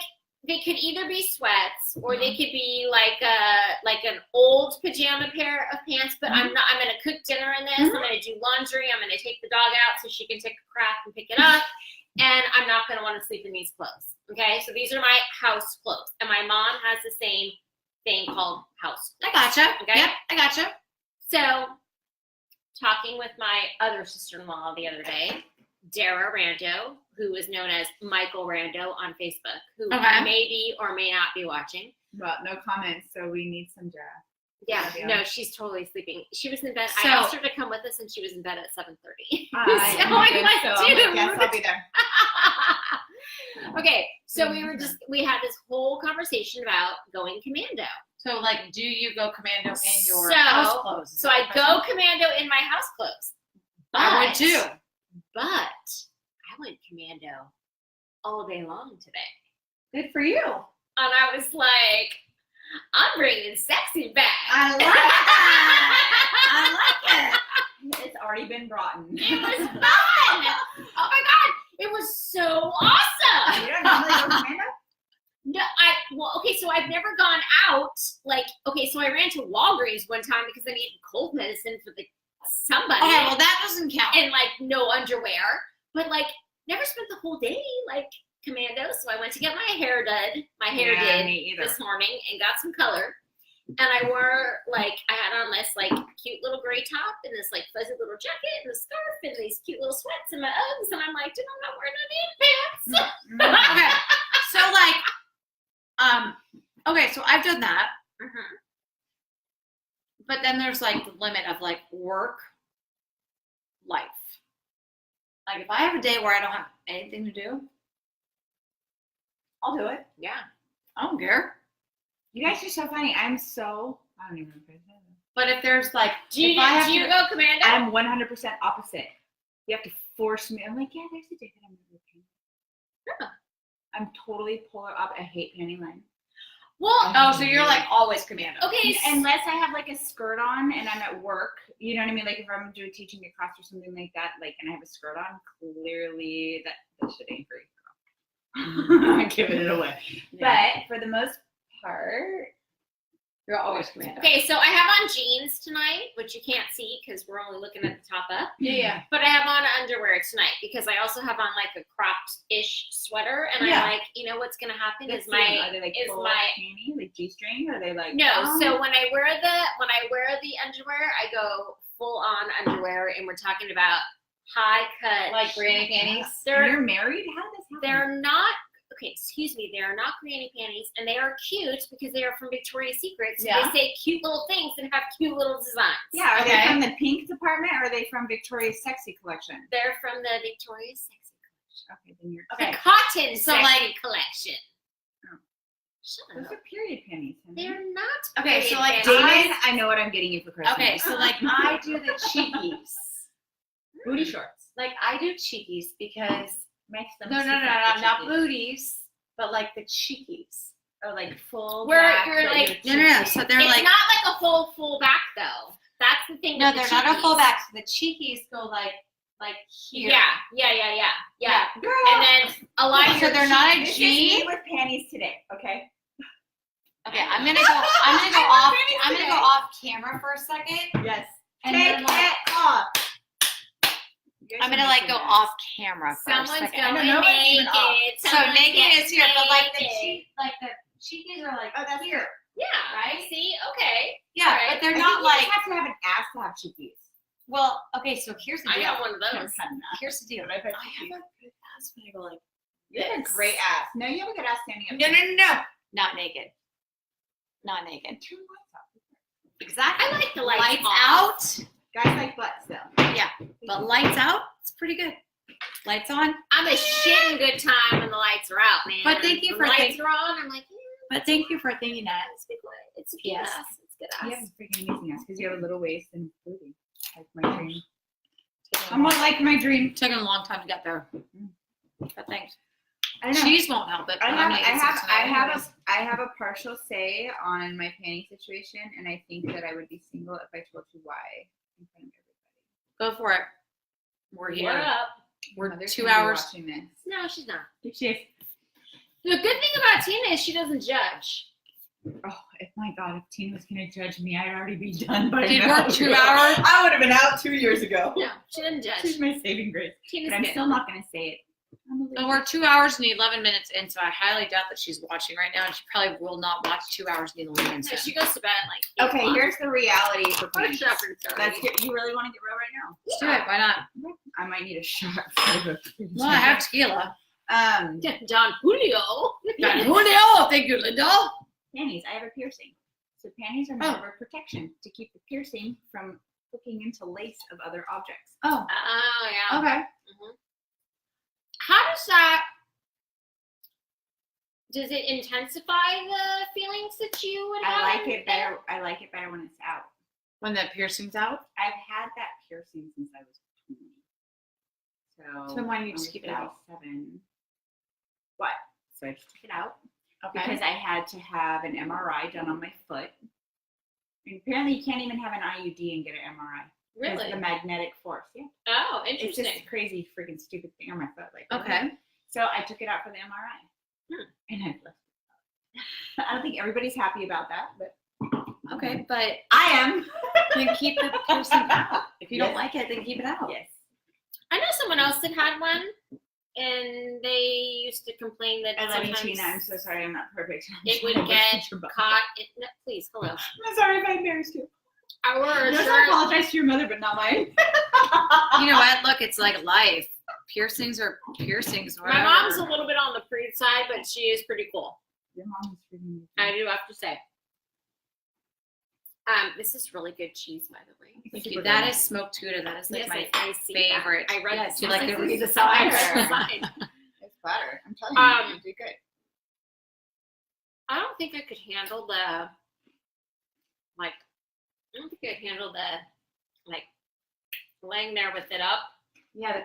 [SPEAKER 2] they could either be sweats or they could be like an old pajama pair of pants. But I'm gonna cook dinner in this. I'm gonna do laundry. I'm gonna take the dog out so she can take a crap and pick it up. And I'm not gonna want to sleep in these clothes. Okay, so these are my house clothes. And my mom has the same thing called house
[SPEAKER 1] I
[SPEAKER 2] clothes.
[SPEAKER 1] gotcha.
[SPEAKER 2] Okay.
[SPEAKER 1] Yep. I gotcha.
[SPEAKER 2] So, talking with my other sister-in-law the other day, Dara Rando, who is known as Michael Rando on Facebook, who
[SPEAKER 1] Okay.
[SPEAKER 2] may be or may not be watching.
[SPEAKER 3] Well, no comments, so we need some Jara.
[SPEAKER 2] Yeah,
[SPEAKER 3] Yeah.
[SPEAKER 2] no, she's totally sleeping. She was in bed.
[SPEAKER 1] So-
[SPEAKER 2] I asked her to come with us, and she was in bed at 7:30.
[SPEAKER 3] I
[SPEAKER 2] So
[SPEAKER 3] am
[SPEAKER 2] I'm
[SPEAKER 3] good,
[SPEAKER 2] like,
[SPEAKER 3] so
[SPEAKER 2] dude.
[SPEAKER 3] yes, I'll be there.
[SPEAKER 2] Okay, so we had this whole conversation about going commando.
[SPEAKER 1] So like, do you go commando in your
[SPEAKER 2] So-
[SPEAKER 1] house clothes? Is
[SPEAKER 2] So
[SPEAKER 1] that
[SPEAKER 2] I
[SPEAKER 1] the
[SPEAKER 2] go
[SPEAKER 1] question?
[SPEAKER 2] commando in my house clothes.
[SPEAKER 1] I would too.
[SPEAKER 2] But I went commando all day long today.
[SPEAKER 1] Good for you.
[SPEAKER 2] And I was like, I'm bringing sexy back.
[SPEAKER 1] I like that. I like it.
[SPEAKER 3] It's already been brought in.
[SPEAKER 2] It was fun. Oh my God. It was so awesome.
[SPEAKER 3] You don't normally go commando?
[SPEAKER 2] No, okay, so I've never gone out. Like, okay, so I ran to Walgreens one time because I needed cold medicine for somebody.
[SPEAKER 1] Okay, well that doesn't count.
[SPEAKER 2] And like no underwear, but like never spent the whole day like commando. So I went to get my hair done. My hair
[SPEAKER 3] Yeah,
[SPEAKER 2] did
[SPEAKER 3] me either.
[SPEAKER 2] this morning and got some color. And I wore like I had on this like cute little gray top and this like fuzzy little jacket and a scarf and these cute little sweats and my Uggs and I'm like, dude, I'm not wearing any pants.
[SPEAKER 1] Okay. So like, okay, so I've done that, but then there's like the limit of like work life. Like if I have a day where I don't have anything to do,
[SPEAKER 3] I'll do it.
[SPEAKER 2] Yeah.
[SPEAKER 1] I don't care.
[SPEAKER 3] You guys are so funny. I don't even know if I said that.
[SPEAKER 1] But if there's like,
[SPEAKER 2] Do you,
[SPEAKER 1] if I have
[SPEAKER 2] do you
[SPEAKER 1] to,
[SPEAKER 2] go commando?
[SPEAKER 3] I'm 100% opposite. You have to force me. I'm like, yeah, there's a day that I'm not working.
[SPEAKER 2] Yeah.
[SPEAKER 3] I'm totally polar up. I hate panty line.
[SPEAKER 2] Well,
[SPEAKER 1] oh, so you're like always commando.
[SPEAKER 2] okay.
[SPEAKER 3] Unless I have like a skirt on and I'm at work, you know what I mean? Like if I'm doing teaching a class or something like that, like, and I have a skirt on, clearly that shit ain't free. I'm giving it away.
[SPEAKER 1] Yeah.
[SPEAKER 3] But for the most part,
[SPEAKER 1] You're always commando.
[SPEAKER 2] Okay, so I have on jeans tonight, which you can't see because we're only looking at the top up.
[SPEAKER 1] Yeah.
[SPEAKER 2] But I have on underwear tonight because I also have on like a cropped-ish sweater, and
[SPEAKER 1] Yeah.
[SPEAKER 2] I'm like, you know what's gonna happen
[SPEAKER 3] let's
[SPEAKER 2] is
[SPEAKER 3] see,
[SPEAKER 2] my
[SPEAKER 3] are they like
[SPEAKER 2] is
[SPEAKER 3] full
[SPEAKER 2] my
[SPEAKER 3] panty, like G-string? Or are they like
[SPEAKER 2] no. So when I wear the underwear, I go full-on underwear, and we're talking about high cut,
[SPEAKER 1] Like granny panties.
[SPEAKER 3] You're married? How did this happen?
[SPEAKER 2] They're not. Okay, excuse me. They are not granny panties, and they are cute because they are from Victoria's Secret. So
[SPEAKER 1] Yeah.
[SPEAKER 2] they say cute little things and have cute little designs.
[SPEAKER 3] Yeah, are
[SPEAKER 1] Okay.
[SPEAKER 3] they from the pink department or are they from Victoria's Sexy Collection?
[SPEAKER 2] They're from the Victoria's Sexy Collection.
[SPEAKER 3] Okay, then you're
[SPEAKER 2] The cotton
[SPEAKER 1] So,
[SPEAKER 2] sexy
[SPEAKER 1] like-
[SPEAKER 2] collection.
[SPEAKER 3] Oh.
[SPEAKER 2] Shut
[SPEAKER 3] Those
[SPEAKER 2] up.
[SPEAKER 3] are period panties. honey.
[SPEAKER 2] They're not.
[SPEAKER 1] Okay, so, like,
[SPEAKER 2] period panties.
[SPEAKER 3] David, I know what I'm getting you for Christmas.
[SPEAKER 1] Okay, so like I do the cheekies.
[SPEAKER 3] booty shorts.
[SPEAKER 1] Like I do cheekies because
[SPEAKER 3] Makes them
[SPEAKER 1] no,
[SPEAKER 3] super
[SPEAKER 1] not
[SPEAKER 3] cheeky.
[SPEAKER 1] booties, but like the cheekies.
[SPEAKER 3] Or like full
[SPEAKER 2] Where
[SPEAKER 3] back,
[SPEAKER 2] you're
[SPEAKER 3] but
[SPEAKER 2] like-
[SPEAKER 3] you're
[SPEAKER 1] No.
[SPEAKER 3] cheeky.
[SPEAKER 1] So they're
[SPEAKER 2] It's
[SPEAKER 1] like
[SPEAKER 2] not like a full back though. That's the thing.
[SPEAKER 1] no,
[SPEAKER 2] with
[SPEAKER 1] they're
[SPEAKER 2] the
[SPEAKER 1] not a full
[SPEAKER 2] cheekies.
[SPEAKER 1] back. So the cheekies go like here.
[SPEAKER 2] Yeah.
[SPEAKER 3] Girl.
[SPEAKER 2] And then a lot of
[SPEAKER 1] So
[SPEAKER 2] your
[SPEAKER 1] they're not a
[SPEAKER 3] This is
[SPEAKER 1] G.
[SPEAKER 3] me with panties today, okay?
[SPEAKER 1] Okay, I'm gonna go off camera for a second.
[SPEAKER 3] Yes.
[SPEAKER 1] And
[SPEAKER 3] Take
[SPEAKER 1] then, like,
[SPEAKER 3] it off. You guys
[SPEAKER 1] I'm
[SPEAKER 3] are
[SPEAKER 1] gonna like
[SPEAKER 3] missing
[SPEAKER 1] go
[SPEAKER 3] this.
[SPEAKER 1] off camera for
[SPEAKER 2] Someone's
[SPEAKER 1] a second.
[SPEAKER 2] going
[SPEAKER 3] I know it's even
[SPEAKER 2] naked.
[SPEAKER 3] off.
[SPEAKER 1] So
[SPEAKER 2] Someone's
[SPEAKER 1] naked
[SPEAKER 2] getting
[SPEAKER 1] is here, but like the
[SPEAKER 2] naked.
[SPEAKER 1] cheekies are like
[SPEAKER 3] Oh, that's here.
[SPEAKER 2] Yeah.
[SPEAKER 1] Right?
[SPEAKER 2] See? Okay.
[SPEAKER 1] yeah,
[SPEAKER 2] Alright.
[SPEAKER 1] but they're
[SPEAKER 3] I
[SPEAKER 1] not
[SPEAKER 3] think
[SPEAKER 1] like
[SPEAKER 3] you just have to have an ass to have cheekies.
[SPEAKER 1] well. Okay, so here's the
[SPEAKER 2] I
[SPEAKER 1] deal.
[SPEAKER 2] got one of
[SPEAKER 3] I'm
[SPEAKER 2] those.
[SPEAKER 3] cutting that.
[SPEAKER 1] Here's the deal.
[SPEAKER 3] But I've had
[SPEAKER 1] I have
[SPEAKER 3] cheekies.
[SPEAKER 1] a good ass when I go like
[SPEAKER 3] You have a
[SPEAKER 1] this.
[SPEAKER 3] great ass. No, you have a good ass standing up.
[SPEAKER 1] No. Not naked. Not naked.
[SPEAKER 3] Turn the lights off.
[SPEAKER 1] Exactly.
[SPEAKER 2] I like the lights
[SPEAKER 1] out.
[SPEAKER 3] Guys like butts though.
[SPEAKER 1] But lights out, it's pretty good. Lights on.
[SPEAKER 2] I'm a shitting good time when the lights are out, man.
[SPEAKER 1] But thank you
[SPEAKER 2] when
[SPEAKER 1] for
[SPEAKER 2] the lights are on. I'm like,
[SPEAKER 1] But thank you for thinking that.
[SPEAKER 2] it's a good
[SPEAKER 1] Yes.
[SPEAKER 2] ass. It's good
[SPEAKER 3] You
[SPEAKER 2] ass.
[SPEAKER 3] have a freaking amazing ass because you have a little waist and booty. Like my dream. Somewhat like my dream.
[SPEAKER 1] Took a long time to get there. But thanks.
[SPEAKER 3] I don't know.
[SPEAKER 1] Cheese won't help it.
[SPEAKER 3] I
[SPEAKER 1] but I'm gonna eat some tonight.
[SPEAKER 3] I have a partial say on my panty situation, and I think that I would be single if I told you why in front of everybody.
[SPEAKER 1] Go for it. We're
[SPEAKER 2] What
[SPEAKER 1] here.
[SPEAKER 2] up?
[SPEAKER 1] We're
[SPEAKER 3] Mother's
[SPEAKER 1] 2
[SPEAKER 3] gonna be
[SPEAKER 1] hours.
[SPEAKER 3] watching this.
[SPEAKER 2] No, she's not.
[SPEAKER 3] She's,
[SPEAKER 2] The good thing about Tina is she doesn't judge.
[SPEAKER 3] oh, if my God, if Tina was gonna judge me, I'd already be done by
[SPEAKER 1] Did
[SPEAKER 3] now.
[SPEAKER 1] work 2 hours?
[SPEAKER 3] I would have been out 2 years ago.
[SPEAKER 2] No, she doesn't
[SPEAKER 3] She's
[SPEAKER 2] judge.
[SPEAKER 3] my saving grace.
[SPEAKER 2] Tina's
[SPEAKER 3] But I'm
[SPEAKER 2] good.
[SPEAKER 3] still not gonna say it. I'm a
[SPEAKER 1] So
[SPEAKER 3] little-
[SPEAKER 1] we're 2 hours and 11 minutes in, so I highly doubt that she's watching right now, and she probably will not watch 2 hours and 11 minutes
[SPEAKER 2] No,
[SPEAKER 1] in.
[SPEAKER 2] she goes to bed at like 8
[SPEAKER 3] Okay,
[SPEAKER 2] o'clock.
[SPEAKER 3] here's the reality for
[SPEAKER 2] Or
[SPEAKER 3] panties.
[SPEAKER 2] shop and stuff.
[SPEAKER 3] Let's get. You really want to get real right now?
[SPEAKER 1] Let's do it. Why not?
[SPEAKER 3] I might need a shot. For
[SPEAKER 1] Well, I have tequila.
[SPEAKER 2] Don Julio.
[SPEAKER 1] Julio, thank you, Linda.
[SPEAKER 3] panties. I have a piercing. So panties are meant for protection to keep the piercing from hooking into lace of other objects.
[SPEAKER 1] Oh,
[SPEAKER 2] Oh, yeah.
[SPEAKER 1] okay.
[SPEAKER 2] How does that, does it intensify the feelings that you would have?
[SPEAKER 3] I like it better. I like it better when it's out.
[SPEAKER 1] When that piercing's out?
[SPEAKER 3] I've had that piercing since I was 20. So
[SPEAKER 1] So why don't you
[SPEAKER 3] I
[SPEAKER 1] just
[SPEAKER 3] was
[SPEAKER 1] keep it out?
[SPEAKER 3] 37. What? So I just took it out
[SPEAKER 1] Okay.
[SPEAKER 3] because I had to have an MRI done on my foot. And apparently, you can't even have an IUD and get an MRI. Because
[SPEAKER 2] Really?
[SPEAKER 3] of the magnetic force. Yeah.
[SPEAKER 2] Oh,
[SPEAKER 3] It's
[SPEAKER 2] interesting.
[SPEAKER 3] this crazy freaking stupid thing on my foot. Like
[SPEAKER 1] Okay.
[SPEAKER 3] So I took it out for the MRI. And I've left it out. I don't think everybody's happy about that, but
[SPEAKER 1] Okay, but
[SPEAKER 3] I am.
[SPEAKER 1] then keep the piercing out. If you don't
[SPEAKER 3] Yes.
[SPEAKER 1] like it, then keep it out.
[SPEAKER 3] Yes.
[SPEAKER 2] I know someone else that had one, and they used to complain that
[SPEAKER 3] I love you,
[SPEAKER 2] sometimes
[SPEAKER 3] Tina. I'm so sorry I'm not perfect.
[SPEAKER 2] it would get caught. No, please, hello.
[SPEAKER 3] I'm sorry if I embarrassed you.
[SPEAKER 2] Our
[SPEAKER 3] Yes, I
[SPEAKER 2] insurance,
[SPEAKER 3] apologize to your mother, but not mine.
[SPEAKER 1] You know what? Look, it's like life. Piercings are piercings.
[SPEAKER 2] my
[SPEAKER 1] Whatever.
[SPEAKER 2] mom's a little bit on the prude side, but she is pretty cool.
[SPEAKER 3] Your mom is freaking
[SPEAKER 2] I do have to say. This is really good cheese, by the way.
[SPEAKER 1] Thank you. That is smoked Gouda. That is like
[SPEAKER 2] Yes,
[SPEAKER 1] my
[SPEAKER 2] I see that.
[SPEAKER 1] favorite.
[SPEAKER 2] I read
[SPEAKER 1] Yes,
[SPEAKER 2] the
[SPEAKER 1] you like
[SPEAKER 2] sign.
[SPEAKER 1] to read the
[SPEAKER 2] I
[SPEAKER 1] signs.
[SPEAKER 2] read the sign.
[SPEAKER 3] It's butter. I'm telling you, you do good.
[SPEAKER 2] I don't think I could handle the, like, I don't think I'd handle the, like, laying there with it up
[SPEAKER 3] Yeah,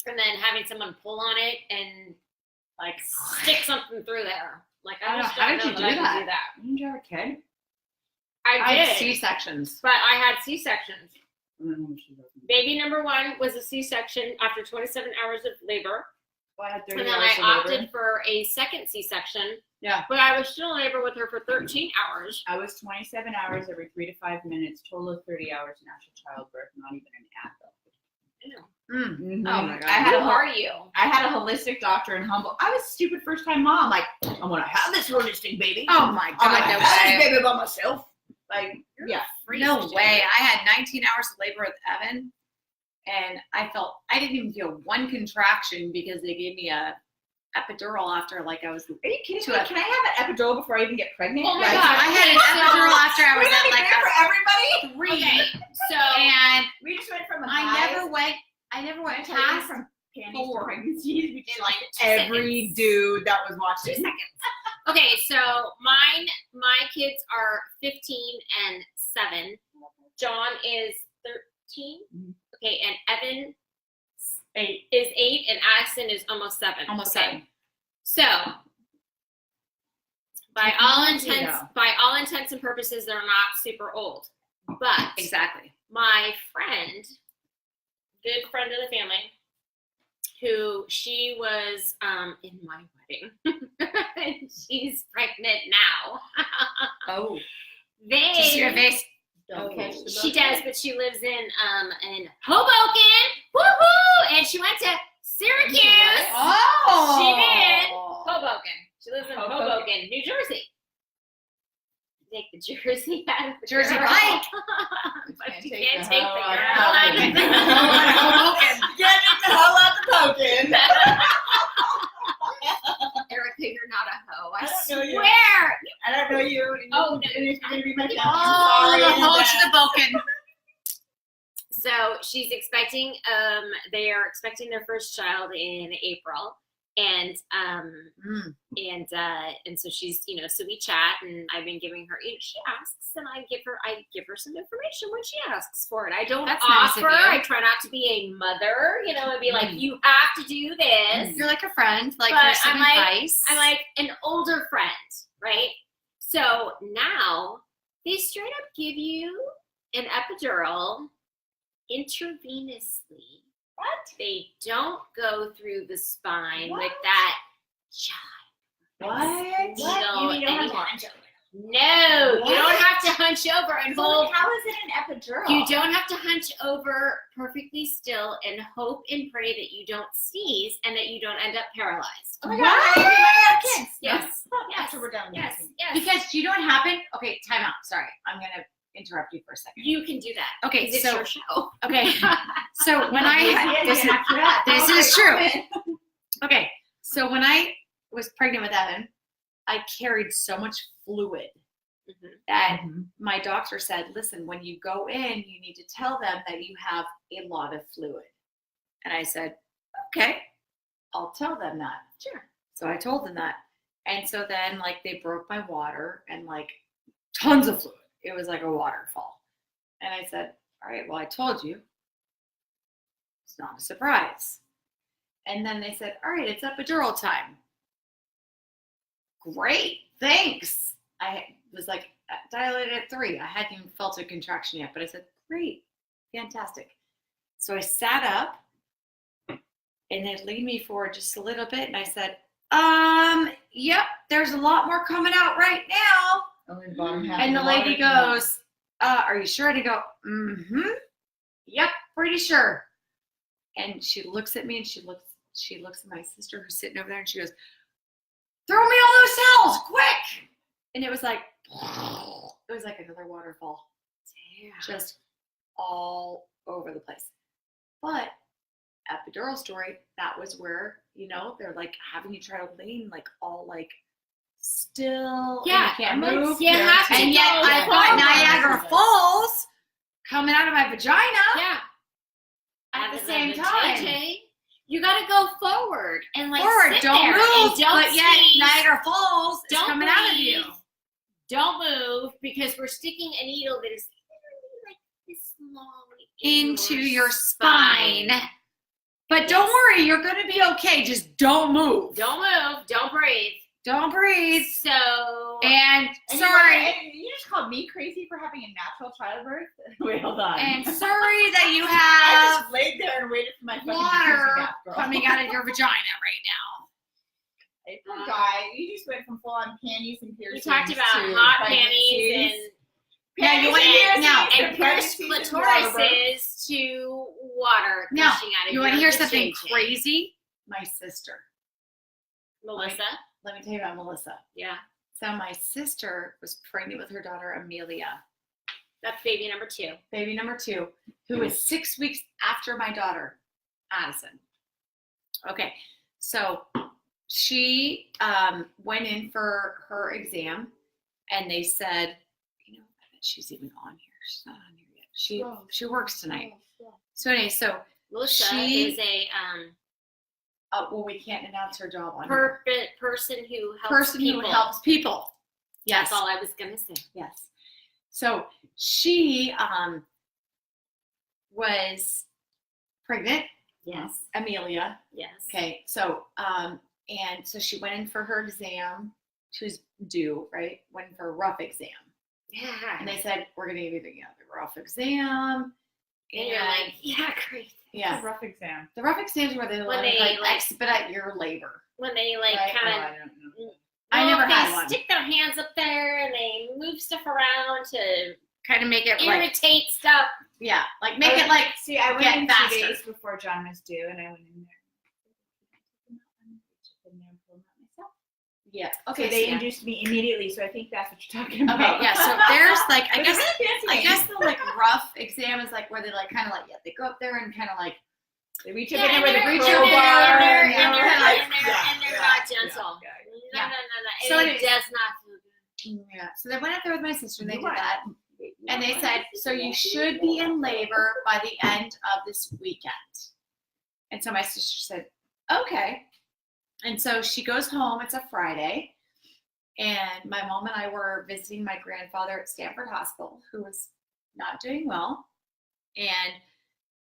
[SPEAKER 2] and then having someone pull on it and, like, stick something through there. Like, I just
[SPEAKER 1] How
[SPEAKER 2] don't
[SPEAKER 1] did
[SPEAKER 2] know
[SPEAKER 1] you
[SPEAKER 2] that
[SPEAKER 1] do
[SPEAKER 2] I could
[SPEAKER 1] that?
[SPEAKER 2] do that.
[SPEAKER 3] didn't you have a kid?
[SPEAKER 2] I did,
[SPEAKER 1] had C-sections.
[SPEAKER 2] but I had C-sections.
[SPEAKER 3] Mm, she doesn't.
[SPEAKER 2] Baby number one was a C-section after 27 hours of labor.
[SPEAKER 3] Well, I had 30
[SPEAKER 2] And then
[SPEAKER 3] hours
[SPEAKER 2] I
[SPEAKER 3] of labor.
[SPEAKER 2] opted for a second C-section.
[SPEAKER 1] Yeah.
[SPEAKER 2] But I was still in labor with her for 13 hours.
[SPEAKER 3] I was 27 hours every 3 to 5 minutes, total of 30 hours natural childbirth, not even an adult.
[SPEAKER 1] Mm.
[SPEAKER 3] Mhm.
[SPEAKER 1] Oh my God.
[SPEAKER 3] I had
[SPEAKER 2] Who
[SPEAKER 3] a
[SPEAKER 2] are you?
[SPEAKER 3] I had a holistic doctor in Humboldt. I was a stupid first time mom. Like, I want to have this holistic baby.
[SPEAKER 1] Oh my
[SPEAKER 3] I'm
[SPEAKER 1] God,
[SPEAKER 3] gonna
[SPEAKER 1] no
[SPEAKER 3] have
[SPEAKER 1] way.
[SPEAKER 3] this baby by myself. Like, Yeah.
[SPEAKER 1] No way. I had 19 hours of labor with Evan, and I didn't even feel one contraction because they gave me a epidural after like I was.
[SPEAKER 3] Are you kidding me? Can I have an epidural before I even get pregnant?
[SPEAKER 2] Oh my
[SPEAKER 1] Like,
[SPEAKER 2] God.
[SPEAKER 1] I had an epidural after I was
[SPEAKER 3] Wouldn't that
[SPEAKER 1] at
[SPEAKER 3] be
[SPEAKER 1] like
[SPEAKER 3] great for everybody?
[SPEAKER 1] 3.
[SPEAKER 2] Okay, so
[SPEAKER 1] And
[SPEAKER 3] We just went from a
[SPEAKER 1] I never went past
[SPEAKER 3] from panties to
[SPEAKER 1] 4.
[SPEAKER 3] pregnancies. We
[SPEAKER 2] in like 2
[SPEAKER 3] every
[SPEAKER 2] seconds.
[SPEAKER 3] dude that was
[SPEAKER 2] 2
[SPEAKER 3] watching.
[SPEAKER 2] seconds. Okay, so my kids are 15 and 7. John is 13.
[SPEAKER 3] Mhm.
[SPEAKER 2] Okay, and Evan
[SPEAKER 3] 8.
[SPEAKER 2] is 8, and Addison is almost 7.
[SPEAKER 1] almost
[SPEAKER 2] okay?
[SPEAKER 1] 7.
[SPEAKER 2] So, by all
[SPEAKER 3] Yeah.
[SPEAKER 2] intents and purposes, they're not super old. But
[SPEAKER 1] Exactly.
[SPEAKER 2] my friend, good friend of the family, who she was in my wedding, and she's pregnant now.
[SPEAKER 1] Oh.
[SPEAKER 2] They
[SPEAKER 1] Did you see her face?
[SPEAKER 3] Don't catch the
[SPEAKER 2] She
[SPEAKER 3] bug.
[SPEAKER 2] does, but she lives in Hoboken. Woohoo! And she went to Syracuse.
[SPEAKER 1] Oh.
[SPEAKER 2] She did. Hoboken. She lives in Hoboken, New Jersey. Take the Jersey out of the
[SPEAKER 1] Jersey
[SPEAKER 2] girl.
[SPEAKER 1] Mike.
[SPEAKER 2] But you
[SPEAKER 3] Take
[SPEAKER 2] can't
[SPEAKER 3] the
[SPEAKER 2] take the
[SPEAKER 3] hoe out
[SPEAKER 2] girl
[SPEAKER 3] of
[SPEAKER 2] out of
[SPEAKER 3] Hoboken.
[SPEAKER 2] the
[SPEAKER 1] Hoboken.
[SPEAKER 3] Get the hell out the token.
[SPEAKER 2] Erica, you're not a hoe. I
[SPEAKER 3] I don't know you.
[SPEAKER 2] swear.
[SPEAKER 3] I don't know you. And
[SPEAKER 2] Oh,
[SPEAKER 3] and if you're gonna be my friend,
[SPEAKER 1] Oh,
[SPEAKER 3] I'm
[SPEAKER 1] the
[SPEAKER 3] sorry.
[SPEAKER 1] hoe to the Boken.
[SPEAKER 2] So she's expecting. They are expecting their first child in April, and and so she's, so we chat, and I've been giving her. She asks, and I give her some information when she asks for it. I don't
[SPEAKER 1] That's nice of
[SPEAKER 2] offer.
[SPEAKER 1] you.
[SPEAKER 2] I try not to be a mother, and be like, you have to do this.
[SPEAKER 1] You're like a friend, like
[SPEAKER 2] But
[SPEAKER 1] here's some
[SPEAKER 2] I'm like-
[SPEAKER 1] advice.
[SPEAKER 2] I'm like an older friend, right? So now they straight up give you an epidural intravenously. What? They don't go through the spine with that
[SPEAKER 3] What?
[SPEAKER 2] needle
[SPEAKER 3] You mean you don't have to
[SPEAKER 2] anymore.
[SPEAKER 3] hunch over?
[SPEAKER 2] No, you
[SPEAKER 3] What?
[SPEAKER 2] don't have to hunch over and
[SPEAKER 3] So
[SPEAKER 2] hold.
[SPEAKER 3] how is it an epidural?
[SPEAKER 2] You don't have to hunch over perfectly still and hope and pray that you don't sneeze and that you don't end up paralyzed.
[SPEAKER 3] Oh my God! I have kids.
[SPEAKER 2] Yes. Yes.
[SPEAKER 3] After we're done.
[SPEAKER 2] Yes. Yes.
[SPEAKER 1] because you don't happen. Okay, time out. Sorry, I'm gonna interrupt you for a second.
[SPEAKER 2] You can do that.
[SPEAKER 1] Okay,
[SPEAKER 2] 'Cause it's
[SPEAKER 1] so
[SPEAKER 2] your show.
[SPEAKER 1] okay, so when I had this is true. Okay, so when I was pregnant with Evan, I carried so much fluid
[SPEAKER 2] Mhm.
[SPEAKER 1] that my doctor said, listen, when you go in, you need to tell them that you have a lot of fluid. And I said, okay, I'll tell them that.
[SPEAKER 2] Sure.
[SPEAKER 1] So I told them that. And so then like they broke my water and like tons of fluid. It was like a waterfall. And I said, all right, well, I told you. It's not a surprise. And then they said, all right, it's epidural time. Great, thanks. I was like dilated at 3. I hadn't even felt a contraction yet, but I said, great, fantastic. So I sat up and they leaned me forward just a little bit. And I said, yep, there's a lot more coming out right now.
[SPEAKER 3] Only the bottom half.
[SPEAKER 1] And
[SPEAKER 3] of
[SPEAKER 1] the lady
[SPEAKER 3] water.
[SPEAKER 1] goes, are you sure? And I go, yep, pretty sure. And she looks at me and she looks at my sister who's sitting over there and she goes, throw me all those towels, quick. And it was like another waterfall. Just all over the place. But epidural story, that was where, they're like having you try to lean like all like still.
[SPEAKER 2] Yeah,
[SPEAKER 1] and you can't
[SPEAKER 3] I'm like,
[SPEAKER 1] move.
[SPEAKER 2] You have to
[SPEAKER 1] And yet
[SPEAKER 2] go
[SPEAKER 1] I've got
[SPEAKER 2] forward.
[SPEAKER 1] Niagara Falls coming out of my vagina
[SPEAKER 2] Yeah.
[SPEAKER 1] at the
[SPEAKER 2] Other
[SPEAKER 1] same
[SPEAKER 2] than
[SPEAKER 1] time.
[SPEAKER 2] JJ, you gotta go forward and like
[SPEAKER 1] Forward,
[SPEAKER 2] sit
[SPEAKER 1] don't
[SPEAKER 2] there
[SPEAKER 1] move,
[SPEAKER 2] and don't
[SPEAKER 1] but yet
[SPEAKER 2] sneeze.
[SPEAKER 1] Niagara Falls is
[SPEAKER 2] Don't
[SPEAKER 1] coming out of
[SPEAKER 2] breathe.
[SPEAKER 1] you.
[SPEAKER 2] Don't move because we're sticking a needle that is literally like this long
[SPEAKER 1] Into your spine. But don't worry, you're going to be okay. Just don't move.
[SPEAKER 2] Don't move. Don't breathe.
[SPEAKER 1] Don't breathe.
[SPEAKER 2] So
[SPEAKER 1] And
[SPEAKER 3] And
[SPEAKER 1] sorry.
[SPEAKER 3] you just called me crazy for having a natural childbirth? Wait, hold on.
[SPEAKER 1] And sorry that you
[SPEAKER 3] I
[SPEAKER 1] have
[SPEAKER 3] just laid there and waited for my fucking
[SPEAKER 1] water
[SPEAKER 3] jacuzzi bath, girl.
[SPEAKER 1] coming out of your vagina right now.
[SPEAKER 3] I forgot. You just went from full on panties and
[SPEAKER 2] we
[SPEAKER 3] piercings.
[SPEAKER 2] talked about
[SPEAKER 3] to
[SPEAKER 2] hot
[SPEAKER 3] pregnancies.
[SPEAKER 2] panties
[SPEAKER 1] Now, you want to
[SPEAKER 3] Panties
[SPEAKER 1] hear now?
[SPEAKER 2] and pierced
[SPEAKER 3] pregnancies and water births.
[SPEAKER 2] clitorises to water
[SPEAKER 1] Now,
[SPEAKER 2] gushing out of
[SPEAKER 1] You
[SPEAKER 2] your
[SPEAKER 1] want to hear something
[SPEAKER 2] vajayjay.
[SPEAKER 1] crazy? My sister.
[SPEAKER 2] Melissa?
[SPEAKER 1] Let me tell you about Melissa.
[SPEAKER 2] Yeah.
[SPEAKER 1] So my sister was pregnant with her daughter Amelia.
[SPEAKER 2] That's baby number 2.
[SPEAKER 1] Baby number 2, who is 6 weeks after my daughter, Addison. Okay, so she went in for her exam, and they said, I bet she's even on here. She's not on here yet. She works tonight. So anyway, so
[SPEAKER 2] Melissa
[SPEAKER 1] she
[SPEAKER 2] is a
[SPEAKER 1] well, we can't announce her job on here.
[SPEAKER 2] person who helps people.
[SPEAKER 1] Who helps people. Yes.
[SPEAKER 2] That's all I was gonna say.
[SPEAKER 1] Yes. So she was pregnant.
[SPEAKER 2] Yes.
[SPEAKER 1] Amelia.
[SPEAKER 2] Yes.
[SPEAKER 1] Okay. So and so she went in for her exam. She was due, right? Went in for a rough exam.
[SPEAKER 2] Yeah.
[SPEAKER 1] And they said, we're gonna give you the rough exam.
[SPEAKER 2] And you're like, yeah, great.
[SPEAKER 1] Yeah.
[SPEAKER 3] A rough exam.
[SPEAKER 1] The rough exams where they
[SPEAKER 2] When they, like,
[SPEAKER 1] expedite your labor.
[SPEAKER 2] When they like
[SPEAKER 1] Right.
[SPEAKER 2] kind
[SPEAKER 3] Oh,
[SPEAKER 2] of
[SPEAKER 3] I don't know.
[SPEAKER 1] I never
[SPEAKER 2] they
[SPEAKER 1] had one.
[SPEAKER 2] stick their hands up there and they move stuff around to
[SPEAKER 1] Kind of make it like,
[SPEAKER 2] irritate stuff.
[SPEAKER 1] yeah, like make it like,
[SPEAKER 3] See, I went
[SPEAKER 1] get
[SPEAKER 3] in
[SPEAKER 1] faster.
[SPEAKER 3] 2 days before John was due, and I went in there.
[SPEAKER 1] yeah.
[SPEAKER 3] Okay,
[SPEAKER 1] Okay.
[SPEAKER 3] they
[SPEAKER 1] so,
[SPEAKER 3] induced me immediately, so I think that's what you're talking about.
[SPEAKER 1] okay. Yeah. So there's like, I
[SPEAKER 3] But
[SPEAKER 1] guess,
[SPEAKER 3] it's really fancy
[SPEAKER 1] I
[SPEAKER 3] names.
[SPEAKER 1] guess the like rough exam is like where they like kind of like, yeah, they go up there and kind of like,
[SPEAKER 3] They reach up
[SPEAKER 2] Yeah,
[SPEAKER 3] in there with a
[SPEAKER 1] reach
[SPEAKER 3] crowbar.
[SPEAKER 1] up there,
[SPEAKER 2] and
[SPEAKER 1] yeah,
[SPEAKER 2] they're
[SPEAKER 3] yeah,
[SPEAKER 2] not gentle.
[SPEAKER 1] Yeah.
[SPEAKER 2] No.
[SPEAKER 1] So
[SPEAKER 2] It
[SPEAKER 1] anyways-
[SPEAKER 2] does not feel good.
[SPEAKER 1] yeah. So they went up there with my sister and they did
[SPEAKER 3] What?
[SPEAKER 1] that. And they said, so you should be in labor by the end of this weekend. And so my sister said, okay. And so she goes home. It's a Friday. And my mom and I were visiting my grandfather at Stanford Hospital, who was not doing well. And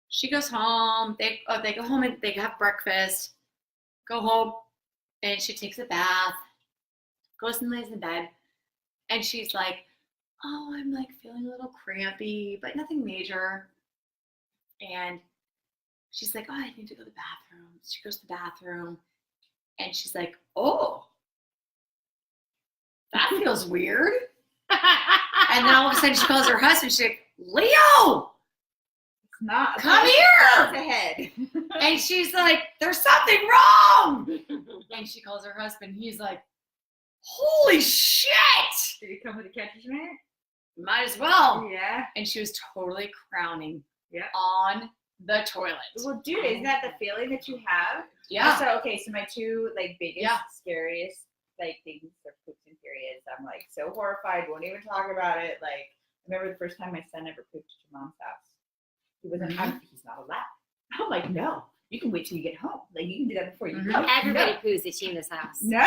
[SPEAKER 1] she goes home. They go home and they have breakfast, go home, and she takes a bath, goes and lays in bed. And she's like, oh, I'm like feeling a little crampy, but nothing major. And she's like, oh, I need to go to the bathroom. She goes to the bathroom and she's like, oh, that feels weird. And then all of a sudden she calls her husband. She's like, Leo,
[SPEAKER 3] It's not.
[SPEAKER 1] come
[SPEAKER 3] It's
[SPEAKER 1] here.
[SPEAKER 3] ahead.
[SPEAKER 1] And she's like, there's something wrong. And she calls her husband. He's like, holy shit.
[SPEAKER 3] Did he come with a catcher's mitt?
[SPEAKER 1] Might as well.
[SPEAKER 3] Yeah.
[SPEAKER 1] And she was totally crowning
[SPEAKER 3] Yeah.
[SPEAKER 1] on the toilet.
[SPEAKER 3] Well, dude, isn't that the feeling that you have?
[SPEAKER 1] Yeah.
[SPEAKER 3] So, okay, so my two, like, biggest,
[SPEAKER 1] Yeah.
[SPEAKER 3] scariest, like, things are poops and periods. I'm, like, so horrified. Won't even talk about it. Like, I remember the first time my son ever pooped at your mom's house. He wasn't, he's not allowed. I'm like, no. You can wait till you get home. Like, you can do that before you go.
[SPEAKER 2] Everybody poos at Tina's house.
[SPEAKER 3] No.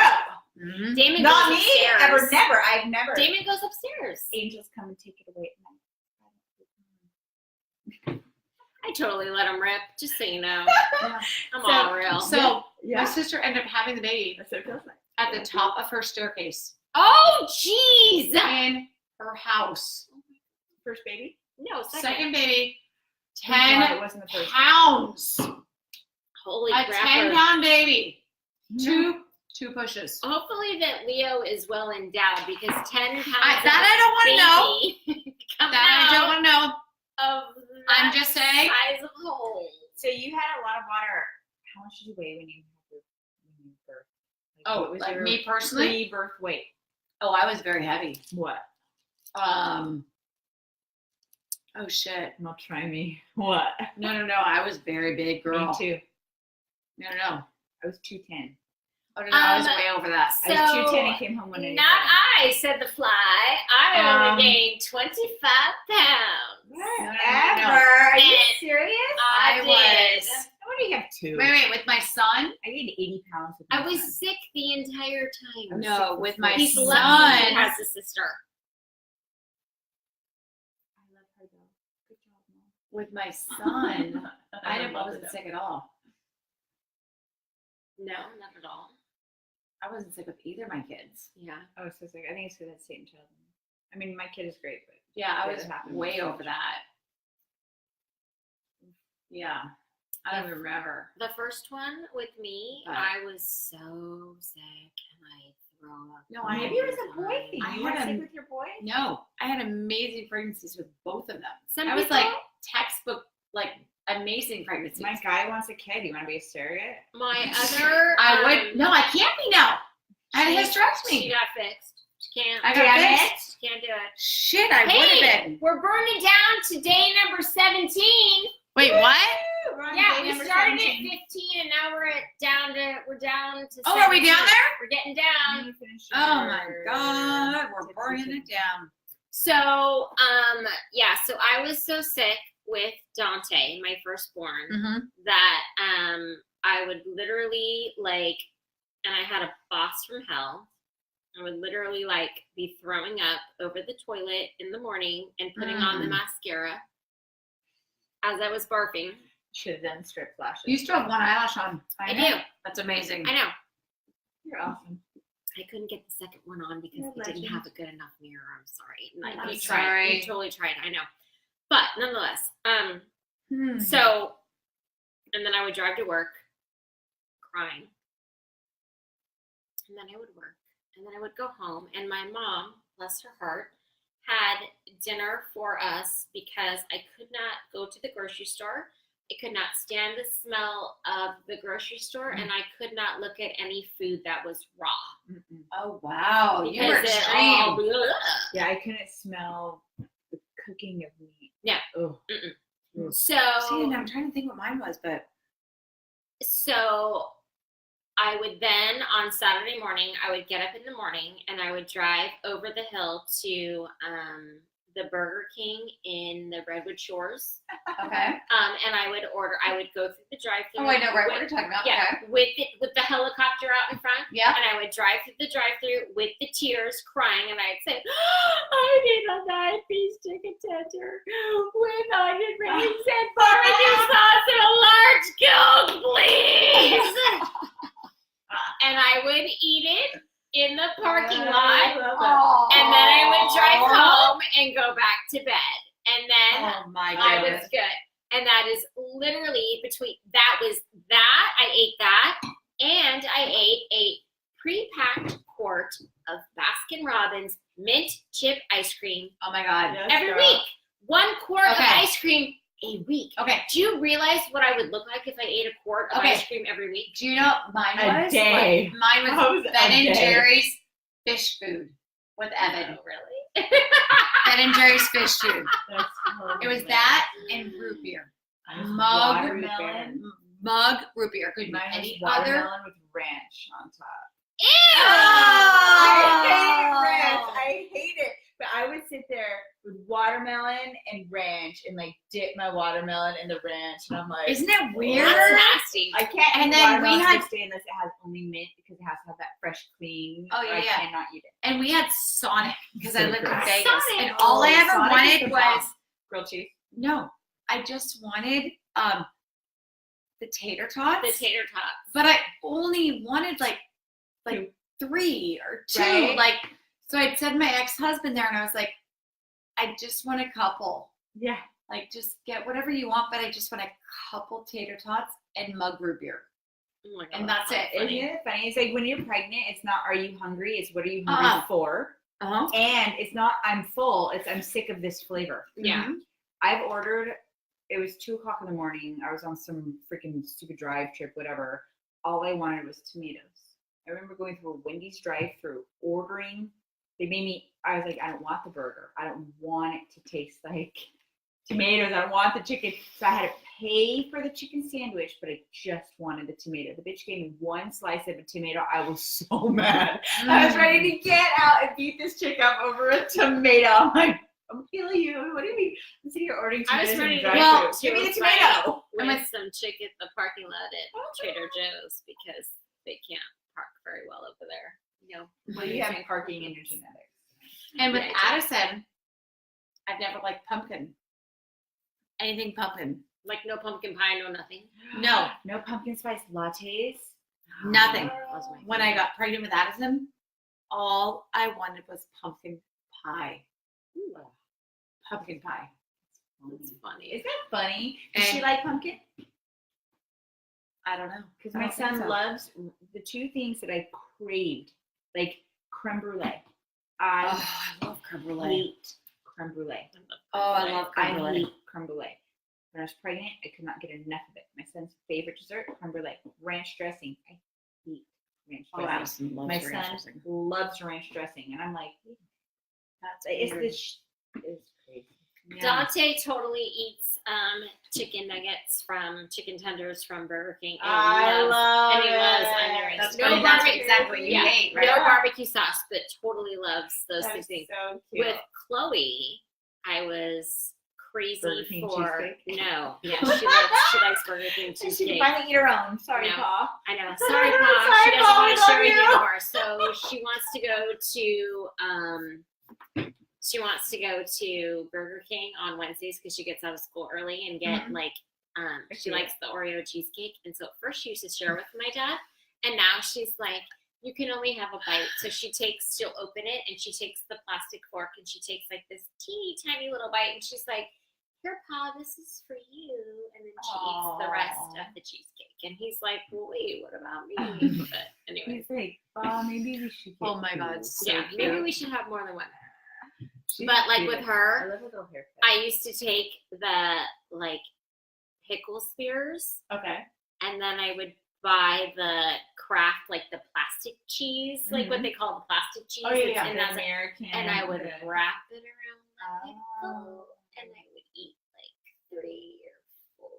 [SPEAKER 1] Mhm.
[SPEAKER 2] Damon
[SPEAKER 3] Not
[SPEAKER 2] goes
[SPEAKER 3] me.
[SPEAKER 2] upstairs.
[SPEAKER 3] Ever. Never. I've never.
[SPEAKER 2] Damon goes upstairs.
[SPEAKER 3] Angels come and take it away at night.
[SPEAKER 2] I totally let him rip, just so you know.
[SPEAKER 1] Yeah.
[SPEAKER 2] I'm
[SPEAKER 1] So-
[SPEAKER 2] all real.
[SPEAKER 1] So
[SPEAKER 3] Yeah.
[SPEAKER 1] my sister ended up having the baby
[SPEAKER 3] That's what it feels like.
[SPEAKER 1] at the top of her staircase
[SPEAKER 2] Oh, jeez!
[SPEAKER 1] in her house.
[SPEAKER 3] First baby?
[SPEAKER 2] No,
[SPEAKER 1] Second baby,
[SPEAKER 3] Thank God
[SPEAKER 1] 10
[SPEAKER 3] it wasn't the first.
[SPEAKER 1] pounds.
[SPEAKER 2] Holy
[SPEAKER 1] A
[SPEAKER 2] crap.
[SPEAKER 1] 10-pound baby. Two pushes.
[SPEAKER 2] Hopefully that Leo is well endowed because 10 pounds
[SPEAKER 1] That I don't want to know.
[SPEAKER 2] baby come
[SPEAKER 1] That I don't
[SPEAKER 2] out
[SPEAKER 1] want to know.
[SPEAKER 2] of
[SPEAKER 1] I'm
[SPEAKER 2] that
[SPEAKER 1] just saying.
[SPEAKER 2] size of hole.
[SPEAKER 3] So you had a lot of water. How much did you weigh when you birthed? Like,
[SPEAKER 1] Oh,
[SPEAKER 3] what was
[SPEAKER 1] like
[SPEAKER 3] your
[SPEAKER 1] me personally?
[SPEAKER 3] pre-birth weight?
[SPEAKER 1] Oh, I was very heavy.
[SPEAKER 3] What?
[SPEAKER 1] Oh shit.
[SPEAKER 3] Don't try me. What?
[SPEAKER 1] No. I was very big, girl.
[SPEAKER 3] Me too.
[SPEAKER 1] No.
[SPEAKER 3] I was 210.
[SPEAKER 1] Oh no, I was
[SPEAKER 2] Um,
[SPEAKER 1] way over that.
[SPEAKER 2] So,
[SPEAKER 3] I was 210 and came home one day.
[SPEAKER 2] Not I, said the fly. I only gained 25 pounds.
[SPEAKER 3] Whatever. Are you
[SPEAKER 2] And
[SPEAKER 3] serious?
[SPEAKER 1] I
[SPEAKER 2] did.
[SPEAKER 1] was.
[SPEAKER 3] What do you have two?
[SPEAKER 1] Wait. With my son?
[SPEAKER 3] I gained 80 pounds. With
[SPEAKER 2] I
[SPEAKER 3] my
[SPEAKER 2] was
[SPEAKER 3] son.
[SPEAKER 2] sick the entire time.
[SPEAKER 3] was
[SPEAKER 1] No,
[SPEAKER 3] sick
[SPEAKER 1] with
[SPEAKER 3] before.
[SPEAKER 1] my
[SPEAKER 2] He's
[SPEAKER 1] son.
[SPEAKER 2] lucky he has a sister.
[SPEAKER 3] I love her though. Good job, Mom.
[SPEAKER 1] With my son, I wasn't sick at all.
[SPEAKER 2] No, not at all.
[SPEAKER 1] I wasn't sick with either of my kids.
[SPEAKER 2] Yeah.
[SPEAKER 3] I was so sick. I think it's because that's Satan child. I mean, my kid is great, but
[SPEAKER 1] Yeah, I
[SPEAKER 3] Yeah,
[SPEAKER 1] was
[SPEAKER 3] it happened
[SPEAKER 1] way
[SPEAKER 3] so
[SPEAKER 1] over
[SPEAKER 3] much.
[SPEAKER 1] that. Yeah, I don't remember.
[SPEAKER 2] The first one with me,
[SPEAKER 1] Right.
[SPEAKER 2] I was so sick and I throw up.
[SPEAKER 1] No,
[SPEAKER 2] all
[SPEAKER 1] I-
[SPEAKER 3] maybe it was
[SPEAKER 2] the
[SPEAKER 3] a boy
[SPEAKER 2] time.
[SPEAKER 3] thing.
[SPEAKER 1] I
[SPEAKER 3] You
[SPEAKER 1] had
[SPEAKER 3] were
[SPEAKER 1] a-
[SPEAKER 3] sick with your boy?
[SPEAKER 1] No, I had amazing pregnancies with both of them.
[SPEAKER 2] Some
[SPEAKER 1] I was
[SPEAKER 2] people,
[SPEAKER 1] like textbook, like amazing pregnancies.
[SPEAKER 3] My guy wants a kid. You want to be a surrogate?
[SPEAKER 2] my other,
[SPEAKER 1] I would. No, I can't be now. I had a
[SPEAKER 2] She
[SPEAKER 1] hysterectomy.
[SPEAKER 2] got fixed. Can't.
[SPEAKER 1] I got
[SPEAKER 3] Damn
[SPEAKER 1] fixed.
[SPEAKER 2] Can't do it.
[SPEAKER 1] Shit, I would
[SPEAKER 2] Hey,
[SPEAKER 1] have been.
[SPEAKER 2] we're burning down to day number 17.
[SPEAKER 1] Wait, what?
[SPEAKER 3] We're on
[SPEAKER 2] Yeah,
[SPEAKER 3] day
[SPEAKER 2] we
[SPEAKER 3] number
[SPEAKER 2] started
[SPEAKER 3] 17.
[SPEAKER 2] at 15 and now we're down to
[SPEAKER 1] Oh, are we
[SPEAKER 2] 17.
[SPEAKER 1] down there?
[SPEAKER 2] We're getting down.
[SPEAKER 1] Oh my God, we're burning it down.
[SPEAKER 2] So, so I was so sick with Dante, my firstborn,
[SPEAKER 1] Mm-hmm.
[SPEAKER 2] that I would literally and I had a boss from hell. I would literally be throwing up over the toilet in the morning and putting on the mascara as I was barfing.
[SPEAKER 3] Should have done strip flashes.
[SPEAKER 1] You still have one eyelash on.
[SPEAKER 2] I do.
[SPEAKER 1] That's amazing.
[SPEAKER 2] I know.
[SPEAKER 3] You're awesome.
[SPEAKER 2] I couldn't get the second one on because
[SPEAKER 3] You're
[SPEAKER 2] I didn't
[SPEAKER 3] legend.
[SPEAKER 2] have a good enough mirror. I'm sorry.
[SPEAKER 1] I'm
[SPEAKER 2] We
[SPEAKER 1] sorry.
[SPEAKER 2] tried. We totally tried. I know. But nonetheless,
[SPEAKER 1] Hmm.
[SPEAKER 2] so, and then I would drive to work crying. And then I would work. And then I would go home. And my mom, bless her heart, had dinner for us because I could not go to the grocery store. I could not stand the smell of the grocery store, and I could not look at any food that was raw.
[SPEAKER 1] Oh wow, you were
[SPEAKER 2] Because it
[SPEAKER 1] extreme.
[SPEAKER 2] all blew.
[SPEAKER 3] Yeah, I couldn't smell the cooking of meat.
[SPEAKER 2] Yeah.
[SPEAKER 3] Oh.
[SPEAKER 2] So,
[SPEAKER 1] See, and I'm trying to think what mine was, but
[SPEAKER 2] so I would then on Saturday morning, I would get up in the morning and I would drive over the hill to the Burger King in the Redwood Shores.
[SPEAKER 1] okay.
[SPEAKER 2] And I would go through the drive-thru.
[SPEAKER 1] Oh, I know right what you're talking about.
[SPEAKER 2] Yeah,
[SPEAKER 1] Okay.
[SPEAKER 2] with the helicopter out in front.
[SPEAKER 1] Yeah.
[SPEAKER 2] And I would drive through the drive-thru with the tears, crying, and I'd say, "I need a 9-piece chicken tender with onion rings and barbecue sauce and a large Coke, please." And I would eat it in the parking lot, and then I would drive home and go back to bed, and then
[SPEAKER 1] Oh my
[SPEAKER 2] I
[SPEAKER 1] goodness.
[SPEAKER 2] was good. And that is literally I ate that, and I ate a pre-packed quart of Baskin Robbins mint chip ice cream
[SPEAKER 1] Oh my God.
[SPEAKER 2] every week. 1 quart of
[SPEAKER 1] Okay.
[SPEAKER 2] ice cream a week.
[SPEAKER 1] Okay.
[SPEAKER 2] Do you realize what I would look like if I ate a quart of
[SPEAKER 1] Okay.
[SPEAKER 2] ice cream every week?
[SPEAKER 1] Do you know what mine
[SPEAKER 3] A
[SPEAKER 1] was?
[SPEAKER 3] day.
[SPEAKER 1] Mine
[SPEAKER 3] How
[SPEAKER 1] was
[SPEAKER 3] was
[SPEAKER 1] Ben
[SPEAKER 3] a
[SPEAKER 1] and
[SPEAKER 3] day?
[SPEAKER 1] Jerry's fish food with Evan.
[SPEAKER 2] Oh, really?
[SPEAKER 1] Ben and Jerry's fish food.
[SPEAKER 3] That's
[SPEAKER 1] It was that and root beer. Mug root beer. Could be
[SPEAKER 3] Mine was
[SPEAKER 1] any
[SPEAKER 3] watermelon
[SPEAKER 1] other.
[SPEAKER 3] with ranch on top.
[SPEAKER 2] Ew!
[SPEAKER 3] I hate
[SPEAKER 1] Oh.
[SPEAKER 3] ranch. I hate it. But I would sit there with watermelon and ranch and dip my watermelon in the ranch, and I'm like,
[SPEAKER 1] Isn't it weird?
[SPEAKER 2] That's nasty.
[SPEAKER 3] I can't
[SPEAKER 1] And
[SPEAKER 3] eat
[SPEAKER 1] then we
[SPEAKER 3] watermelon
[SPEAKER 1] had-
[SPEAKER 3] next day unless it has only mint because it has to have that fresh, clean.
[SPEAKER 1] Oh, yeah,
[SPEAKER 3] I
[SPEAKER 1] yeah.
[SPEAKER 3] cannot eat it.
[SPEAKER 1] And we had Sonic because I
[SPEAKER 3] So
[SPEAKER 1] lived in
[SPEAKER 3] gross.
[SPEAKER 1] Vegas,
[SPEAKER 2] Sonic.
[SPEAKER 1] and all I ever
[SPEAKER 3] Sonic is
[SPEAKER 1] wanted
[SPEAKER 3] the
[SPEAKER 1] was
[SPEAKER 3] bomb. Grilled cheese.
[SPEAKER 1] no. I just wanted the tater tots.
[SPEAKER 2] The tater tots.
[SPEAKER 1] But I only wanted like
[SPEAKER 3] Two.
[SPEAKER 1] 3 or 2.
[SPEAKER 3] Right.
[SPEAKER 1] So I'd send my ex-husband there and I was like, I just want a couple.
[SPEAKER 3] Yeah.
[SPEAKER 1] Just get whatever you want, but I just want a couple tater tots and mug root beer.
[SPEAKER 2] Oh my God,
[SPEAKER 1] And that's it.
[SPEAKER 3] Isn't it funny? It's like when you're pregnant, it's not are you hungry? It's what are you hungry for?
[SPEAKER 1] Uh-huh.
[SPEAKER 3] And it's not I'm full. It's I'm sick of this flavor.
[SPEAKER 2] Yeah.
[SPEAKER 1] Mm-hmm.
[SPEAKER 3] I've ordered. It was 2:00 in the morning. I was on some freaking stupid drive trip, whatever. All I wanted was tomatoes. I remember going through a Wendy's drive-through, ordering. They made me. I was like, I don't want the burger. I don't want it to taste like tomatoes. I don't want the chicken. So I had to pay for the chicken sandwich, but I just wanted the tomato. The bitch gave me 1 slice of a tomato. I was so mad. I was ready to get out and beat this chick up over a tomato. I'm like, I'm killing you. What do you mean? I'm sitting here ordering
[SPEAKER 2] I
[SPEAKER 3] tomatoes
[SPEAKER 2] was ready
[SPEAKER 3] in
[SPEAKER 2] to
[SPEAKER 3] the
[SPEAKER 2] get
[SPEAKER 3] drive-thru.
[SPEAKER 2] to
[SPEAKER 3] Give me
[SPEAKER 2] a
[SPEAKER 3] the tomato.
[SPEAKER 2] with some chick at the parking lot at Trader Joe's because they can't park very well over there.
[SPEAKER 3] Well, you have parking in your genetics.
[SPEAKER 1] And with
[SPEAKER 2] Yeah,
[SPEAKER 1] Addison, I've never liked pumpkin. Anything pumpkin.
[SPEAKER 2] Like no pumpkin pie, no nothing.
[SPEAKER 1] No,
[SPEAKER 3] No pumpkin spice lattes.
[SPEAKER 1] nothing.
[SPEAKER 2] That was my
[SPEAKER 1] When I got pregnant with Addison, all I wanted was pumpkin pie.
[SPEAKER 2] Ooh,
[SPEAKER 1] Pumpkin pie.
[SPEAKER 2] that's funny.
[SPEAKER 3] Is that funny? Does
[SPEAKER 1] And-
[SPEAKER 3] she like pumpkin?
[SPEAKER 1] I don't know.
[SPEAKER 3] Because
[SPEAKER 1] I
[SPEAKER 3] my
[SPEAKER 1] don't think
[SPEAKER 3] son
[SPEAKER 1] so.
[SPEAKER 3] loves the 2 things that I craved, like creme brulee. I
[SPEAKER 1] Oh, I love creme brulee.
[SPEAKER 3] hate creme brulee.
[SPEAKER 1] Oh, I love creme
[SPEAKER 3] I
[SPEAKER 1] brulee.
[SPEAKER 3] hate creme brulee. When I was pregnant, I could not get enough of it. My son's favorite dessert, creme brulee. Ranch dressing. I hate ranch
[SPEAKER 1] Oh,
[SPEAKER 3] dressing.
[SPEAKER 1] Addison loves
[SPEAKER 3] My
[SPEAKER 1] ranch
[SPEAKER 3] son
[SPEAKER 1] dressing.
[SPEAKER 3] loves ranch dressing, and I'm like,
[SPEAKER 1] That's
[SPEAKER 3] it's
[SPEAKER 1] weird.
[SPEAKER 3] it's crazy.
[SPEAKER 1] Yeah.
[SPEAKER 2] Dante totally eats chicken nuggets from chicken tenders from Burger King. And
[SPEAKER 3] I love
[SPEAKER 2] and he loves
[SPEAKER 3] it.
[SPEAKER 2] onion rings.
[SPEAKER 1] That's
[SPEAKER 2] No
[SPEAKER 1] funny. That's
[SPEAKER 2] barbecue.
[SPEAKER 1] exactly what you
[SPEAKER 2] Yeah.
[SPEAKER 1] hate, right?
[SPEAKER 2] No barbecue sauce, but totally loves those two
[SPEAKER 3] That's
[SPEAKER 2] things.
[SPEAKER 3] so cute.
[SPEAKER 2] With Chloe, I was
[SPEAKER 3] Burger
[SPEAKER 2] crazy
[SPEAKER 3] King
[SPEAKER 2] for
[SPEAKER 3] cheesecake?
[SPEAKER 2] no. Yeah, she likes Burger King
[SPEAKER 3] And she
[SPEAKER 2] cheesecake.
[SPEAKER 3] can finally eat her own. Sorry,
[SPEAKER 2] No.
[SPEAKER 3] Pa.
[SPEAKER 2] I know. Sorry, Pa.
[SPEAKER 3] Sorry,
[SPEAKER 2] She doesn't
[SPEAKER 3] Pa,
[SPEAKER 2] want
[SPEAKER 3] we
[SPEAKER 2] to share
[SPEAKER 3] love
[SPEAKER 2] with you
[SPEAKER 3] you.
[SPEAKER 2] anymore. So she wants to go to Burger King on Wednesdays because she gets out of school early and get she likes the Oreo cheesecake. And so at first she used to share with my dad, and now she's like, you can only have a bite. So she'll open it and she takes the plastic fork and she takes like this teeny tiny little bite and she's like, here, Pa, this is for you. And then she eats the rest of the cheesecake. And he's like, well, wait, what about me? But anyway.
[SPEAKER 3] He's like, maybe we should get
[SPEAKER 1] Oh my God,
[SPEAKER 3] two."
[SPEAKER 1] so
[SPEAKER 2] Yeah,
[SPEAKER 1] cute.
[SPEAKER 2] maybe we should have more than one.
[SPEAKER 3] She's
[SPEAKER 2] But like
[SPEAKER 3] cute.
[SPEAKER 2] with
[SPEAKER 3] I
[SPEAKER 2] her,
[SPEAKER 3] love her little haircut.
[SPEAKER 2] I used to take the like pickle spears
[SPEAKER 3] Okay.
[SPEAKER 2] and then I would buy the Kraft, like the plastic cheese, like what they call the plastic cheese.
[SPEAKER 3] Oh yeah,
[SPEAKER 2] that's in
[SPEAKER 3] the
[SPEAKER 2] that-
[SPEAKER 3] American.
[SPEAKER 2] and I would
[SPEAKER 3] the-
[SPEAKER 2] wrap it around the pickle
[SPEAKER 3] Oh.
[SPEAKER 2] and I would eat like 3 or 4 of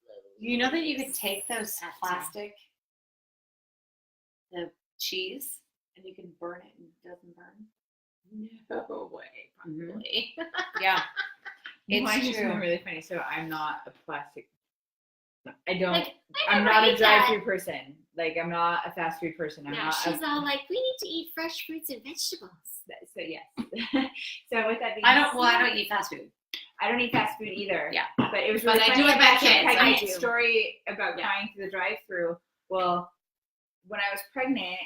[SPEAKER 2] those.
[SPEAKER 1] You know that you could take those
[SPEAKER 2] At
[SPEAKER 1] plastic, the cheese, and you can burn it and it doesn't burn.
[SPEAKER 2] No way, probably.
[SPEAKER 1] Yeah.
[SPEAKER 3] You know, I
[SPEAKER 1] It's
[SPEAKER 3] just
[SPEAKER 1] true.
[SPEAKER 3] remember really funny. So I'm not a plastic. I don't.
[SPEAKER 2] Like, I
[SPEAKER 3] I'm
[SPEAKER 2] never
[SPEAKER 3] not a
[SPEAKER 2] ate that.
[SPEAKER 3] drive-through person. Like I'm not a fast food person. I'm
[SPEAKER 2] Yeah,
[SPEAKER 3] not.
[SPEAKER 2] she's all like, we need to eat fresh fruits and vegetables.
[SPEAKER 3] So yes. So with that being
[SPEAKER 1] I don't
[SPEAKER 3] said,
[SPEAKER 1] eat fast food.
[SPEAKER 3] I don't eat fast food either.
[SPEAKER 1] Yeah.
[SPEAKER 3] But it was
[SPEAKER 1] But
[SPEAKER 3] really
[SPEAKER 1] I
[SPEAKER 3] funny
[SPEAKER 1] do with my
[SPEAKER 3] about your
[SPEAKER 1] kids. I
[SPEAKER 3] pregnant
[SPEAKER 1] do.
[SPEAKER 3] story about
[SPEAKER 1] Yeah.
[SPEAKER 3] crying through the drive-through. Well, when I was pregnant,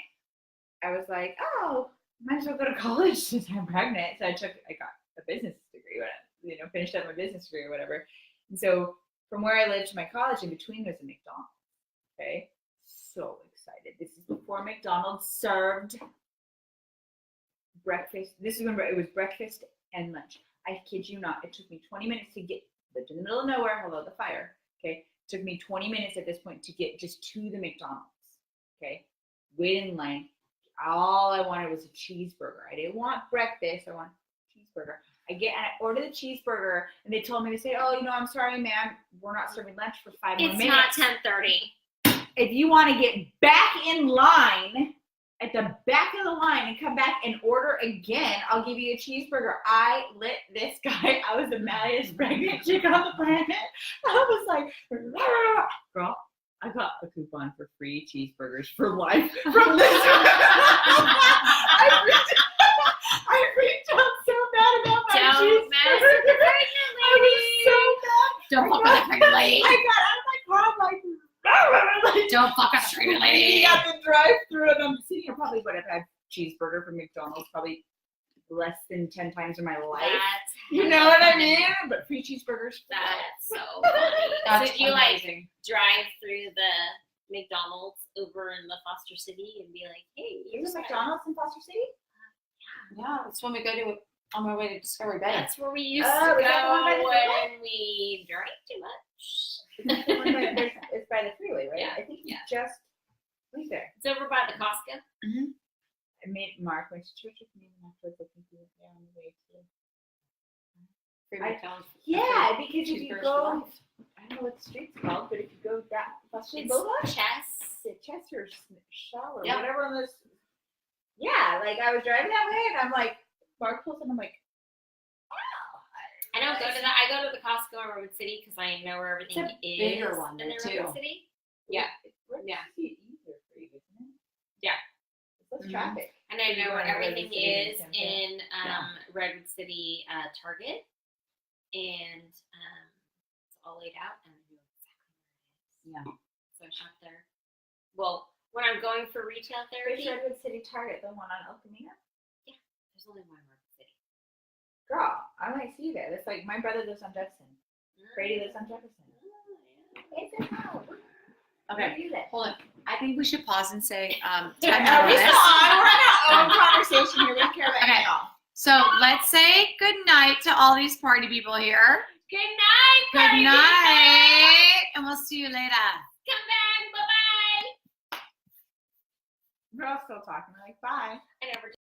[SPEAKER 3] I was like, oh, might as well go to college since I'm pregnant. So I got a business degree, finished up my business degree or whatever. And so from where I lived to my college, in between was a McDonald's. Okay. So excited. This is before McDonald's served breakfast. This is when it was breakfast and lunch. I kid you not. It took me 20 minutes to get, lived in the middle of nowhere, hello the fire. Okay. It took me 20 minutes at this point to get just to the McDonald's. Okay. Wait in line. All I wanted was a cheeseburger. I didn't want breakfast. I want cheeseburger. I order the cheeseburger, and they told me, they say, oh, I'm sorry, ma'am, we're not serving lunch for 5 more
[SPEAKER 2] It's
[SPEAKER 3] minutes.
[SPEAKER 2] not 10:30.
[SPEAKER 3] If you want to get back in line, at the back of the line, and come back and order again, I'll give you a cheeseburger. I lit this guy. I was the maddest pregnant chick on the planet. I was like, girl, I got a coupon for free cheeseburgers for life from this. I freaked out so bad about my
[SPEAKER 2] Don't mess with
[SPEAKER 3] cheeseburger.
[SPEAKER 2] the pregnant
[SPEAKER 3] I was so mad.
[SPEAKER 1] Don't fuck with the pregnant lady.
[SPEAKER 3] I got out of my car, I'm like,
[SPEAKER 1] Don't fuck with the pregnant lady.
[SPEAKER 3] at the drive-through, and I'm sitting here. Probably would have had cheeseburger from McDonald's probably less than 10 times in my life.
[SPEAKER 2] That's
[SPEAKER 3] You know what I mean? But free cheeseburgers.
[SPEAKER 2] That's so funny.
[SPEAKER 1] That's
[SPEAKER 2] So did you like
[SPEAKER 1] amazing.
[SPEAKER 2] drive through the McDonald's over in the Foster City and be like, hey,
[SPEAKER 3] There's
[SPEAKER 2] here's
[SPEAKER 3] a McDonald's in Foster City?
[SPEAKER 1] Yeah, that's when we go to on my way to Discovery Bay.
[SPEAKER 2] That's where we used
[SPEAKER 3] Oh,
[SPEAKER 2] to
[SPEAKER 3] is that the one by
[SPEAKER 2] go
[SPEAKER 3] the freeway?
[SPEAKER 2] when we drank too much.
[SPEAKER 3] It's by the freeway, right?
[SPEAKER 2] Yeah.
[SPEAKER 3] I think
[SPEAKER 2] Yeah.
[SPEAKER 3] just right there.
[SPEAKER 2] It's over by the Costco.
[SPEAKER 3] I made Mark went to church with me, and afterwards I think he was there on the way to.
[SPEAKER 1] Free
[SPEAKER 3] I-
[SPEAKER 1] McDonald's.
[SPEAKER 3] Yeah, because if you
[SPEAKER 1] Cheeseburgers
[SPEAKER 3] go,
[SPEAKER 1] for life.
[SPEAKER 3] I don't know what the street's called, but if you go that Foster
[SPEAKER 2] It's
[SPEAKER 3] Boulevard,
[SPEAKER 2] Chess.
[SPEAKER 3] Chester Shaw or
[SPEAKER 1] Yeah.
[SPEAKER 3] whatever on this. Yeah, like I was driving that way, and I'm like, Mark pulls, and I'm like, wow.
[SPEAKER 2] I don't go to that. I go to the Costco in Redwood City because I know where everything
[SPEAKER 1] It's a
[SPEAKER 2] is.
[SPEAKER 1] bigger one
[SPEAKER 2] in
[SPEAKER 1] there,
[SPEAKER 2] Redwood
[SPEAKER 1] too.
[SPEAKER 2] City.
[SPEAKER 1] Yeah.
[SPEAKER 2] Yeah.
[SPEAKER 3] It's easier for you, isn't it?
[SPEAKER 2] Yeah.
[SPEAKER 3] It's less
[SPEAKER 1] Mhm.
[SPEAKER 3] traffic.
[SPEAKER 2] And I know
[SPEAKER 3] You're
[SPEAKER 2] where
[SPEAKER 3] going to Redwood
[SPEAKER 2] everything
[SPEAKER 3] City and
[SPEAKER 2] is
[SPEAKER 3] Tampa.
[SPEAKER 2] in
[SPEAKER 3] Yeah.
[SPEAKER 2] Redwood City Target, and it's all laid out, and I know exactly where it is.
[SPEAKER 1] Yeah.
[SPEAKER 2] So I shop there. Well, when I'm going for retail
[SPEAKER 3] Where's
[SPEAKER 2] therapy,
[SPEAKER 3] Redwood City Target? The one on El Camino?
[SPEAKER 2] there's only one Redwood City.
[SPEAKER 3] Girl, I might see you there. That's like my brother lives on Jefferson. Brady lives on Jefferson.
[SPEAKER 2] Oh, yeah.
[SPEAKER 3] It's a house. Where
[SPEAKER 1] Okay,
[SPEAKER 3] do you live?
[SPEAKER 1] hold on. I think we should pause and say
[SPEAKER 3] Are
[SPEAKER 1] 10
[SPEAKER 3] we still on?
[SPEAKER 1] minutes.
[SPEAKER 3] We're in our own conversation here. We don't care about
[SPEAKER 1] Okay.
[SPEAKER 3] you at all.
[SPEAKER 1] So let's say good night to all these party people here.
[SPEAKER 2] Good night,
[SPEAKER 1] Good
[SPEAKER 2] party
[SPEAKER 1] night, and we'll see you later.
[SPEAKER 2] people. Come back. Bye-bye.
[SPEAKER 3] We're all still talking. We're like, bye.
[SPEAKER 2] I never